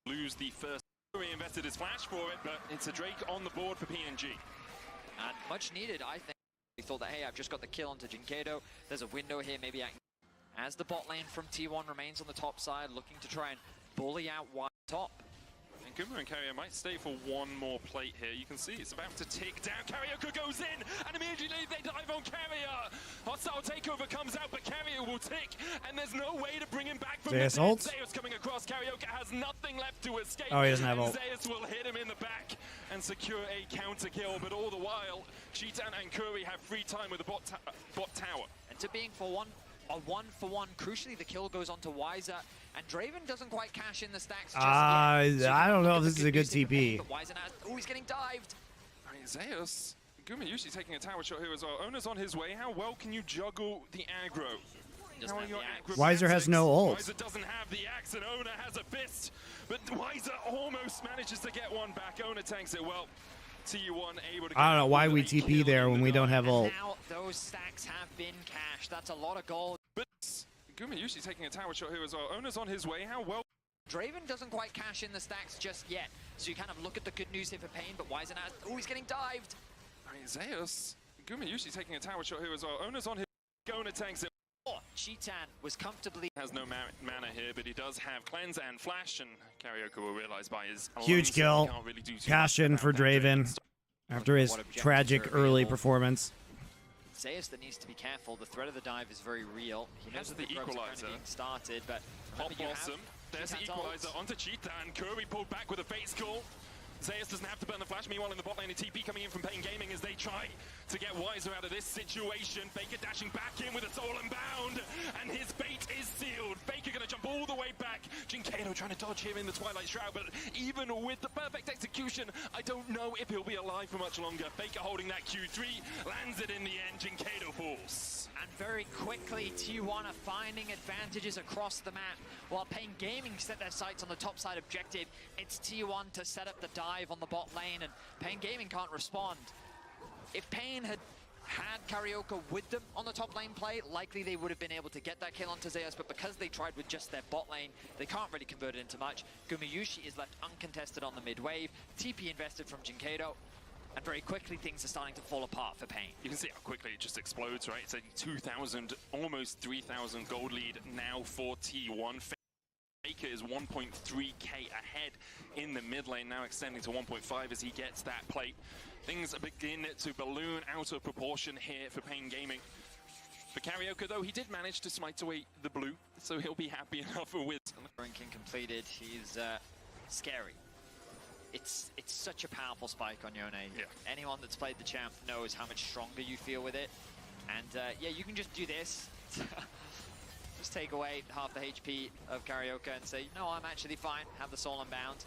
Lose the first. He invested his flash for it, but it's a Drake on the board for PNG. And much needed, I think. He thought that, hey, I've just got the kill onto Jinkedo. There's a window here, maybe I can... As the bot lane from T1 remains on the top side, looking to try and bully out wide top. And Guma and Carrier might stay for one more plate here. You can see it's about to tick down. Carioca goes in, and immediately they dive on Carrier. Hostile takeover comes out, but Carrier will tick, and there's no way to bring him back from Zeus the ult? Zeus coming across. Carioca has nothing left to escape. Oh, he doesn't have and ult. Zeus will hit him in the back and secure a counter kill, but all the while, Cheetan and Curry have free time with the bot tower. And to being for a one-for-one, crucially the kill goes on to Wiser, and Draven doesn't quite cash in the stacks just yet. So I don't know if it's this is a good news TP. but Wiser now, oh, he's getting dived. I mean, Zeus, Guma usually taking a tower shot here as well. Ona's on his way. How well can you juggle the aggro? Doesn't How are have your the axe. aggro Wiser has no ult. Wiser doesn't have the axe, and Ona has a fist, but Wiser almost manages to get one back. Ona tanks it well. T1 able to I don't know why we TP there when we don't have ult. Now those stacks have been cashed. That's a lot of gold. But Gumayushi taking a tower shot here as well. Owner's on his way. How well? Draven doesn't quite cash in the stacks just yet. So you kind of look at the good news here for Pain, but why isn't that? Oh, he's getting dived. Zeus. Gumayushi taking a tower shot here as well. Owner's on his Gona tanks it. Oh, Cheetan was comfortably... Has no mana here, but he does have cleanse and flash, and Karaoke will realize by his Huge kill. Can't really do too Cash much in for about that Draven after his tragic early performance. Zeus that needs to be careful. The threat of the dive is very real. He knows that the equalizer being started, but Pop Blossom. There's the equalizer onto Cheetan. Curry pulled back with a face call. Zeus doesn't have to burn the flash. Meanwhile, in the bot lane, a TP coming in from Pain Gaming as they try to get Wiser out of this situation. Faker dashing back in with a soul unbound, and his bait is sealed. Faker going to jump all the way back. Jinkato trying to dodge him in the Twilight Shroud, but even with the perfect execution, I don't know if he'll be alive for much longer. Faker holding that Q3, lands it in the end. Jinkato falls. And very quickly, T1 are finding advantages across the map. While Pain Gaming set their sights on the top side objective, it's T1 to set up the dive on the bot lane, and Pain Gaming can't respond. If Pain had Karaoke with them on the top lane play, likely they would have been able to get that kill onto Zeus, but because they tried with just their bot lane, they can't really convert it into much. Gumayushi is left uncontested on the mid wave. TP invested from Jinkato. And very quickly, things are starting to fall apart for Pain. You can see how quickly it just explodes, right? It's a 2,000, almost 3,000 gold lead now for T1. Faker is 1.3k ahead in the mid lane, now extending to 1.5 as he gets that plate. Things begin to balloon out of proportion here for Pain Gaming. For Karaoke, though, he did manage to smite away the blue, so he'll be happy enough with. Ranking completed, he's scary. It's such a powerful spike on Yone. Yeah. Anyone that's played the champ knows how much stronger you feel with it. And yeah, you can just do this. Just take away half the HP of Karaoke and say, no, I'm actually fine, have the soul unbound.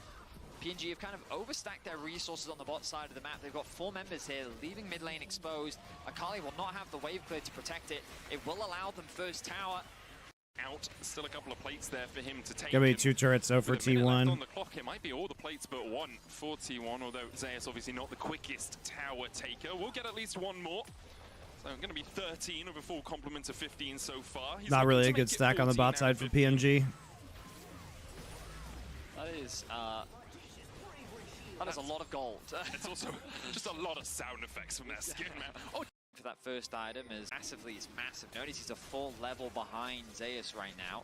PNG have kind of overstacked their resources on the bot side of the map. They've got 4 members here, leaving mid lane exposed. Akali will not have the wave clear to protect it. It will allow them first tower. Out, still a couple of plates there for him to take. Gonna be 2 turrets though for T1. On the clock, it might be all the plates but one for T1, although Zeus obviously not the quickest tower taker. We'll get at least one more. So going to be 13 of a full complement of 15 so far. He's Not really a good stack on the bot side for PNG. That is a lot of gold. It's also just a lot of sound effects from that skin, man. Oh, for that first item is massive. Notice he's a full level behind Zeus right now.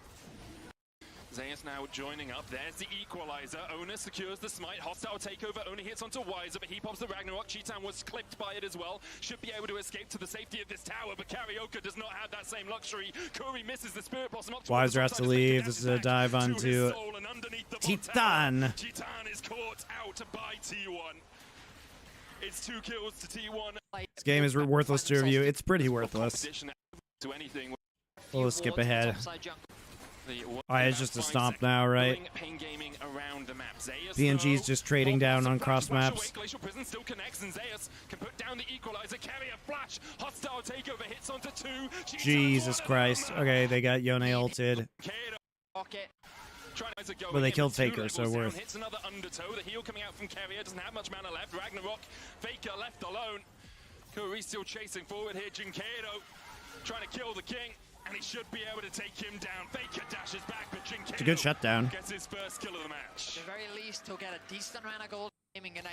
Zeus now joining up. There's the equalizer. Owner secures the smite. Hostile takeover. Only hits onto Wiser, but he pops the Ragnarok. Cheetan was clipped by it as well. Should be able to escape to the safety of this tower, but Karaoke does not have that same luxury. Curry misses the Spirit Blossom up. Wiser has to leave. This is a dive onto Cheetan. Cheetan is caught out by T1. It's 2 kills to T1. This game is worthless to review. It's pretty worthless. To anything. We'll skip ahead. It's just a stomp now, right? PNG's just trading down on cross maps. Glacial Prison still connects, and Zeus can put down the equalizer, carry a flash. Hostile takeover hits onto 2. Jesus Christ. Okay, they got Yone ulted. But they killed Faker, so worth. Hits another undertow. The heal coming out from Carrier doesn't have much mana left. Ragnarok, Faker left alone. Curry still chasing forward here. Jinkato trying to kill the king, and he should be able to take him down. Faker dashes back, but Jinkato It's a good shutdown. Gets his first kill of the match. At the very least, he'll get a decent amount of gold. Aiming and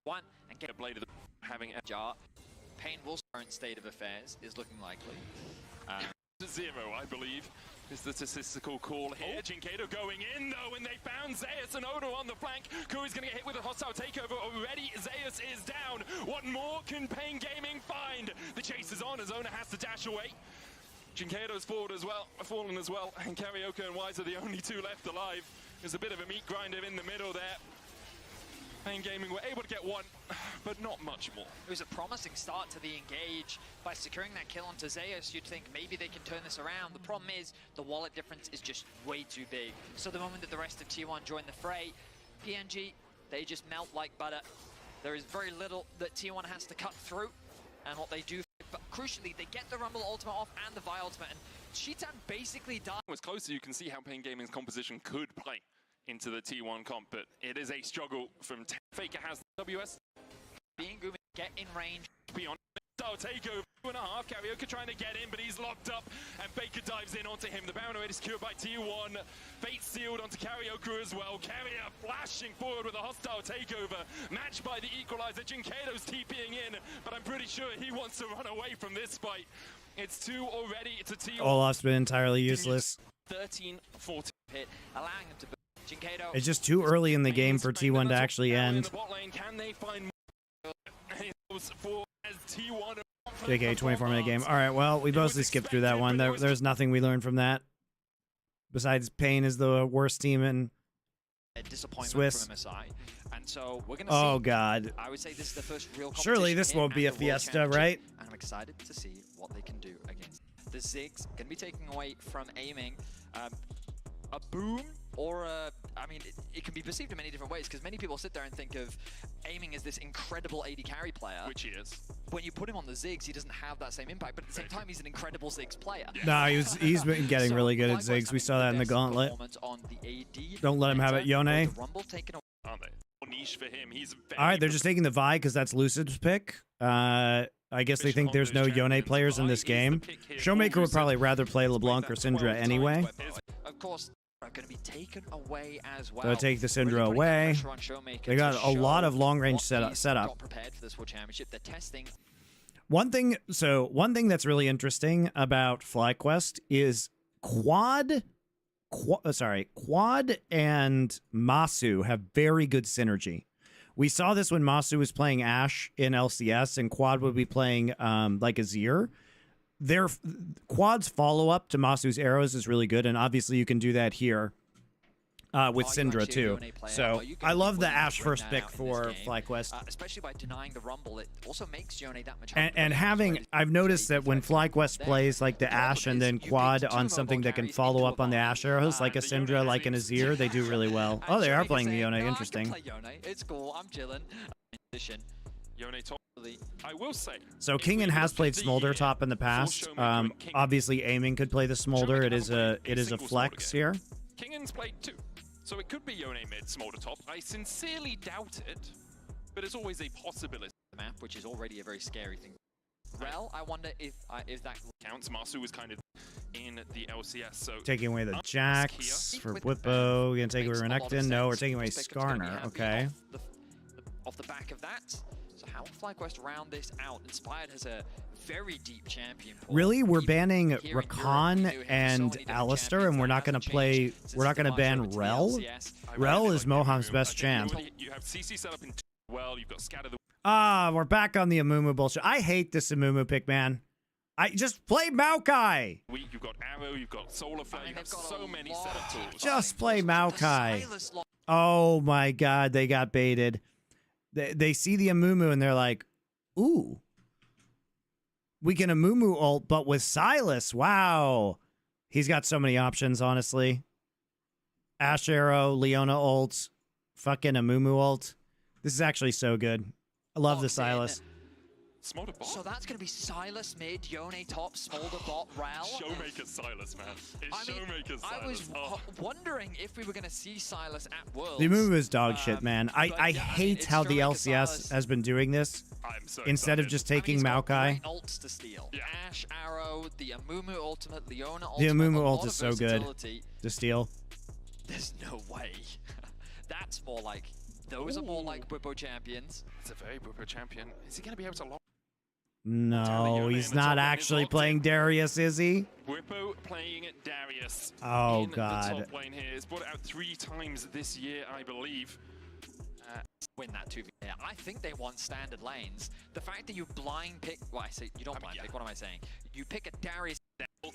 one and get a blade of the having a jar. Pain Wolf's current state of affairs is looking likely. 0, I believe, is the statistical call here. Jinkato going in though, and they found Zeus and Ono on the flank. Kuri's gonna get hit with a hostile takeover already. Zeus is down. What more can Pain Gaming find? The chase is on as Ono has to dash away. Jinkato's fallen as well, and Karaoke and Wise are the only 2 left alive. There's a bit of a meat grinder in the middle there. Pain Gaming were able to get 1, but not much more. It was a promising start to the engage. By securing that kill onto Zeus, you'd think maybe they can turn this around. The problem is the wallet difference is just way too big. So the moment that the rest of T1 join the fray, PNG, they just melt like butter. There is very little that T1 has to cut through, and what they do, but crucially, they get the Rumble ultimate off and the Vi ultimate, and Cheetan basically died. As closer, you can see how Pain Gaming's composition could play into the T1 comp, but it is a struggle from Faker has the WS. Being Gumi, get in range. Beyond takeover, 2.5. Karaoke trying to get in, but he's locked up, and Baker dives in onto him. The paranoid is secured by T1. Fate sealed onto Karaoke as well. Carrier flashing forward with a hostile takeover, matched by the equalizer. Jinkeido's TPing in, but I'm pretty sure he wants to run away from this fight. It's 2 already. It's a T1. Olaf's been entirely useless. 13-14 Hit, allowing him to. Jinkeido. It's just too early in the game for T1 to actually end. Can they find more? For as T1 JK 24-minute game. All right, well, we mostly skipped through that one. There's nothing we learned from that. Besides, Pain is the worst team in Swiss. From MSI. And so we're gonna Oh, see, God. I would say this is the first real Surely this competition won't be here a at the World fiesta, Championship, right? And I'm excited to see what they can do against the Ziggs. Going to be taking away from aiming. A boom or a, I mean, it can be perceived in many different ways because many people sit there and think of aiming as this incredible AD carry player. which he is. When you put him on the Ziggs, he doesn't have that same impact, but at the same time, he's an incredible Ziggs player. No, he's been getting really good at Ziggs. We saw that in the gauntlet. On the AD. Don't let him have it, Yone. The Rumble taken away. Aren't they? More niche for him. He's All right, they're just taking the Vi because that's Lucid's pick. I guess they think there's no Yone players in this game. Showmaker would probably rather play LeBlanc or Syndra anyway. Of course, are going to be taken away as well. They'll take the Syndra away. They got a lot of long-range setup. Prepared for this World Championship. They're testing. One thing that's really interesting about FlyQuest is Quad and Masu have very good synergy. We saw this when Masu was playing Ashe in LCS and Quad would be playing like Azir. Their Quad's follow-up to Masu's arrows is really good, and obviously you can do that here with Syndra too. So I love the Ashe first pick for FlyQuest. Especially by denying the Rumble, it also makes Yone that much. And having, I've noticed that when FlyQuest plays like the Ashe and then Quad on something that can follow up on the Ashe arrows, like a Syndra, like an Azir, they do really well. Oh, they are playing the Yone. Interesting. It's cool. I'm chilling. Yone top. I will say. So Kingen has played Smolder top in the past. Obviously, aiming could play the Smolder. It is a flex here. Kingen's played too, so it could be Yone mid Smolder top. I sincerely doubt it, but it's always a possibility. The map, which is already a very scary thing. Rel, I wonder if that counts. Masu was kind of in the LCS, so taking away the Jax for Whippo. Gonna take away Renekton. No, we're taking away Skarner. Okay. Off the back of that. So how will FlyQuest round this out? Inspired has a very deep champion pool. Really, we're banning Rakan and Alistar, and we're not gonna play. We're not gonna ban Rel. Rel is Moham's best champ. You have CC set up in well. You've got Scatter the. We're back on the Amumu bullshit. I hate this Amumu pick, man. I just play Maokai. You've got Arrow. You've got Solar Flare. You've got so many setup tools. Just play Maokai. Oh my God, they got baited. They see the Amumu and they're like, ooh, we can Amumu ult, but with Sylas. Wow. He's got so many options, honestly. Ashe Arrow, Leona ult, fucking Amumu ult. This is actually so good. I love the Sylas. So that's going to be Sylas mid, Yone top, Smolder bot, Rel. Showmaker Sylas, man. It's Showmaker Sylas. I was wondering if we were going to see Sylas at Worlds. The Amumu is dog shit, man. I hate how the LCS has been doing this. Instead of just taking Maokai. Ults to steal. Yeah. Ashe, Arrow, the Amumu ultimate, Leona ultimate. The Amumu ult is so good to steal. There's no way. That's more like, those are more like Whippo champions. It's a very Whippo champion. Is he going to be able to lock? No, he's not actually playing Darius, is he? Whippo playing Darius. Oh, in God. The top lane here. He's brought it out 3 times this year, I believe. Win that 2v. Yeah, I think they want standard lanes. The fact that you blind pick, well, I say you don't blind pick. What am I saying? You pick a Darius. I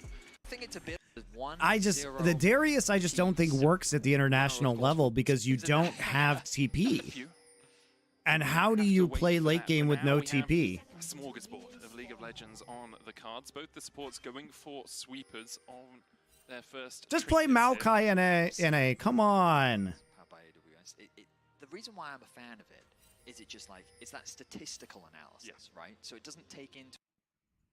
think it's a bit of 1. The Darius I just don't think works at the international level because you don't have TP. And how do you play late game with no TP? A smorgasbord of League of Legends on the cards. Both the supports going for sweepers on their first. Just play Maokai in a. Come on. The reason why I'm a fan of it is it's that statistical analysis, right? So it doesn't take into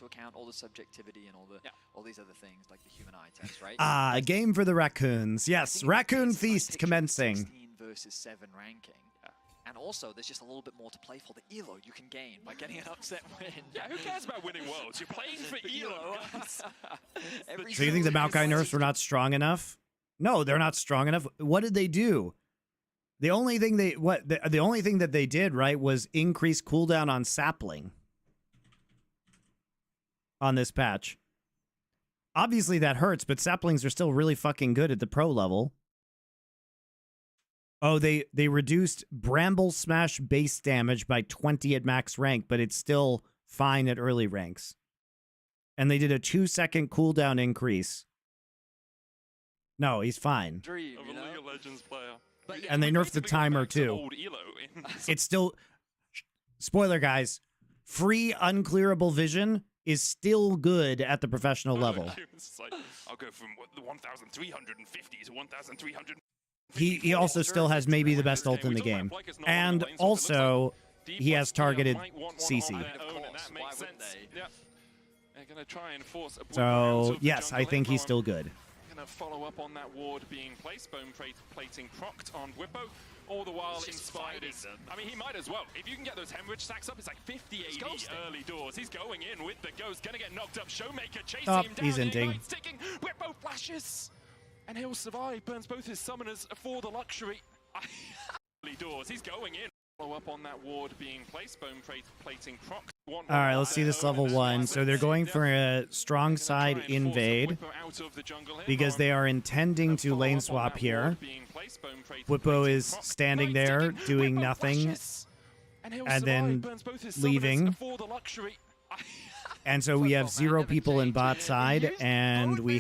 account all the subjectivity and all these other things like the human eye test, right? A game for the raccoons. Yes, Raccoon Feast commencing. 16 versus 7 ranking. And also, there's just a little bit more to play for. The elo you can gain by getting an upset win. Yeah, who cares about winning worlds? You're playing for elo, guys. So you think the Maokai nerfs were not strong enough? No, they're not strong enough. What did they do? The only thing the only thing that they did, right, was increase cooldown on sapling on this patch. Obviously that hurts, but saplings are still really fucking good at the pro level. Oh, they reduced Bramble Smash base damage by 20 at max rank, but it's still fine at early ranks. And they did a 2-second cooldown increase. No, he's fine. Dream, Of a League of Legends player. But And they nerfed the Basically timer back to too. old elo in It's still... Spoiler, guys. Free unclearable vision is still good at the professional level. It's like, I'll go from the 1,350 to 1,300. He also still has maybe the best ult in the game. And also, he has targeted CC. That makes sense. Yeah. They're going to try and force a So, yes, I think he's still good. Going to follow up on that ward being placed. Bone plating procced on Whippo. All the while Inspired is... I mean, he might as well. If you can get those hemorrhage stacks up, it's like 50 AD early doors. He's going in with the ghost. Going to get knocked up. Showmaker chasing him down. He's inting. Sticking. Whippo flashes. And he'll survive. Burns both his summoners for the luxury. Early doors. He's going in. Follow up on that ward being placed. Bone plating proc. All right, let's see this level 1. So they're going for a strong side invade because they are intending to lane swap here. Whippo is standing there doing nothing and then leaving. And so we have 0 people in bot side, and we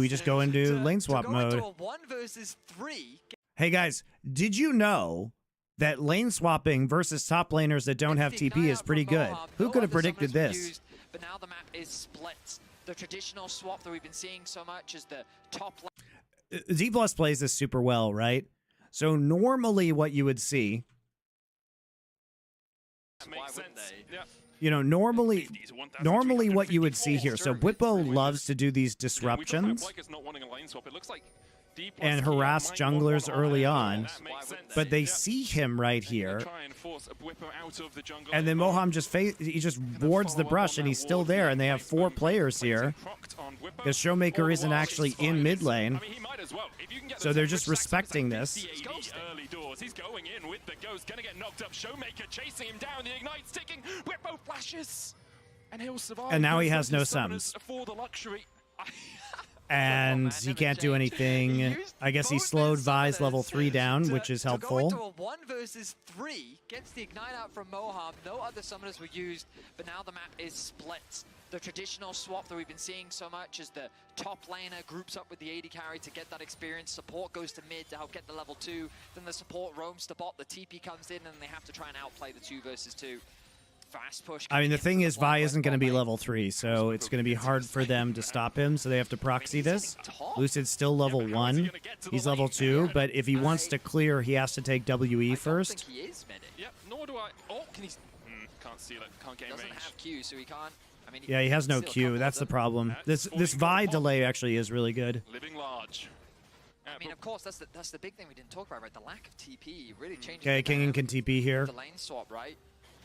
just go into lane swap mode. Hey guys, did you know that lane swapping versus top laners that don't have TP is pretty good? Who could have predicted this? But now the map is split. The traditional swap that we've been seeing so much is the top lane. Z Plus plays this super well, right? So normally what you would see, you know, normally what you would see here. So Whippo loves to do these disruptions and harass junglers early on, but they see him right here, and then Moham just wards the brush, and he's still there, and they have 4 players here because Showmaker isn't actually in mid lane, so they're just respecting this. He's going in with the ghost, gonna get knocked up. Showmaker chasing him down. The ignite sticking. Whippo flashes, and he'll survive. And now he has no summons. For the luxury. And he can't do anything. I guess he slowed Vi's level 3 down, which is helpful. To go into a 1 versus 3, gets the ignite out from Moham. No other summoners were used, but now the map is split. The traditional swap that we've been seeing so much is the top laner groups up with the AD carry to get that experience. Support goes to mid to help get the level 2. Then the support roams to bot. The TP comes in, and they have to try and outplay the 2 versus 2. Fast push. I mean, the thing is, Vi isn't going to be level 3, so it's going to be hard for them to stop him, so they have to proxy this. Lucid's still level 1. He's level 2, but if he wants to clear, he has to take WE first. I don't think he is medic. Yep, nor do I. Oh, can he... can't steal it. Can't gain range. Doesn't have Q, so he can't... I mean, Yeah, he has no Q. That's the problem. This Vi delay actually is really good. Living large. I mean, of course, that's the big thing we didn't talk about, right? The lack of TP really changes. Okay, Kingen can TP here. The lane swap, right?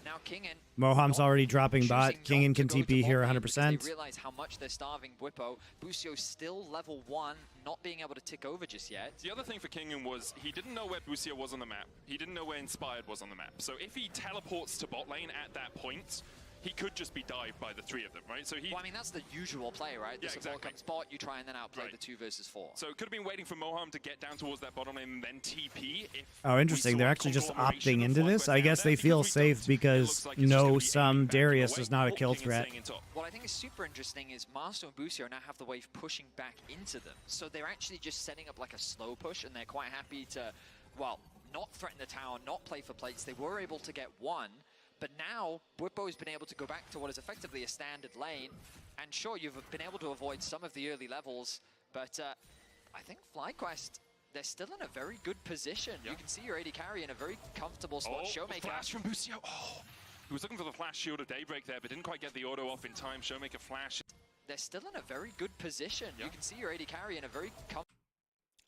Now Kingen... Moham's already dropping bot. Kingen can TP here 100%. They realize how much they're starving Whippo. Busio still level 1, not being able to tick over just yet. The other thing for Kingen was he didn't know where Busio was on the map. He didn't know where Inspired was on the map. So if he teleports to bot lane at that point, he could just be dived by the 3 of them, right? So Well, I mean, that's the usual play, right? The support comes bot, you try and then outplay the 2 versus 4. So it could have been waiting for Moham to get down towards that bottom lane and then TP. Oh, interesting. They're actually just opting into this. I guess they feel safe because no Darius is not a kill threat. What I think is super interesting is Master and Busio now have the wave pushing back into them. So they're actually just setting up like a slow push, and they're quite happy to, well, not threaten the tower, not play for plates. They were able to get 1. But now, Whippo has been able to go back to what is effectively a standard lane. And sure, you've been able to avoid some of the early levels, but I think FlyQuest, they're still in a very good position. You can see your AD carry in a very comfortable spot. Showmaker. Flash from Busio. Oh, he was looking for the flash shield of Daybreak there, but didn't quite get the auto off in time. Showmaker flash. They're still in a very good position. You can see your AD carry in a very comfortable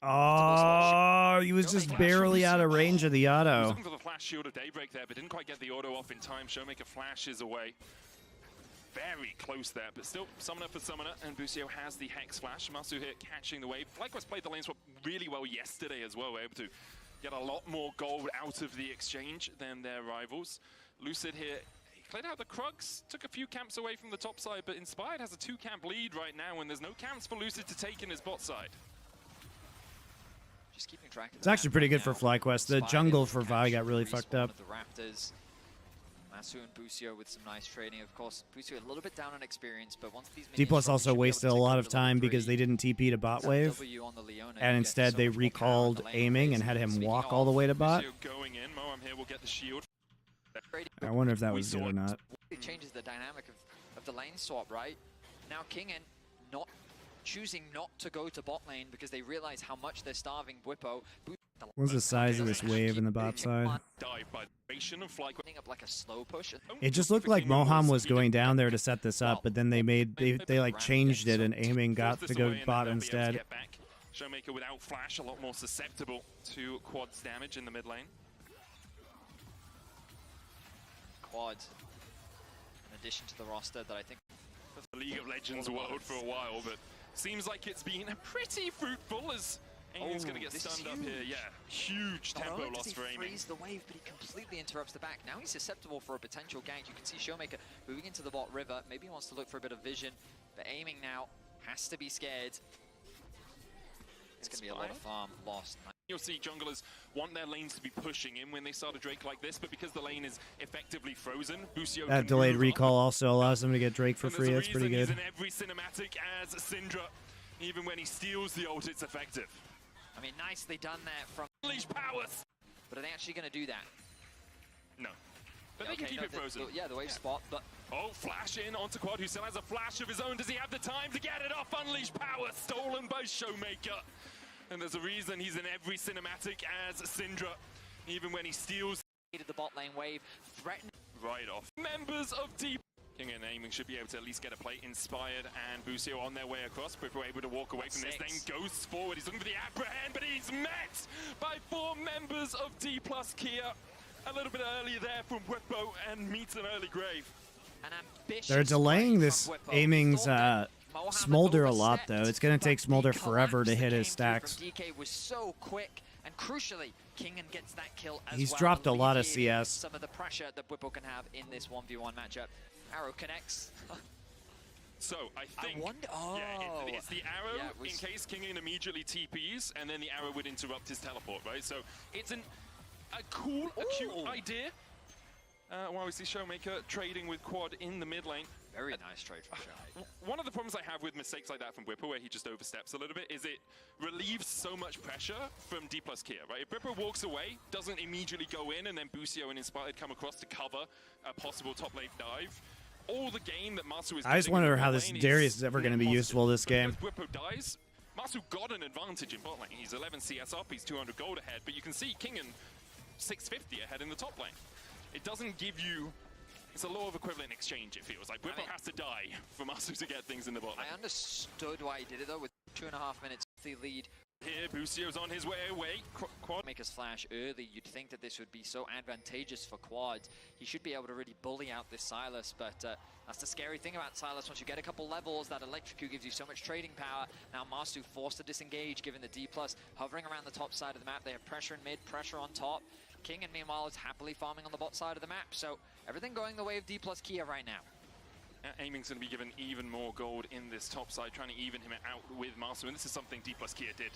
Oh, he was just barely out of range of the auto. flash Shield of Daybreak there, but didn't quite get the auto off in time. Showmaker flashes away. Very close there, but still Summoner for Summoner, and Busio has the Hex Flash. Masu here catching the wave. FlyQuest played the lane swap really well yesterday as well. We're able to get a lot more gold out of the exchange than their rivals. Lucid here, he cleared out the Krugs, took a few camps away from the top side, but Inspired has a 2-camp lead right now, and there's no camps for Lucid to take in his bot side. Just keeping track of It's actually pretty good for FlyQuest. The jungle for Vi got really fucked up. The Raptors. Masu and Busio with some nice trading. Of course, Busio a little bit down on experience, but once these D+ also wasted a lot of time because they didn't TP to bot wave, and instead they recalled aiming and had him walk all the way to bot. Going in, Moam here will get the shield. I wonder if that was good or not. It changes the dynamic of the lane swap, right? Now Kingen choosing not to go to bot lane because they realize how much they're starving Bwipo. What's the size of this wave in the bot side? Like a slow push. It just looked like Moham was going down there to set this up, but then they like changed it and aiming got to go bot instead. Showmaker without flash, a lot more susceptible to Quad's damage in the mid lane. Quad, in addition to the roster that I think the League of Legends world for a while, but seems like it's been pretty fruitful as Aiming's going to get stunned up here. Yeah, huge tempo loss for Aiming. Frees the wave, but he completely interrupts the back. Now he's susceptible for a potential gank. You can see Showmaker moving into the bot river. Maybe he wants to look for a bit of vision, but Aiming now has to be scared. It's going to be a lot of farm lost. You'll see junglers want their lanes to be pushing in when they start a Drake like this, but because the lane is effectively frozen, Busio that delayed recall also allows them to get Drake for free. That's pretty good. He's in every cinematic as Syndra. Even when he steals the ult, it's effective. I mean, nicely done there from Unleash powers. But are they actually going to do that? No. But they can keep it frozen. The wave spot, but... Oh, flash in onto Quad, who still has a flash of his own. Does he have the time to get it off? Unleash power, stolen by Showmaker. And there's a reason he's in every cinematic as Syndra. Even when he steals the bot lane wave, threatened right off. Members of Deep King and Aiming should be able to at least get a play. Inspired and Busio on their way across. Bwipo able to walk away from this, then goes forward. He's looking for the apprehend, but he's met by 4 members of D+ Kia. A little bit earlier there from Bwipo and meets an early grave. They're delaying this Aiming's Smolder a lot, though. It's going to take Smolder forever to hit his stacks. DK was so quick, and crucially, Kingen gets that kill as He's well, dropped a lot of alleviating CS. Some of the pressure that Bwipo can have in this 1v1 matchup. Arrow connects. So I think it's the arrow in case Kingen immediately TPs, and then the arrow would interrupt his teleport, right? So it's a cool, cute idea. While we see Showmaker trading with Quad in the mid lane. Very nice trade from Showmaker. One of the problems I have with mistakes like that from Bwipo, where he just oversteps a little bit, is it relieves so much pressure from D+ Kia, right? If Bwipo walks away, doesn't immediately go in, and then Busio and Inspired come across to cover a possible top lane dive, all the game that Masu is I just wonder how this Darius is ever going to be useful this game. Because Bwipo dies, Masu got an advantage in bot lane. He's 11 CS up, he's 200 gold ahead, but you can see Kingen 650 ahead in the top lane. It doesn't give you... It's a law of equivalent exchange, it feels like. Bwipo has to die for Masu to get things in the bot lane. I understood why he did it, though, with 2.5 minutes the lead. Here, Busio's on his way away. Quad make us flash early. You'd think that this would be so advantageous for Quad. He should be able to really bully out this Sylas, but that's the scary thing about Sylas. Once you get a couple levels, that Electrocute gives you so much trading power. Now Masu forced to disengage, given the D+, hovering around the top side of the map. They have pressure in mid, pressure on top. Kingen, meanwhile, is happily farming on the bot side of the map. So everything going the way of D+ Kia right now. Aiming's going to be given even more gold in this top side, trying to even him out with Masu. And this is something D+ Kia did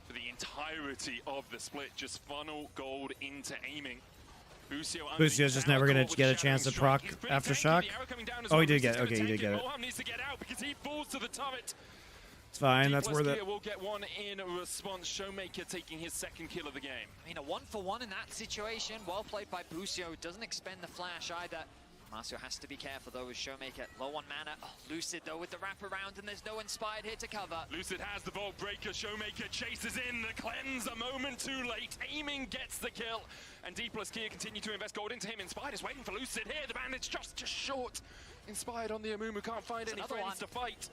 for the entirety of the split. Just funnel gold into Aiming. Busio's just never going to get a chance to proc Aftershock. Oh, he did get it. Okay, he did get it. Moham needs to get out because he falls to the turret. It's fine, that's worth it. Will get one in response. Showmaker taking his 2nd kill of the game. I mean, a 1-for-1 in that situation. Well played by Busio. Doesn't expend the flash either. Marcio has to be careful though with Showmaker. Low on mana. Oh, Lucid though with the wraparound, and there's no Inspired here to cover. Lucid has the Vault Breaker. Showmaker chases in the cleanse a moment too late. Aiming gets the kill. And D+ Kia continue to invest gold into him. Inspired is waiting for Lucid here. The bandage just short. Inspired on the Amumu, can't find any friends to fight.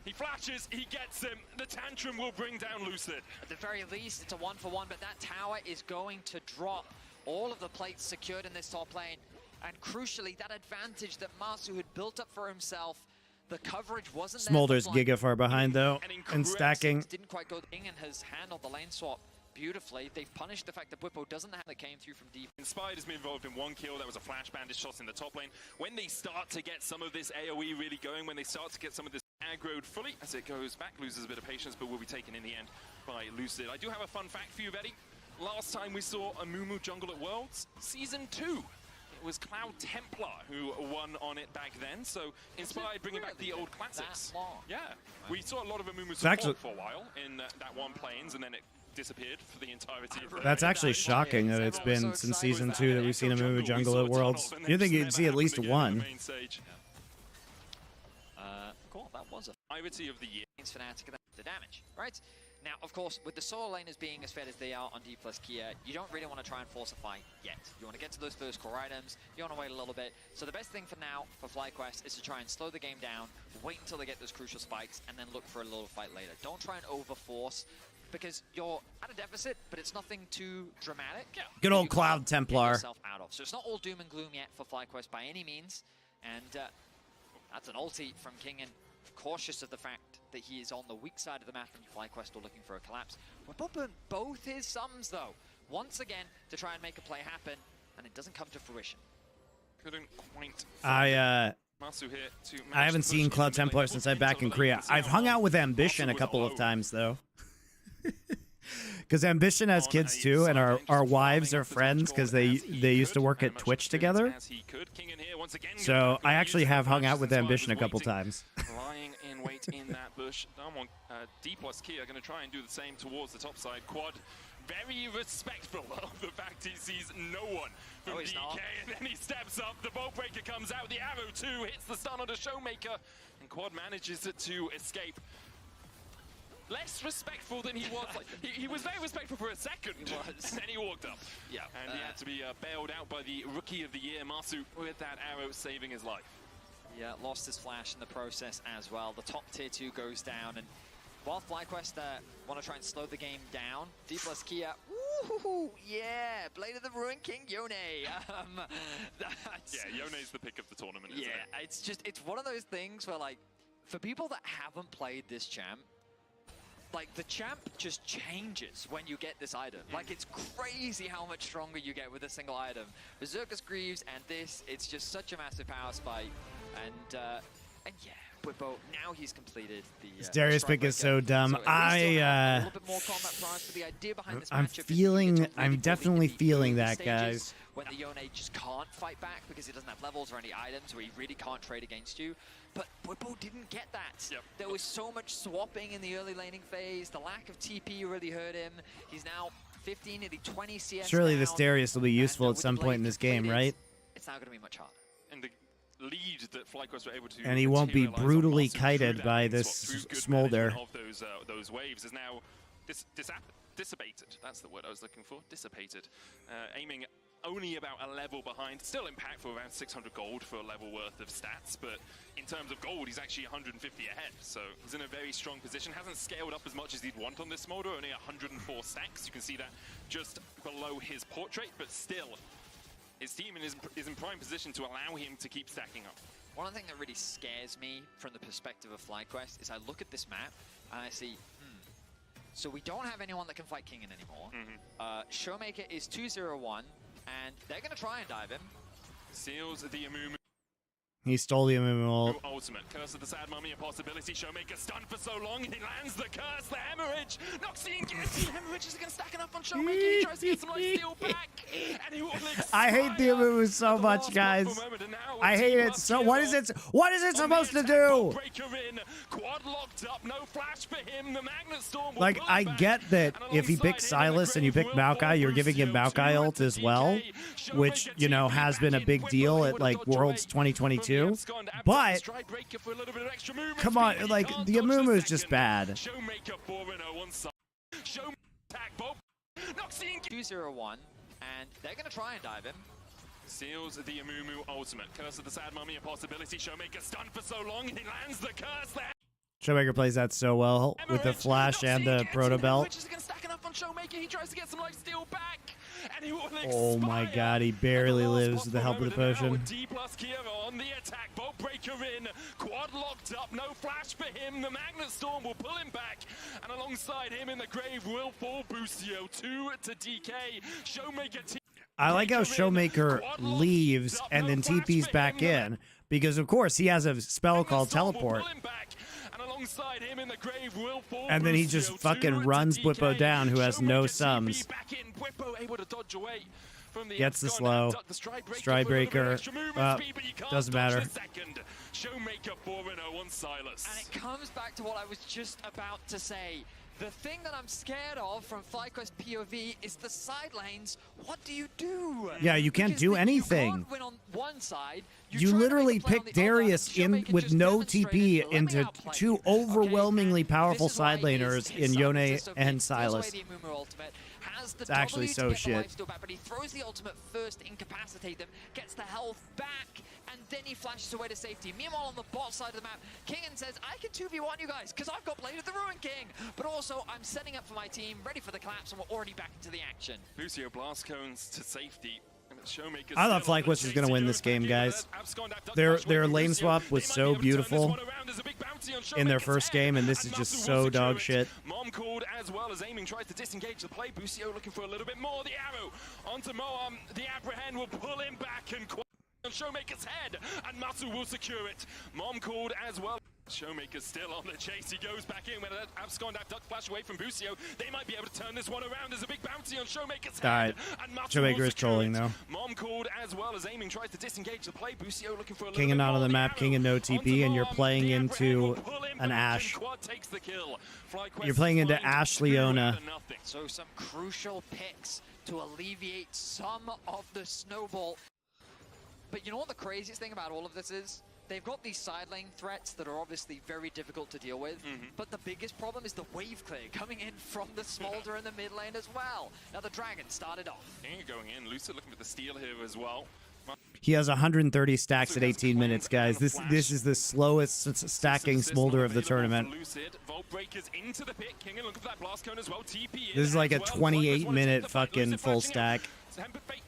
He flashes, he gets him. The tantrum will bring down Lucid. At the very least, it's a 1-for-1, but that tower is going to drop. all of the plates secured in this top lane. And crucially, that advantage that Masu had built up for himself, the coverage wasn't there. Smolder's giga far behind though, and stacking. Didn't quite go in and has handled the lane swap beautifully. They've punished the fact that Bwipo doesn't have that came through from deep. Inspired has been involved in one kill. That was a flash bandage shot in the top lane. When they start to get some of this AoE really going, when they start to get some of this aggroed fully, as it goes back, loses a bit of patience, but will be taken in the end by Lucid. I do have a fun fact for you, Betty. Last time we saw a Mumu jungle at Worlds, Season 2. It was Cloud Templar who won on it back then, so Inspired bringing back the old classics. That long? Yeah, we saw a lot of Amumu support for a while in that one Plains, and then it disappeared for the entirety of the That's actually shocking that it's been since Season 2 that we've seen a Mumu jungle at Worlds. You'd think you'd see at least one. Cool, that was a Priority of the year. Fnatic the damage, right? Now, of course, with the solo laners being as fed as they are on D plus Kia, you don't really want to try and force a fight yet. You want to get to those first core items, you want to wait a little bit. So the best thing for now, for FlyQuest, is to try and slow the game down, wait until they get those crucial spikes, and then look for a little fight later. Don't try and overforce, because you're at a deficit, but it's nothing too dramatic. Yeah. Good old Cloud Templar. Out of. So it's not all doom and gloom yet for FlyQuest by any means, and that's an ulti from Kingen, cautious of the fact that he is on the weak side of the map and FlyQuest are looking for a collapse. We're bumping both his sums though, once again to try and make a play happen, and it doesn't come to fruition. Couldn't quite. I haven't seen Cloud Templar since I'm back in Korea. I've hung out with Ambition a couple of times though. Because Ambition has kids too, and our wives are friends because they used to work at Twitch together. So I actually have hung out with Ambition a couple times. Lying in wait in that bush. D plus Kia are going to try and do the same towards the top side. Quad very respectful of the fact he sees no one from DK, and then he steps up. The Bolt Breaker comes out. The arrow too hits the stun on the Showmaker, and Quad manages to escape. Less respectful than he was. Like, he was very respectful for a second, and then he walked up. Yeah, and he had to be bailed out by the Rookie of the Year, Masu, with that arrow saving his life. Yeah, lost his flash in the process as well. The top tier 2 goes down, and while FlyQuest want to try and slow the game down, D plus Kia, woohoo, yeah, Blade of the Ruin King, Yone. Yone's the pick of the tournament, isn't it? It's one of those things where, like, for people that haven't played this champ, like, the champ just changes when you get this item. Like, it's crazy how much stronger you get with a single item. Berserker's Greaves and this, it's just such a massive power spike. And yeah, Bwipo, now he's completed the... This Darius pick is so dumb. So I'm definitely feeling that, guys. When the Yone just can't fight back because he doesn't have levels or any items, or he really can't trade against you. But Bwipo didn't get that. Yep. There was so much swapping in the early laning phase. The lack of TP really hurt him. He's now 15, nearly 20 CS. Surely this Darius will be useful at some point in this game, right? It's now going to be much harder. And the lead that FlyQuest were able to, and he won't be brutally kited by this Smolder. Of those waves is now dissipated. That's the word I was looking for. Dissipated. Aiming only about a level behind. Still impactful, around 600 gold for a level worth of stats, but in terms of gold, he's actually 150 ahead. So he's in a very strong position. Hasn't scaled up as much as he'd want on this Smolder, only 104 stacks. You can see that just below his portrait, but still, his team is in prime position to allow him to keep stacking up. One thing that really scares me from the perspective of FlyQuest is I look at this map and I see, so we don't have anyone that can fight Kingen anymore. Showmaker is 2-0-1, and they're going to try and dive him. Seals the Amumu. He stole the Amumu ult. Ultimate. Curse of the Sad Mummy, a possibility. Showmaker stunned for so long. He lands the curse, the hemorrhage. Noxine gets the hemorrhage. Is again stacking up on Showmaker. He tries to get some life steal back. And he will I hate the Amumu so much, guys. I hate it so. What is it supposed to do? Quad locked up. No flash for him. The Magnet Storm. Like, I get that if he picks Silas and you pick Maokai, you're giving him Maokai ult as well, which, you know, has been a big deal at, like, Worlds 2022. But, come on, like, the Amumu is just bad. 2-0-1, and they're going to try and dive him. Seals the Amumu ultimate. Curse of the Sad Mummy, a possibility. Showmaker stunned for so long. He lands the curse there. Showmaker plays that so well with the flash and the proto belt. Stacking up on Showmaker. He tries to get some life steal back. and he will Oh my expire. god, he barely lives with the help of the potion. D plus Kira on the attack, Bolt Breaker in, quad locked up, no flash for him. The Magnet Storm will pull him back, and alongside him in the grave will fall Busio. 2 to DK. Showmaker. I like how Showmaker leaves and then TP's back in, because of course he has a spell called Teleport. And then he just fucking runs Bwippo down, who has no sums. Gets the slow. Stride Breaker. Doesn't matter. Showmaker 4-0 on Silas. And it comes back to what I was just about to say. The thing that I'm scared of from FlyQuest POV is the side lanes. What do you do? Yeah, you can't do anything. You can't win on one side. You literally pick Darius in with no TP into two overwhelmingly powerful side laners in Yone and Silas. It's actually so shit. But he throws the ultimate first to incapacitate them, gets the health back, and then he flashes away to safety. Meanwhile, on the bot side of the map, Kingen says, I can 2v1 you guys, because I've got Blade of the Ruin King. But also, I'm setting up for my team, ready for the collapse, and we're already back into the action. Busio blast cones to safety. I thought FlyQuest was going to win this game, guys. Their lane swap was so beautiful in their first game, and this is just so dog shit. Mom called as well as aiming tries to disengage the play. Busio looking for a little bit more. The arrow onto Moam. The apprehend will pull him back and on Showmaker's head, and Matsu will secure it. Mom called as well. Showmaker's still on the chase. He goes back in with an abscond duck flash away from Busio. They might be able to turn this one around. There's a big bounty on Showmaker's head. Showmaker is trolling though. Mom called as well as aiming tries to disengage the play. Busio looking for a King and not on the map, King and no TP, and you're playing into an Ashe. You're playing into Ashe Leona. So some crucial picks to alleviate some of the snowball. But you know what the craziest thing about all of this is? They've got these side lane threats that are obviously very difficult to deal with, but the biggest problem is the wave clear coming in from the Smolder in the mid lane as well. Now the Dragon started off. Going in, Lucid looking for the steal here as well. He has 130 stacks at 18 minutes, guys. This is the slowest stacking Smolder of the tournament. This is like a 28-minute fucking full stack.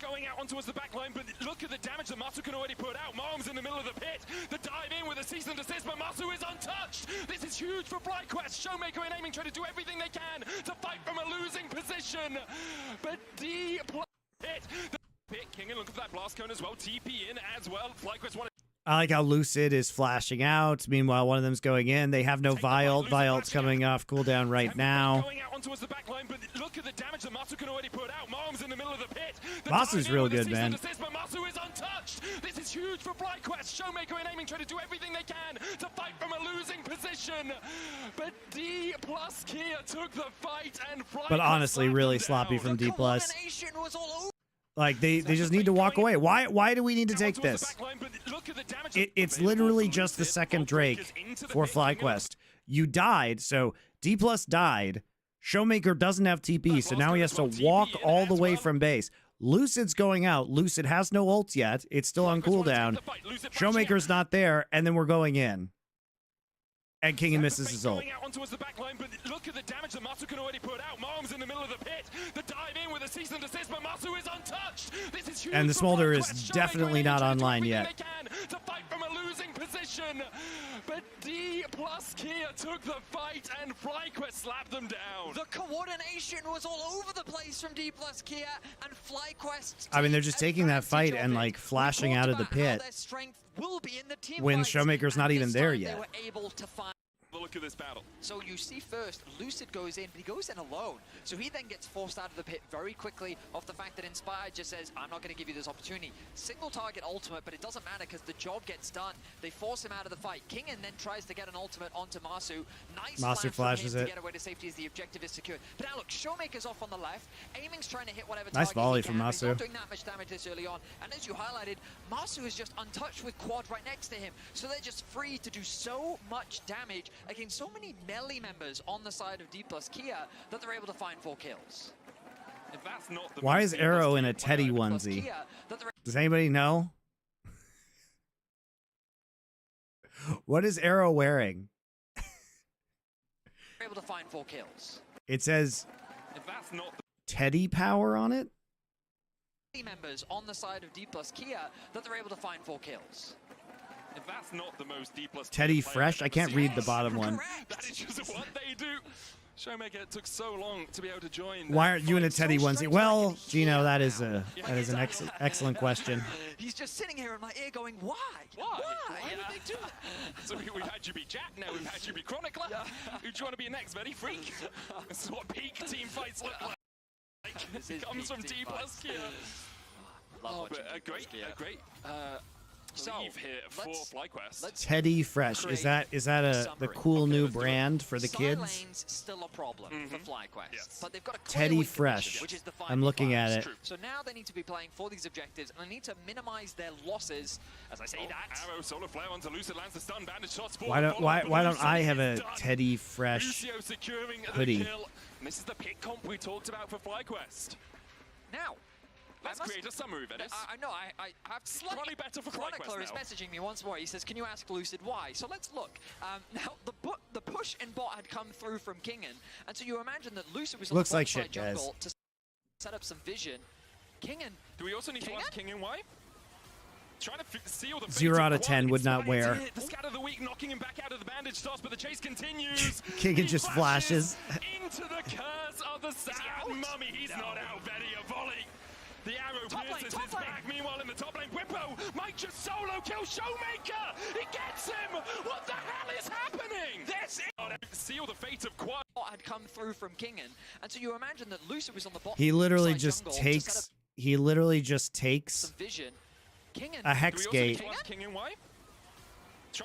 Going out onto the back line, but look at the damage that Matsu can already put out. Mom's in the middle of the pit. The dive in with a cease and desist, but Matsu is untouched. This is huge for FlyQuest. Showmaker and aiming trying to do everything they can to fight from a losing position. But D plus hit. The pit King and look at that blast cone as well. TP in as well. FlyQuest wanted. I like how Lucid is flashing out. Meanwhile, one of them's going in. They have no Vialt. Vialt's coming off cooldown right now. Going out onto the back line, but look at the damage that Matsu can already put out. Mom's in the middle of the pit. Masu's real good, man. But Matsu is untouched. This is huge for FlyQuest. Showmaker and aiming trying to do everything they can to fight from a losing position. But D plus Kia took the fight and FlyQuest. But honestly, really sloppy from D plus. Like they just need to walk away. Why do we need to take this? It's literally just the second Drake for FlyQuest. You died, so D plus died. Showmaker doesn't have TP, so now he has to walk all the way from base. Lucid's going out. Lucid has no ult yet. It's still on cooldown. Showmaker's not there, and then we're going in. And King misses his ult. Look at the damage that Matsu can already put out. Mom's in the middle of the pit. The dive in with a cease and desist, but Matsu is untouched. This is huge. And the Smolder is definitely not online yet. To fight from a losing position. But D plus Kia took the fight and FlyQuest slapped them down. The coordination was all over the place from D plus Kia and FlyQuest. I mean, they're just taking that fight and like flashing out of the pit when Showmaker's not even there yet. Look at this battle. So you see first, Lucid goes in, but he goes in alone. So he then gets forced out of the pit very quickly off the fact that Inspired just says, I'm not going to give you this opportunity. Single target ultimate, but it doesn't matter because the job gets done. They force him out of the fight. Kingen then tries to get an ultimate onto Masu. Nice Masu flashes it. To get away to safety as the objective is secured. But now look, Showmaker's off on the left. Aiming's trying to hit whatever nice target volley he can. from Masu. He's not doing that much damage this early on. And as you highlighted, Masu is just untouched with quad right next to him. So they're just free to do so much damage against so many melee members on the side of D plus Kia that they're able to find 4 kills. If that's not the Why is Arrow in a Teddy onesie? Does anybody know? What is Arrow wearing? Able to find 4 kills. It says if that's not Teddy power on it. members on the side of D plus Kia that they're able to find 4 kills. If that's not the most D plus Teddy Fresh. I can't read the bottom one. That is just what they do. Showmaker, it took so long to be able to join. Why aren't you in a Teddy onesie? Well, Gino, that is an excellent question. He's just sitting here in my ear going, why? Why would they do that? So we've had you be Jack, now we've had you be Chronicler. Who do you want to be next, Betty? Freak? This is what peak team fights look like. It comes from D plus Kia. But a great leave here for FlyQuest. Teddy Fresh. Is that the cool new brand for the kids? Lane's still a problem for FlyQuest, but they've got a Teddy Fresh. which is the I'm looking at it. So now they need to be playing for these objectives, and they need to minimize their losses. As I say that, Arrow, solar flare onto Lucid, lands the stun, bandage shots for Why don't I have a Teddy Fresh Lucio securing hoodie? the kill. And this is the pick comp we talked about for FlyQuest. Now, Let's create a summary, Venice. I know, I have Slightly better for Chronicler FlyQuest is now. messaging me once more. He says, can you ask Lucid why? So let's look. Now, the push in bot had come through from Kingen, and so you imagine that Lucid was on Looks the like bot side shit, guys. jungle to set up some vision. Kingen. Do we also need to ask Kingen why? Trying to seal the 0 out of 10 would not wear. The scat of the week knocking him back out of the bandage toss, but the chase continues. Kingen just flashes. Into the curse of the sad mummy. He's not out. Betty a volley. The arrow pierces his back. Meanwhile, in the top lane, Whippo might just solo kill Showmaker. He gets him. What the hell is happening? That's it. Seal the fate of Quad. Had come through from Kingen, and so you imagine that Lucid was on the bot. He literally side just jungle to set takes. up He literally just takes some vision. Kingen. a hex gate. Why?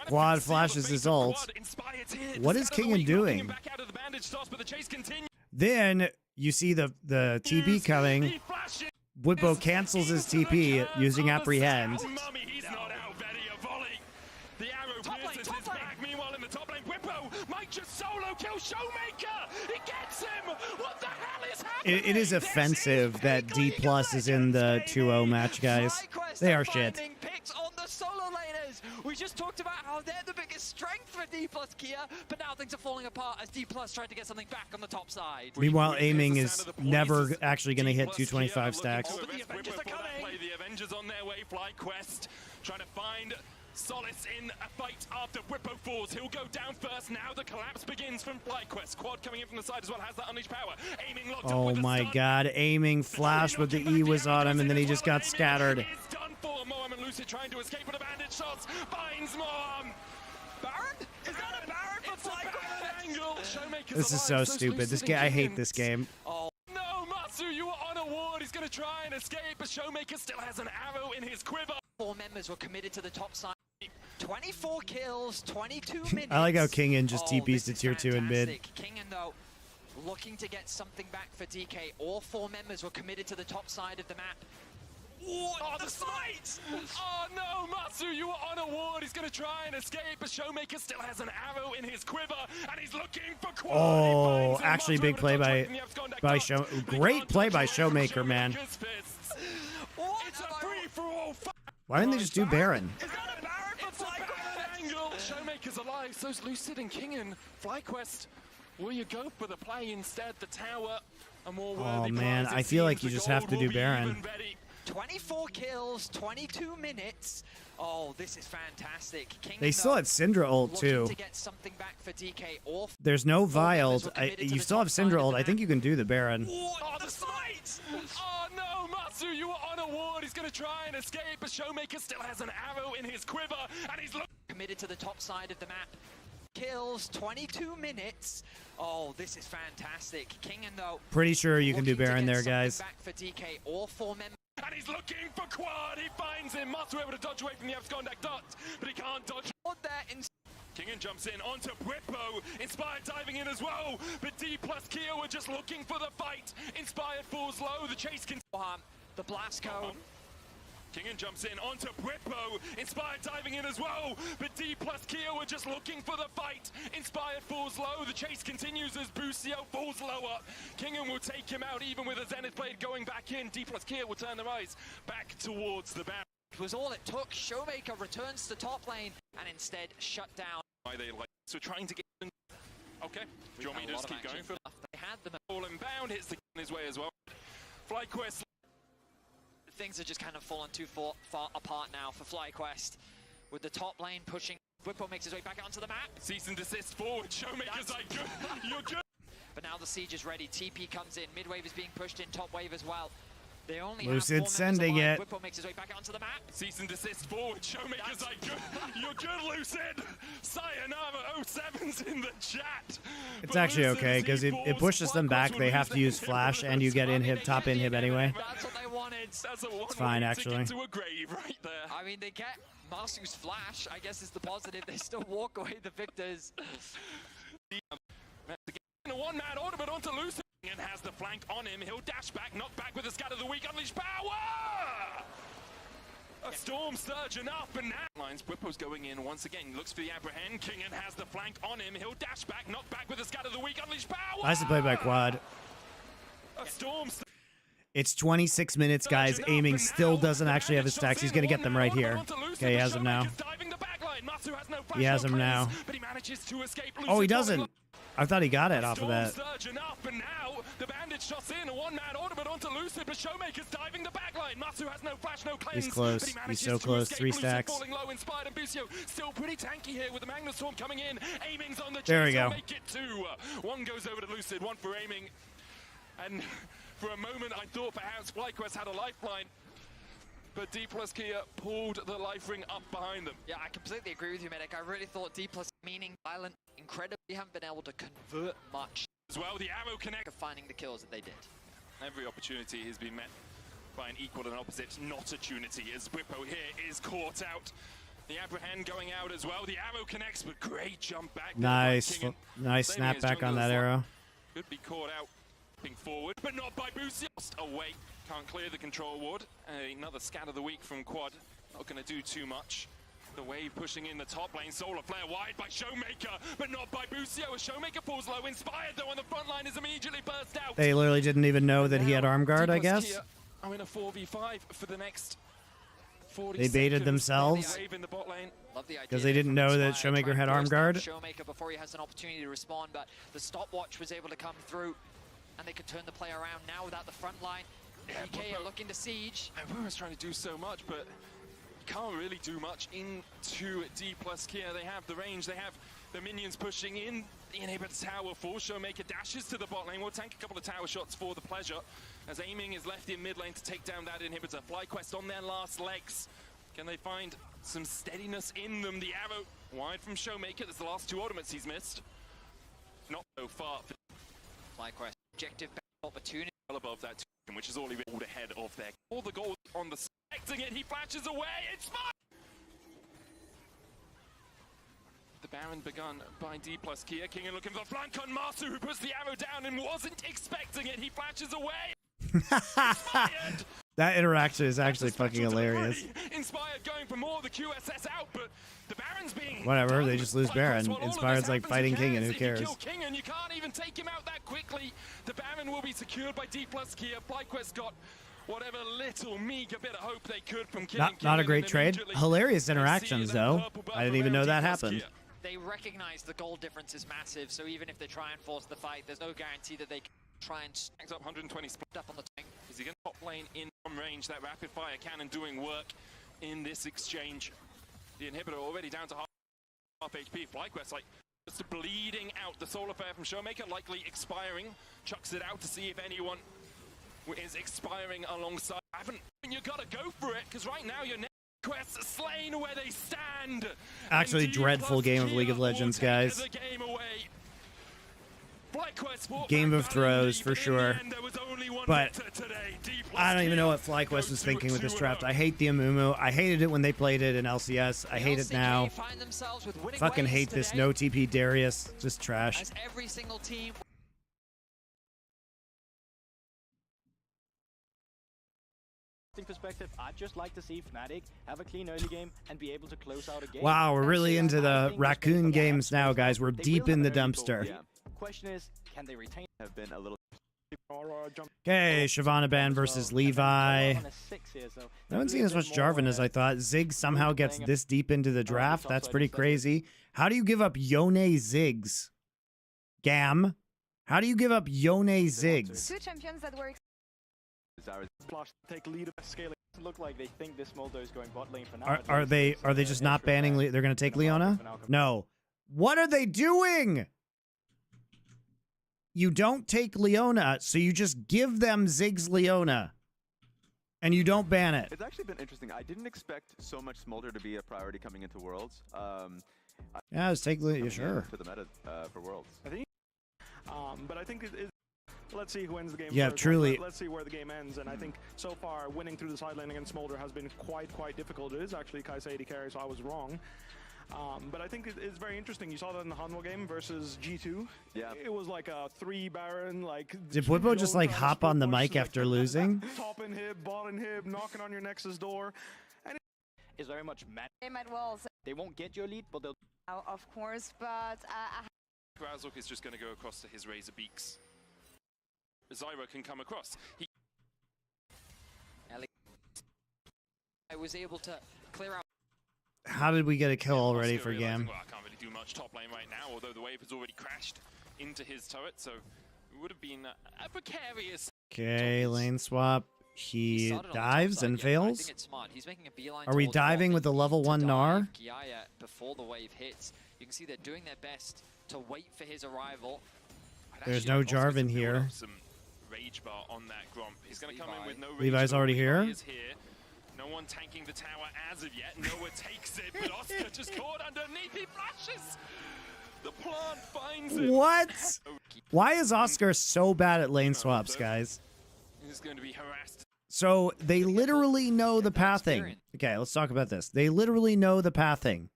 Quad flashes his ult. What is Kingen doing? Then you see the TP coming. Whippo cancels his TP using Apprehend. He's not out. Betty a volley. The arrow pierces his back. Meanwhile, in the top lane, Whippo might just solo kill Showmaker. He gets him. What the hell is happening? It is offensive that D plus is in the 2-0 match, guys. They are shit. Picks on the solo laners. We just talked about how they're the biggest strength for D plus Kia, but now things are falling apart as D plus tried to get something back on the top side. Meanwhile, aiming is never actually going to hit 225 stacks. Oh, but the Avengers are coming. The Avengers on their way. FlyQuest trying to find solace in a fight after Whippo falls. He'll go down first. Now the collapse begins from FlyQuest. Quad coming in from the side as well. Has that unleashed power. Aiming locked up Oh with the my stun. god, aiming flash, but the E was on him and then he just got scattered. It's done for. Moam and Lucid trying to escape with a bandage shots. Finds Moam. Baron? Is that a Baron for FlyQuest? This is so stupid. This game, I hate this game. Oh. No, Matsu, you are on a ward. He's going to try and escape, but Showmaker still has an arrow in his quiver. 4 members were committed to the top side. 24 kills, 22 minutes. I like how Kingen just TPs to tier 2 in mid. Kingen, though, looking to get something back for DK. All 4 members were committed to the top side of the map. Oh, the smite! Oh no, Matsu, you are on a ward. He's going to try and escape, but Showmaker still has an arrow in his quiver, and he's looking for Quad. Oh, actually big play by Show. Great play by Showmaker, man. It's a free-for-all. Why didn't they just do Baron? Is that a Baron for FlyQuest? Showmaker's alive, so's Lucid and Kingen. FlyQuest, will you go for the play instead? The tower, a more worthy Oh man, prize, it I feel like seems. you The just have to gold do will be Baron. even, Betty. 24 kills, 22 minutes. Oh, this is fantastic. Kingen, They still had Syndra ult looking too. to get something back for DK. All There's no 4 members Vild. were committed to You the still have top side of Syndra the ult. I map. think you can do the Baron. Oh, the smite! Oh no, Matsu, you are on a ward. He's going to try and escape, but Showmaker still has an arrow in his quiver, and he's looking. Committed to the top side of the map. Kills, 22 minutes. Oh, this is fantastic. Kingen, though. Pretty sure you can do looking to Baron get there, something guys. Back for DK. All 4 members. And he's looking for Quad. He finds him. Matsu able to dodge away from the Abscondac dot, but he can't dodge. There in Kingen jumps in onto Whippo. Inspired diving in as well, but D plus Kia were just looking for the fight. Inspired falls low. The chase can. the blast cone. Kingen jumps in onto Whippo. Inspired diving in as well, but D plus Kia were just looking for the fight. Inspired falls low. The chase continues as Busio falls lower. Kingen will take him out even with a Zenith Blade going back in. D plus Kia will turn their eyes back towards the Baron. It was all it took. Showmaker returns to top lane and instead shut down. Why they like so trying to get. Okay, do you want me to just keep going for They had them. all inbound, hits the in his way as well. FlyQuest things are just kind of fallen too far apart now for FlyQuest. With the top lane pushing, Whippo makes his way back onto the map. Cease and desist forward. Showmaker's like, good. You're good. But now the siege is ready. TP comes in. Mid wave is being pushed in. Top wave as well. They only Lucid have 4 sending members alive. it. Whippo makes his way back onto the map. Cease and desist forward. Showmaker's like, good. You're good, Lucid. Sayonara 07's in the chat. It's actually okay because it pushes them back. They have to use flash, and you get top inhib anyway. That's what they wanted. It's fine actually. To a grave right there. I mean, they get Masu's flash. I guess is the positive. They still walk away the victors. A one-man order, but onto Lucid and has the flank on him. He'll dash back, knock back with the scatter of the weak, unleash power! A storm surging up and now. Lines, Whippo's going in once again. Looks for the apprehend. King and has the flank on him. He'll dash back, knock back with the scatter of the weak, unleash power! Nice to play by Quad. A storm. It's 26 minutes, guys. Aiming still doesn't actually have his stacks. He's going to get them right here. Okay, he has them now. He has them now. Oh, he doesn't. I thought he got it off of that. Surging up and now the bandage shots in a one-man order, but onto Lucid, but Showmaker's diving the backline. Masu has no flash, no cleanse. He's close. He's so close. 3 stacks. Falling low, Inspired and Busio still pretty tanky here with the Magna Storm coming in. Aiming's on the chase. There we go. Make it 2. One goes over to Lucid, one for aiming. And for a moment I thought perhaps FlyQuest had a lifeline. But D plus Kia pulled the life ring up behind them. Yeah, I completely agree with you, Medic. I really thought D plus meaning violent, incredibly haven't been able to convert much. As well, the arrow connect. Finding the kills that they did. Every opportunity has been met by an equal and opposite not-opportunity as Whippo here is caught out. The apprehend going out as well. The arrow connects, but great jump back. Nice snap back on that arrow. Could be caught out. Forward, but not by Busio. Away, can't clear the control ward. Another scat of the week from Quad. Not going to do too much. The wave pushing in the top lane. Solar flare wide by Showmaker, but not by Busio. As Showmaker falls low, Inspired though on the front line is immediately burst out. They literally didn't even know that he had arm guard, I guess. I'm in a 4v5 for the next 40 They baited seconds. themselves because they didn't know that Showmaker had arm guard. Showmaker before he has an opportunity to respond, but the stopwatch was able to come through. And they could turn the play around now without the front line. PK are looking to siege. Everyone's trying to do so much, but you can't really do much into D plus Kia. They have the range, they have the minions pushing in. The inhibitor tower for Showmaker dashes to the bot lane. We'll tank a couple of tower shots for the pleasure. As aiming is left in mid lane to take down that inhibitor. FlyQuest on their last legs. Can they find some steadiness in them? The arrow wide from Showmaker. There's the last 2 ultimates he's missed. Not so far for FlyQuest. Objective opportunity. Well above that, which is all he pulled ahead of there. All the goals on the selecting it, he flashes away, it's fine! The Baron begun by D plus Kia. King and looking for the flank on Masu, who puts the arrow down and wasn't expecting it. He flashes away. That interaction is actually fucking hilarious. Inspired going for more, the QSS out, but the Baron's being whatever, they just lose Baron. Inspired's like fighting King, and who cares? You kill King and you can't even take him out that quickly. The Baron will be secured by D plus Kia. FlyQuest got whatever little meager bit of hope they could from killing Not a great trade. Hilarious interactions though. I didn't even know that happened. They recognize the goal difference is massive, so even if they try and force the fight, there's no guarantee that they can try and stack up 120 split up on the tank. Is he going to top lane in from range? That rapid fire cannon doing work in this exchange. The inhibitor already down to half HP. FlyQuest like just bleeding out. The solar flare from Showmaker likely expiring. Chucks it out to see if anyone is expiring alongside. You gotta go for it, because right now you're Quest slain where they stand. Actually, dreadful game of League of Legends, guys. Game of throws for sure. But I don't even know what FlyQuest was thinking with this draft. I hate the Amumu. I hated it when they played it in LCS. I hate it now. Fucking hate this no TP Darius. Just trash. As every single team perspective, I'd just like to see Fnatic have a clean early game and be able to close out a game. Wow, we're really into the raccoon games now, guys. We're deep in the dumpster. Question is, can they retain? Have been a little. Okay, Shyvana Ban versus Levi. I haven't seen as much Jarvan as I thought. Ziggs somehow gets this deep into the draft. That's pretty crazy. How do you give up Yone Ziggs? Gam, how do you give up Yone Ziggs? Two champions that were Flash take lead of scaling. Look like they think this Smolder is going bot lane for now. Are they just not banning? They're going to take Leona? No. What are they doing? You don't take Leona, so you just give them Ziggs Leona. And you don't ban it. It's actually been interesting. I didn't expect so much Smolder to be a priority coming into Worlds. Yeah, let's take Leona, sure. To the meta for Worlds. I think, but I think let's see who wins the game. Yeah, first. truly. Let's see where the game ends. And I think so far, winning through the side lane against Smolder has been quite difficult. It is actually Kaisa AD carry, so I was wrong. But I think it's very interesting. You saw that in the Hanwha game versus G2. Yeah. It was like a 3 Baron, like... Did Bwipo just like hop on the mic after losing? Top inhib, bot inhib, knocking on your Nexus door. And it's very much mad. Game at walls. They won't get your lead, but they'll... Of course, but... Razork is just going to go across to his Razor Beaks. Zyra can come across. I was able to clear out. How did we get a kill already for Gam? Well, I can't really do much top lane right now, although the wave has already crashed into his turret, so it would have been a precarious. Okay, lane swap. He dives and I fails. think it's smart. He's making a beeline Are we towards diving bot with the level to 1 dive Gnar? Kiaya before the wave hits. You can see they're doing their best to wait for his arrival. There's no Jarvan here. Some rage bar on that Gromp. He's going to come in with no rage. Levi's already here. Is here. No one tanking the tower as of yet. Noah takes it, but Oscar just caught underneath. He flashes. The plant finds him. What? Why is Oscar so bad at lane swaps, guys? He's going to be harassed. So they literally know the pathing. Okay, let's talk about this. They literally know the pathing.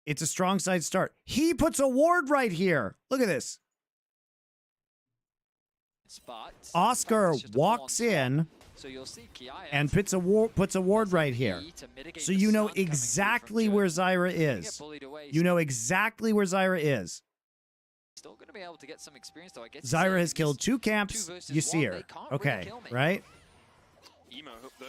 It's a strong side start. He puts a ward right here. Look at this. Oscar walks in and puts a ward right here. So you know exactly where Zyra is. You know exactly where Zyra is. Still going to be able to get some experience, though. I guess Zyra has killed 2 camps. You see her. Okay, right? Emo, though,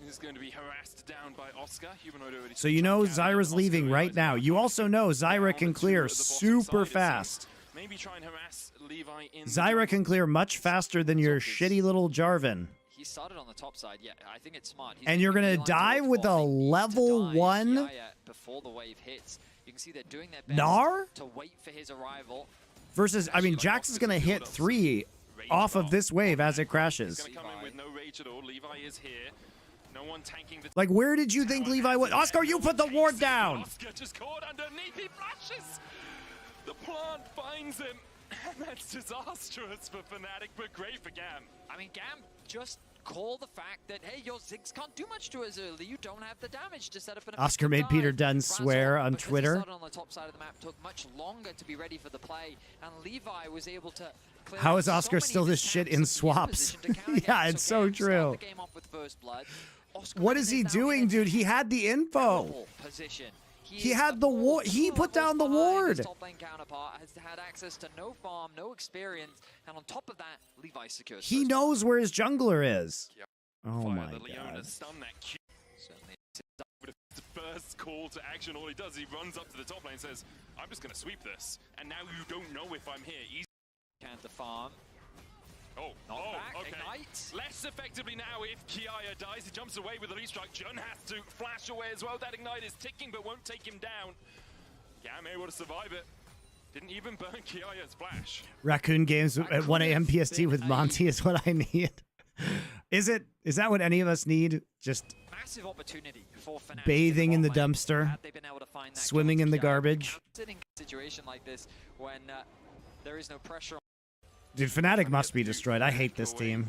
is going to be harassed down by Oscar. Humanoid already. So you know Zyra's leaving right now. You also know Zyra can clear super fast. Maybe try and harass Levi in Zyra can clear much faster than your shitty little Jarvan. He started on the top side. Yeah, I think it's smart. And you're going to dive with a level 1 before the wave hits. You can see they're doing their best Gnar to wait for his arrival. versus, I mean, Jax is going to hit 3 off of this wave as it crashes. Like, where did you think Levi was? Oscar, you put the ward down! Oscar just caught underneath, he flashes! The plant finds him, and that's disastrous for Fnatic, but great for Gam. I mean, Gam just call the fact that, hey, your Ziggs can't do much to us early. You don't have the damage to set up an Oscar made Peter Dunn swear on Twitter. He started on the top side of the map, took much longer to be ready for the play, and Levi was able to clear How is so Oscar many still this shit in swaps? Yeah, it's so true. What is he doing, dude? He had the info. He had the ward. He put down the ward. His top lane counterpart has had access to no farm, no experience, and on top of that, Levi secures. He knows where his jungler is. Oh Fire, my the god. Leona stun that Q. With the first call to action, all he does, he runs up to the top lane and says, I'm just going to sweep this. And now you don't know if I'm here. Easy. Can't the farm. Okay. Ignite. Less effectively now if Kiaya dies. He jumps away with the restrike. Jun has to flash away as well. That ignite is ticking but won't take him down. Gam able to survive it. Didn't even burn Kiaya's flash. Raccoon games at 1 a.m. PST with Monty is what I need. Is that what any of us need? Just massive opportunity for Fnatic bathing in the dumpster, swimming in the garbage. Sitting in a situation like this when there is no pressure. Dude, Fnatic must be destroyed. I hate this team.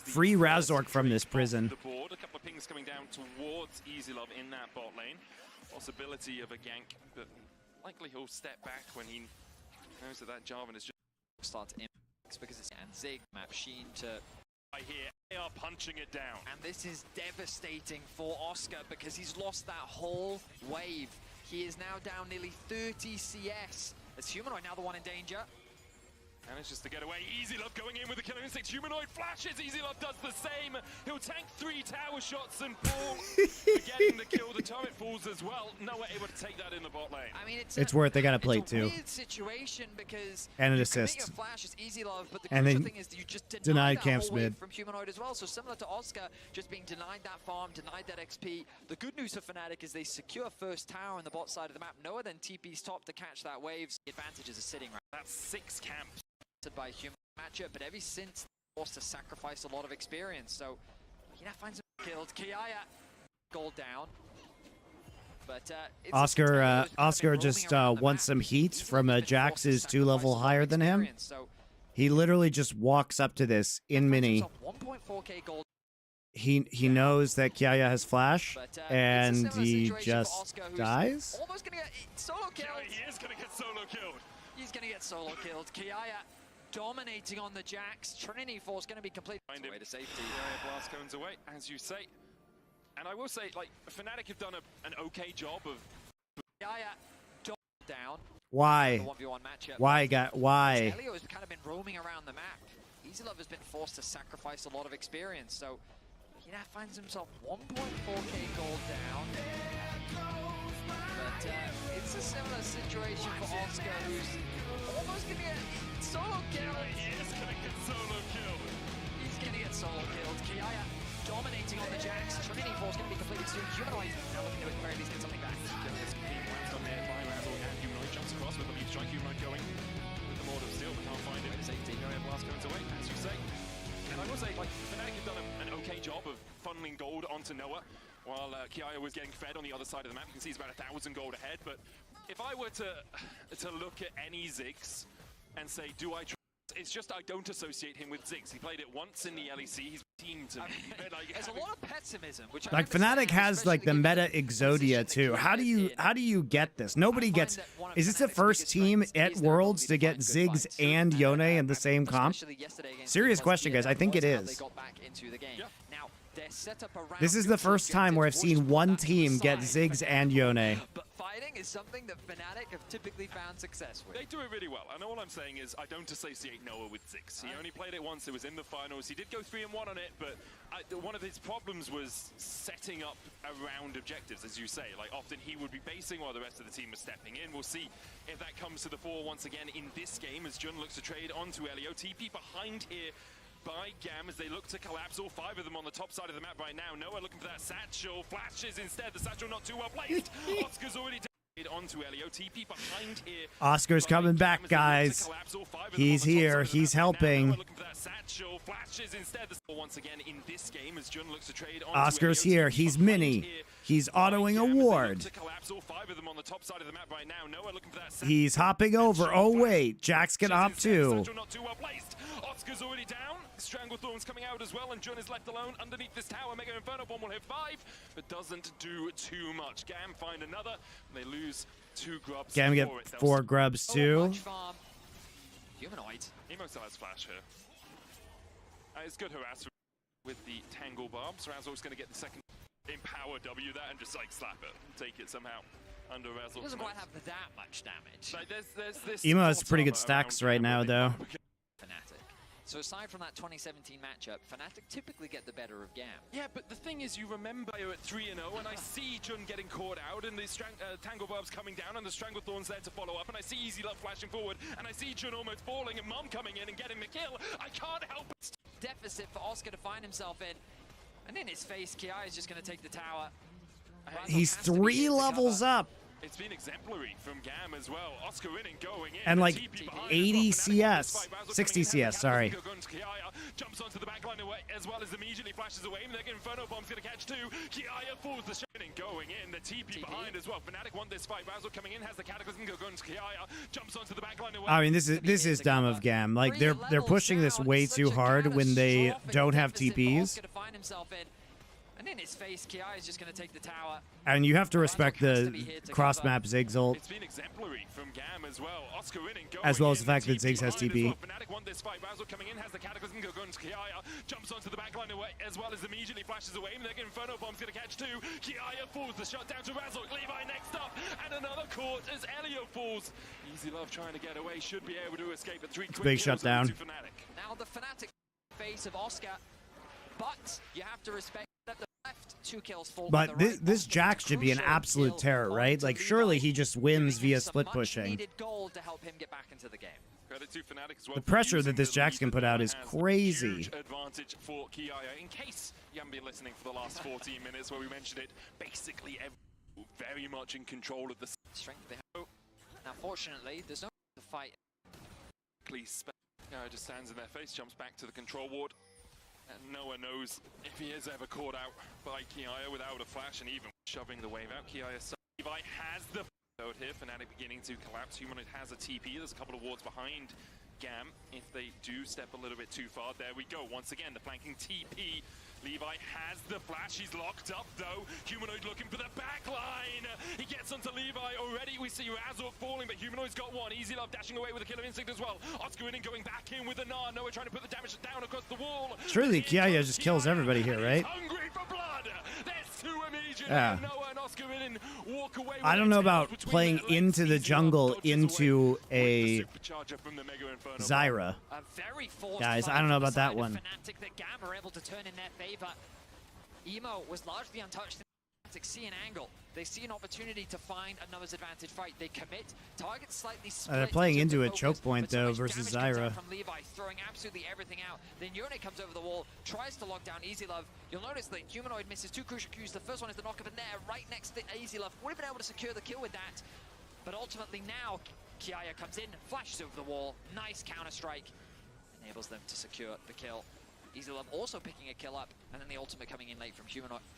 Free Razork from this prison. A couple of pings coming down towards Easy Love in that bot lane. Possibility of a gank, but likely he'll step back when he knows that Jarvan is just starts in because it's and Zig map Sheen to here. They are punching it down. And this is devastating for Oscar because he's lost that whole wave. He is now down nearly 30 CS. As Humanoid now the one in danger. Manages to get away. Easy Love going in with the killing instinct. Humanoid flashes. Easy Love does the same. He'll tank 3 tower shots and fall. Getting the kill. The turret falls as well. Noah able to take that in the bot lane. I mean, It's worth. They got to play it's a too. weird situation because And an you commit assist. your flash, it's Easy Love, but the And crucial then thing is that you just denied denied that Camp's whole wave mid. from Humanoid as well. So similar to Oscar, just being denied that farm, denied that XP. The good news for Fnatic is they secure first tower on the bot side of the map. Noah then TP's top to catch that wave. The advantages are sitting right. That's 6 camps. By human matchup, but ever since forced to sacrifice a lot of experience. So Kina finds him killed. Kiaya gold down. But it's Oscar just wants some heat from Jax is 2 level higher than him. So He literally just walks up to this in mini. 1.4k gold. He knows that Kiaya has flash, and he just dies. Almost gonna get solo killed. He is gonna get solo killed. He's gonna get solo killed. Kiaya dominating on the Jax. Trinity Force gonna be complete. Find Way to safety. Blast comes away, as you say. And I will say, like, Fnatic have done an okay job of. Kiaya down. Why? The 1v1 matchup. Why? Elio has kind of been roaming around the map. Easy Love has been forced to sacrifice a lot of experience, so he now finds himself 1.4k gold down. But it's a similar situation for Oscar, who's almost gonna get solo killed. He is gonna get solo killed. He's gonna get solo killed. Kiaya dominating on the Jax. Trinity Force gonna be completed soon. Humanoid now looking to at the very least get something back. And Humanoid jumps across with the lead strike. Humanoid going with the Mortar of Steel, but can't find it. Safety. Blast comes away, as you say. And I will say, like, Fnatic have done an okay job of funneling gold onto Noah, while Kiaya was getting fed on the other side of the map. You can see he's about 1,000 gold ahead. But if I were to look at any Ziggs and say, do I trust? It's just I don't associate him with Ziggs. He played it once in the LEC. He's team to me. There's a lot of pessimism, which Like Fnatic has like the meta Exodia too. How do you get this? Nobody gets. Is this the first team at Worlds to get Ziggs and Yone in the same comp? Serious question, guys. I think it is. This is the first time where I've seen one team get Ziggs and Yone. But fighting is something that Fnatic have typically found success with. They do it really well, and all I'm saying is I don't associate Noah with Ziggs. He only played it once, it was in the finals. He did go 3-1 on it, but one of his problems was setting up around objectives, as you say. Like, often he would be basing while the rest of the team was stepping in. We'll see if that comes to the fore once again in this game as Jun looks to trade onto Elio. TP behind here by Gam as they look to collapse. All 5 of them on the top side of the map right now. Noah looking for that satchel. Flashes instead. The satchel not too well placed. Oscar's already onto Elio. TP behind here. Oscar's coming back, guys. He's here. He's helping. Once again in this game as Jun looks to trade on Oscar's here. He's mini. He's autoing a ward. He's hopping over. Oh wait, Jax can hop too. Oscar's already down. Stranglethorn's coming out as well, and Jun is left alone underneath this tower. Mega Inferno Bomb will hit 5, but doesn't do too much. Gam find another. They lose 2 grubs. Gam get 4 grubs too. Humanoid. Emo still has flash here. It's good harass with the Tangle Barbs. Razzle's going to get the second Empower W that and just like slap it. Take it somehow under Razzle. He doesn't quite have that much damage. Like, there's this Emo has pretty good stacks right now though. Fnatic. So aside from that 2017 matchup, Fnatic typically get the better of Gam. Yeah, but the thing is, you remember you're at 3-0, and I see Jun getting caught out, and the Tangle Barbs coming down, and the Stranglethorn's there to follow up, and I see Easy Love flashing forward, and I see Jun almost falling, and Mom coming in and getting the kill. I can't help it. Deficit for Oscar to find himself in. And in his face, Kiai is just going to take the tower. He's 3 levels up. It's been exemplary from Gam as well. Oscar in and going in. And like 80 CS. 60 CS, sorry. Jumps onto the backline as well as immediately flashes away. Mega Inferno Bomb's going to catch 2. Kiaya falls the shot and going in. The TP behind as well. Fnatic want this fight. Razzle coming in, has the Cataclysm go into Kiaya. Jumps onto the backline away. I mean, this is dumb of Gam. Like they're pushing this way too hard when they don't have TPs. And in his face, Ki is just going to take the tower. And you have to respect the cross-map Ziggs ult, It's been exemplary from Gam as well. Oscar winning, as well as the fact that Ziggs has behind as TP. well. Fnatic won this fight. Razzle coming in, has the Cataclysm, going to Kiaya, jumps onto the backline away, as well as immediately flashes away. And the Inferno Bomb's going to catch two. Kiaya falls, the shot down to Razzle. Levi next up, and another caught as Elio falls. Easy Love trying to get away, should be able to escape the 3 quick Big kills shutdown. to Fnatic. Now the Fnatic face of Oscar, but you have to respect that the left 2 kills fall. But this Jax should be an absolute terror, right? Like, surely he just wins via split pushing. Gold to help him get back into the game. Credit to Fnatic as well The for pressure using that this the Jax lead can put out is as a crazy. huge advantage for Kiaya. In case you haven't been listening for the last 14 minutes where we mentioned it, basically very much in control of the Strength they have. Now, fortunately, there's no to fight. Kiaya just stands in their face, jumps back to the control ward, and no one knows if he is ever caught out by Kiaya without a flash and even shoving the wave out. Kiaya Levi has the out here. Fnatic beginning to collapse. Humanoid has a TP. There's a couple of wards behind Gam. If they do step a little bit too far, there we go. Once again, the flanking TP. Levi has the flash. He's locked up, though. Humanoid looking for the back line. He gets onto Levi already. We see Razor falling, but Humanoid's got one. Easy Love dashing away with a Killer Instinct as well. Oscar in and going back in with a Gnar. Noah trying to put the damage down across the wall. Surely Kiaya just kills everybody here, right? Hungry for blood. There's two immediately. Yeah. Noah and Oscar in walk away with I don't know about playing into the jungle into a Zyra. Guys, I don't know about that one. Fnatic that Gam are able to turn in their favor. Emo was largely untouched. Fnatic see an angle. They see an opportunity to find a numbers advantage fight. They commit. Target slightly split. They're playing into a focus, choke point, but so though, much versus damage comes Zyra. out from Levi, throwing absolutely everything out. Then Yone comes over the wall, tries to lock down Easy Love. You'll notice that Humanoid misses 2 crucial Qs. The first one is the knock-up in there, right next to Easy Love. Would have been able to secure the kill with that. But ultimately now, Kiaya comes in, flashes over the wall. Nice counter-strike. Enables them to secure the kill. Easy Love also picking a kill up, and then the ultimate coming in late from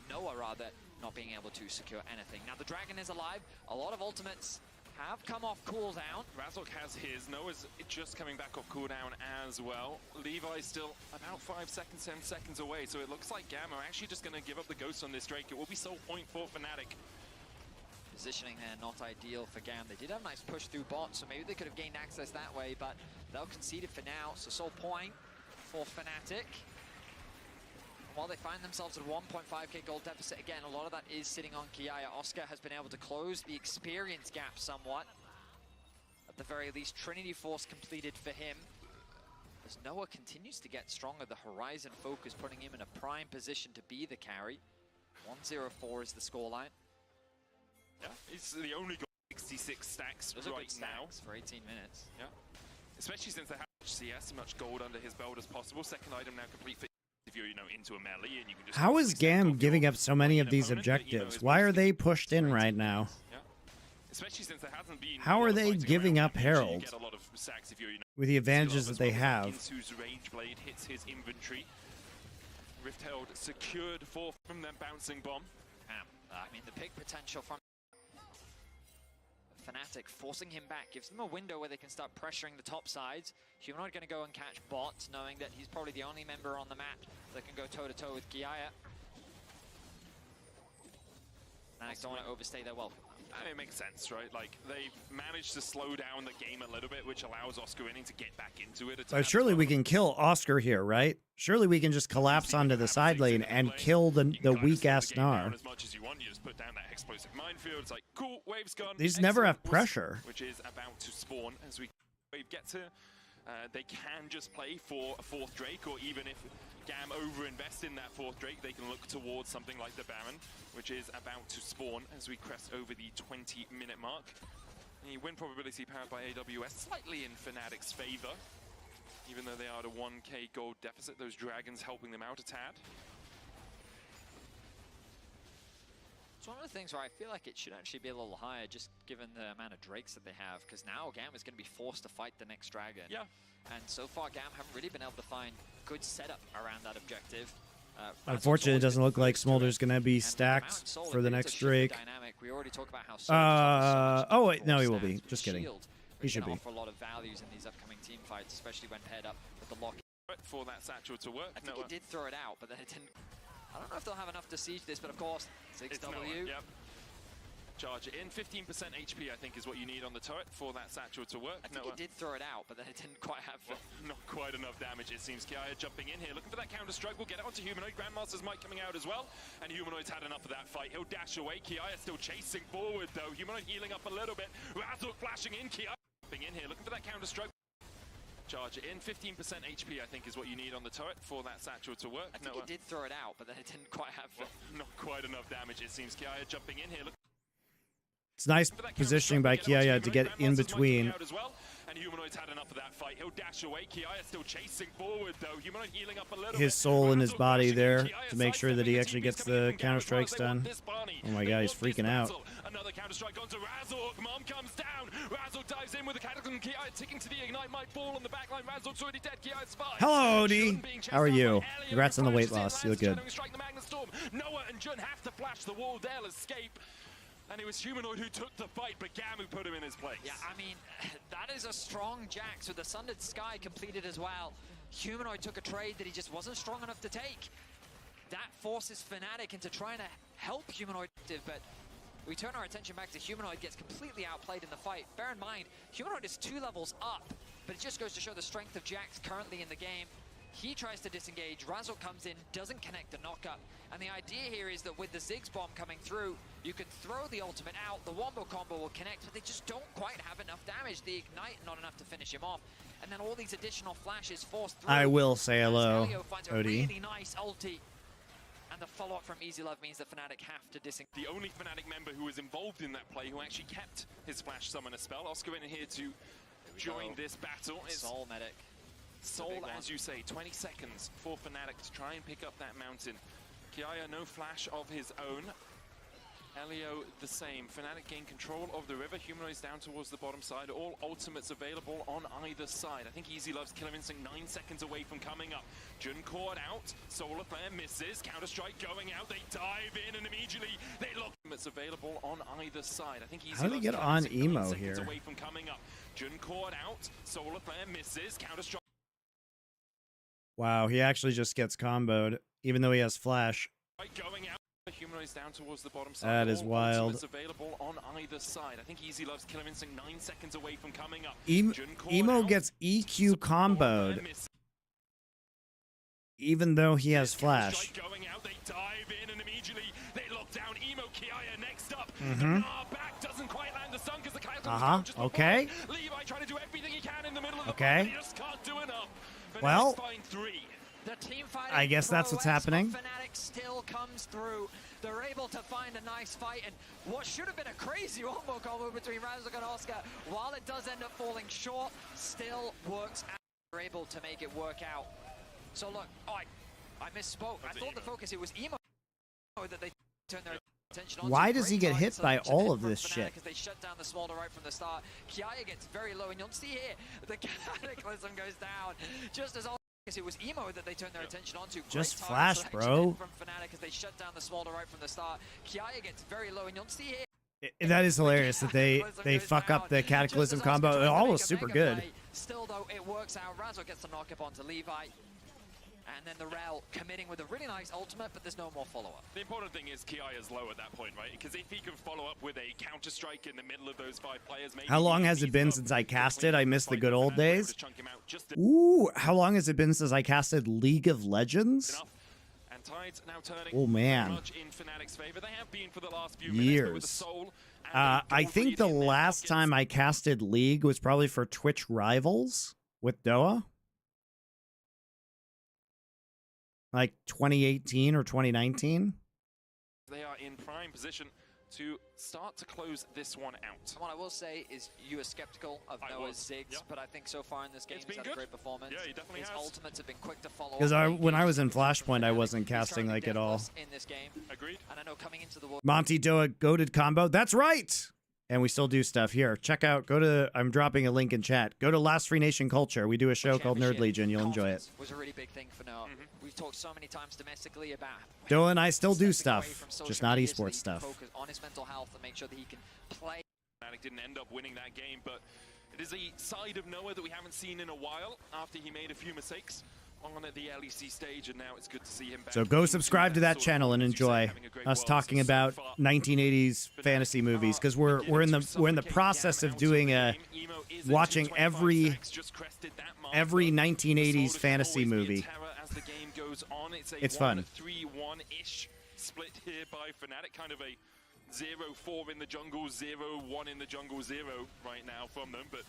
Noah rather, not being able to secure anything. Now the Dragon is alive. A lot of ultimates have come off cooldown. Razork has his. Noah's just coming back off cooldown as well. Levi's still about 5 seconds, 10 seconds away, so it looks like Gam are actually just going to give up the ghost on this Drake. It will be sole point for Fnatic. Positioning there not ideal for Gam. They did have a nice push through bot, so maybe they could have gained access that way, but they'll concede it for now. So sole point for Fnatic. While they find themselves at a 1.5k gold deficit, again, a lot of that is sitting on Kiaya. Oscar has been able to close the experience gap somewhat. At the very least, Trinity Force completed for him. As Noah continues to get stronger, the Horizon focus putting him in a prime position to be the carry. 1-0-4 is the scoreline. Yeah, he's the only got 66 stacks Those are right good now. stacks for 18 minutes. Yeah, especially since they have CS, as much gold under his belt as possible. Second item now complete for if you're, into a melee and you can just... How is Gam giving up so many of these objectives? Why are they pushed in right now? Yeah. Especially since there hasn't been... How are they giving up Herald Get a lot of sacks if you're, with the advantages that they have? Insu's Rage Blade hits his inventory. Rift Herald secured from them bouncing bomb. I mean, the pick potential from Fnatic forcing him back gives them a window where they can start pressuring the top sides. Humanoid going to go and catch bot, knowing that he's probably the only member on the map that can go toe-to-toe with Kiaya. Fnatic don't want to overstay their welcome. And it makes sense, right? Like, they've managed to slow down the game a little bit, which allows Oscar Winning to get back into it. But surely we can kill Oscar here, right? Surely we can just collapse onto the side lane and kill the weak-ass Gnar. As much as you want, you just put down that explosive minefield. It's like, cool, wave's gone. These never have pressure. Which is about to spawn as we wave get to. They can just play for a 4th Drake, or even if Gam over-invest in that 4th Drake, they can look towards something like the Baron, which is about to spawn as we crest over the 20-minute mark. The win probability powered by AWS slightly in Fnatic's favor, even though they are at a 1k gold deficit. Those dragons helping them out a tad. It's one of the things where I feel like it should actually be a little higher, just given the amount of Drakes that they have, because now Gam is going to be forced to fight the next dragon. Yeah. And so far, Gam haven't really been able to find good setup around that objective. Unfortunately, it doesn't look like Smolder's going to be stacked for the next Drake. We already talked about how oh, wait, no, he will be. Just kidding. He should be. Offer a lot of values in these upcoming team fights, especially when paired up with the lock. For that satchel to work. I think he did throw it out, but then it didn't. I don't know if they'll have enough to siege this, but of course, 6W. Yep. Charge it in. 15% HP, I think, is what you need on the turret for that satchel to work. I think he did throw it out, but then it didn't quite have... Well, not quite enough damage, it seems. Kiaya jumping in here, looking for that counter-strike. We'll get it onto Humanoid. Grandmaster's Might coming out as well. And Humanoid's had enough of that fight. He'll dash away. Kiaya still chasing forward, though. Humanoid healing up a little bit. Razork flashing in. Kiaya jumping in here, looking for that counter-strike. Charge it in. 15% HP, I think, is what you need on the turret for that satchel to work. I think he did throw it out, but then it didn't quite have... Well, not quite enough damage, it seems. Kiaya jumping in here. It's nice positioning by Kiaya to get in between. And Humanoid's had enough of that fight. He'll dash away. Kiaya still chasing forward, though. Humanoid healing up a little His soul in his body there to make sure that he actually gets the counter strikes done. Oh my god, he's freaking out. Another counter strike onto Razork. Mom comes down. Razork dives in with a cataclysm. Kiaya ticking to the ignite. Might fall on the back line. Razork's already dead. Kiaya's fine. Hello, Odie. How are you? Congrats on the weight loss. You look good. Noah and Jun have to flash the wall. They'll escape. And it was Humanoid who took the fight, but Gamu put him in his place. Yeah, I mean, that is a strong Jax with the Sundered Sky completed as well. Humanoid took a trade that he just wasn't strong enough to take. That forces Fnatic into trying to help Humanoid, but we turn our attention back to Humanoid, gets completely outplayed in the fight. Bear in mind, Humanoid is 2 levels up, but it just goes to show the strength of Jax currently in the game. He tries to disengage, Razork comes in, doesn't connect the knockup. And the idea here is that with the Ziggs bomb coming through, you can throw the ultimate out, the Wombo combo will connect, but they just don't quite have enough damage. The Ignite, not enough to finish him off. And then all these additional flashes forced through. I will say hello, finds a Odie. really nice ulti. And the follow-up from Easy Love means that Fnatic have to disengage. The only Fnatic member who was involved in that play who actually kept his flash summoner spell. Oscar in here to join this battle. It's Soul Medic. Soul, as you say, 20 seconds for Fnatic to try and pick up that mountain. Kiaya, no flash of his own. Elio, the same. Fnatic gain control of the river. Humanoids down towards the bottom side. All ultimates available on either side. I think Easy Love's Killer Instinct 9 seconds away from coming up. Jun caught out. Solar Flare misses. Counter-Strike going out. They dive in and immediately they lock. Ultimates available on either side. I think Easy How do they get on emo here? Away from coming up. Jun caught out. Solar Flare misses. Counter-Strike. Wow, he actually just gets comboed, even though he has flash. Going out. Humanoids down towards the bottom side. That is All wild. ultimates available on either side. I think Easy Love's Killer Instinct 9 seconds away from coming up. Emo gets EQ comboed, even though he has flash. Going out, they dive in and immediately they lock down Emo. Kiaya next up. Back doesn't quite land the stun because the Kyle Okay. Levi trying to do everything he can in the middle of the Okay. fight, he just can't do enough. Well, The team fighting I guess that's what's happening. Fnatic still comes through. They're able to find a nice fight, and what should have been a crazy wombo combo between Razork and Oscar, while it does end up falling short, still works out. They're able to make it work out. So look, I misspoke. I thought the focus, it was Emo that they turned their attention on. Why does he get hit by all of this shit? Because they shut down the Smolder right from the start. Kiaya gets very low, and you'll see here, the Cataclysm goes down just as all. It was Emo that they turned their attention onto. Just flash, bro. From Fnatic as they shut down the Smolder right from the start. Kiaya gets very low, and you'll see here. That is hilarious that they fuck up the Cataclysm combo. It all was super good. Still, though, it works out. Razork gets the knock-up onto Levi. And then the Rel committing with a really nice ultimate, but there's no more follow-up. The important thing is Kiaya's low at that point, right? Because if he can follow up with a counter-strike in the middle of those 5 players, maybe... How long has it been since I casted? I missed the good old days. Ooh, how long has it been since I casted League of Legends? And tides now turning Oh, man. much in Fnatic's favor. They have been for the last few Years. minutes, but with the soul and the I gold think the lead in their last pockets. time I casted League was probably for Twitch Rivals with Doa. Like 2018 or 2019. They are in prime position to start to close this one out. And what I will say is you were skeptical of Noah's Ziggs, but I think so far in this game he's had a great performance. Yeah, he definitely His has. ultimates have been quick to follow. Because when I was in Flashpoint, I wasn't casting like at all. In this game. Agreed. And I know coming into the Monty Doa goated combo. That's right. And we still do stuff here. Check out, I'm dropping a link in chat. Go to Last Free Nation Culture. We do a show called Nerd Legion. You'll enjoy it. Was a really big thing for Noah. We've talked so many times domestically about Doa and I still do stepping away stuff, from social just not media so that esports he can stuff. Focus on his mental health and make sure that he can play. Fnatic didn't end up winning that game, but it is a side of Noah that we haven't seen in a while after he made a few mistakes on the LEC stage, and now it's good to see him back. So go into subscribe to that sort of, channel and as you say, enjoy having a great us world talking so about far. 1980s fantasy movies, because we're in the process of doing watching every 1980s fantasy movie. It's fun. 3-1-ish split here by Fnatic, kind of a 0-4 in the jungle, 0-1 in the jungle, 0 right now from them. But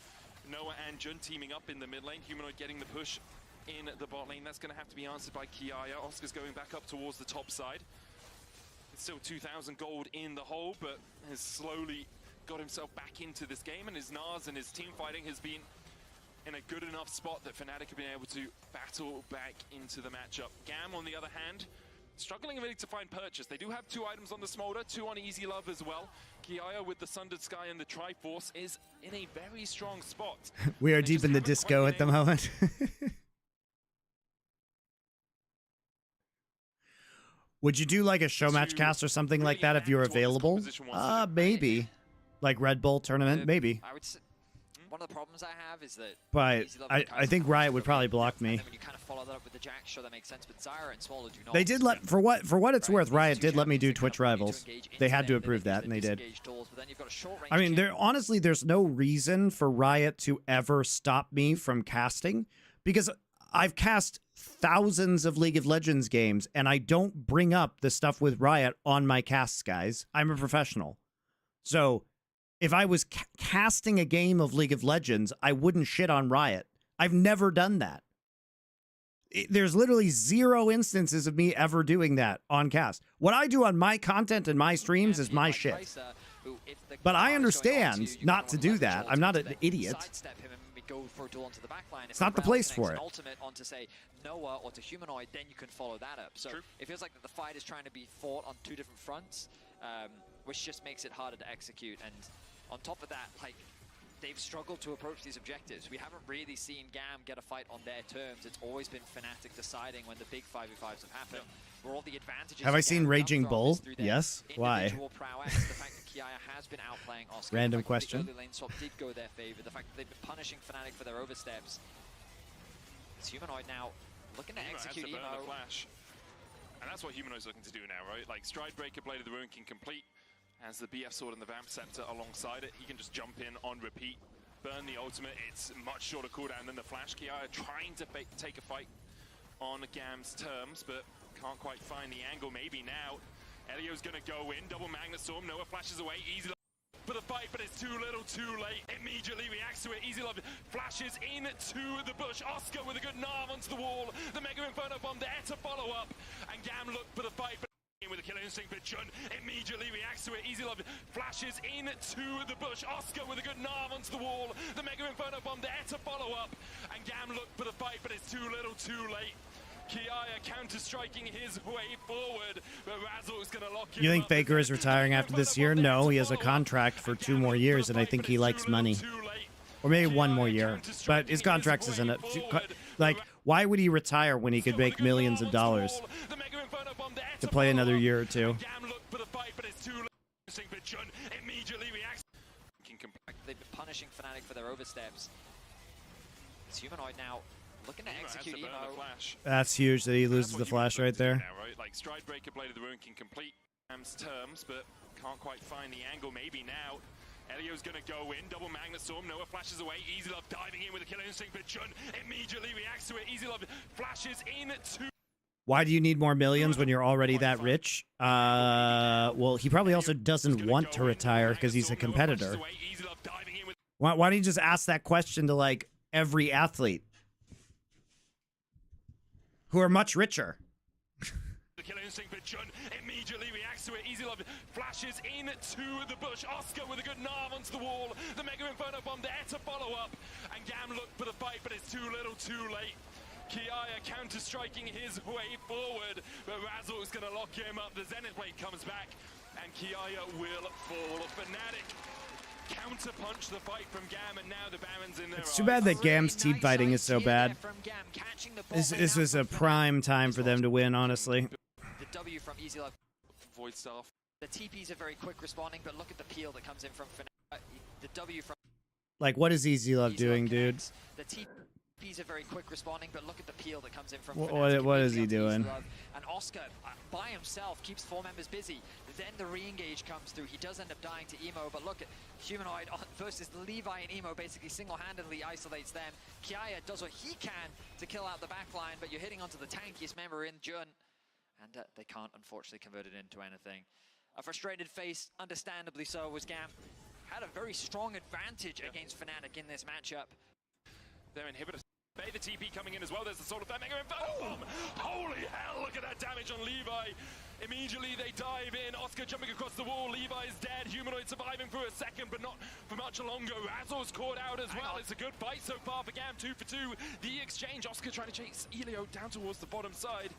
Noah and Jun teaming up in the mid lane, Humanoid getting the push in the bot lane. That's going to have to be answered by Kiaya. Oscar's going back up towards the top side. It's still 2,000 gold in the hole, but has slowly got himself back into this game, and his Nars and his team fighting has been in a good enough spot that Fnatic have been able to battle back into the matchup. Gam, on the other hand, struggling really to find purchase. They do have 2 items on the Smolder, 2 on Easy Love as well. Kiaya with the Sundered Sky and the Triforce is in a very strong spot. We are deep in the disco at the moment. Would you do like a show match cast or something like that if you were available? Maybe. Like Red Bull tournament, maybe. I would say one of the problems I have is that But I think Riot would probably block me. and then when you kind of follow that up with the Jack, sure that makes sense, but Zyra and Smolder do not. They did let for what it's worth. Riot did let me do Twitch Rivals. They had to approve that, and they did. I mean, honestly, there's no reason for Riot to ever stop me from casting, because I've cast thousands of League of Legends games, and I don't bring up the stuff with Riot on my casts, guys. I'm a professional. So if I was casting a game of League of Legends, I wouldn't shit on Riot. I've never done that. There's literally 0 instances of me ever doing that on cast. What I do on my content and my streams is my shit. But I understand not to do that. I'm not an idiot. It's not the place for it. Ultimate onto say Noah or to Humanoid, then you can follow that up. So it feels like that the fight is trying to be fought on 2 different fronts, which just makes it harder to execute. And on top of that, like, they've struggled to approach these objectives. We haven't really seen GAM get a fight on their terms. It's always been Fnatic deciding when the big 5v5s have happened. Where all the advantages Have I seen Raging Bull? Yes. Why? Prowess, the fact that Kiaya has been outplaying Oscar. Random the fact question. That the early lane swap did go their favor. The fact that they've been punishing Fnatic for their oversteps. It's Humanoid now looking to execute Emo. Flash. And that's what Humanoid's looking to do now, right? Like, Stride Breaker, Blade of the Rune can complete. Has the BF Sword and the Vamp Scepter alongside it. He can just jump in on repeat. Burn the ultimate. It's much shorter cooldown than the Flash. Kiaya trying to take a fight on Gam's terms, but can't quite find the angle. Maybe now. Elio's going to go in. Double Magnet Storm. Noah flashes away. Easy for the fight, but it's too little, too late. Immediately reacts to it. Easy Love flashes into the bush. Oscar with a good narv onto the wall. The Mega Inferno Bomb there to follow up. And Gam looked for the fight, but with a killer instinct, but Jun immediately reacts to it. Easy Love flashes into the bush. Oscar with a good narv onto the wall. The Mega Inferno Bomb there to follow up. And Gam looked for the fight, but it's too little, too late. Kiaya counter-striking his way forward, but Razzle's going to lock him. You think Faker is retiring after this year? No, he has a contract for 2 more years, and I think he likes money. Or maybe 1 more year. But his contract isn't it. Like, why would he retire when he could make millions of dollars to play another year or 2? They've been punishing Fnatic for their oversteps. It's Humanoid now looking to execute Emo. That's huge that he loses the flash right there. Like, Stride Breaker, Blade of the Rune can complete Gam's terms, but can't quite find the angle. Maybe now. Elio's going to go in. Double Magnet Storm. Noah flashes away. Easy Love diving in with a killer instinct, but Jun immediately reacts to it. Easy Love flashes in to... Why do you need more millions when you're already that rich? Well, he probably also doesn't want to retire because he's a competitor. Why don't you just ask that question to, like, every athlete who are much richer? The killer instinct, but Jun immediately reacts to it. Easy Love flashes into the bush. Oscar with a good narv onto the wall. The Mega Inferno Bomb there to follow up. And Gam looked for the fight, but it's too little, too late. Kiaya counter-striking his way forward, but Razzle's going to lock him up. The Zenith Blade comes back, and Kiaya will fall. Fnatic counter-punch the fight from Gam, and now the Baron's in there. It's too bad that Gam's team fighting is so bad. This was a prime time for them to win, honestly. The W from Easy Love. Void Staff. The TPs are very quick responding, but look at the peel that comes in from Fnatic. The W from... Like, what is Easy Love doing, dude? These are very quick responding, but look at the peel that comes in from What is he doing? And Oscar, by himself, keeps 4 members busy. Then the re-engage comes through. He does end up dying to Emo, but look at Humanoid versus Levi, and Emo basically single-handedly isolates them. Kiaya does what he can to kill out the backline, but you're hitting onto the tankiest member in Jun, and they can't, unfortunately, convert it into anything. A frustrated face, understandably so, was Gam. Had a very strong advantage against Fnatic in this matchup. Their inhibitor. The TP coming in as well. There's the sort of that mega bomb. Holy hell, look at that damage on Levi. Immediately they dive in. Oscar jumping across the wall. Levi is dead. Humanoid surviving for a second, but not for much longer. Razor's caught out as well. It's a good fight so far for Gam. 2 for 2. The exchange. Oscar trying to chase Elio down towards the bottom side.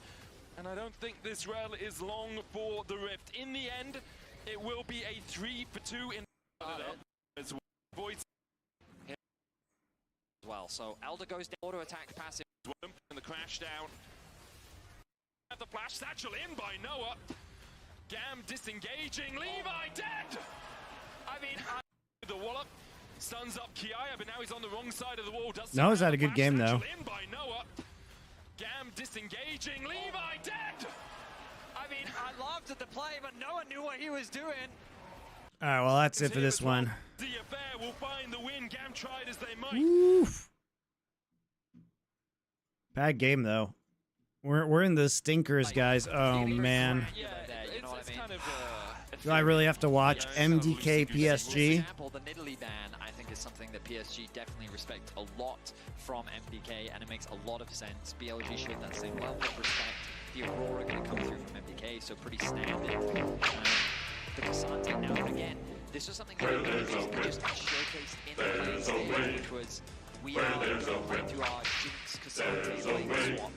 And I don't think this rel is long for the Rift. In the end, it will be a 3 for 2 in as Voice. Well, so Elder goes down, auto attack passive. And the crash down. At the flash satchel in by Noah. Gam disengaging. Levi dead! I mean, the wallop stuns up Kiaya, but now he's on the wrong side of the wall. Noah's had a good game though. In by Noah. Gam disengaging. Levi dead! I mean, I loved the play, but Noah knew what he was doing. All right, well, that's it for this one. The affair will find the win. Gam tried as they might. Oof. Bad game though. We're in the stinkers, guys. Oh man. Yeah, you know what I mean? Kind of, Do I really have to watch MDK PSG? The Nidalee ban, I think, is something that PSG definitely respect a lot from MDK, and it makes a lot of sense. BLG showed that same level of respect. The Aurora going to come through from MDK, so pretty standard. The Cassante now, and again, this was something that just showcased in the playing stage, which was we are going through our Jinx Cassante lane swap.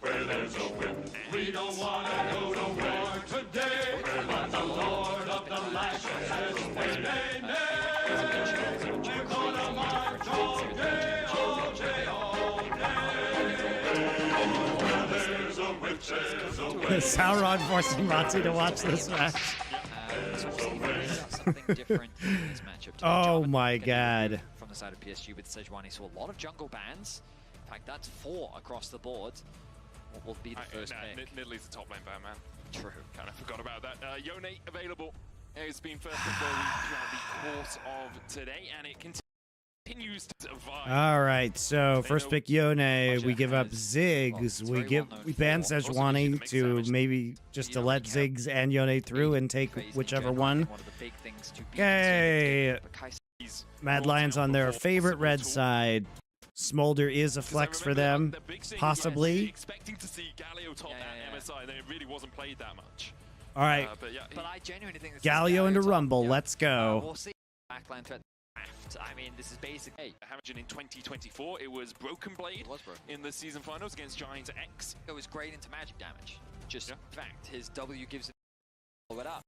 Where there's a win, we don't want to go to war today, but the Lord of the Lash says, nay, nay, nay, we're gonna march all day, all day, all day. Where there's a win, there's a win. Sauron forcing Matsu to watch this match. Something different in this matchup. Oh my god. From the side of PSG with Sejuani, so a lot of jungle bans. In fact, that's 4 across the board. What will be the first pick? Nidalee's the top lane ban, man. True. Kind of forgot about that. Yone available. It's been first and throughout the course of today, and it continues to survive. All right, so first pick Yone. We give up Ziggs. We ban Sejuani to maybe just to let Ziggs and Yone through and take whichever one. Okay. Mad Lions on their favorite red side. Smolder is a flex for them, possibly. Expecting to see Galio top that MSI, and it really wasn't played that much. All right, But I genuinely think Galio into Rumble. Let's go. We'll see. Backline threat. I mean, this is basically. In 2024, it was Broken Blade in the season finals against Giants X. It was great into magic damage. Just fact, his W gives it up.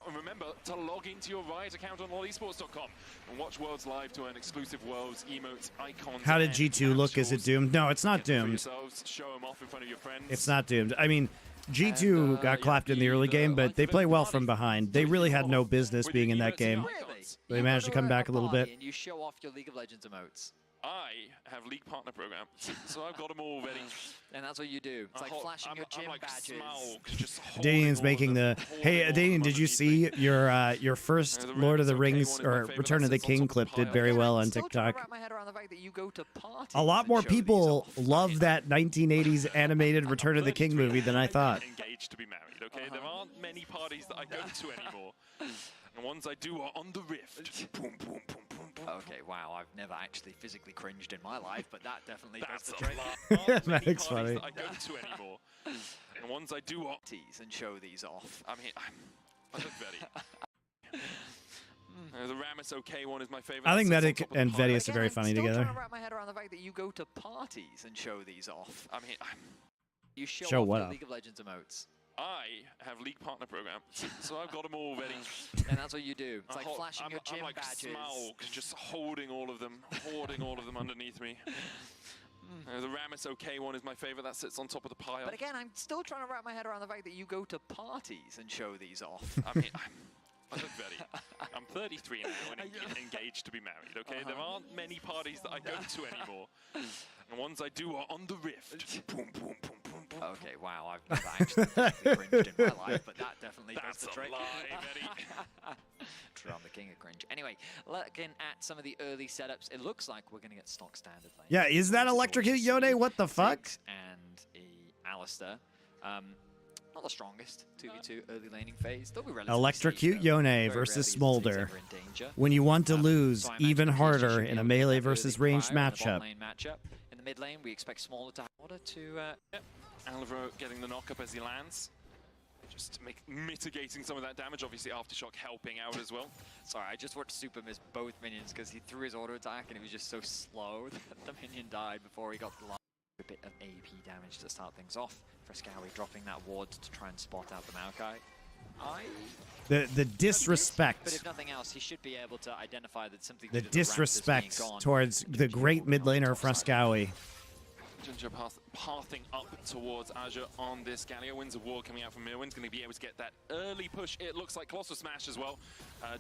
And remember to log into your Riot account on allesports.com and watch Worlds Live to earn exclusive Worlds, emotes, icons. How did G2 look? Is it doomed? No, it's not doomed. Show them off in front of your friends. It's not doomed. I mean, G2 got clapped in the early game, but they play well from behind. They really had no business being in that game. They managed to come back a little bit. And you show off your League of Legends emotes. I have League Partner Program, so I've got them all ready. And that's what you do. It's like flashing your gym badges. Danian's making the... Hey, Danian, did you see your first Lord of the Rings or Return of the King clip did very well on TikTok? A lot more people love that 1980s animated Return of the King movie than I thought. Engaged to be married, okay? There aren't many parties that I go to anymore. The ones I do are on the Rift. Boom, boom, boom, boom, boom. Okay, wow, I've never actually physically cringed in my life, but that definitely does the trick. That's funny. That I go to anymore. And the ones I do are... And show these off. I mean, I look very... The Ramus OK one is my favorite. I think Medic and Vedius are very funny together. I'm still trying to wrap my head around the fact that you go to parties and show these off. I mean, you show off your what League of Legends emotes. I have League Partner Program, so I've got them all ready. And that's what you do. It's like flashing your gym I'm like badges. Smaug, just holding all of them, hoarding all of them underneath me. The Ramus OK one is my favorite. That sits on top of the pile. But again, I'm still trying to wrap my head around the fact that you go to parties and show these off. I mean, Look, Betty, I'm 33 now and engaged to be married, okay? There aren't many parties that I go to anymore. The ones I do are on the Rift. Boom, boom, boom, boom, boom. Okay, wow, I've never actually cringed in my life, but that definitely does the trick. That's a lie, Betty. True, I'm the king of cringe. Anyway, looking at some of the early setups, it looks like we're going to get stock standard lane. Yeah, is that Electrocute Yone? What the fuck? And a Alistair. Not the strongest 2v2 early laning phase. They'll be relatively Electrocute safe, Yone Very versus rarely is the Smolder. ever in danger. When you want to lose So I imagine even the PSG harder should be in a able to melee get that versus early ranged fire in the bot matchup. lane matchup. In the mid lane, we expect Smolder to have order to... Alvaro getting the knock-up as he lands. Just mitigating some of that damage. Obviously, Aftershock helping out as well. Sorry, I just watched Super miss both minions because he threw his auto attack and it was just so slow that the minion died before he got to the line. A bit of AP damage to start things off. Frescowi dropping that ward to try and spot out the Maokai. The disrespect. But if nothing else, he should be able to identify that something. The disrespect towards the great mid laner Frescowi. Ginger pathing up towards Azure on this Galio. Winds of War coming out from Mirwin's going to be able to get that early push. It looks like Colossal Smash as well.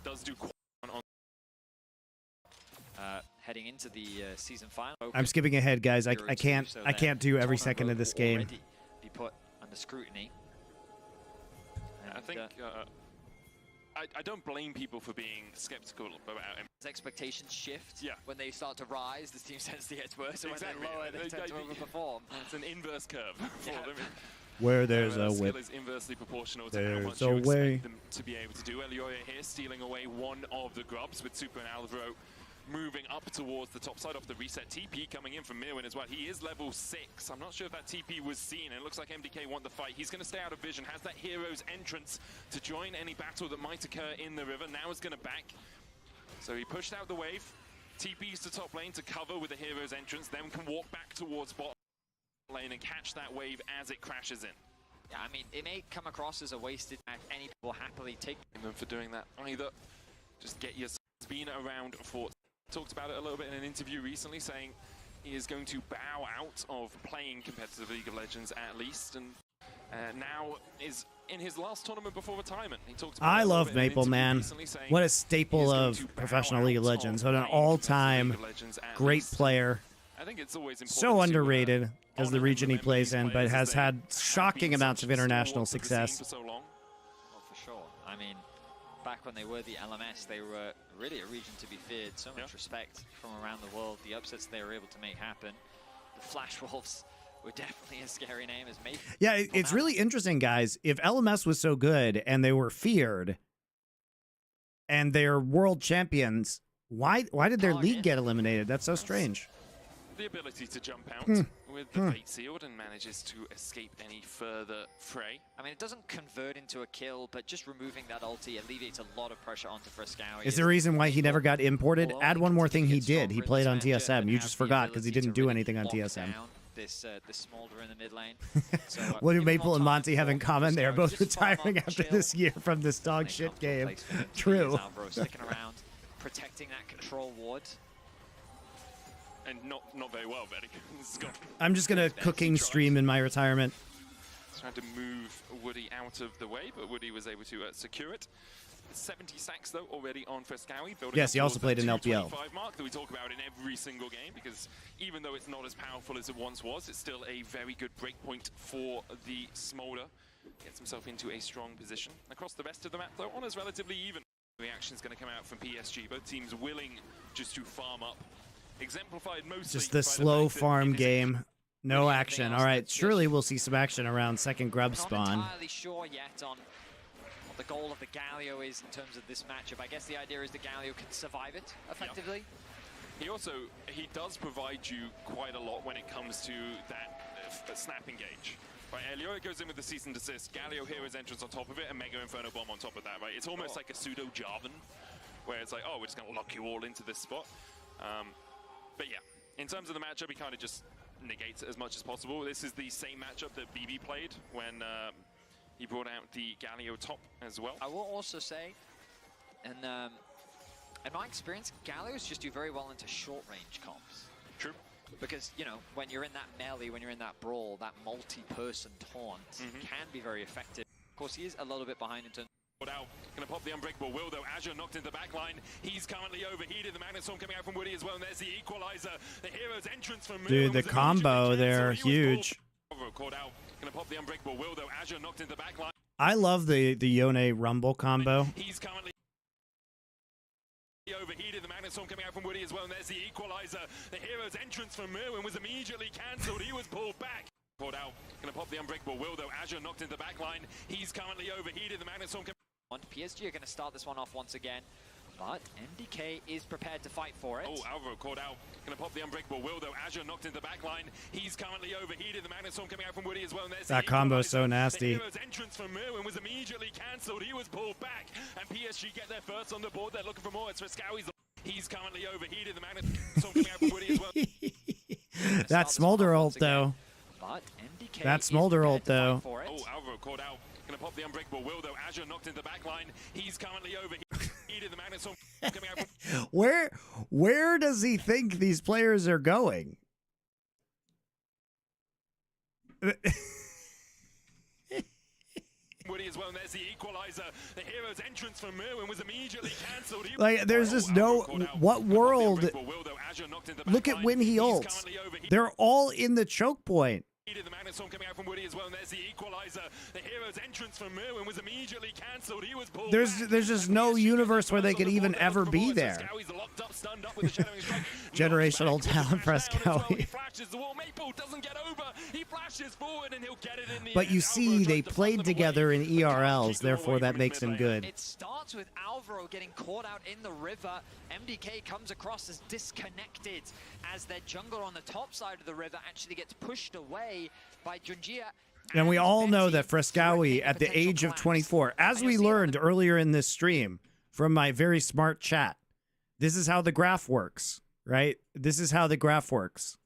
Does do quite on. Heading into the season final. I'm skipping ahead, guys. I can't do every second of this game. Be put under scrutiny. I think I don't blame people for being skeptical about him. As expectations shift, yeah. When they start to rise, this team tends to get worse. And Exactly. when they lower, they tend to overperform. It's an inverse curve for them. Where there's a skill whip, is inversely proportional to how much there's a you way. expect them to be able to do. Elioya here stealing away one of the grubs with Super and Alvaro moving up towards the top side off the reset. TP coming in from Mirwin as well. He is level 6. I'm not sure if that TP was seen. It looks like MDK want the fight. He's going to stay out of vision. Has that hero's entrance to join any battle that might occur in the river. Now is going to back. So he pushed out the wave. TP's to top lane to cover with the hero's entrance. Then can walk back towards bot lane and catch that wave as it crashes in. Yeah, I mean, it may come across as a wasted match. Any people happily take them for doing that either. Just get your been around for. Talked about it a little bit in an interview recently, saying he is going to bow out of playing competitive League of Legends at least, and now is in his last tournament before retirement. He talked about I love Maple, man. What a staple of professional League of Legends. What an all-time great player. I think it's always important so underrated as the region he plays in, but has had shocking amounts of international success. Well, for sure. I mean, back when they were the LMS, they were really a region to be feared. So much respect from around the world. The upsets they were able to make happen. The Flash Wolves were definitely a scary name as Maple. Yeah, it's really interesting, guys. If LMS was so good and they were feared and they're world champions, why did their league get eliminated? That's so strange. The ability to jump out with the fate sealed and manages to escape any further fray. I mean, it doesn't convert into a kill, but just removing that ulti alleviates a lot of pressure onto Frescowi. Is there a reason why he never got imported? Add one more thing he did. He played on TSM. You just forgot because he didn't do anything on TSM. This Smolder in the mid lane. So, what do Maple and Monty have in common? They are both retiring after this year from this dog shit game. True. Sticking around, protecting that control ward. And not very well, Betty. I'm just gonna cooking stream in my retirement. Trying to move Woody out of the way, but Woody was able to secure it. 70 sacks though already on Frescowi. Yes, he also played in LPL. Mark that we talk about in every single game, because even though it's not as powerful as it once was, it's still a very good breakpoint for the Smolder. Gets himself into a strong position. Across the rest of the map though, Honor's relatively even. The reaction's going to come out from PSG. Both teams willing just to farm up. Exemplified mostly just the slow farm game. No action. All right, surely we'll see some action around second grub spawn. I'm not entirely sure yet on what the goal of the Galio is in terms of this matchup. I guess the idea is the Galio can survive it effectively. Yeah. He does provide you quite a lot when it comes to that snap engage. Right, Elioya goes in with the cease and desist. Galio hero's entrance on top of it, and Mega Inferno Bomb on top of that. Right, it's almost like a pseudo Jarvan, where it's like, oh, we're just going to lock you all into this spot. But yeah, in terms of the matchup, he kind of just negates it as much as possible. This is the same matchup that BB played when he brought out the Galio top as well. I will also say, and in my experience, Galios just do very well into short-range comps. True. Because, you know, when you're in that melee, when you're in that brawl, that multi-person taunt can be very effective. Of course, he is a little bit behind in terms Out. Gonna pop the unbreakable will though. Azure knocked into the back line. He's currently overheated. The Magnet Storm coming out from Woody as well. And there's the equalizer. The hero's entrance from Dude, the combo there, huge. Caught out. Gonna pop the unbreakable will though. Azure knocked into the back line. I love the Yone Rumble combo. He's currently overheated. The Magnet Storm coming out from Woody as well. And there's the equalizer. The hero's entrance from Merwin was immediately cancelled. He was pulled back. Caught out. Gonna pop the unbreakable will though. Azure knocked into the back line. He's currently overheated. The Magnet Storm. PSG are going to start this one off once again, but MDK is prepared to fight for it. Oh, Alvaro caught out. Gonna pop the unbreakable will though. Azure knocked into the back line. He's currently overheated. The Magnet Storm coming out from Woody as well. And there's that combo is so nasty. The hero's entrance from Merwin was immediately cancelled. He was pulled back, and PSG get their first on the board. They're looking for more. It's Frescowi's. He's currently overheated. The Magnet Storm coming out from Woody as well. That Smolder ult though. But MDK that Smolder ult though. Oh, Alvaro caught out. Gonna pop the unbreakable will though. Azure knocked into the back line. He's currently overheated. The Magnet Storm coming out from Where does he think these players are going? Woody as well, and there's the equalizer. The hero's entrance from Merwin was immediately cancelled. Like, there's just no what world. Look at when he ults. They're all in the choke point. The Magnet Storm coming out from Woody as well, and there's the equalizer. The hero's entrance from Merwin was immediately cancelled. He was pulled There's just no universe where they could even ever be there. Generational talent, Frescowi. But you see, they played together in ERLs, therefore that makes him good. It starts with Alvaro getting caught out in the river. MDK comes across as disconnected as their jungler on the top side of the river actually gets pushed away by Junjia. And we all know that Frescowi, at the age of 24, as we learned earlier in this stream from my very smart chat, this is how the graph works, right? This is how the graph works.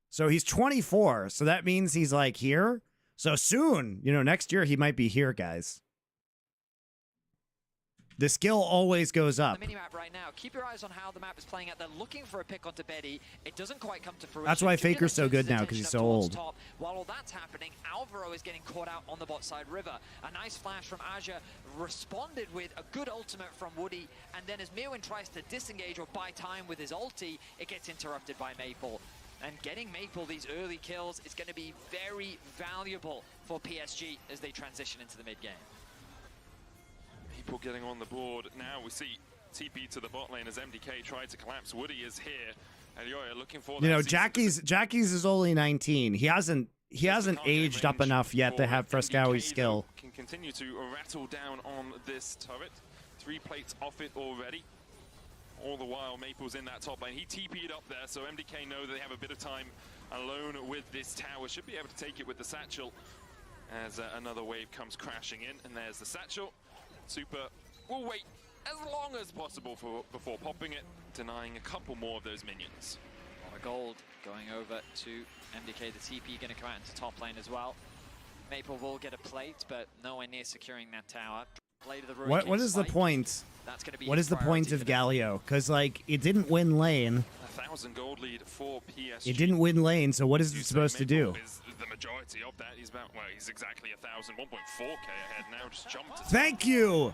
So he's 24, so that means he's like here. So soon, you know, next year he might be here, guys. The skill always goes up. The minimap right now. Keep your eyes on how the map is playing out. They're looking for a pick onto Betty. It doesn't quite come to fruition. That's why Faker's so good now, because he's so old. Top. While all that's happening, Alvaro is getting caught out on the bot side river. A nice flash from Azure, responded with a good ultimate from Woody, and then as Mirwin tries to disengage or buy time with his ulti, it gets interrupted by Maple. And getting Maple these early kills is going to be very valuable for PSG as they transition into the mid-game. People getting on the board. Now we see TP to the bot lane as MDK tried to collapse. Woody is here. And you're looking for that. You know, Jackie's is only 19. He hasn't aged up enough yet to have Frescowi's skill. Can continue to rattle down on this turret. 3 plates off it already. All the while, Maple's in that top lane. He TP'd up there, so MDK know that they have a bit of time alone with this tower. Should be able to take it with the satchel as another wave comes crashing in. And there's the satchel. Super will wait as long as possible before popping it, denying a couple more of those minions. A lot of gold going over to MDK. The TP going to come out into top lane as well. Maple will get a plate, but nowhere near securing that tower. What is the point? What is the point of Galio? Because like it didn't win lane. 1,000 gold lead for PSG. It didn't win lane, so what is it supposed to do? Is the majority of that. He's about, well, he's exactly 1,000, 1.4k ahead now. Just jumped. Thank you,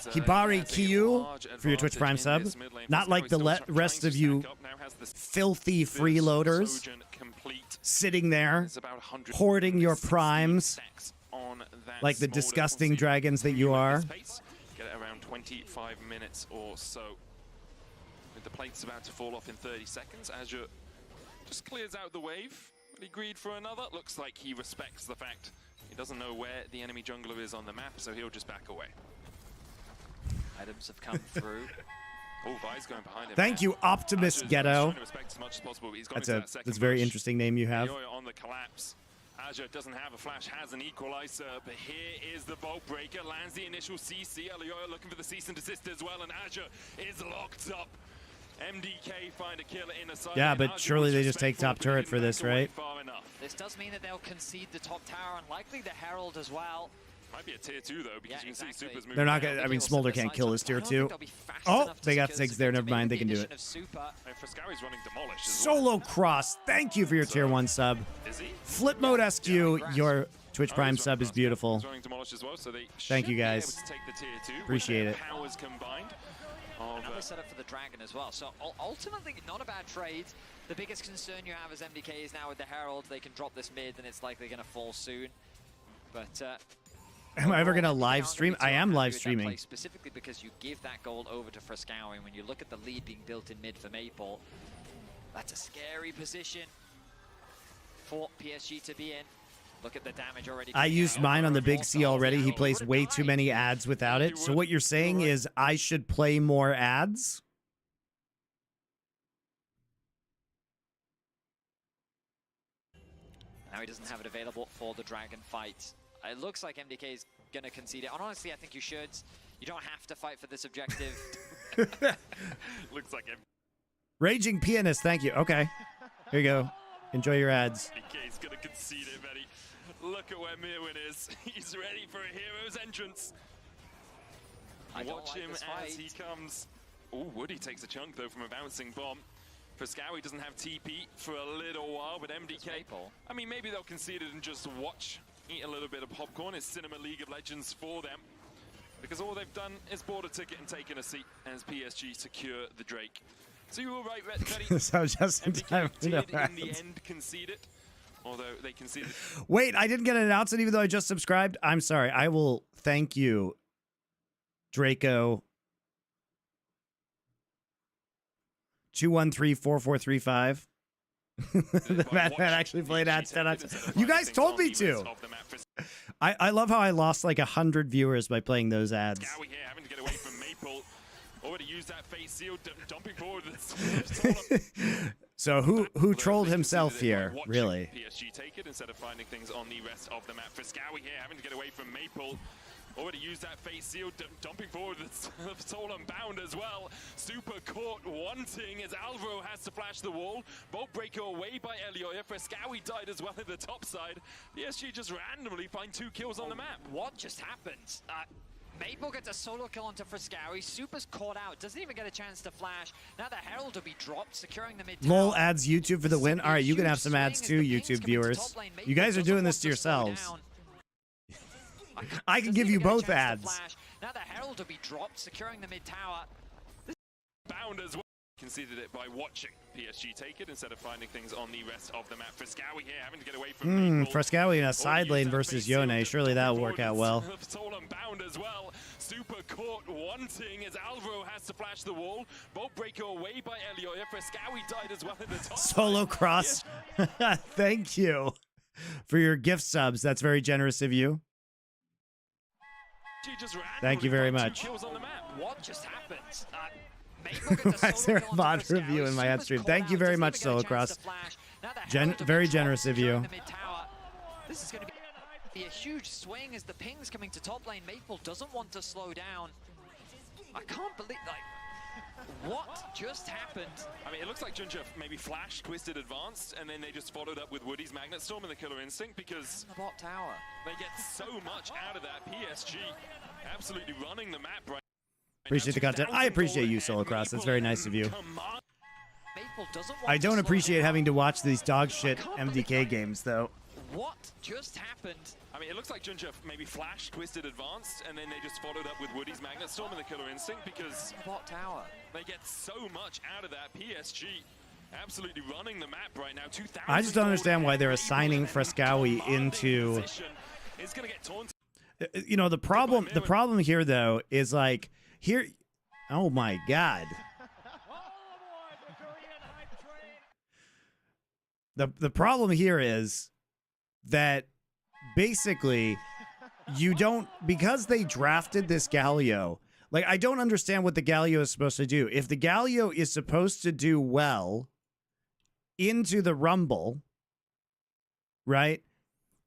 Hibari Kiyu, for your Twitch Prime sub. Not like the rest of you filthy freeloaders sitting there hoarding your primes like the disgusting dragons that you are. Get it around 25 minutes or so. With the plates about to fall off in 30 seconds, Azure just clears out the wave. He agreed for another. Looks like he respects the fact he doesn't know where the enemy jungler is on the map, so he'll just back away. Items have come through. Oh, Vi's going behind him. Thank you, Optimus Ghetto. That's a very interesting name you have. On the collapse. Azure doesn't have a flash, has an equalizer, but here is the Vault Breaker, lands the initial CC. Alioya looking for the cease and desist as well, and Azure is locked up. MDK find a kill in a side. Yeah, but surely they just take top turret for this, right? This does mean that they'll concede the top tower, and likely the Herald as well. Might be a tier 2 though, because you can see Super's moving. They're not gonna. I mean, Smolder can't kill his tier 2. They'll be fast Oh, enough to they got secure Sigs there. the Never mind. They can do addition it. of Super. And Frescowi's running Demolish as well. Solo Cross. Thank you for your tier 1 sub. Is he? Flip Mode SQ, your Twitch Oh, Prime he's sub running is Cross, beautiful. He's running Demolish as well, so they Thank you, should be guys. able to take the tier 2 with Appreciate their it. powers combined. Another setup for the Dragon as well. So ultimately, not a bad trade. The biggest concern you have as MDK is now with the Herald. They can drop this mid, and it's likely going to fall soon. But Am I ever going to overall, live MDK stream? aren't gonna I be am too live happy with that streaming. play, specifically because you give that gold over to Frescowi. And when you look at the lead being built in mid for Maple, that's a scary position for PSG to be in. Look at the damage already. I used mine on the Big C already. He plays way too many ads without it. So what you're saying is I should play more ads? Now he doesn't have it available for the Dragon fight. It looks like MDK is going to concede it. And honestly, I think you should. You don't have to fight for this objective. Looks like Raging Pianist, thank you. Okay. Here you go. Enjoy your ads. MDK's going to concede it, Betty. Look at where Mirwin is. He's ready for a hero's entrance. Watch him as he comes. Oh, Woody takes a chunk, though, from a bouncing bomb. Frescowi doesn't have TP for a little while, but MDK, I mean, maybe they'll concede it and just watch, eat a little bit of popcorn. It's Cinema League of Legends for them. Because all they've done is bought a ticket and taken a seat as PSG secure the Drake. So you were right, Betty. So just in time. MDK did, in the end, concede it. Although they conceded. Wait, I didn't get an announcement even though I just subscribed. I'm sorry. I will thank you, Draco. 213-4435. That actually played ads 10 times. You guys told me to. I love how I lost like 100 viewers by playing those ads. Scowie here having to get away from Maple. Already used that face seal, dumping forward. So who trolled himself here, really? PSG take it instead of finding things on the rest of the map. Frescowi here having to get away from Maple. Already used that face seal, dumping forward with Soul Unbound as well. Super caught wanting as Alvaro has to flash the wall. Bolt breaker away by Elioya. Frescowi died as well at the top side. PSG just randomly find 2 kills on the map. What just happened? Maple gets a solo kill onto Frescowi. Super's caught out. Doesn't even get a chance to flash. Now the Herald will be dropped, securing the mid. LOL adds YouTube for the win. All right, you can have some ads too, YouTube viewers. You guys are doing this to yourselves. I can give you both ads. Now the Herald will be dropped, securing the mid tower. Bound as well. Conceded it by watching PSG take it instead of finding things on the rest of the map. Frescowi here having to get away from Maple. Frescowi in a side lane versus Yone. Surely that'll work out well. Soul Unbound as well. Super caught wanting as Alvaro has to flash the wall. Bolt breaker away by Elioya. Frescowi died as well at the top. Solo cross. Yeah. Thank you for your gift subs. That's very generous of you. Thank you very much. What just happened? Why is there a mod review in my ad stream? Thank you very much, Solo Cross. Very generous of you. This is going to be a huge swing as the ping's coming to top lane. Maple doesn't want to slow down. I can't believe, like, what just happened? I mean, it looks like Ginger maybe flashed, twisted, advanced, and then they just followed up with Woody's Magnet Storm and the Killer Instinct because the bot tower. They get so much out of that. PSG absolutely running the map right. Appreciate the content. I appreciate you, Solo Cross. That's very nice of you. I don't appreciate having to watch these dog shit MDK games, though. What just happened? I mean, it looks like Ginger maybe flashed, twisted, advanced, and then they just followed up with Woody's Magnet Storm and the Killer Instinct because the bot tower. They get so much out of that. PSG absolutely running the map right now. 2,000. I just don't understand why they're assigning Frescowi into. It's gonna get torn. You know, the problem here though is like here. Oh my God. The problem here is that basically you don't, because they drafted this Galio, like I don't understand what the Galio is supposed to do. If the Galio is supposed to do well into the Rumble, right?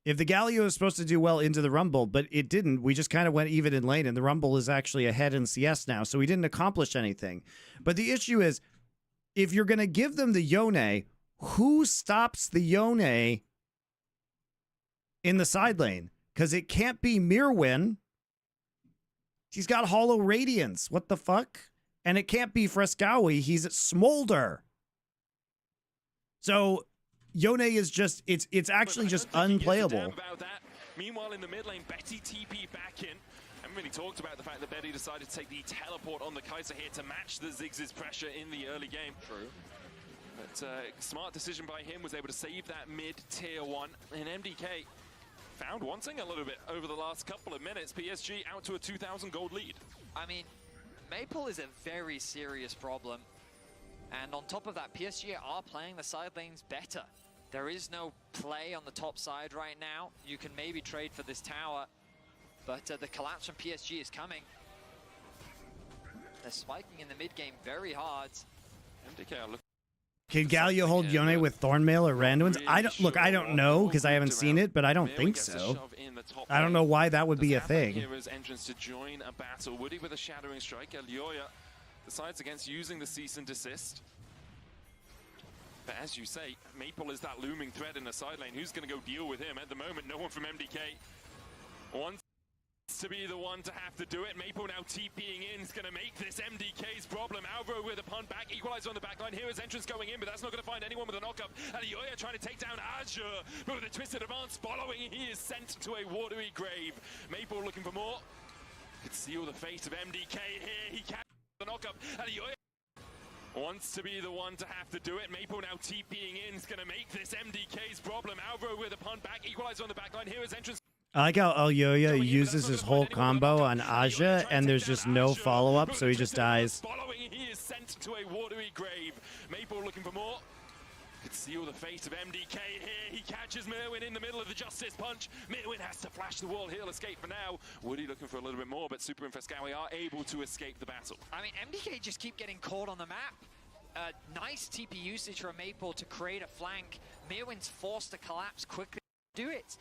If the Galio is supposed to do well into the Rumble, but it didn't, we just kind of went even in lane, and the Rumble is actually ahead in CS now, so we didn't accomplish anything. But the issue is, if you're going to give them the Yone, who stops the Yone in the side lane? Because it can't be Mirwin. She's got Hollow Radiance. What the fuck? And it can't be Frescowi. He's at Smolder. So Yone is just, it's actually just unplayable. Meanwhile, in the mid lane, Betty TP back in. I haven't really talked about the fact that Betty decided to take the teleport on the Kaiser here to match the Ziggs' pressure in the early game. True. But smart decision by him, was able to save that mid-tier 1. And MDK found wanting a little bit over the last couple of minutes. PSG out to a 2,000 gold lead. I mean, Maple is a very serious problem. And on top of that, PSG are playing the side lanes better. There is no play on the top side right now. You can maybe trade for this tower, but the collapse from PSG is coming. They're spiking in the mid game very hard. MDK are looking. Can Galio hold Yone with Thornmail or Randuin's? I don't know because I haven't seen it, but I don't think so. I don't know why that would be a thing. Hero's entrance to join a battle. Woody with a shattering strike. Elioya decides against using the cease and desist. But as you say, Maple is that looming threat in the side lane. Who's going to go deal with him? At the moment, no one from MDK wants to be the one to have to do it. Maple now TPing in is going to make this MDK's problem. Alvaro with a punt back, equalizer on the back line. Here is entrance going in, but that's not going to find anyone with a knockup. Elioya trying to take down Azure, but with a twisted advance following, he is sent to a watery grave. Maple looking for more. Could seal the fate of MDK here. He catches the knockup. Elioya wants to be the one to have to do it. Maple now TPing in is going to make this MDK's problem. Alvaro with a punt back, equalizer on the back line. Here is entrance. I like how Elioya uses his whole combo on Aja, and there's just no follow-up, so he just dies. Following, he is sent to a watery grave. Maple looking for more. Could seal the fate of MDK here. He catches Merwin in the middle of the Justice Punch. Merwin has to flash the wall. He'll escape for now. Woody looking for a little bit more, but Super and Frescowi are able to escape the battle. I mean, MDK just keep getting caught on the map. Nice TP usage from Maple to create a flank. Merwin's forced to collapse quickly. Do it.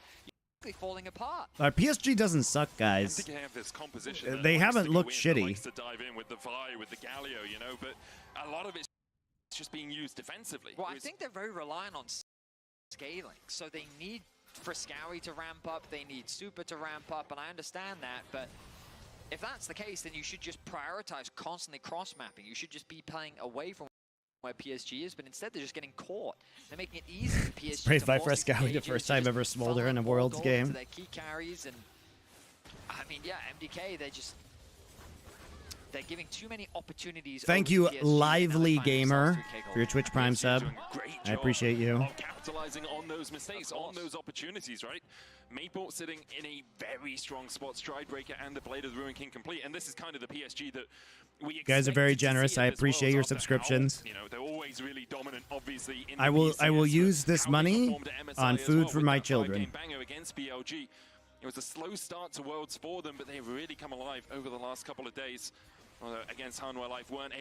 You're falling apart. PSG doesn't suck, guys. Have this composition they haven't looked shitty. Likes to dive in with the Vi, with the Galio, you know, but a lot of it's just being used defensively. Well, I think they're very reliant on scaling, so they need Frescowi to ramp up, they need Super to ramp up, and I understand that, but if that's the case, then you should just prioritize constantly cross-mapping. You should just be playing away from where PSG is, but instead they're just getting caught. They're making it easy for PSG. Sprayed by Frescowi the first time ever Smolder in a Worlds game. Their key carries, and I mean, yeah, MDK, they're giving too many opportunities. Thank you, Lively Gamer, for your Twitch Prime sub. I appreciate you. Capitalizing on those mistakes, on those opportunities, right? Maple sitting in a very strong spot, Stridebreaker and the Blade of the Ruin King complete, and this is kind of the PSG that we you guys are very generous. I appreciate your subscriptions. You know, they're always really dominant, obviously. In I will use this money on food for my children. Banger against BLG. It was a slow start to Worlds for them, but they've really come alive over the last couple of days. Against Hanwha Life weren't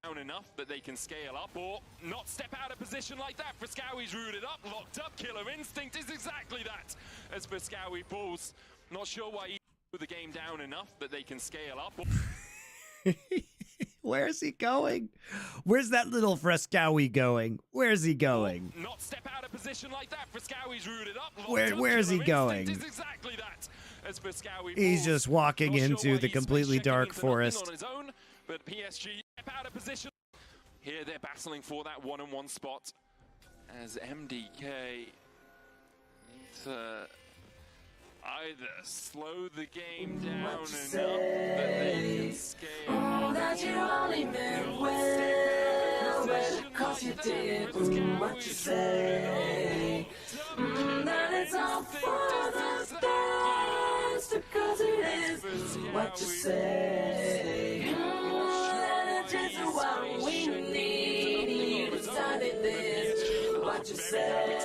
down enough that they can scale up or not step out of position like that. Frescowi's rooted up, locked up. Killer Instinct is exactly that as Frescowi pulls. Not sure why he put the game down enough that they can scale up. Where's he going? Where's that little Frescowi going? Where's he going? Not step out of position like that. Frescowi's rooted up. Where's he going? Is exactly that as Frescowi He's just walking into the completely dark forest. On his own, but PSG step out of position. Here they're battling for that one-on-one spot as MDK either slow the game down enough that they can scale. Oh, that you only meant well, because you did what you say. That it's all for the best, because it is what you say. That it's just what we need. You decided this, what you say.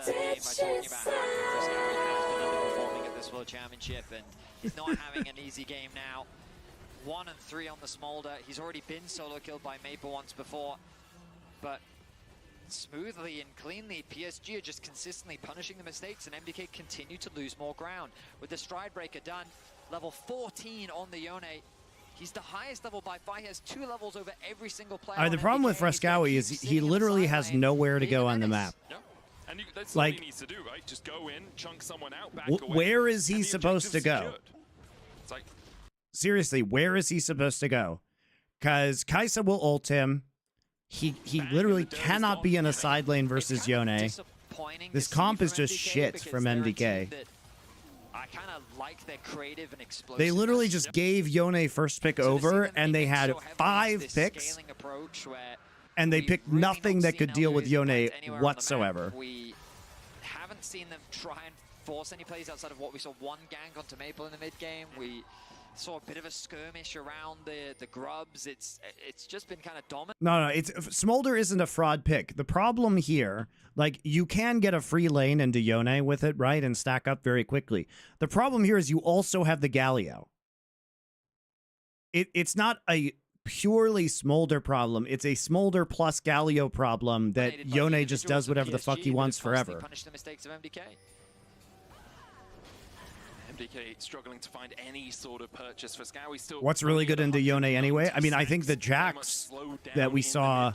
By talking about how Frescowi has been underperforming at this World Championship and he's not having an easy game now. 1 and 3 on the Smolder. He's already been solo killed by Maple once before, but smoothly and cleanly, PSG are just consistently punishing the mistakes, and MDK continue to lose more ground. With the Stridebreaker done, level 14 on the Yone. He's the highest level by far. He has 2 levels over every single player. The problem with Frescowi is he literally has nowhere to go on the map. Yep. And that's all he needs to do, right? Just go in, chunk someone out, back away. Where is he supposed to go? It's like seriously, where is he supposed to go? Because Kaisa will ult him. He literally cannot be in a side lane versus Yone. This comp is just shit from MDK. I kind of like their creative and explosive. They literally just gave Yone first pick over, and they had 5 picks, and they picked nothing that could deal with Yone whatsoever. We haven't seen them try and force any plays outside of what we saw one gank onto Maple in the mid game. We saw a bit of a skirmish around the grubs. It's just been kind of dominant. No, it's Smolder isn't a fraud pick. The problem here, like, you can get a free lane into Yone with it, right, and stack up very quickly. The problem here is you also have the Galio. It's not a purely Smolder problem. It's a Smolder plus Galio problem that Yone just does whatever the fuck he wants forever. Punish the mistakes of MDK. MDK struggling to find any sort of purchase for Scowy. Still, What's really good into Yone anyway? I mean, I think the Jax that we saw,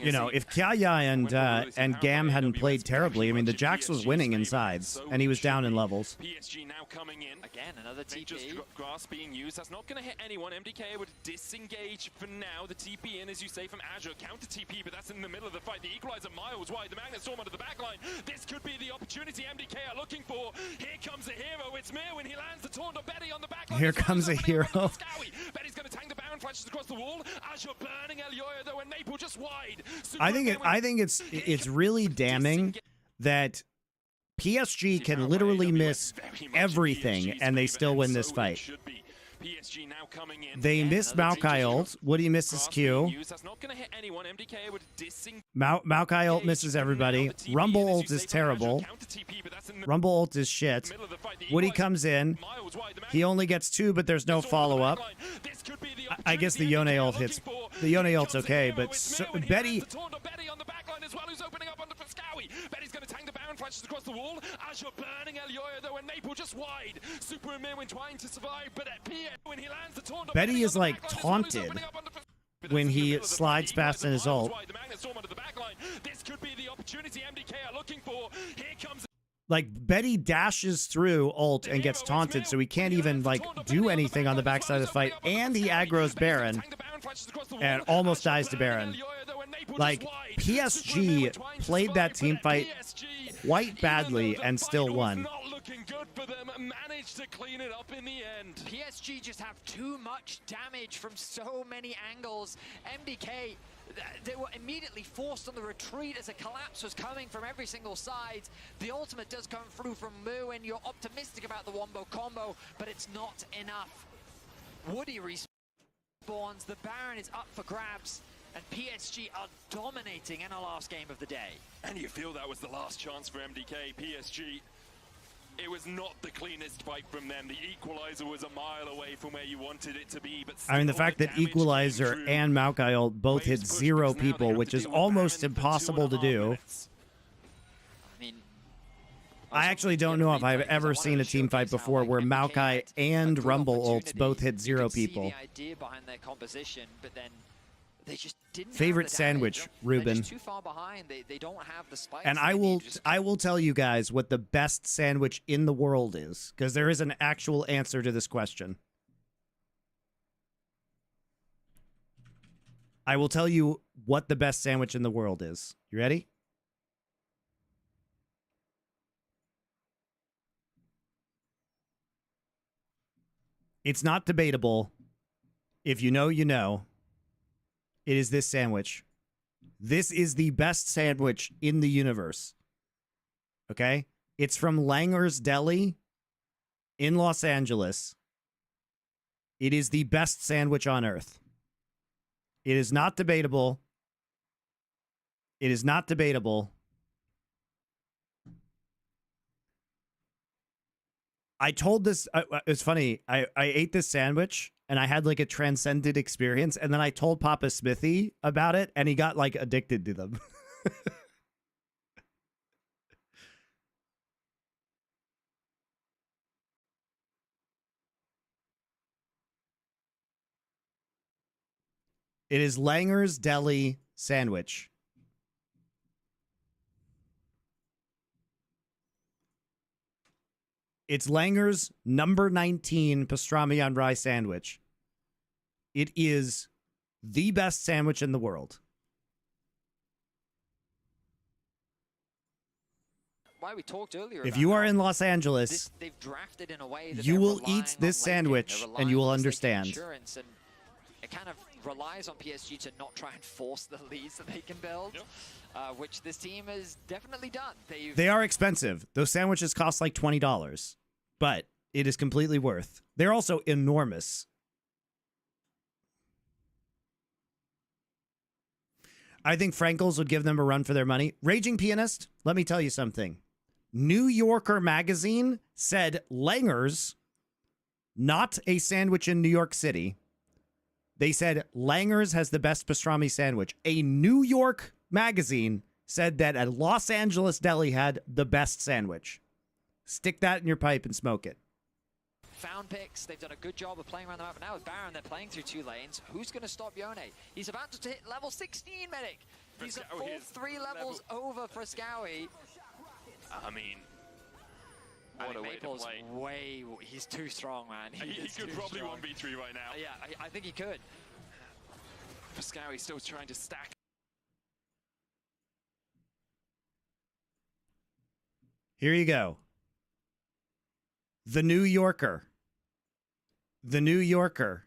you know, if Kaya and Gam hadn't played terribly, I mean, the Jax was winning in sides, and he was down in levels. PSG now coming in. Again, another TP. Just grass being used. That's not going to hit anyone. MDK would disengage for now. The TP in, as you say, from Azure. Counter TP, but that's in the middle of the fight. The equalizer miles wide. The Magnet Storm under the backline. This could be the opportunity MDK are looking for. Here comes a hero. It's Mir when he lands the taunt on Betty on the backline. Here comes a hero. Betty's going to tank the Baron, flashes across the wall. Azure burning Elioya though, and Maple just wide. I think it's really damning that PSG can literally miss everything and they still win this fight. They missed Maokai ult. Woody misses Q. Maokai ult misses everybody. Rumble ult is terrible. Rumble ult is shit. Woody comes in. He only gets 2, but there's no follow-up. I guess the Yone ult hits. The Yone ult's okay, but Betty... Betty's going to tank the Baron, flashes across the wall. Azure burning Elioya though, and Maple just wide. Super Amir when trying to survive, but at PA when he lands the taunt. Betty is like taunted when he slides past in his ult. This could be the opportunity MDK are looking for. Here comes. Like, Betty dashes through ult and gets taunted, so he can't even, like, do anything on the backside of the fight, and he aggroes Baron and almost dies to Baron. Like, PSG played that team fight quite badly and still won. Managed to clean it up in the end. PSG just have too much damage from so many angles. MDK, they were immediately forced on the retreat as a collapse was coming from every single side. The ultimate does come through from Mu, and you're optimistic about the Wombo combo, but it's not enough. Woody respawns, the Baron is up for grabs, and PSG are dominating in our last game of the day. And you feel that was the last chance for MDK. PSG, it was not the cleanest fight from them. The equalizer was a mile away from where you wanted it to be. But I mean, the fact that equalizer and Maokai ult both hit 0 people, which is almost impossible to do. I actually don't know if I've ever seen a team fight before where Maokai and Rumble ults both hit 0 people. The idea behind their composition, but then they just didn't Favorite have the sandwich, Ruben. too far behind. They don't have the spikes. And I will tell you guys what the best sandwich in the world is, because there is an actual answer to this question. I will tell you what the best sandwich in the world is. You ready? It's not debatable. If you know, you know. It is this sandwich. This is the best sandwich in the universe. Okay? It's from Langer's Deli in Los Angeles. It is the best sandwich on earth. It is not debatable. It is not debatable. I told this, it's funny, I ate this sandwich and I had like a transcendent experience, and then I told Papa Smithy about it and he got like addicted to them. It is Langer's Deli sandwich. It's Langer's number 19 pastrami on rye sandwich. It is the best sandwich in the world. Why we talked earlier If about you are how in Los Angeles, they've drafted in a way that you they're will relying eat this on lane game. sandwich They're and relying you will on this understand. insurance, and it kind of relies on PSG to not try and force the leads that they can build, which this team has definitely done. They are expensive. Those sandwiches cost like $20, but it is completely worth. They're also enormous. I think Frankel's would give them a run for their money. Raging Pianist, let me tell you something. New Yorker magazine said Langer's, not a sandwich in New York City. They said Langer's has the best pastrami sandwich. A New York magazine said that a Los Angeles deli had the best sandwich. Stick that in your pipe and smoke it. Found picks. They've done a good job of playing around the map. But now with Baron, they're playing through 2 lanes. Who's going to stop Yone? He's about to hit level 16, Medic. He's a full 3 levels over for Scowie. I mean, what a Maple's way. He's too strong, man. He could probably 1v3 right now. Yeah, I think he could. Pascawi still trying to stack. Here you go. The New Yorker. The New Yorker.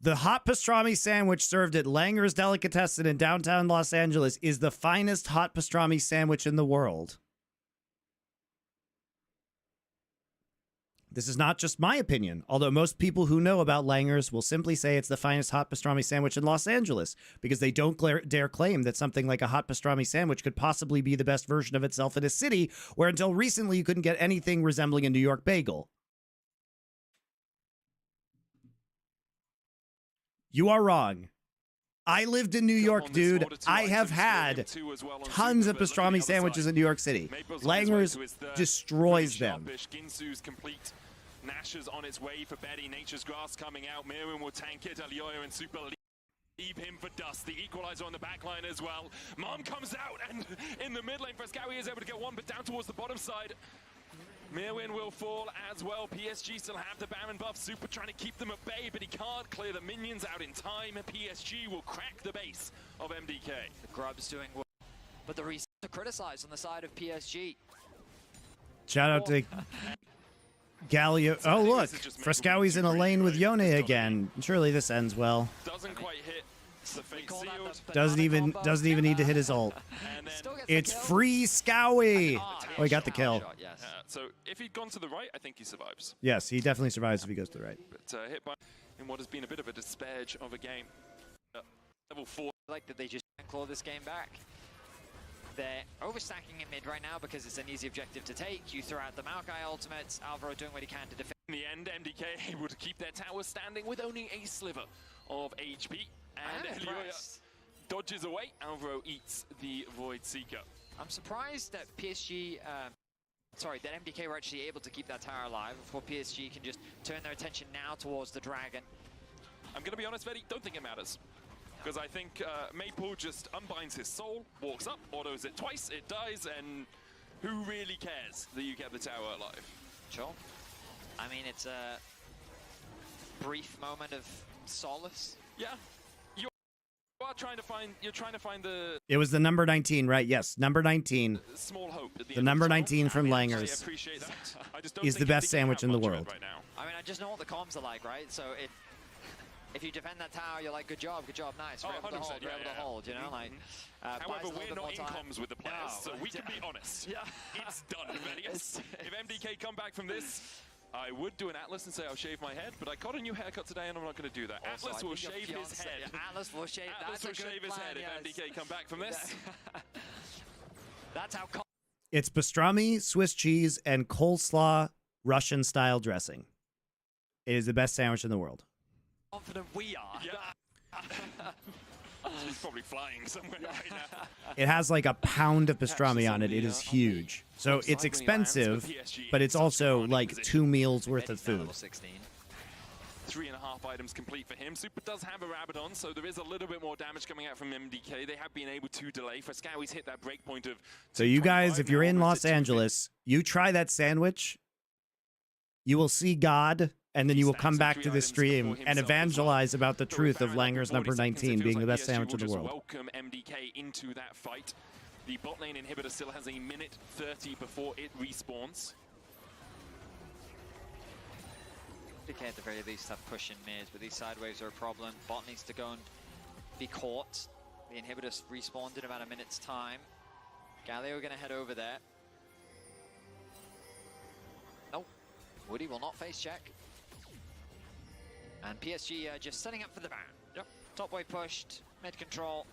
The hot pastrami sandwich served at Langer's Delicatessen in downtown Los Angeles is the finest hot pastrami sandwich in the world. This is not just my opinion, although most people who know about Langer's will simply say it's the finest hot pastrami sandwich in Los Angeles because they don't dare claim that something like a hot pastrami sandwich could possibly be the best version of itself in a city where until recently you couldn't get anything resembling a New York bagel. You are wrong. I lived in New York, dude. I have had tons of pastrami sandwiches in New York City. Langer's destroys them. Nash's on its way for Betty. Nature's Grass coming out. Mirren will tank it. Alioyo and Super leave him for Dust. The equalizer on the back line as well. Mom comes out, and in the mid lane, Frescowi is able to get one, but down towards the bottom side. Mirwin will fall as well. PSG still have the Baron buff. Super trying to keep them at bay, but he can't clear the minions out in time. PSG will crack the base of MDK. The Grub's doing well, but the reason to criticize on the side of PSG. Shout out to Galio. Oh, look. Frescowi's in a lane with Yone again. Surely this ends well. Doesn't quite hit. The fake sealed. Doesn't even need to hit his ult. It's free Scowie. Oh, he got the kill. So if he'd gone to the right, I think he survives. Yes, he definitely survives if he goes to the right. But hit by in what has been a bit of a disparage of a game. Level 4. I like that they just claw this game back. They're overstacking in mid right now because it's an easy objective to take. You throw out the Maokai ultimates, Alvaro doing what he can to defend. In the end, MDK able to keep their tower standing with only a sliver of HP. And Elioya dodges away. Alvaro eats the Void Seeker. I'm surprised that PSG, that MDK were actually able to keep that tower alive before PSG can just turn their attention now towards the Dragon. I'm going to be honest, Veddy, don't think it matters. Because I think Maple just unbinds his soul, walks up, autos it twice, it dies, and who really cares that you kept the tower alive? Sure. I mean, it's a brief moment of solace. Yeah. You're trying to find the... It was the number 19, right? Yes, number 19. Small hope at the number 19 from Langer's is the best sandwich in the world. Right now. I mean, I just know what the comms are like, right? So if you defend that tower, you're like, good job, nice. We're able to hold, we're able to hold, you know? Like, however, we're not in comms with the players, so we can be honest. Yeah. It's done, Venius. If MDK come back from this, I would do an Atlas and say I'll shave my head, but I got a new haircut today and I'm not going to do that. Also, Atlas will shave his head. Atlas will shave, his head if MDK come back from this. That's how... It's pastrami, Swiss cheese, and coleslaw Russian-style dressing. It is the best sandwich in the world. Confident we are. Yeah. He's probably flying somewhere right now. It has like a pound of pastrami on it. It is huge. So it's expensive, but it's also like 2 meals worth of food. 3.5 items complete for him. Super does have a Rabadon, so there is a little bit more damage coming out from MDK. They have been able to delay. Frescowi's hit that break point of... So you guys, if you're in now, Los Angeles, you try that sandwich, you will see God, and then you will come back to the stream and evangelize about the truth of Langer's number 19 being the best sandwich in the world. Welcome MDK into that fight. The bot lane inhibitor still has a minute 30 before it respawns. MDK at the very least have push in mids, but these sideways are a problem. Bot needs to go and be caught. The inhibitor respawned in about a minute's time. Galio gonna head over there. Nope. Woody will not face check. And PSG just setting up for the ban. Yep. Top wave pushed, mid control.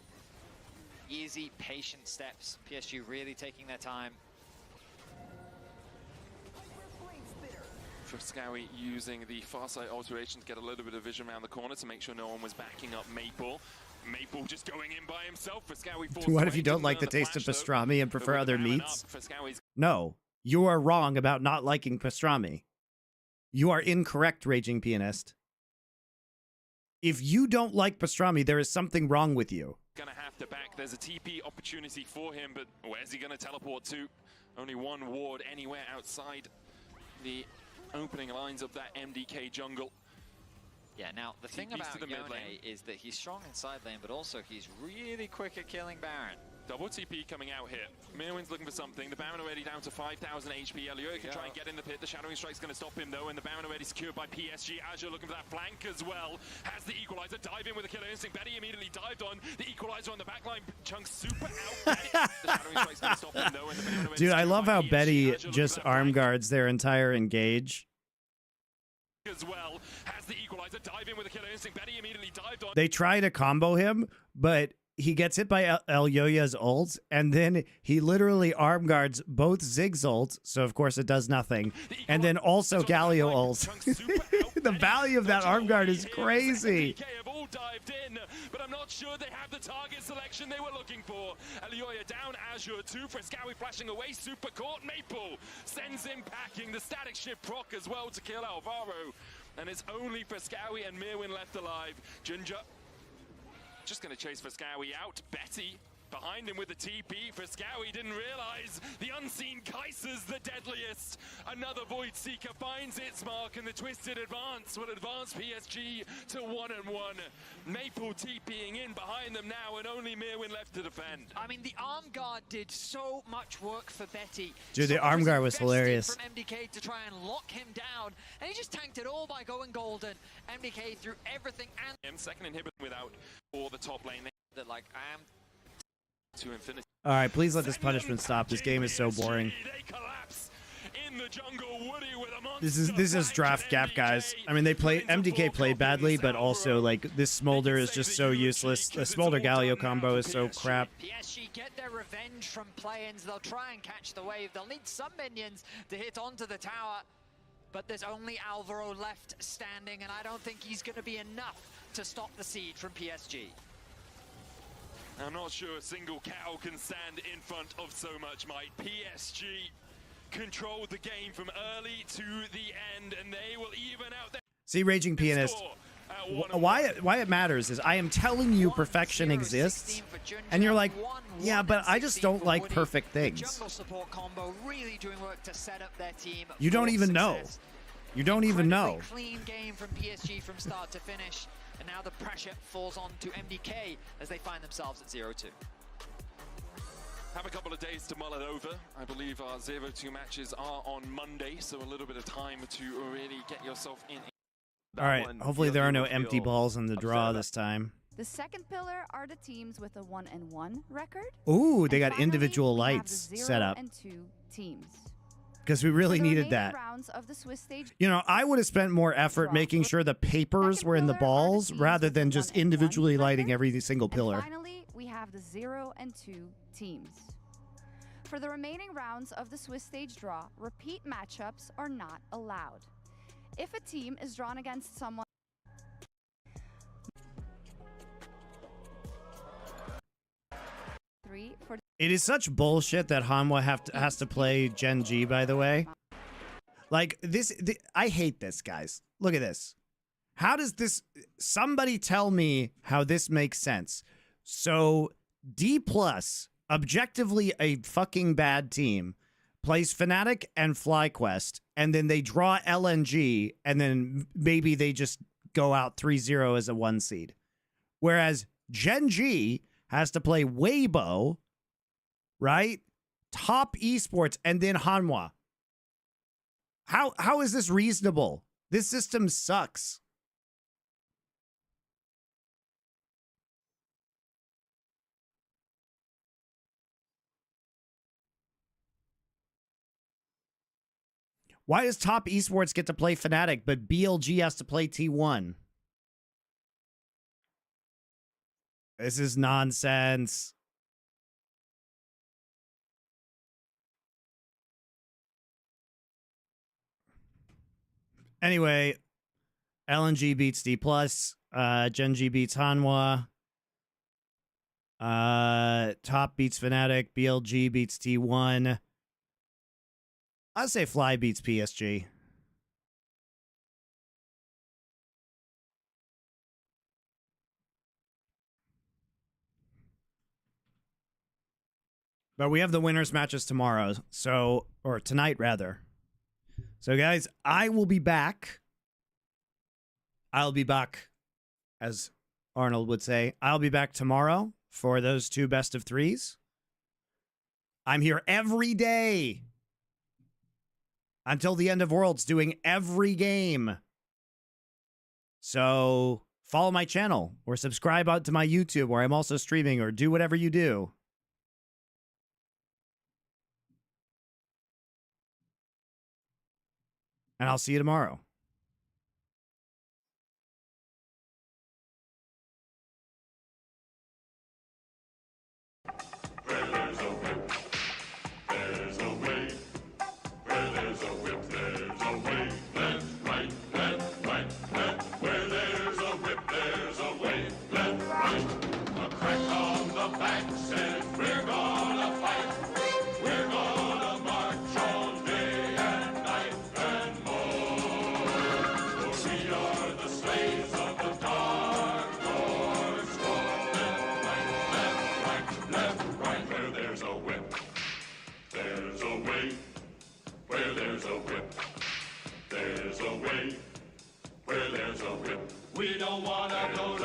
Easy, patient steps. PSG really taking their time. Frescowi using the far side alteration to get a little bit of vision around the corner to make sure no one was backing up Maple. Maple just going in by himself. Frescowi forced What if away, you don't didn't like the learn taste of flash, though. pastrami and But prefer with other the ban meats? up, Frescowi's No, you are wrong about not liking pastrami. You are incorrect, Raging Pianist. If you don't like pastrami, there is something wrong with you. gonna have to back. There's a TP opportunity for him, but where's he gonna teleport to? Only one ward anywhere outside the opening lines of that MDK jungle. Yeah, now the thing TPs about to the mid Yone lane. is that he's strong in side lane, but also he's really quick at killing Baron. Double TP coming out here. Mirwin's looking for something. The Baron already down to 5,000 HP. Elio can try and get in the pit. The Shadowing Strike's going to stop him, though, and the Baron already secured by PSG. Azure looking for that flank as well. Has the Equalizer. Dive in with a killer instinct. Betty immediately dived on. The Equalizer on the backline. Chunks super out. Betty. The Shadowing Strike's going to stop him, though, and the Baron already Dude, I secured love by how PSG. Betty Azure looking just for that arm flank guards their entire engage. as well. Has the Equalizer. Dive in with a killer instinct. Betty immediately dived on. They try to combo him, but he gets hit by El Yoya's ult, and then he literally arm guards both Zig's ult, so of course it does nothing, and then also Galio ult. The value of that arm guard is crazy. Have all dived in, but I'm not sure they have the target selection they were looking for. Elioya down, Azure 2, Frescowi flashing away, super caught, Maple sends him packing, the static shift proc as well to kill Alvaro, and it's only Frescowi and Mirwin left alive. Ginger just going to chase Frescowi out. Betty behind him with the TP. Frescowi didn't realize the unseen Kaiser's the deadliest. Another Void Seeker finds its mark, and the twisted advance will advance PSG to 1-1. Maple TPing in behind them now, and only Mirwin left to defend. I mean, the arm guard did so much work for Betty. Dude, the So arm much guard was invested hilarious. From MDK to try and lock him down, and he just tanked it all by going golden. MDK threw everything and Second inhibitor without for the top lane. that, like, I am To infinity. All right, please let this punishment stop. This game is so boring. They collapse in the jungle. Woody with a monster This is draft gap, guys. I mean, they play MDK played badly, but also like this Smolder is just so useless. The Smolder Galio combo is so crap. PSG get their revenge from play-ins. They'll try and catch the wave. They'll need some minions to hit onto the tower, but there's only Alvaro left standing, and I don't think he's going to be enough to stop the siege from PSG. I'm not sure a single cow can stand in front of so much might. PSG controlled the game from early to the end, and they will even out their See, Raging Pianist, score at 1-1. why it matters is I am telling you perfection exists, and you're like, yeah, but I just don't like perfect things. Jungle support combo really doing work to set up their team. You don't for even know. success. You don't even know. Incredibly clean game from PSG from start to finish, and now the pressure falls on to MDK as they find themselves at 0-2. Have a couple of days to mull it over. I believe our 0-2 matches are on Monday, so a little bit of time to really get yourself in. All right, hopefully there are no empty balls in the draw this time. The second pillar are the teams with a 1-1 record. Ooh, they And got finally, individual we have the lights 0 set up and 2 teams. because we really For the needed remaining that. rounds of the Swiss stage, You know, I would have spent more effort making sure the papers were in the balls rather than just individually lighting every single and pillar. finally, we have the 0 and 2 teams. For the remaining rounds of the Swiss stage draw, repeat matchups are not allowed. If a team is drawn against someone for It is such bullshit that Hanwha has to play Gen G, by the way. Like, I hate this, guys. Look at this. How does this, somebody tell me how this makes sense. So D+, objectively a fucking bad team, plays Fnatic and FlyQuest, and then they draw LNG, and then maybe they just go out 3-0 as a 1 seed. Whereas Gen G has to play Weibo, right? Top esports, and then Hanwha. How is this reasonable? This system sucks. Why does top esports get to play Fnatic, but BLG has to play T1? This is nonsense. Anyway, LNG beats D+, Gen G beats Hanwha, Top beats Fnatic, BLG beats T1. I'd say Fly beats PSG. But we have the winners matches tomorrow, so, or tonight rather. So guys, I will be back. I'll be back, as Arnold would say. I'll be back tomorrow for those 2 best of 3s. I'm here every day until the end of Worlds, doing every game. So follow my channel or subscribe out to my YouTube where I'm also streaming, or do whatever you do. And I'll see you tomorrow. Where there's a whip, there's a way. Where there's a whip, there's a way. Left, right, left, right, left. Where there's a whip, there's a way. Left, right. A crack on the back says we're gonna fight. We're gonna march all day and night and more. For we are the slaves of the dark horse. Left, right, left, right. Where there's a whip, there's a way. Where there's a whip, there's a way. Where there's a whip, we don't wanna go